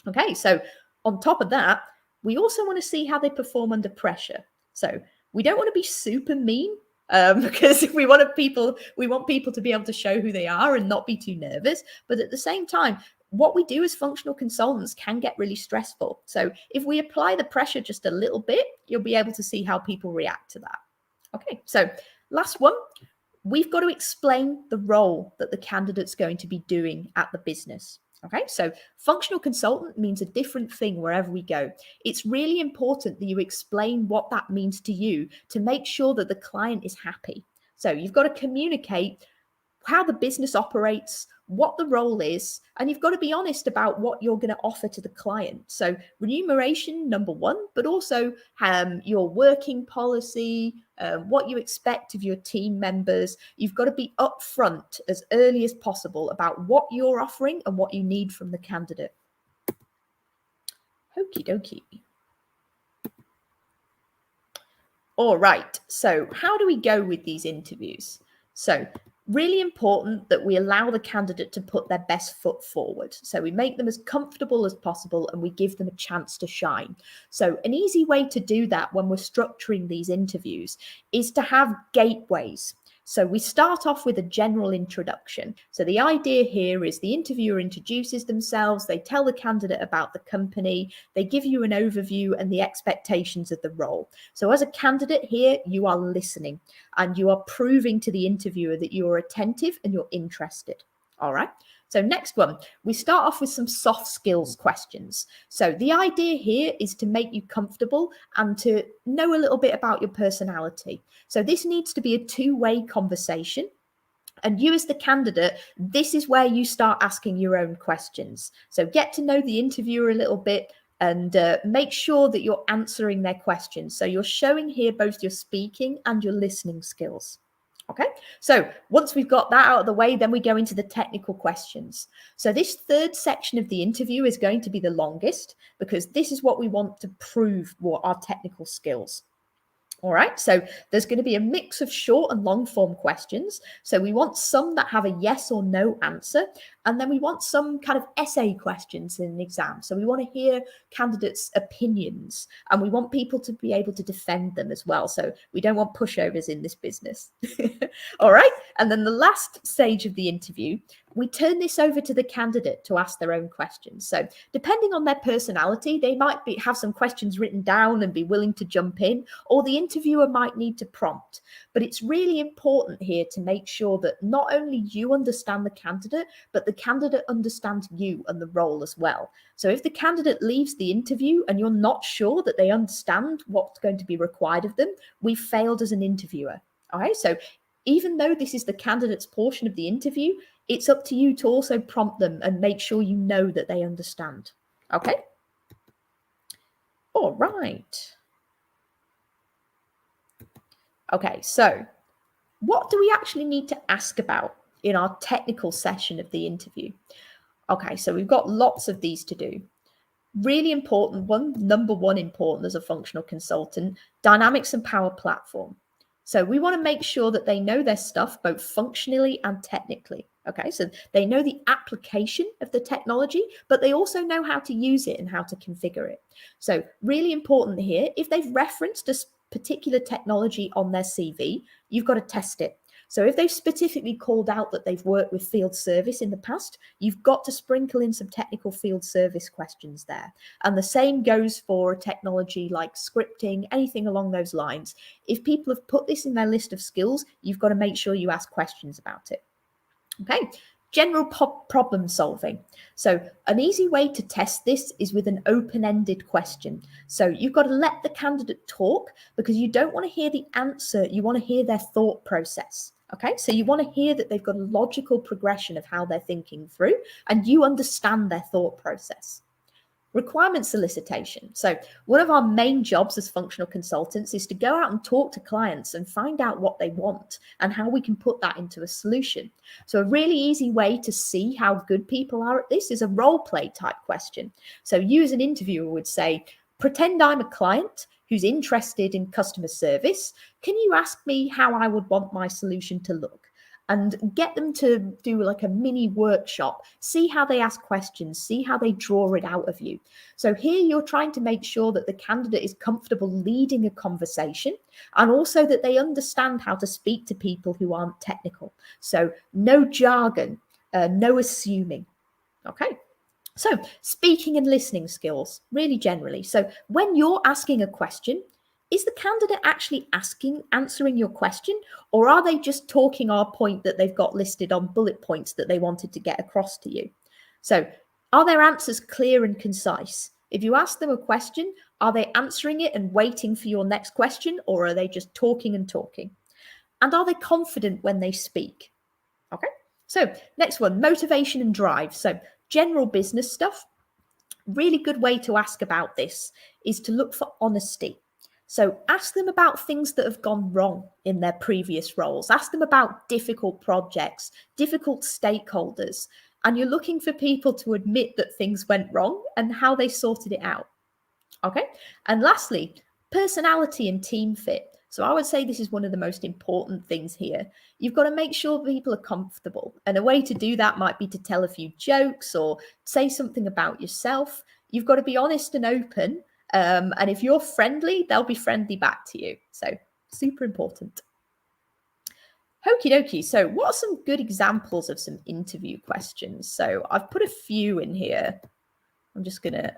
[SPEAKER 7] Okay, so on top of that, we also want to see how they perform under pressure. So we don't want to be super mean. Because we want people to be able to show who they are and not be too nervous. But at the same time, what we do as functional consultants can get really stressful. So if we apply the pressure just a little bit, you'll be able to see how people react to that. Okay, so last one, we've got to explain the role that the candidate's going to be doing at the business. Okay, so functional consultant means a different thing wherever we go. It's really important that you explain what that means to you to make sure that the client is happy. So you've got to communicate how the business operates, what the role is, and you've got to be honest about what you're going to offer to the client. So remuneration, number one, but also your working policy, what you expect of your team members. You've got to be upfront as early as possible about what you're offering and what you need from the candidate. Okie dokie. All right, so how do we go with these interviews? So really important that we allow the candidate to put their best foot forward. So we make them as comfortable as possible and we give them a chance to shine. So an easy way to do that when we're structuring these interviews is to have gateways. So we start off with a general introduction. So the idea here is the interviewer introduces themselves, they tell the candidate about the company, they give you an overview and the expectations of the role. So as a candidate here, you are listening and you are proving to the interviewer that you are attentive and you're interested. All right. So next one, we start off with some soft skills questions. So the idea here is to make you comfortable and to know a little bit about your personality. So this needs to be a two-way conversation. And you as the candidate, this is where you start asking your own questions. So get to know the interviewer a little bit and make sure that you're answering their questions. So you're showing here both your speaking and your listening skills. Okay, so once we've got that out of the way, then we go into the technical questions. So this third section of the interview is going to be the longest because this is what we want to prove what our technical skills. All right, so there's going to be a mix of short and long form questions. So we want some that have a yes or no answer, and then we want some kind of essay questions in an exam. So we want to hear candidates' opinions, and we want people to be able to defend them as well. So we don't want pushovers in this business. All right, and then the last stage of the interview, we turn this over to the candidate to ask their own questions. So depending on their personality, they might have some questions written down and be willing to jump in, or the interviewer might need to prompt. But it's really important here to make sure that not only you understand the candidate, but the candidate understands you and the role as well. So if the candidate leaves the interview and you're not sure that they understand what's going to be required of them, we've failed as an interviewer. All right, so even though this is the candidate's portion of the interview, it's up to you to also prompt them and make sure you know that they understand. Okay? All right. Okay, so what do we actually need to ask about in our technical session of the interview? Okay, so we've got lots of these to do. Really important one, number one important as a functional consultant, dynamics and power platform. So we want to make sure that they know their stuff both functionally and technically. Okay, so they know the application of the technology, but they also know how to use it and how to configure it. So really important here, if they've referenced a particular technology on their CV, you've got to test it. So if they've specifically called out that they've worked with field service in the past, you've got to sprinkle in some technical field service questions there. And the same goes for technology like scripting, anything along those lines. If people have put this in their list of skills, you've got to make sure you ask questions about it. Okay. General problem solving. So an easy way to test this is with an open-ended question. So you've got to let the candidate talk, because you don't want to hear the answer, you want to hear their thought process. Okay, so you want to hear that they've got a logical progression of how they're thinking through, and you understand their thought process. Requirement solicitation. So one of our main jobs as functional consultants is to go out and talk to clients and find out what they want and how we can put that into a solution. So a really easy way to see how good people are at this is a role play type question. So you as an interviewer would say, pretend I'm a client who's interested in customer service. Can you ask me how I would want my solution to look? And get them to do like a mini workshop, see how they ask questions, see how they draw it out of you. So here you're trying to make sure that the candidate is comfortable leading a conversation, and also that they understand how to speak to people who aren't technical. So no jargon, no assuming. Okay. So speaking and listening skills, really generally. So when you're asking a question, is the candidate actually answering your question, or are they just talking our point that they've got listed on bullet points that they wanted to get across to you? So are their answers clear and concise? If you ask them a question, are they answering it and waiting for your next question, or are they just talking and talking? And are they confident when they speak? Okay, so next one, motivation and drive. So general business stuff. Really good way to ask about this is to look for honesty. So ask them about things that have gone wrong in their previous roles. Ask them about difficult projects, difficult stakeholders, and you're looking for people to admit that things went wrong and how they sorted it out. Okay. And lastly, personality and team fit. So I would say this is one of the most important things here. You've got to make sure people are comfortable. And a way to do that might be to tell a few jokes or say something about yourself. You've got to be honest and open. And if you're friendly, they'll be friendly back to you. So super important. Okie dokie. So what are some good examples of some interview questions? So I've put a few in here. I'm just going to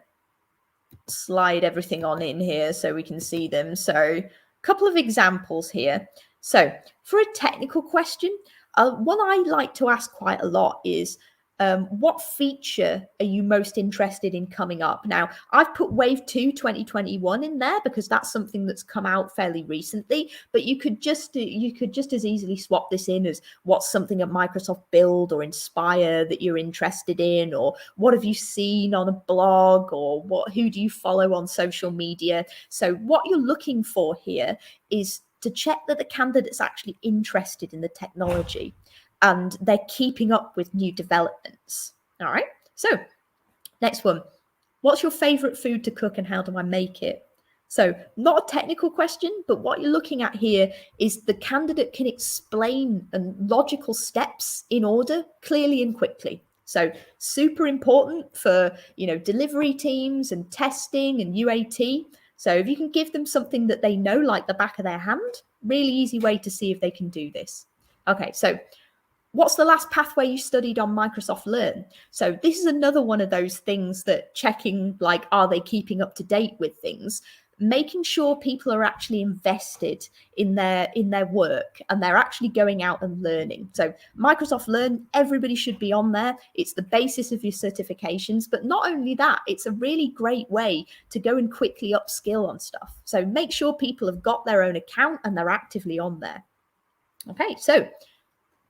[SPEAKER 7] slide everything on in here so we can see them. So a couple of examples here. So for a technical question, one I like to ask quite a lot is, what feature are you most interested in coming up? Now, I've put Wave 2 2021 in there because that's something that's come out fairly recently, but you could just as easily swap this in as what's something at Microsoft Build or Inspire that you're interested in, or what have you seen on a blog, or who do you follow on social media? So what you're looking for here is to check that the candidate's actually interested in the technology and they're keeping up with new developments. All right. So next one, what's your favorite food to cook and how do I make it? So not a technical question, but what you're looking at here is the candidate can explain logical steps in order clearly and quickly. So super important for, delivery teams and testing and UAT. So if you can give them something that they know like the back of their hand, really easy way to see if they can do this. Okay, so what's the last pathway you studied on Microsoft Learn? So this is another one of those things that checking, like, are they keeping up to date with things? Making sure people are actually invested in their work and they're actually going out and learning. So Microsoft Learn, everybody should be on there. It's the basis of your certifications, but not only that, it's a really great way to go and quickly upskill on stuff. So make sure people have got their own account and they're actively on there. Okay, so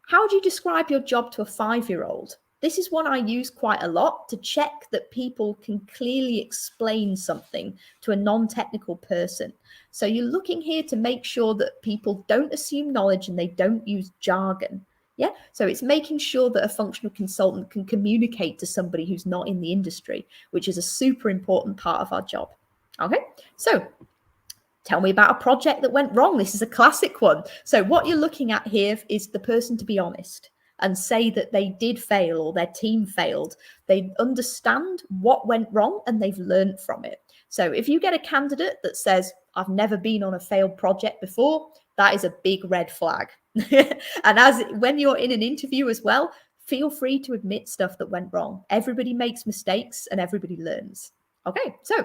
[SPEAKER 7] how would you describe your job to a 5-year-old? This is one I use quite a lot to check that people can clearly explain something to a non-technical person. So you're looking here to make sure that people don't assume knowledge and they don't use jargon. Yeah, so it's making sure that a functional consultant can communicate to somebody who's not in the industry, which is a super important part of our job. Okay, so tell me about a project that went wrong. This is a classic one. So what you're looking at here is the person to be honest and say that they did fail or their team failed. They understand what went wrong and they've learned from it. So if you get a candidate that says, I've never been on a failed project before, that is a big red flag. And when you're in an interview as well, feel free to admit stuff that went wrong. Everybody makes mistakes and everybody learns. Okay, so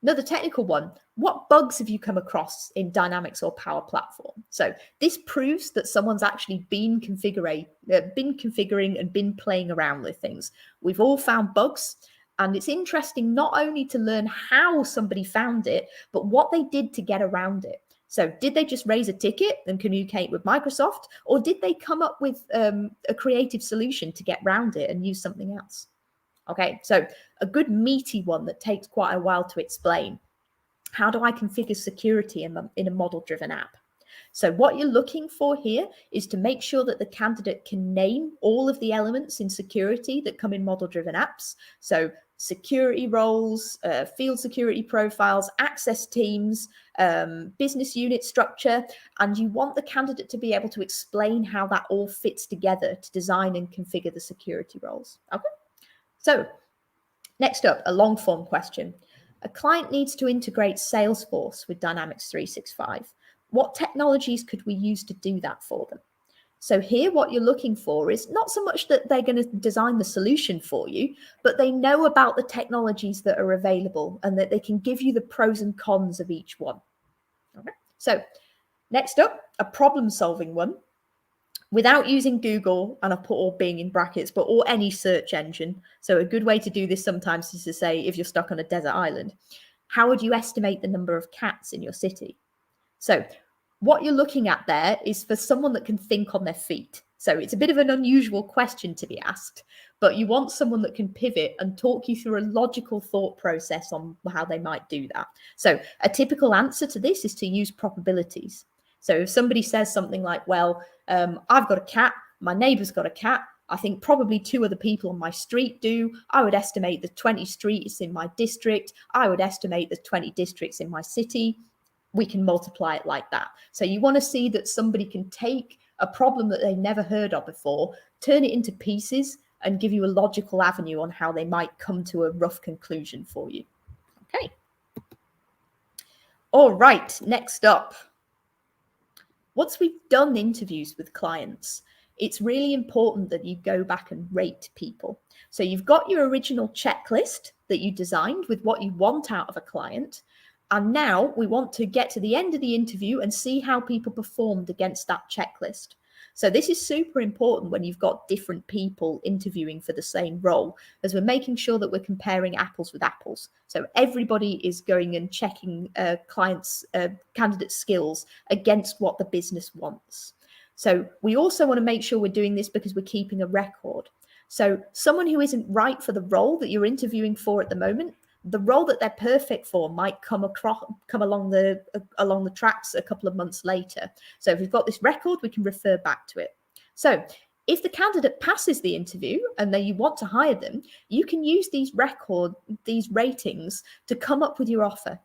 [SPEAKER 7] another technical one. What bugs have you come across in Dynamics or Power Platform? So this proves that someone's actually been configuring and been playing around with things. We've all found bugs, and it's interesting not only to learn how somebody found it, but what they did to get around it. So did they just raise a ticket and communicate with Microsoft, or did they come up with a creative solution to get around it and use something else? Okay, so a good meaty one that takes quite a while to explain. How do I configure security in a model-driven app? So what you're looking for here is to make sure that the candidate can name all of the elements in security that come in model-driven apps. So security roles, field security profiles, access teams, business unit structure, and you want the candidate to be able to explain how that all fits together to design and configure the security roles. Okay. So next up, a long form question. A client needs to integrate Salesforce with Dynamics 365. What technologies could we use to do that for them? So here, what you're looking for is not so much that they're going to design the solution for you, but they know about the technologies that are available and that they can give you the pros and cons of each one. Okay. So next up, a problem solving one. Without using Google, and I put all Bing in brackets, but or any search engine. So a good way to do this sometimes is to say, if you're stuck on a desert island, how would you estimate the number of cats in your city? So what you're looking at there is for someone that can think on their feet. So it's a bit of an unusual question to be asked, but you want someone that can pivot and talk you through a logical thought process on how they might do that. So a typical answer to this is to use probabilities. So if somebody says something like, well, I've got a cat, my neighbour's got a cat, I think probably 2 other people on my street do, I would estimate the 20 streets in my district, I would estimate the 20 districts in my city, we can multiply it like that. So you want to see that somebody can take a problem that they never heard of before, turn it into pieces, and give you a logical avenue on how they might come to a rough conclusion for you. Okay. All right, next up. Once we've done interviews with clients, it's really important that you go back and rate people. So you've got your original checklist that you designed with what you want out of a client. And now we want to get to the end of the interview and see how people performed against that checklist. So this is super important when you've got different people interviewing for the same role, as we're making sure that we're comparing apples with apples. So everybody is going and checking candidate skills against what the business wants. So we also want to make sure we're doing this because we're keeping a record. So someone who isn't right for the role that you're interviewing for at the moment, the role that they're perfect for might come along the tracks a couple of months later. So if we've got this record, we can refer back to it. So if the candidate passes the interview and then you want to hire them, you can use these ratings to come up with your offer.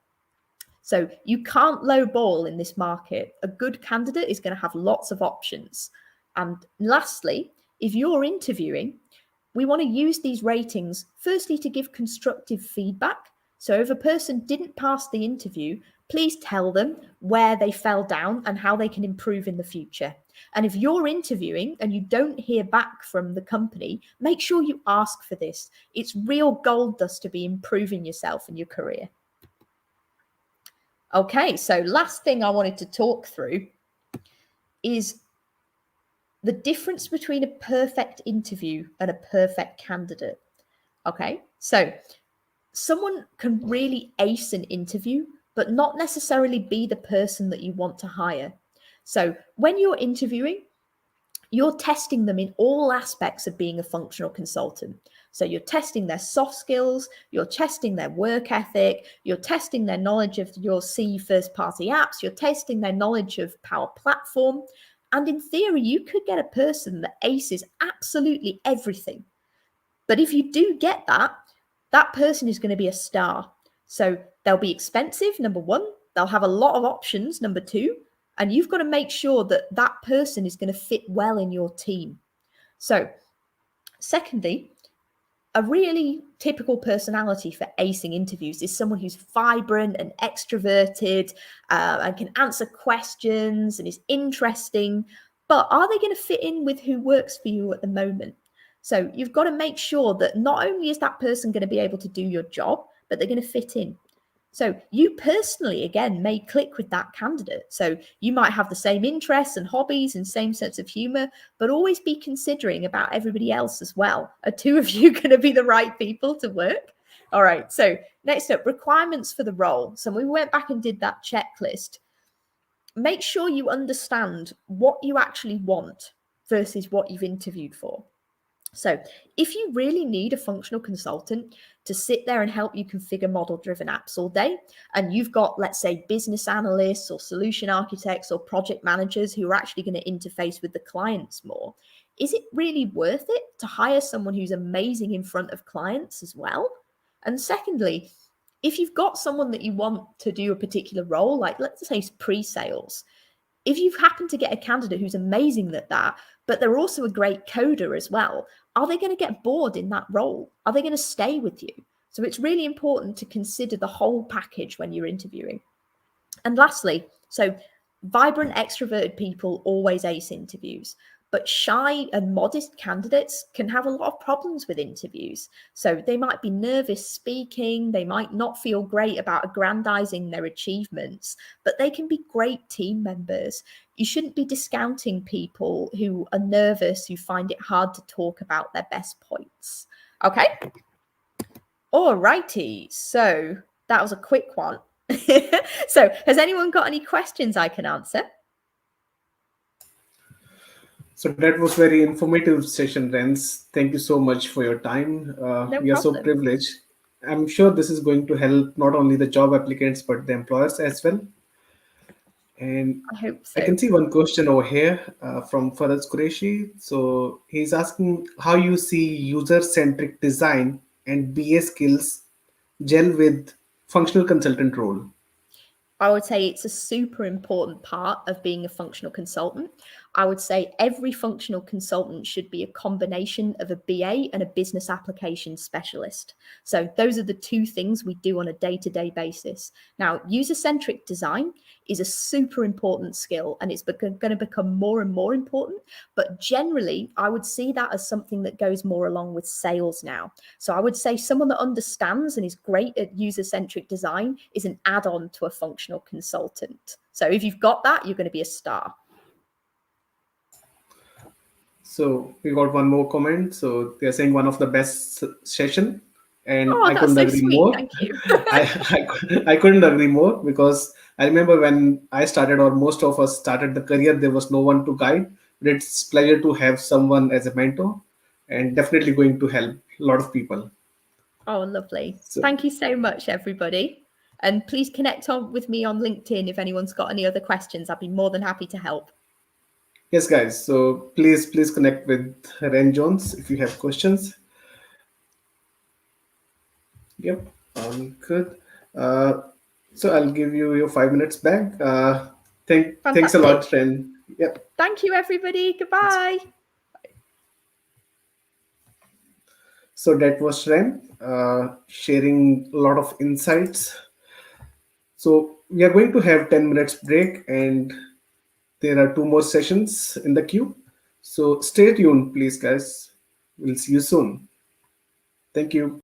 [SPEAKER 7] So you can't lowball in this market. A good candidate is going to have lots of options. And lastly, if you're interviewing, we want to use these ratings, firstly, to give constructive feedback. So if a person didn't pass the interview, please tell them where they fell down and how they can improve in the future. And if you're interviewing and you don't hear back from the company, make sure you ask for this. It's real gold dust to be improving yourself in your career. Okay, so last thing I wanted to talk through is the difference between a perfect interview and a perfect candidate. Okay, so someone can really ace an interview, but not necessarily be the person that you want to hire. So when you're interviewing, you're testing them in all aspects of being a functional consultant. So you're testing their soft skills, you're testing their work ethic, you're testing their knowledge of your C first-party apps, you're testing their knowledge of Power Platform. And in theory, you could get a person that aces absolutely everything. But if you do get that person is going to be a star. So they'll be expensive, number one. They'll have a lot of options, number two. And you've got to make sure that that person is going to fit well in your team. So secondly, a really typical personality for acing interviews is someone who's vibrant and extroverted and can answer questions and is interesting. But are they going to fit in with who works for you at the moment? So you've got to make sure that not only is that person going to be able to do your job, but they're going to fit in. So you personally, again, may click with that candidate. So you might have the same interests and hobbies and same sense of humor, but always be considering about everybody else as well. Are two of you going to be the right people to work? All right. So next up, requirements for the role. So we went back and did that checklist. Make sure you understand what you actually want versus what you've interviewed for. So if you really need a functional consultant to sit there and help you configure model-driven apps all day, and you've got, let's say, business analysts or solution architects or project managers who are actually going to interface with the clients more, is it really worth it to hire someone who's amazing in front of clients as well? And secondly, if you've got someone that you want to do a particular role, like let's say pre-sales, if you happen to get a candidate who's amazing at that, but they're also a great coder as well, are they going to get bored in that role? Are they going to stay with you? So it's really important to consider the whole package when you're interviewing. And lastly, so vibrant, extroverted people always ace interviews, but shy and modest candidates can have a lot of problems with interviews. So they might be nervous speaking, they might not feel great about aggrandizing their achievements, but they can be great team members. You shouldn't be discounting people who are nervous, who find it hard to talk about their best points. Okay. All righty. So that was a quick one. So has anyone got any questions I can answer?
[SPEAKER 4] So that was very informative session, Renz. Thank you so much for your time.
[SPEAKER 7] No
[SPEAKER 4] We are so
[SPEAKER 7] problem.
[SPEAKER 4] privileged. I'm sure this is going to help not only the job applicants, but the employers as well. And
[SPEAKER 7] I hope
[SPEAKER 4] I
[SPEAKER 7] so.
[SPEAKER 4] can see one question over here from Faraz Qureshi. So he's asking how you see user-centric design and BA skills gel with functional consultant role.
[SPEAKER 7] I would say it's a super important part of being a functional consultant. I would say every functional consultant should be a combination of a BA and a business application specialist. So those are the two things we do on a day-to-day basis. Now, user-centric design is a super important skill, and it's going to become more and more important. But generally, I would see that as something that goes more along with sales now. So I would say someone that understands and is great at user-centric design is an add-on to a functional consultant. So if you've got that, you're going to be a star.
[SPEAKER 4] So we got one more comment. So they're saying one of the best session, and
[SPEAKER 7] Oh,
[SPEAKER 4] I
[SPEAKER 7] that's
[SPEAKER 4] couldn't
[SPEAKER 7] so
[SPEAKER 4] agree
[SPEAKER 7] sweet.
[SPEAKER 4] more.
[SPEAKER 7] Thank you.
[SPEAKER 4] I couldn't agree more, because I remember when I started, or most of us started the career, there was no one to guide. But it's pleasure to have someone as a mentor, and definitely going to help a lot of people.
[SPEAKER 7] Oh, lovely.
[SPEAKER 4] So,
[SPEAKER 7] Thank you so much, everybody. And please connect on with me on LinkedIn if anyone's got any other questions. I'd be more than happy to help.
[SPEAKER 4] yes, guys. So please connect with Ren Jones if you have questions. Yep, good. So I'll give you your 5 minutes back. Thanks a lot,
[SPEAKER 7] Fantastic.
[SPEAKER 4] Ren. Yep.
[SPEAKER 7] Thank you, everybody. Goodbye.
[SPEAKER 4] So that was Ren sharing a lot of insights. So we are going to have 10 minutes break, and there are two more sessions in the queue. So stay tuned, please, guys. We'll see you soon. Thank you.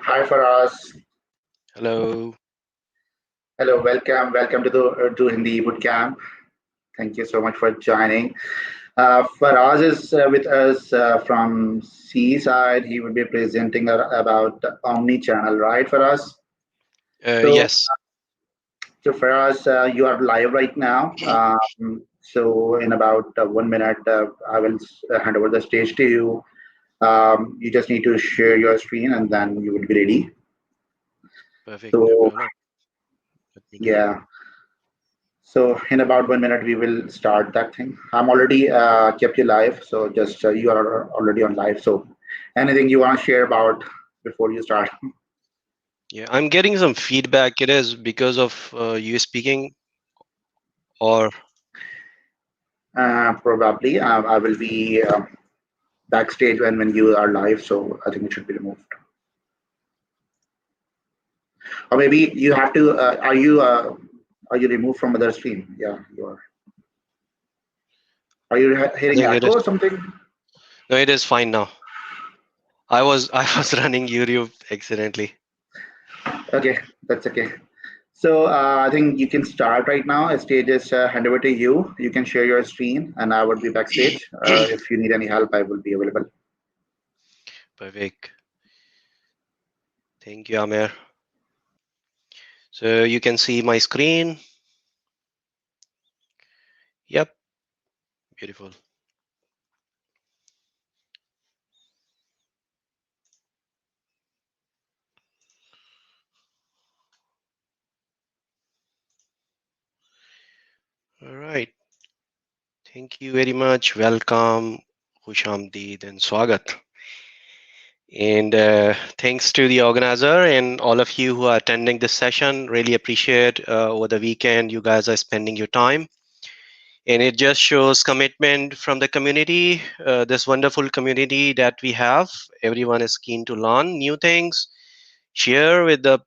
[SPEAKER 8] Hi Faraz.
[SPEAKER 9] Hello.
[SPEAKER 8] Hello, welcome to the Urdu Hindi Bootcamp. Thank you so much for joining. Faraz is with us from Seaside. He will be presenting about omni-channel, right, Faraz? So,
[SPEAKER 9] Yes.
[SPEAKER 8] so Faraz, you are live right now. So in about 1 minute, I will hand over the stage to you. You just need to share your screen and then you will be ready.
[SPEAKER 9] Perfect. No
[SPEAKER 8] So
[SPEAKER 9] problem. Let me do it.
[SPEAKER 8] yeah. So in about 1 minute, we will start that thing. I'm already kept you live, so just you are already on live. So anything you want to share about before you start?
[SPEAKER 9] Yeah, I'm getting some feedback. It is because of you speaking, or
[SPEAKER 8] Probably I will be backstage when you are live, so I think it should be removed. Or maybe you have to. Are you removed from other stream? Yeah, you are. Are you
[SPEAKER 9] I
[SPEAKER 8] hearing
[SPEAKER 9] think it
[SPEAKER 8] echo
[SPEAKER 9] is.
[SPEAKER 8] or something?
[SPEAKER 9] No, it is fine now. I was I was running YouTube accidentally.
[SPEAKER 8] Okay, that's okay. So I think you can start right now. Stage is hand over to you. You can share your screen, and I would be backstage. If you need any help, I will be available.
[SPEAKER 9] Perfect. Thank you, Amir. So you can see my screen. Yep. Beautiful. All right. Thank you very much. Welcome, Hushamdeed and Swagat. And thanks to the organizer and all of you who are attending this session. Really appreciate over the weekend you guys are spending your time. And it just shows commitment from the community, this wonderful community that we have. Everyone is keen to learn new things, share with the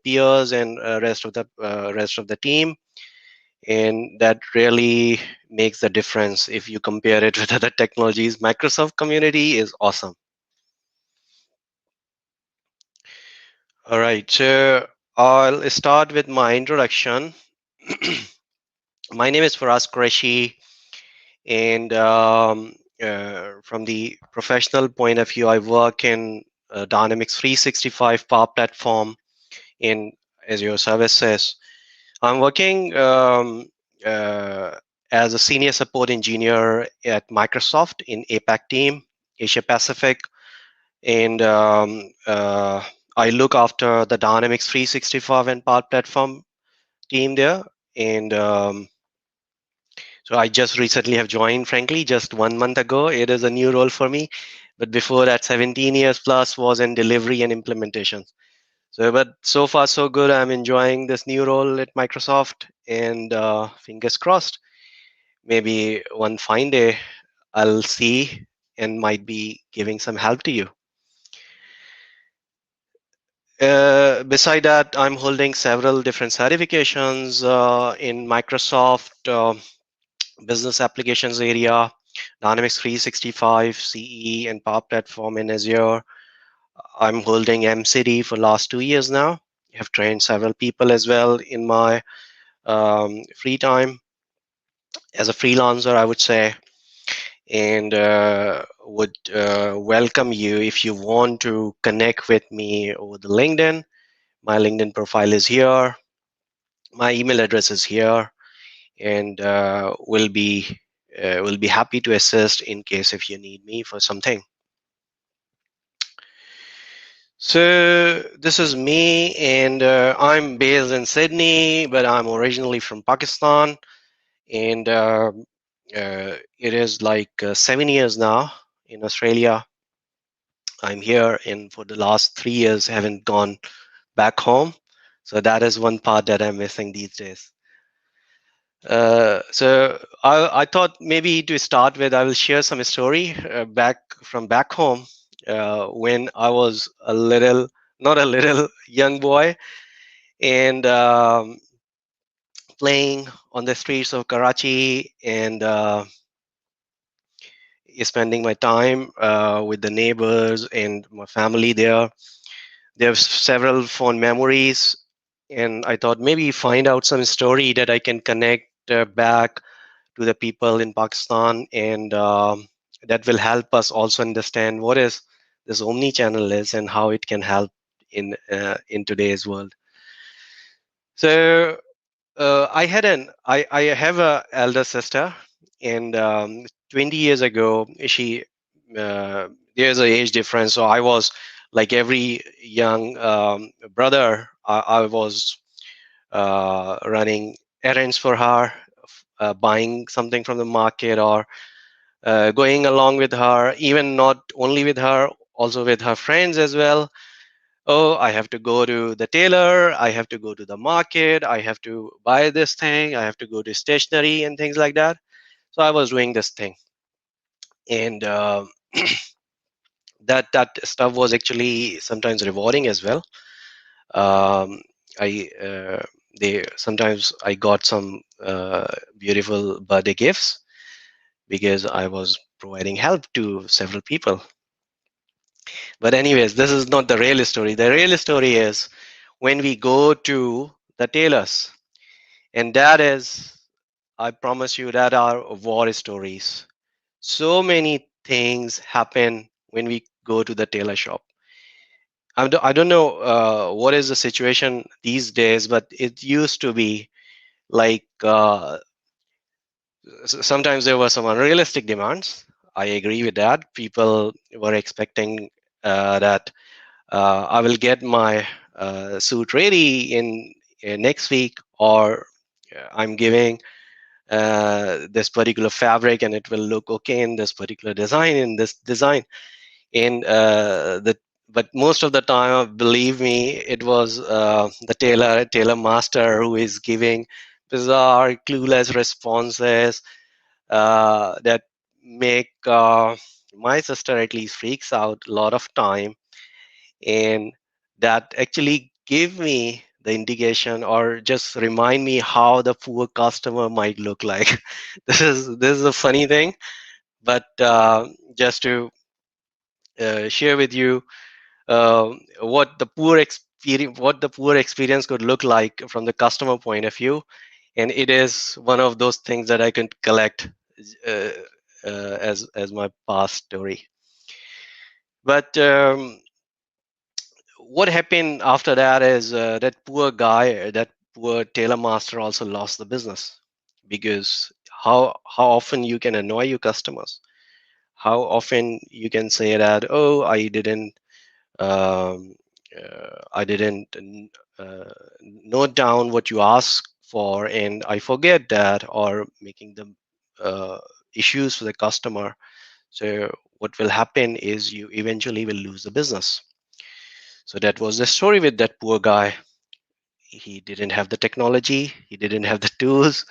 [SPEAKER 9] peers and rest of the team, and that really makes the difference if you compare it with other technologies. Microsoft community is awesome. All right, so I'll start with my introduction. My name is Faraz Qureshi, and from the professional point of view, I work in Dynamics 365 Power Platform in Azure Services. I'm working as a senior support engineer at Microsoft in APAC team, Asia Pacific, and I look after the Dynamics 365 and Power Platform team there. And so I just recently have joined, frankly, just 1 month ago. It is a new role for me. But before that, 17 years plus was in delivery and implementation. So, but so far so good. I'm enjoying this new role at Microsoft, and fingers crossed, maybe one fine day I'll see and might be giving some help to you. Beside that, I'm holding several different certifications in Microsoft business applications area, Dynamics 365, CE, and Power Platform in Azure. I'm holding MCD for last 2 years now. I have trained several people as well in my free time as a freelancer, I would say, and would welcome you if you want to connect with me over the LinkedIn. My LinkedIn profile is here. My email address is here, and will be happy to assist in case if you need me for something. So this is me, and I'm based in Sydney, but I'm originally from Pakistan, and it is like 7 years now in Australia. I'm here, and for the last 3 years, haven't gone back home. So that is one part that I'm missing these days. So I thought maybe to start with, I will share some story back home when I was a little, not a little young boy, and playing on the streets of Karachi and spending my time with the neighbors and my family there. There's several phone memories, and I thought maybe find out some story that I can connect back to the people in Pakistan, and that will help us also understand what is this omni-channel is and how it can help in today's world. So I have a elder sister, and 20 years ago she there's an age difference. So I was like every young brother. I was running errands for her, buying something from the market, or going along with her, even not only with her, also with her friends as well. Oh, I have to go to the tailor, I have to go to the market, I have to buy this thing, I have to go to stationery and things like that. So I was doing this thing, and that stuff was actually sometimes rewarding as well. um, I they sometimes I got some beautiful birthday gifts because I was providing help to several people. But anyways, this is not the real story. The real story is when we go to the tailors, and that is, I promise you, that are war stories. So many things happen when we go to the tailor shop. I don't know what is the situation these days, but it used to be like sometimes there were some unrealistic demands. I agree with that. People were expecting that I will get my suit ready in next week, or I'm giving this particular fabric and it will look okay in this particular design, in this design. And but most of the time, believe me, it was the tailor master who is giving bizarre, clueless responses that make my sister at least freaks out a lot of time, and that actually give me the indication or just remind me how the poor customer might look like. This is a funny thing, but just to share with you what the poor experience could look like from the customer point of view, and it is one of those things that I can collect uh, as my past story. But what happened after that is that poor guy, that poor tailor master, also lost the business, because how often you can annoy your customers, how often you can say that, oh, um, I didn't note down what you asked for, and I forget that, or making them issues for the customer. So what will happen is you eventually will lose the business. So that was the story with that poor guy. He didn't have the technology, he didn't have the tools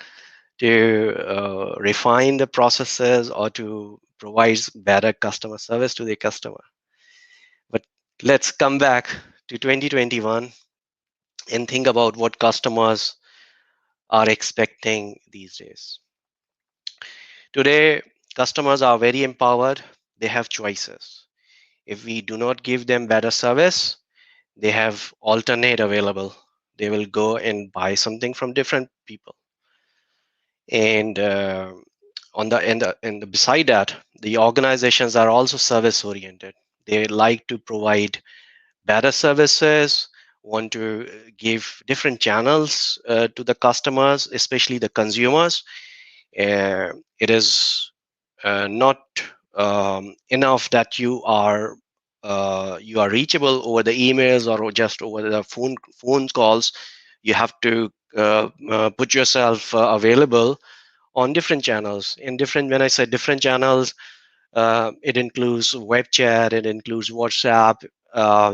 [SPEAKER 9] to refine the processes or to provide better customer service to the customer. But let's come back to 2021 and think about what customers are expecting these days. Today, customers are very empowered. They have choices. If we do not give them better service, they have alternate available. They will go and buy something from different people. And on the and beside that, the organizations are also service oriented. They like to provide better services, want to give different channels to the customers, especially the consumers. It is not enough that you are reachable over the emails or just over the phone calls. You have to put yourself available on different channels. In different, when I say different channels, it includes web chat, it includes WhatsApp,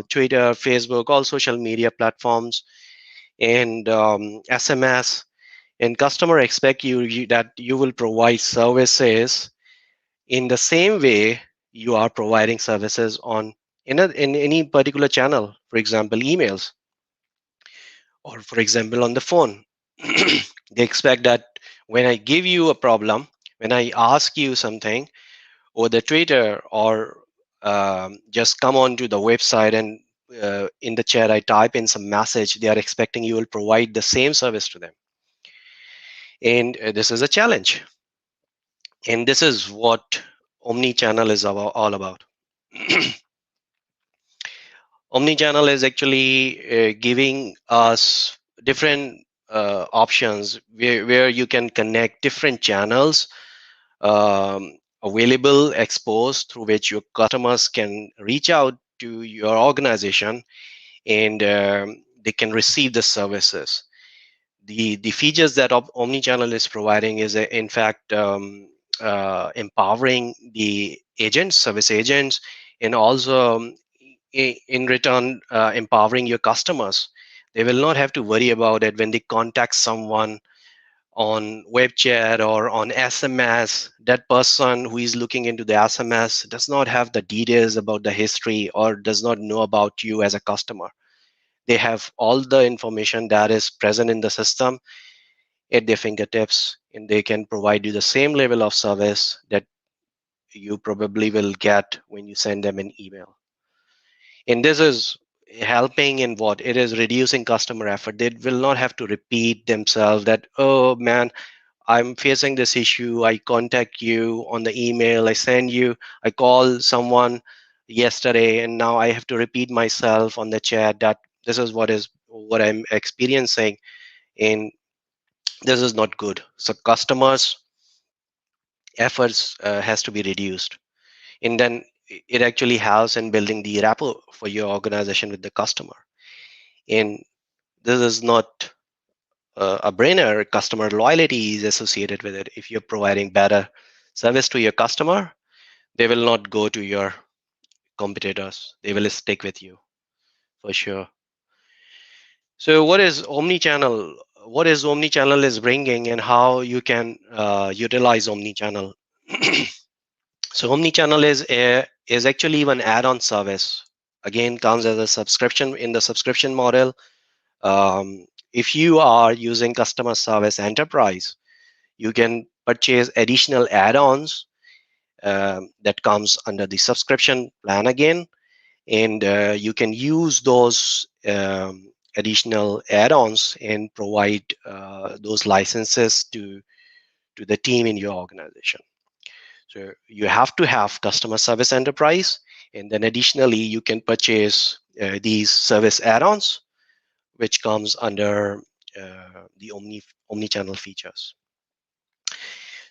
[SPEAKER 9] Twitter, Facebook, all social media platforms, and SMS. And customer expect that you will provide services in the same way you are providing services on in any particular channel. For example, emails, or for example on the phone. They expect that when I give you a problem, when I ask you something, or the Twitter, or just come onto the website and in the chat I type in some message, they are expecting you will provide the same service to them. And this is a challenge. And this is what omni-channel is all about. Omni-channel is actually giving us different options where you can connect different channels available, exposed, through which your customers can reach out to your organization, and they can receive the services. The features that omnichannel is providing is in fact empowering the agents, service agents, and also in return empowering your customers. They will not have to worry about it when they contact someone on web chat or on SMS. That person who is looking into the SMS does not have the details about the history or does not know about you as a customer. They have all the information that is present in the system at their fingertips, and they can provide you the same level of service that you probably will get when you send them an email. And this is helping in what? It is reducing customer effort. They will not have to repeat themselves that, oh man, I'm facing this issue. I contact you on the email. I call someone yesterday, and now I have to repeat myself on the chat that this is what I'm experiencing, and this is not good. So customers' efforts has to be reduced, and then it actually helps in building the rapport for your organization with the customer. And this is not a brainer. Customer loyalty is associated with it. If you're providing better service to your customer, they will not go to your competitors. They will stick with you for sure. So what is omnichannel? What is omnichannel is bringing, and how you can utilize omnichannel? So omnichannel is actually an add-on service. Again, comes as a subscription in the subscription model. If you are using customer service enterprise, you can purchase additional add-ons that comes under the subscription plan again, and you can use those additional add-ons and provide those licenses to the team in your organization. So you have to have customer service enterprise, and then additionally you can purchase these service add-ons, which comes under the omni-channel features.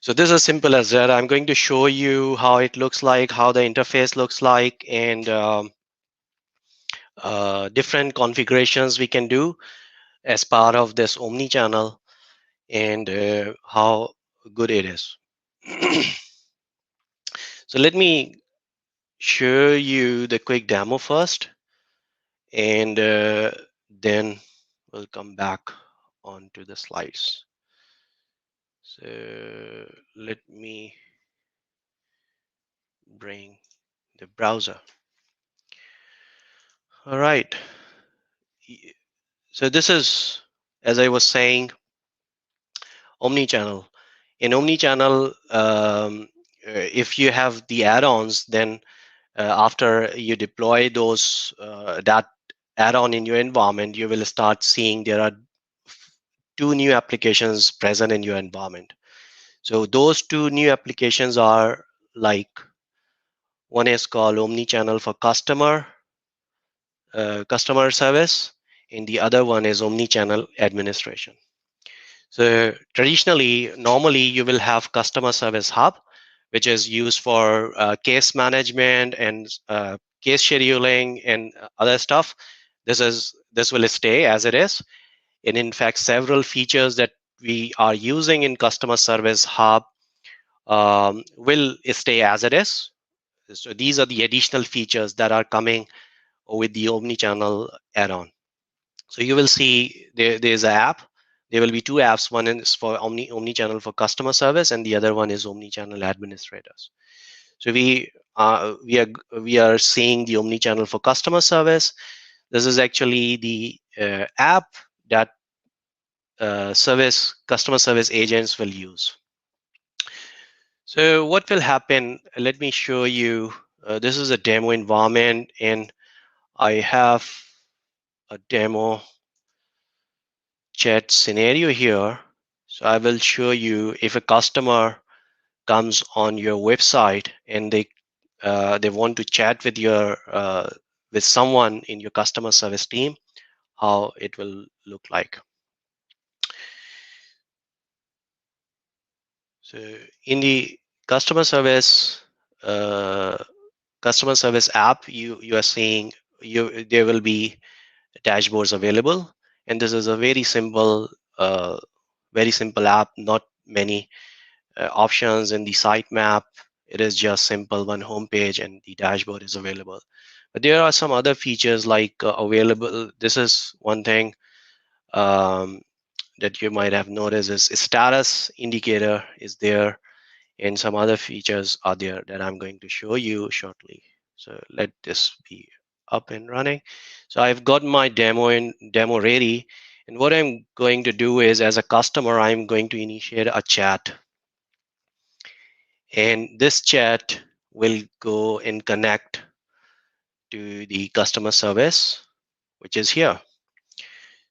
[SPEAKER 9] So this is simple as that. I'm going to show you how it looks like, how the interface looks like, and different configurations we can do as part of this omni-channel, and how good it is. So let me show you the quick demo first, and then we'll come back onto the slides. So let me bring the browser. All right. So this is, as I was saying, omni-channel. In omni-channel, if you have the add-ons, then after you deploy those that add-on in your environment, you will start seeing there are 2 new applications present in your environment. So those 2 new applications are like, one is called omni-channel for customer service, and the other one is omni-channel administration. So traditionally, normally you will have customer service hub, which is used for case management and case scheduling and other stuff. This will stay as it is. And in fact, several features that we are using in customer service hub will stay as it is. So these are the additional features that are coming with the omni-channel add-on. So you will see there's an app. There will be 2 apps. One is for omni-channel for customer service, and the other one is omni-channel administrators. So we are seeing the omni-channel for customer service. This is actually the app that customer service agents will use. So what will happen? Let me show you. This is a demo environment, and I have a demo chat scenario here. So I will show you if a customer comes on your website and they want to chat with your with someone in your customer service team, how it will look like. So in the customer service app, you are seeing there will be dashboards available, and this is a uh, very simple app. Not many options in the sitemap. It is just simple one home page, and the dashboard is available. But there are some other features like available. This is one thing um, that you might have noticed is status indicator is there, and some other features are there that I'm going to show you shortly. So let this be up and running. So I've got my demo ready, and what I'm going to do is, as a customer, I'm going to initiate a chat, and this chat will go and connect to the customer service, which is here.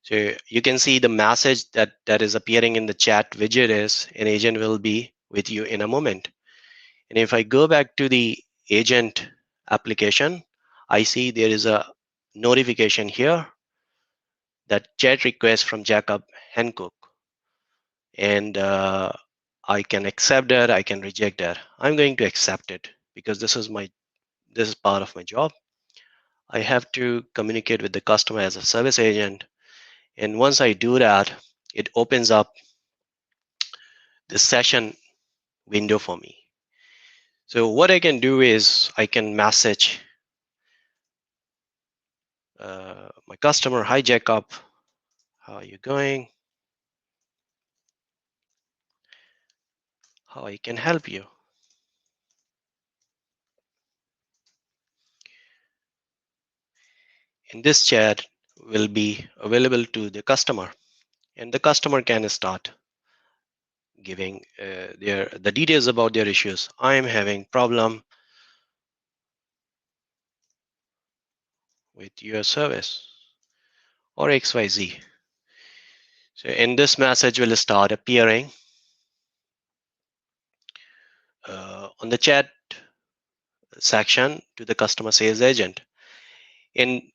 [SPEAKER 9] So you can see the message that is appearing in the chat widget is an agent will be with you in a moment. And if I go back to the agent application, I see there is a notification here that chat request from Jacob Hancock. And I can accept that, I can reject that. I'm going to accept it because this is part of my job. I have to communicate with the customer as a service agent. And once I do that, it opens up the session window for me. So what I can do is I can message my customer, hi Jacob, how are you going? How I can help you? And this chat will be available to the customer, and the customer can start giving the details about their issues. I am having problem with your service or XYZ. So in this message will start appearing on the chat section to the customer sales agent. In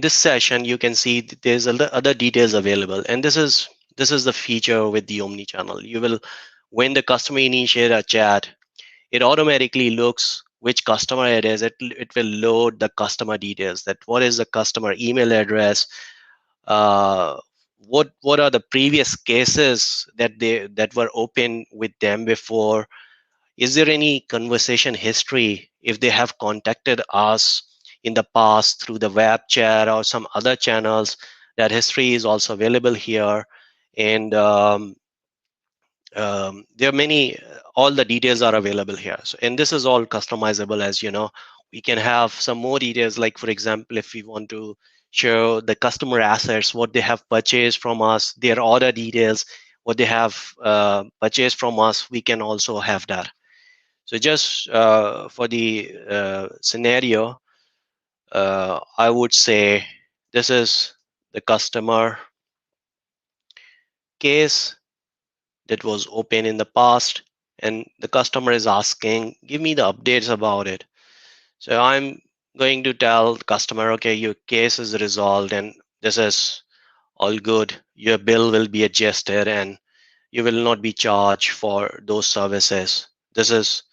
[SPEAKER 9] this session, you can see there's other details available, and this is the feature with the omni-channel. You will, when the customer initiate a chat, it automatically looks which customer it is. It will load the customer details, that what is the customer email address, what are the previous cases that were open with them before. Is there any conversation history if they have contacted us in the past through the web chat or some other channels? That history is also available here. And there are many, all the details are available here. So, and this is all customizable, as you know. We can have some more details, like for example, if we want to show the customer assets, what they have purchased from us, their order details, what they have purchased from us, we can also have that. So just for the scenario, I would say this is the customer case that was open in the past, and the customer is asking, give me the updates about it. So I'm going to tell the customer, okay, your case is resolved and this is all good. Your bill will be adjusted and you will not be charged for those services. This is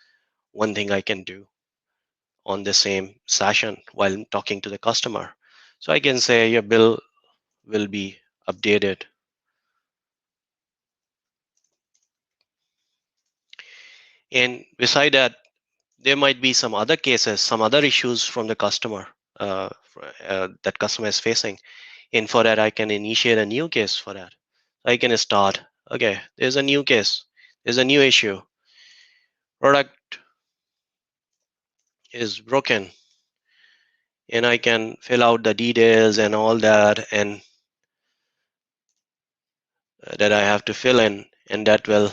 [SPEAKER 9] one thing I can do on the same session while talking to the customer. So I can say your bill will be updated. And beside that, there might be some other cases, some other issues from the customer that customer is facing. And for that, I can initiate a new case for that. I can start, okay, there's a new case, there's a new issue. Product is broken. And I can fill out the details and all that, and that I have to fill in, and that will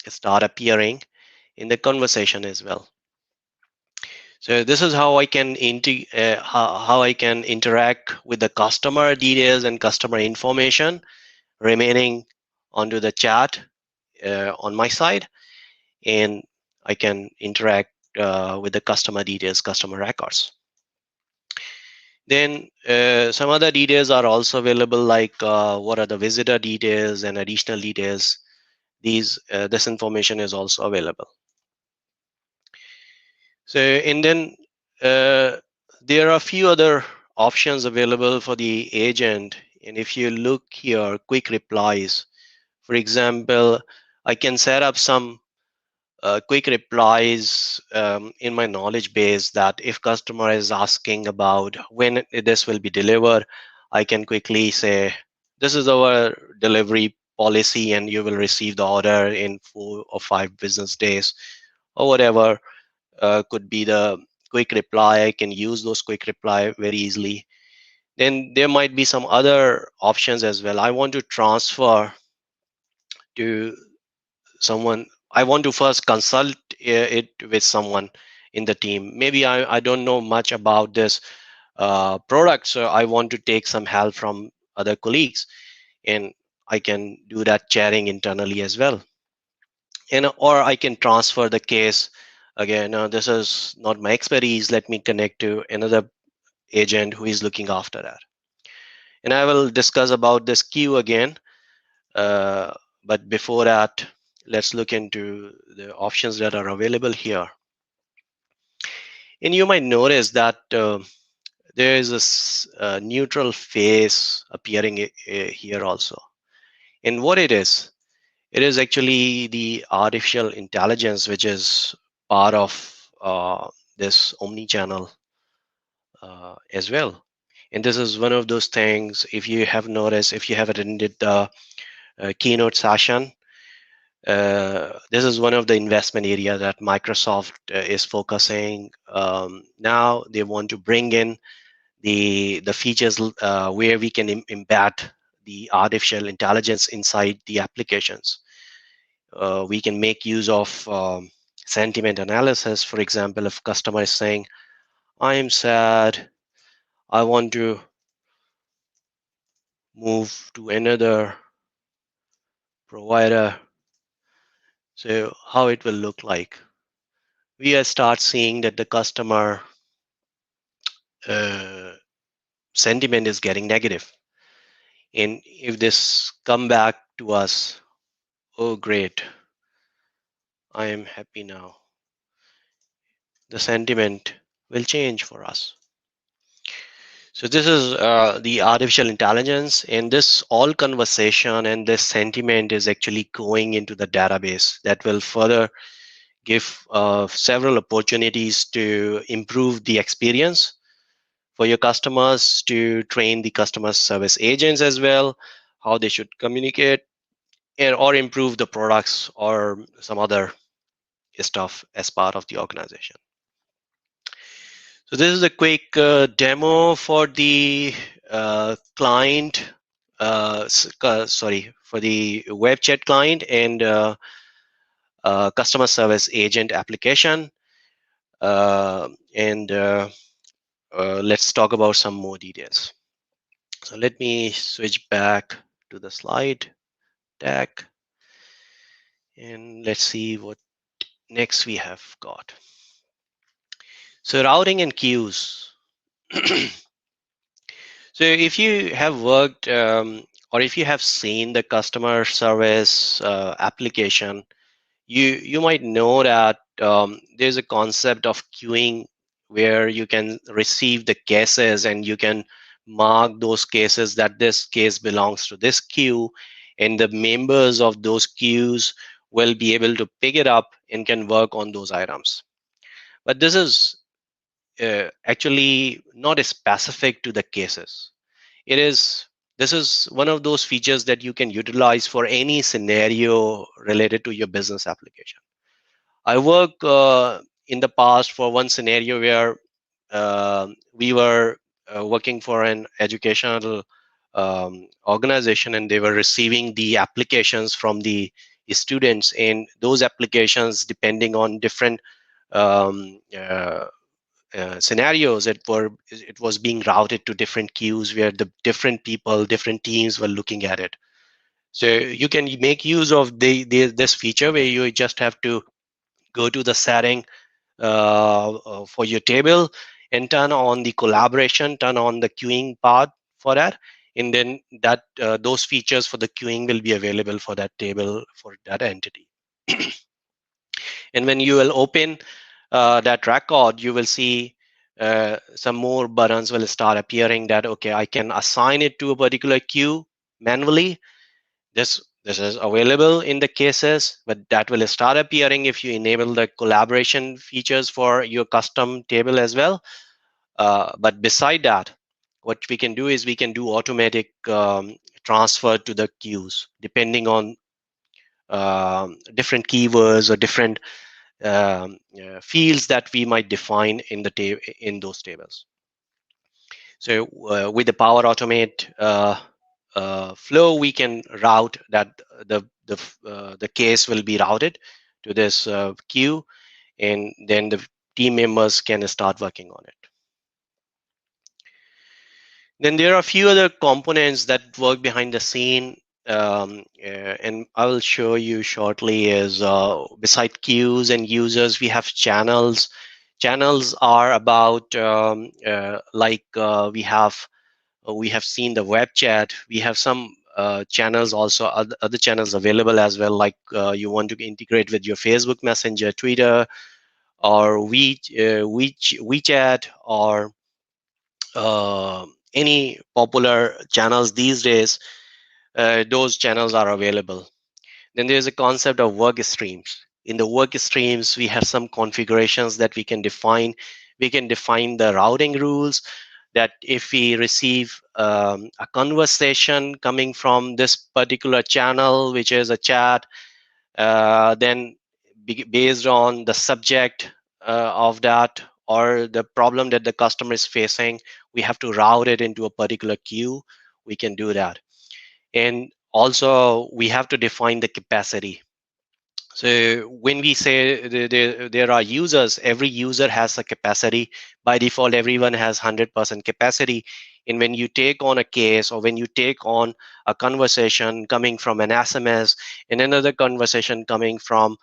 [SPEAKER 9] start appearing in the conversation as well. So this is how I can how I can interact with the customer details and customer information remaining onto the chat on my side, and I can interact with the customer details, customer records. Then some other details are also available, like what are the visitor details and additional details. This information is also available. So, and then there are a few other options available for the agent. And if you look here, quick replies, for example, I can set up some quick replies in my knowledge base, that if customer is asking about when this will be delivered, I can quickly say, this is our delivery policy and you will receive the order in 4 or 5 business days, or whatever could be the quick reply. I can use those quick reply very easily. Then there might be some other options as well. I want to transfer to someone. I want to first consult it with someone in the team. Maybe I don't know much about this product, so I want to take some help from other colleagues, and I can do that chatting internally as well. And or I can transfer the case. Again, this is not my expertise, let me connect to another agent who is looking after that. And I will discuss about this queue again, but before that, let's look into the options that are available here. And you might notice that there is a neutral face appearing here also. And what it is actually the artificial intelligence, which is part of this omni-channel as well. And this is one of those things, if you have noticed, if you have attended the keynote session, this is one of the investment area that Microsoft is focusing. Now they want to bring in the features where we can embed the artificial intelligence inside the applications. We can make use of sentiment analysis. For example, if customer is saying, I am sad, I want to move to another provider. So how it will look like? We start seeing that the customer sentiment is getting negative. And if this come back to us, oh great, I am happy now, the sentiment will change for us. So this is the artificial intelligence, and this all conversation and this sentiment is actually going into the database that will further give several opportunities to improve the experience for your customers, to train the customer service agents as well, how they should communicate, or improve the products or some other stuff as part of the organization. So this is a quick demo for the client, for the web chat client and customer service agent application. Let's talk about some more details. So let me switch back to the slide deck, and let's see what next we have got. So routing and queues. So if you have worked or if you have seen the customer service application, you might know that there's a concept of queuing where you can receive the cases and you can mark those cases that this case belongs to this queue, and the members of those queues will be able to pick it up and can work on those items. But this is actually not specific to the cases. This is one of those features that you can utilize for any scenario related to your business application. I worked in the past for one scenario where we were working for an educational organization, and they were receiving the applications from the students, and those applications, depending on different scenarios, it was being routed to different queues where the different people, different teams were looking at it. So you can make use of this feature where you just have to go to the setting for your table and turn on the collaboration, turn on the queuing part for that, and then that those features for the queuing will be available for that table, for that entity. And when you will open that record, you will see some more buttons will start appearing that, okay, I can assign it to a particular queue manually. This is available in the cases, but that will start appearing if you enable the collaboration features for your custom table as well. But beside that, what we can do is we can do automatic transfer to the queues depending on different keywords or different fields that we might define in the in those tables. So with the Power Automate flow, we can route that the case will be routed to this queue, and then the team members can start working on it. Then there are a few other components that work behind the scene, and I will show you shortly. Is beside queues and users, we have channels. Channels are about we have seen the web chat. We have some channels also, other channels available as well, like you want to integrate with your Facebook Messenger, Twitter, or WeChat, or any popular channels these days. Those channels are available. Then there's a concept of work streams. In the work streams, we have some configurations that we can define. We can define the routing rules, that if we receive a conversation coming from this particular channel, which is a chat, then based on the subject of that or the problem that the customer is facing, we have to route it into a particular queue. We can do that. And also we have to define the capacity. So when we say there are users, every user has a capacity. By default, everyone has 100% capacity. And when you take on a case, or when you take on a conversation coming from an SMS, and another conversation coming from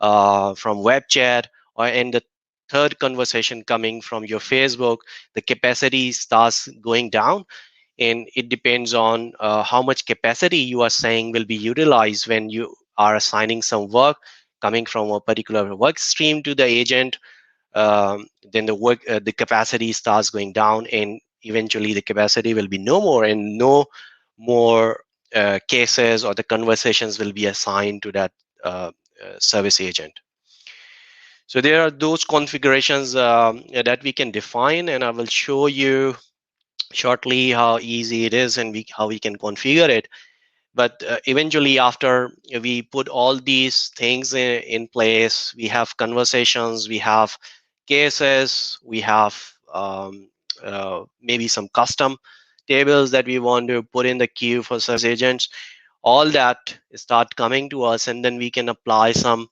[SPEAKER 9] web chat, or in the third conversation coming from your Facebook, the capacity starts going down. And it depends on how much capacity you are saying will be utilized when you are assigning some work coming from a particular work stream to the agent. Then the capacity starts going down, and eventually the capacity will be no more, and no more cases or the conversations will be assigned to that service agent. So there are those configurations that we can define, and I will show you shortly how easy it is and how we can configure it. But eventually, after we put all these things in place, we have conversations, we have cases, we have maybe some custom tables that we want to put in the queue for service agents. All that start coming to us, and then we can apply some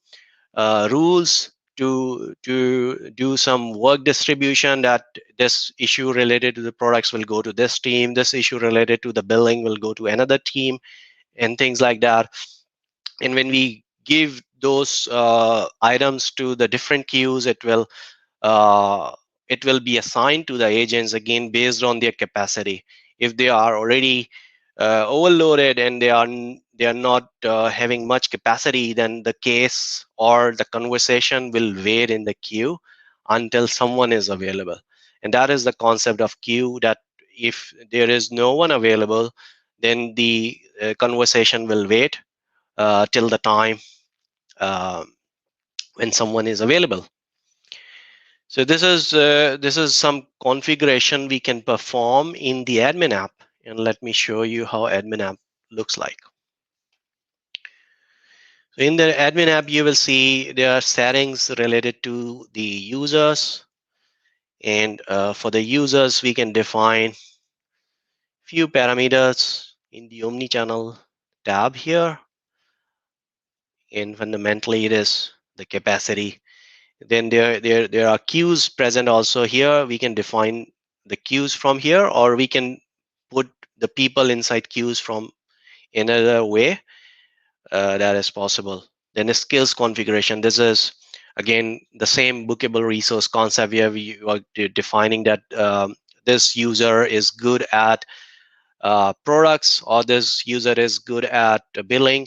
[SPEAKER 9] rules to do some work distribution, that this issue related to the products will go to this team, this issue related to the billing will go to another team, and things like that. And when we give those items to the different queues, it will be assigned to the agents again based on their capacity. If they are already overloaded and they are not having much capacity, then the case or the conversation will wait in the queue until someone is available. And that is the concept of queue, that if there is no one available, then the conversation will wait till the time when someone is available. So this is some configuration we can perform in the admin app, and let me show you how admin app looks like. So in the admin app, you will see there are settings related to the users, and for the users, we can define few parameters in the omnichannel tab here, and fundamentally it is the capacity. Then there are queues present also here. We can define the queues from here, or we can put the people inside queues from another way that is possible. Then the skills configuration. This is again the same bookable resource concept where we are defining that this user is good at products, or this user is good at billing,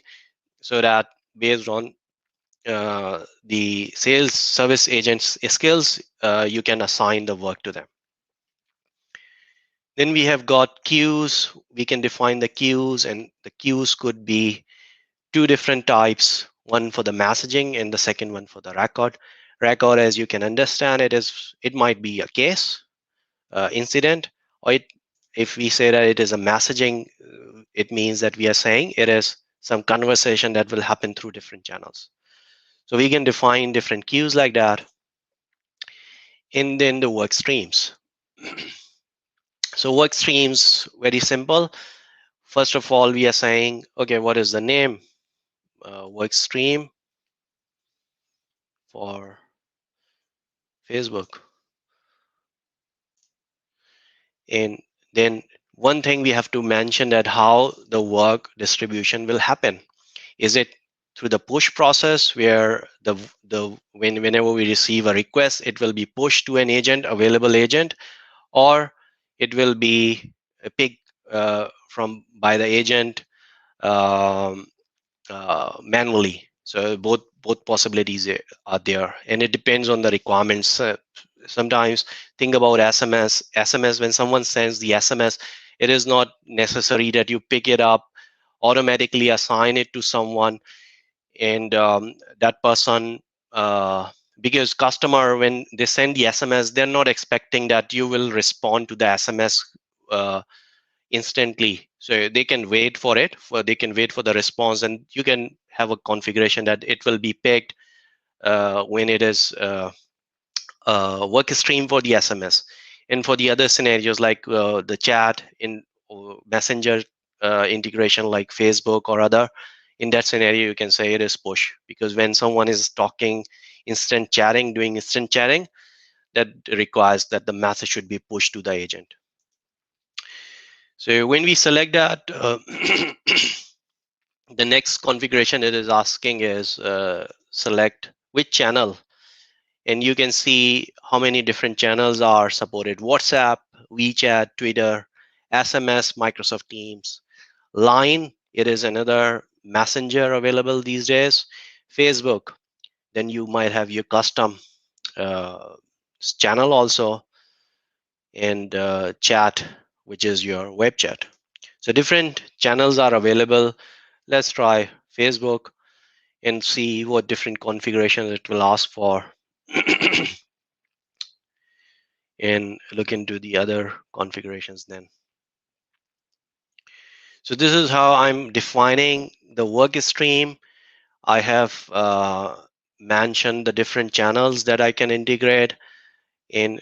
[SPEAKER 9] so that based on the sales service agents skills, you can assign the work to them. Then we have got queues. We can define the queues, and the queues could be two different types, one for the messaging and the second one for the record. Record, as you can understand, it might be a case incident, or if we say that it is a messaging, it means that we are saying it is some conversation that will happen through different channels. So we can define different queues like that. And then the work streams. So work streams, very simple. First of all, we are saying, okay, what is the name? Work stream for Facebook. And then one thing we have to mention, that how the work distribution will happen. Is it through the push process, where whenever we receive a request, it will be pushed to an agent, available agent, or it will be picked from by the agent um, manually. So both possibilities are there, and it depends on the requirements. Sometimes think about SMS. SMS, when someone sends the SMS, it is not necessary that you pick it up, automatically assign it to someone, and that person, because customer, when they send the SMS, they're not expecting that you will respond to the SMS instantly. So they can wait for it, they can wait for the response, and you can have a configuration that it will be picked when it is work stream for the SMS. And for the other scenarios, like the chat in messenger integration like Facebook or other, in that scenario you can say it is push, because when someone is talking instant chatting, doing instant chatting, that requires that the message should be pushed to the agent. So when we select that, the next configuration it is asking is select which channel, and you can see how many different channels are supported: WhatsApp, WeChat, Twitter, SMS, Microsoft Teams, Line, it is another messenger available these days, Facebook. Then you might have your custom channel also, and chat, which is your web chat. So different channels are available. Let's try Facebook and see what different configurations it will ask for. And look into the other configurations then. So this is how I'm defining the work stream. I have mentioned the different channels that I can integrate in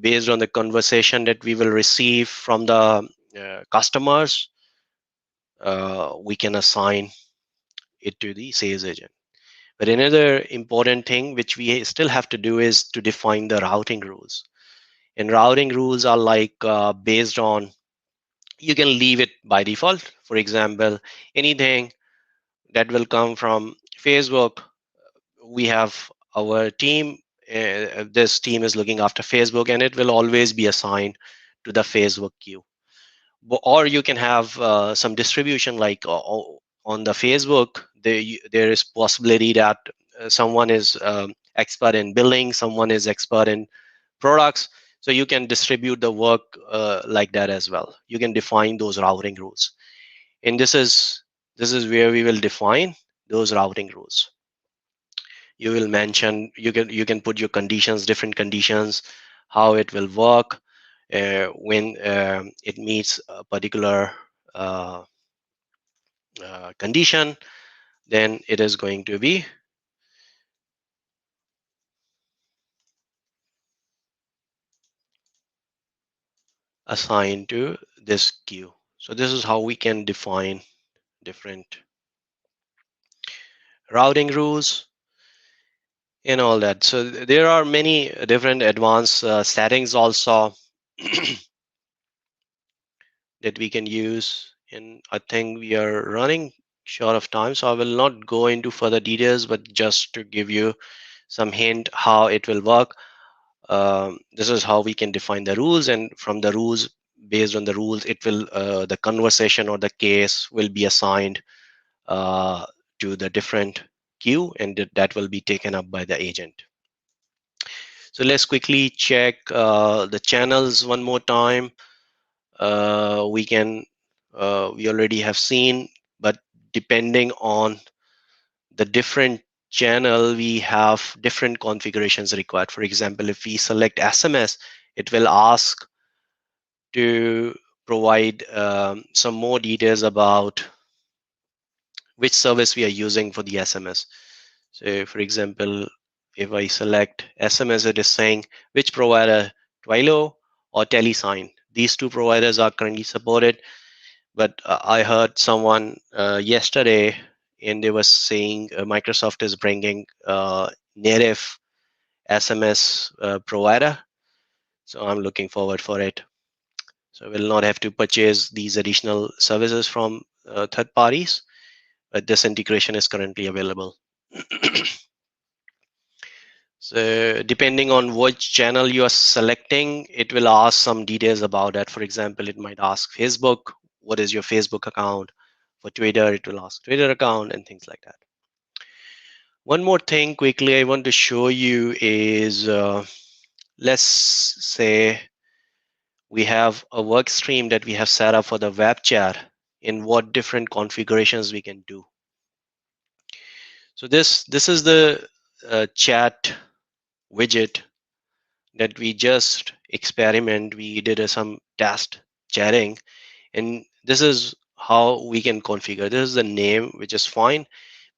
[SPEAKER 9] based on the conversation that we will receive from the customers. We can assign it to the sales agent. But another important thing which we still have to do is to define the routing rules. And routing rules are like based on, you can leave it by default. For example, anything that will come from Facebook, we have our team. This team is looking after Facebook, and it will always be assigned to the Facebook queue. Or you can have some distribution, like on the Facebook, there is possibility that someone is expert in billing, someone is expert in products. So you can distribute the work like that as well. You can define those routing rules, and this is where we will define those routing rules. You will mention, you can put your conditions, different conditions, how it will work when it meets a particular condition. Then it is going to be assigned to this queue. So this is how we can define different routing rules. and all that. So there are many different advanced settings also that we can use. And I think we are running short of time, so I will not go into further details, but just to give you some hint how it will work. This is how we can define the rules, and from the rules, based on the rules, it will the conversation or the case will be assigned to the different queue, and that will be taken up by the agent. So let's quickly check the channels one more time. We already have seen, but depending on the different channel, we have different configurations required. For example, if we select SMS, it will ask to provide some more details about which service we are using for the SMS. So for example, if I select SMS, it is saying which provider, Twilio or TeleSign. These two providers are currently supported, but I heard someone yesterday, and they were saying Microsoft is bringing native SMS provider. So I'm looking forward for it. So we'll not have to purchase these additional services from third parties, but this integration is currently available. So depending on which channel you are selecting, it will ask some details about that. For example, it might ask Facebook, what is your Facebook account? For Twitter, it will ask Twitter account and things like that. One more thing quickly I want to show you is, let's say we have a work stream that we have set up for the web chat, in what different configurations we can do. So this is the chat widget that we just experiment. We did some test chatting, and this is how we can configure. This is the name, which is fine,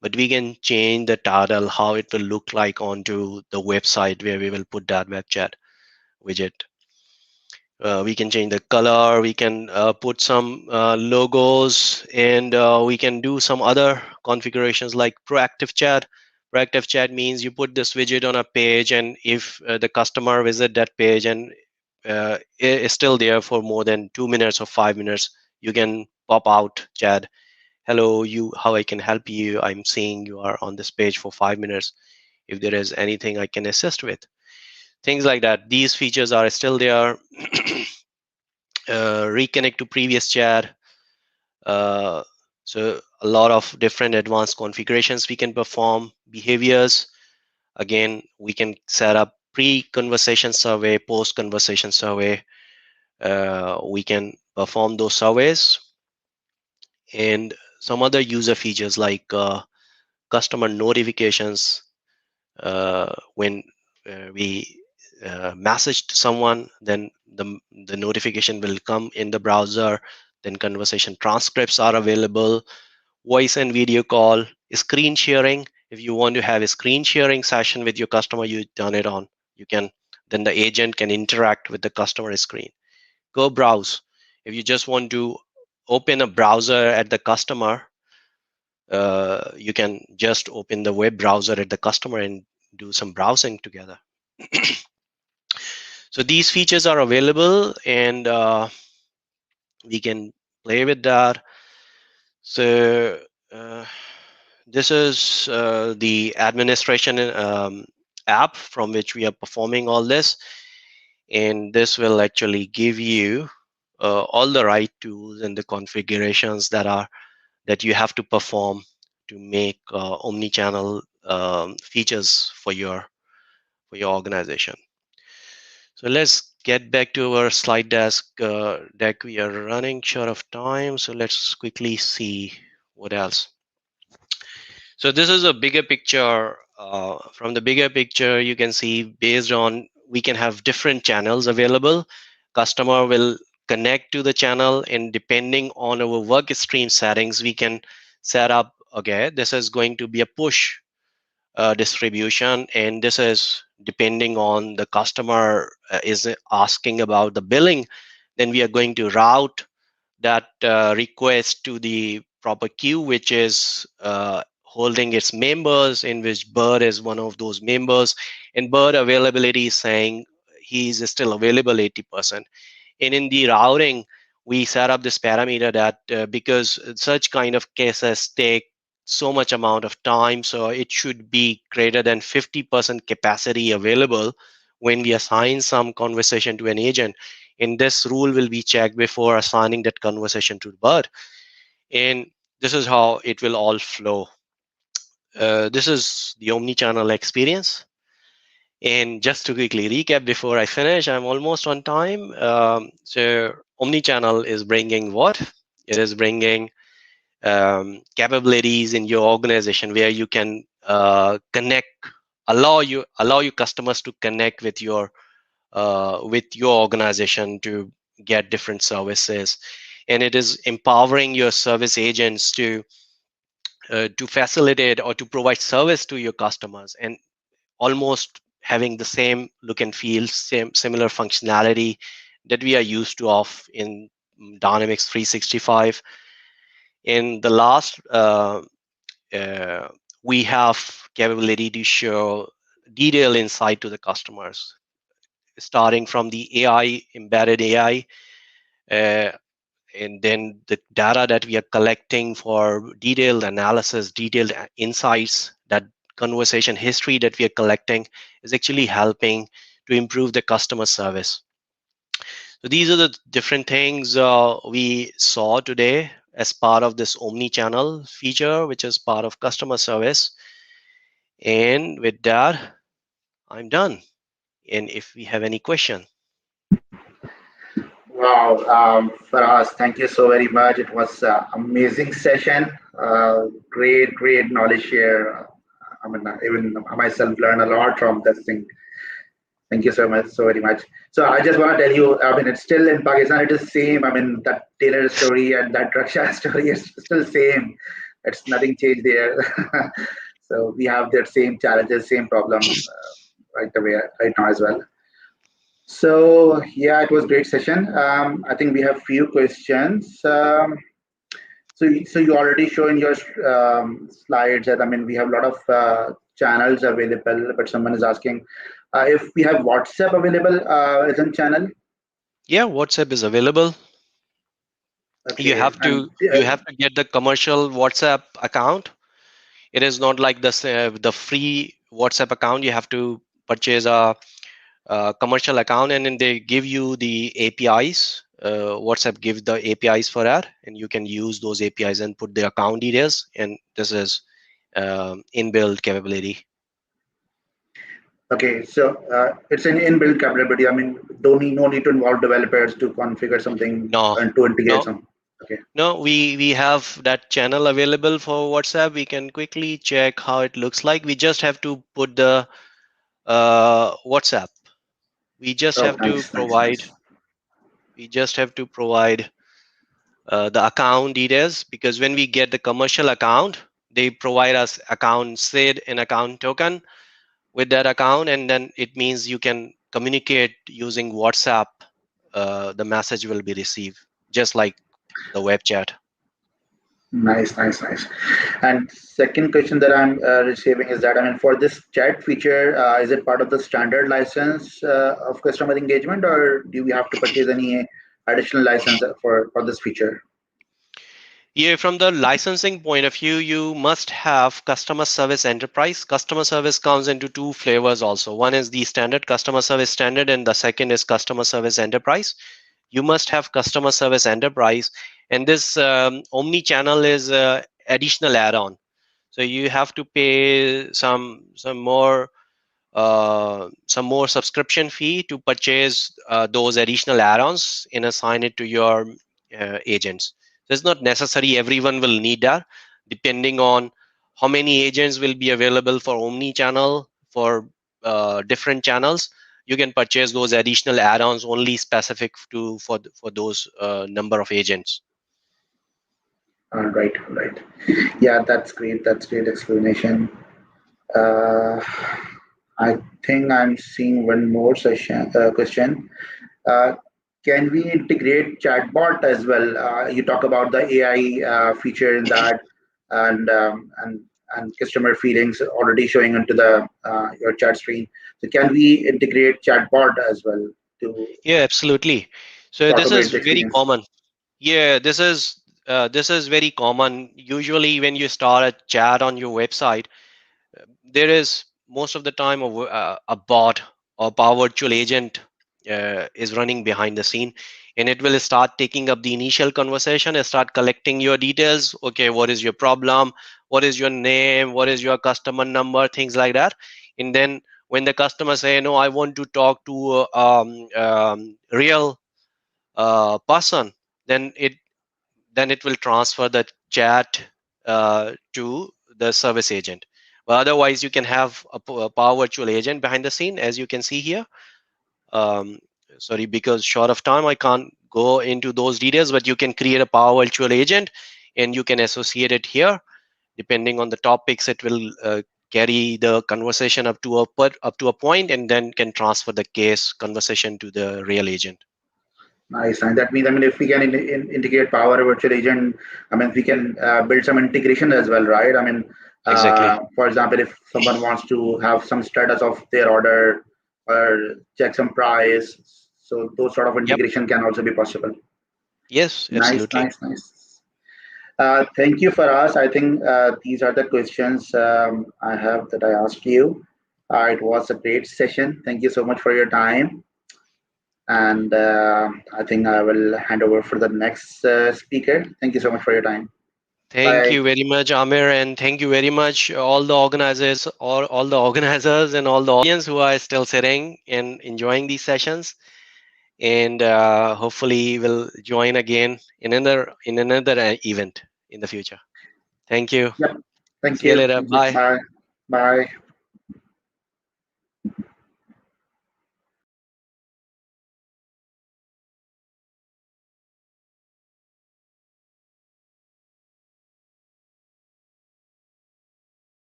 [SPEAKER 9] but we can change the title, how it will look like onto the website where we will put that web chat widget. We can change the color, we can put some logos, and we can do some other configurations like proactive chat. Proactive chat means you put this widget on a page, and if the customer visit that page and it is still there for more than 2 minutes or 5 minutes, you can pop out chat, hello, how I can help you, I'm seeing you are on this page for 5 minutes, if there is anything I can assist with, things like that. These features are still there. Reconnect to previous chat. So a lot of different advanced configurations we can perform. Behaviors, again, we can set up pre-conversation survey, post-conversation survey. We can perform those surveys, and some other user features like customer notifications. When we message to someone, then the notification will come in the browser. Then conversation transcripts are available. Voice and video call, screen sharing. If you want to have a screen sharing session with your customer, you turn it on. You can, then the agent can interact with the customer screen. Go browse. If you just want to open a browser at the customer, you can just open the web browser at the customer and do some browsing together. So these features are available, and we can play with that. So this is the administration app from which we are performing all this, and this will actually give you all the right tools and the configurations that you have to perform to make omni-channel features for your organization. So let's get back to our slide deck. We are running short of time, so let's quickly see what else. So this is a bigger picture. From the bigger picture, you can see, based on, we can have different channels available. Customer will connect to the channel, and depending on our work stream settings, we can set up, okay, this is going to be a push distribution, and this is depending on the customer is asking about the billing, then we are going to route that request to the proper queue, which is holding its members, in which Bird is one of those members, and Bird availability is saying he is still available 80%. And in the routing, we set up this parameter that because such kind of cases take so much amount of time, so it should be greater than 50% capacity available when we assign some conversation to an agent. And this rule will be checked before assigning that conversation to Bird. And this is how it will all flow. This is the omni-channel experience. And just to quickly recap before I finish, I'm almost on time. So omni-channel is bringing what? It is bringing capabilities in your organization where you can connect, allow your customers to connect with your organization to get different services, and it is empowering your service agents to facilitate or to provide service to your customers, and almost having the same look and feel, similar functionality that we are used to of in Dynamics 365. In the last, we have capability to show detailed insight to the customers, starting from the AI, embedded AI, and then the data that we are collecting for detailed analysis, detailed insights. That conversation history that we are collecting is actually helping to improve the customer service. So these are the different things we saw today as part of this omni-channel feature, which is part of customer service. And with that, I'm done. And if we have any question.
[SPEAKER 8] Wow, Faraz, thank you so very much. It was an amazing session. Great knowledge share. I mean, even myself learned a lot from this thing. Thank you so much, so very much. So I just want to tell you, I mean, it's still in Pakistan, it is same. I mean, that Taylor story and that Raksha story is still same. It's nothing changed there. So we have that same challenges, same problem right away, right now as well. So yeah, it was great session. I think we have few questions. So you already show in your slides that, I mean, we have a lot of channels available, but someone is asking if we have WhatsApp available as a channel.
[SPEAKER 9] Yeah, WhatsApp is available.
[SPEAKER 8] Okay.
[SPEAKER 9] You have to get the commercial WhatsApp account. It is not like the free WhatsApp account. You have to purchase a commercial account, and then they give you the APIs. WhatsApp gives the APIs for that, and you can use those APIs and put the account details. And this is inbuilt capability.
[SPEAKER 8] Okay, so it's an inbuilt capability. I mean, no need to involve developers to configure something and to integrate some. Okay.
[SPEAKER 9] No, we have that channel available for WhatsApp. We can quickly check how it looks like. We just have to put the WhatsApp. We just have to provide. We just have to provide the account details, because when we get the commercial account, they provide us account SID and account token with that account, and then it means you can communicate using WhatsApp. The message will be received just like the web chat.
[SPEAKER 8] Nice. And second question that I'm receiving is that, I mean, for this chat feature, is it part of the standard license of customer engagement, or do we have to purchase any additional license for this feature?
[SPEAKER 9] Yeah, from the licensing point of view, you must have customer service enterprise. Customer service comes into two flavors also. One is the standard customer service standard, and the second is customer service enterprise. You must have customer service enterprise, and this omni-channel is additional add-on. So you have to pay some more subscription fee to purchase those additional add-ons and assign it to your agents. So it's not necessary everyone will need that. Depending on how many agents will be available for omni-channel for different channels, you can purchase those additional add-ons only specific for those number of agents.
[SPEAKER 8] Right. Yeah, that's great. That's great explanation. I think I'm seeing one more question. Can we integrate chatbot as well? You talk about the AI feature in that, and and customer feelings already showing onto the your chat screen. So can we integrate chatbot as well to
[SPEAKER 9] Yeah, absolutely. So this
[SPEAKER 8] automate
[SPEAKER 9] is
[SPEAKER 8] the
[SPEAKER 9] very
[SPEAKER 8] experience?
[SPEAKER 9] common. Yeah, this is very common. Usually, when you start a chat on your website, there is most of the time a bot or power virtual agent is running behind the scene, and it will start taking up the initial conversation and start collecting your details. Okay, what is your problem? What is your name? What is your customer number? Things like that. And then when the customer say, no, I want to talk to real person, then it will transfer the chat to the service agent. But otherwise, you can have a power virtual agent behind the scene, as you can see here. Um, Sorry, because short of time, I can't go into those details, but you can create a power virtual agent and you can associate it here. Depending on the topics, it will carry the conversation up to a point, and then can transfer the case conversation to the real agent.
[SPEAKER 8] Nice. And that means, I mean, if we can integrate Power Virtual Agent, I mean, we can build some integration as well, right? I mean,
[SPEAKER 9] Exactly.
[SPEAKER 8] for example, if someone wants to have some status of their order or check some price, so those sort of
[SPEAKER 9] Yep.
[SPEAKER 8] integration can also be possible.
[SPEAKER 9] Yes,
[SPEAKER 8] Nice,
[SPEAKER 9] absolutely.
[SPEAKER 8] nice, nice. Thank you for us. I think these are the questions I have that I asked you. It was a great session. Thank you so much for your time. And I think I will hand over for the next speaker. Thank you so much for your time.
[SPEAKER 9] Thank
[SPEAKER 8] Bye.
[SPEAKER 9] you very much, Amir, and thank you very much all the organizers, or all the organizers, and all the audience who are still sitting and enjoying these sessions. And hopefully, will join again in another event in the future. Thank you.
[SPEAKER 8] Yep. Thank
[SPEAKER 9] See you
[SPEAKER 8] you.
[SPEAKER 9] later.
[SPEAKER 8] Thank you.
[SPEAKER 9] Bye.
[SPEAKER 8] Bye. Bye.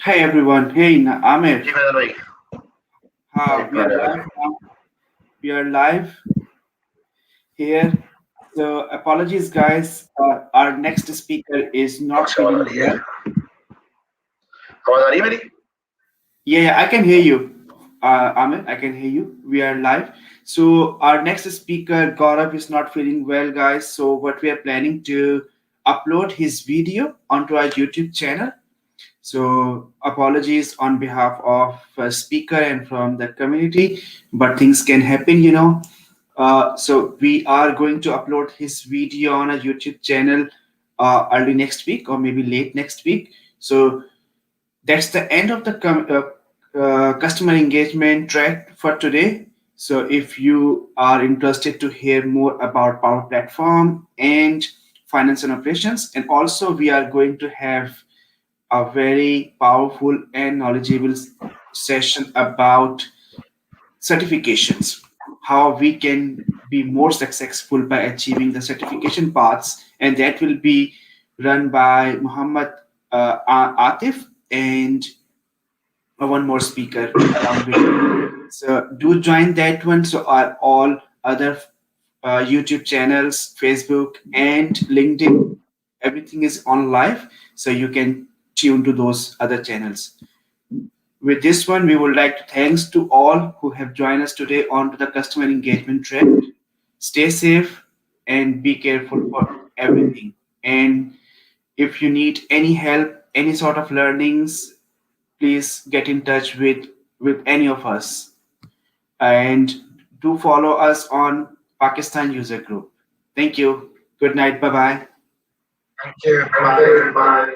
[SPEAKER 10] Hey everyone, hey Amir.
[SPEAKER 8] जी फैजल भाई
[SPEAKER 10] We are live now. We are live here. So apologies, guys. Our next speaker is not
[SPEAKER 8] आवाज आ
[SPEAKER 10] feeling
[SPEAKER 8] रही है
[SPEAKER 10] well.
[SPEAKER 8] आवाज आ रही है मेरी
[SPEAKER 10] Yeah, I can hear you. Amir, I can hear you. We are live. So our next speaker, Gaurav, is not feeling well, guys. So what we are planning to upload his video onto our YouTube channel. So apologies on behalf of speaker and from the community, but things can happen, you know. So we are going to upload his video on a YouTube channel early next week or maybe late next week. So that's the end of the customer engagement track for today. So if you are interested to hear more about Power Platform and finance and operations, and also we are going to have a very powerful and knowledgeable session about certifications, how we can be more successful by achieving the certification paths, and that will be run by Muhammad Atif and one more speaker along with him. So do join that one. So are all other YouTube channels, Facebook and LinkedIn, everything is on live, so you can tune to those other channels. With this one, we would like to thanks to all who have joined us today on to the customer engagement track. Stay safe and be careful for everything. And if you need any help, any sort of learnings, please get in touch with any of us. And do follow us on Pakistan User Group. Thank you. Good night. Bye bye.
[SPEAKER 8] thank you bye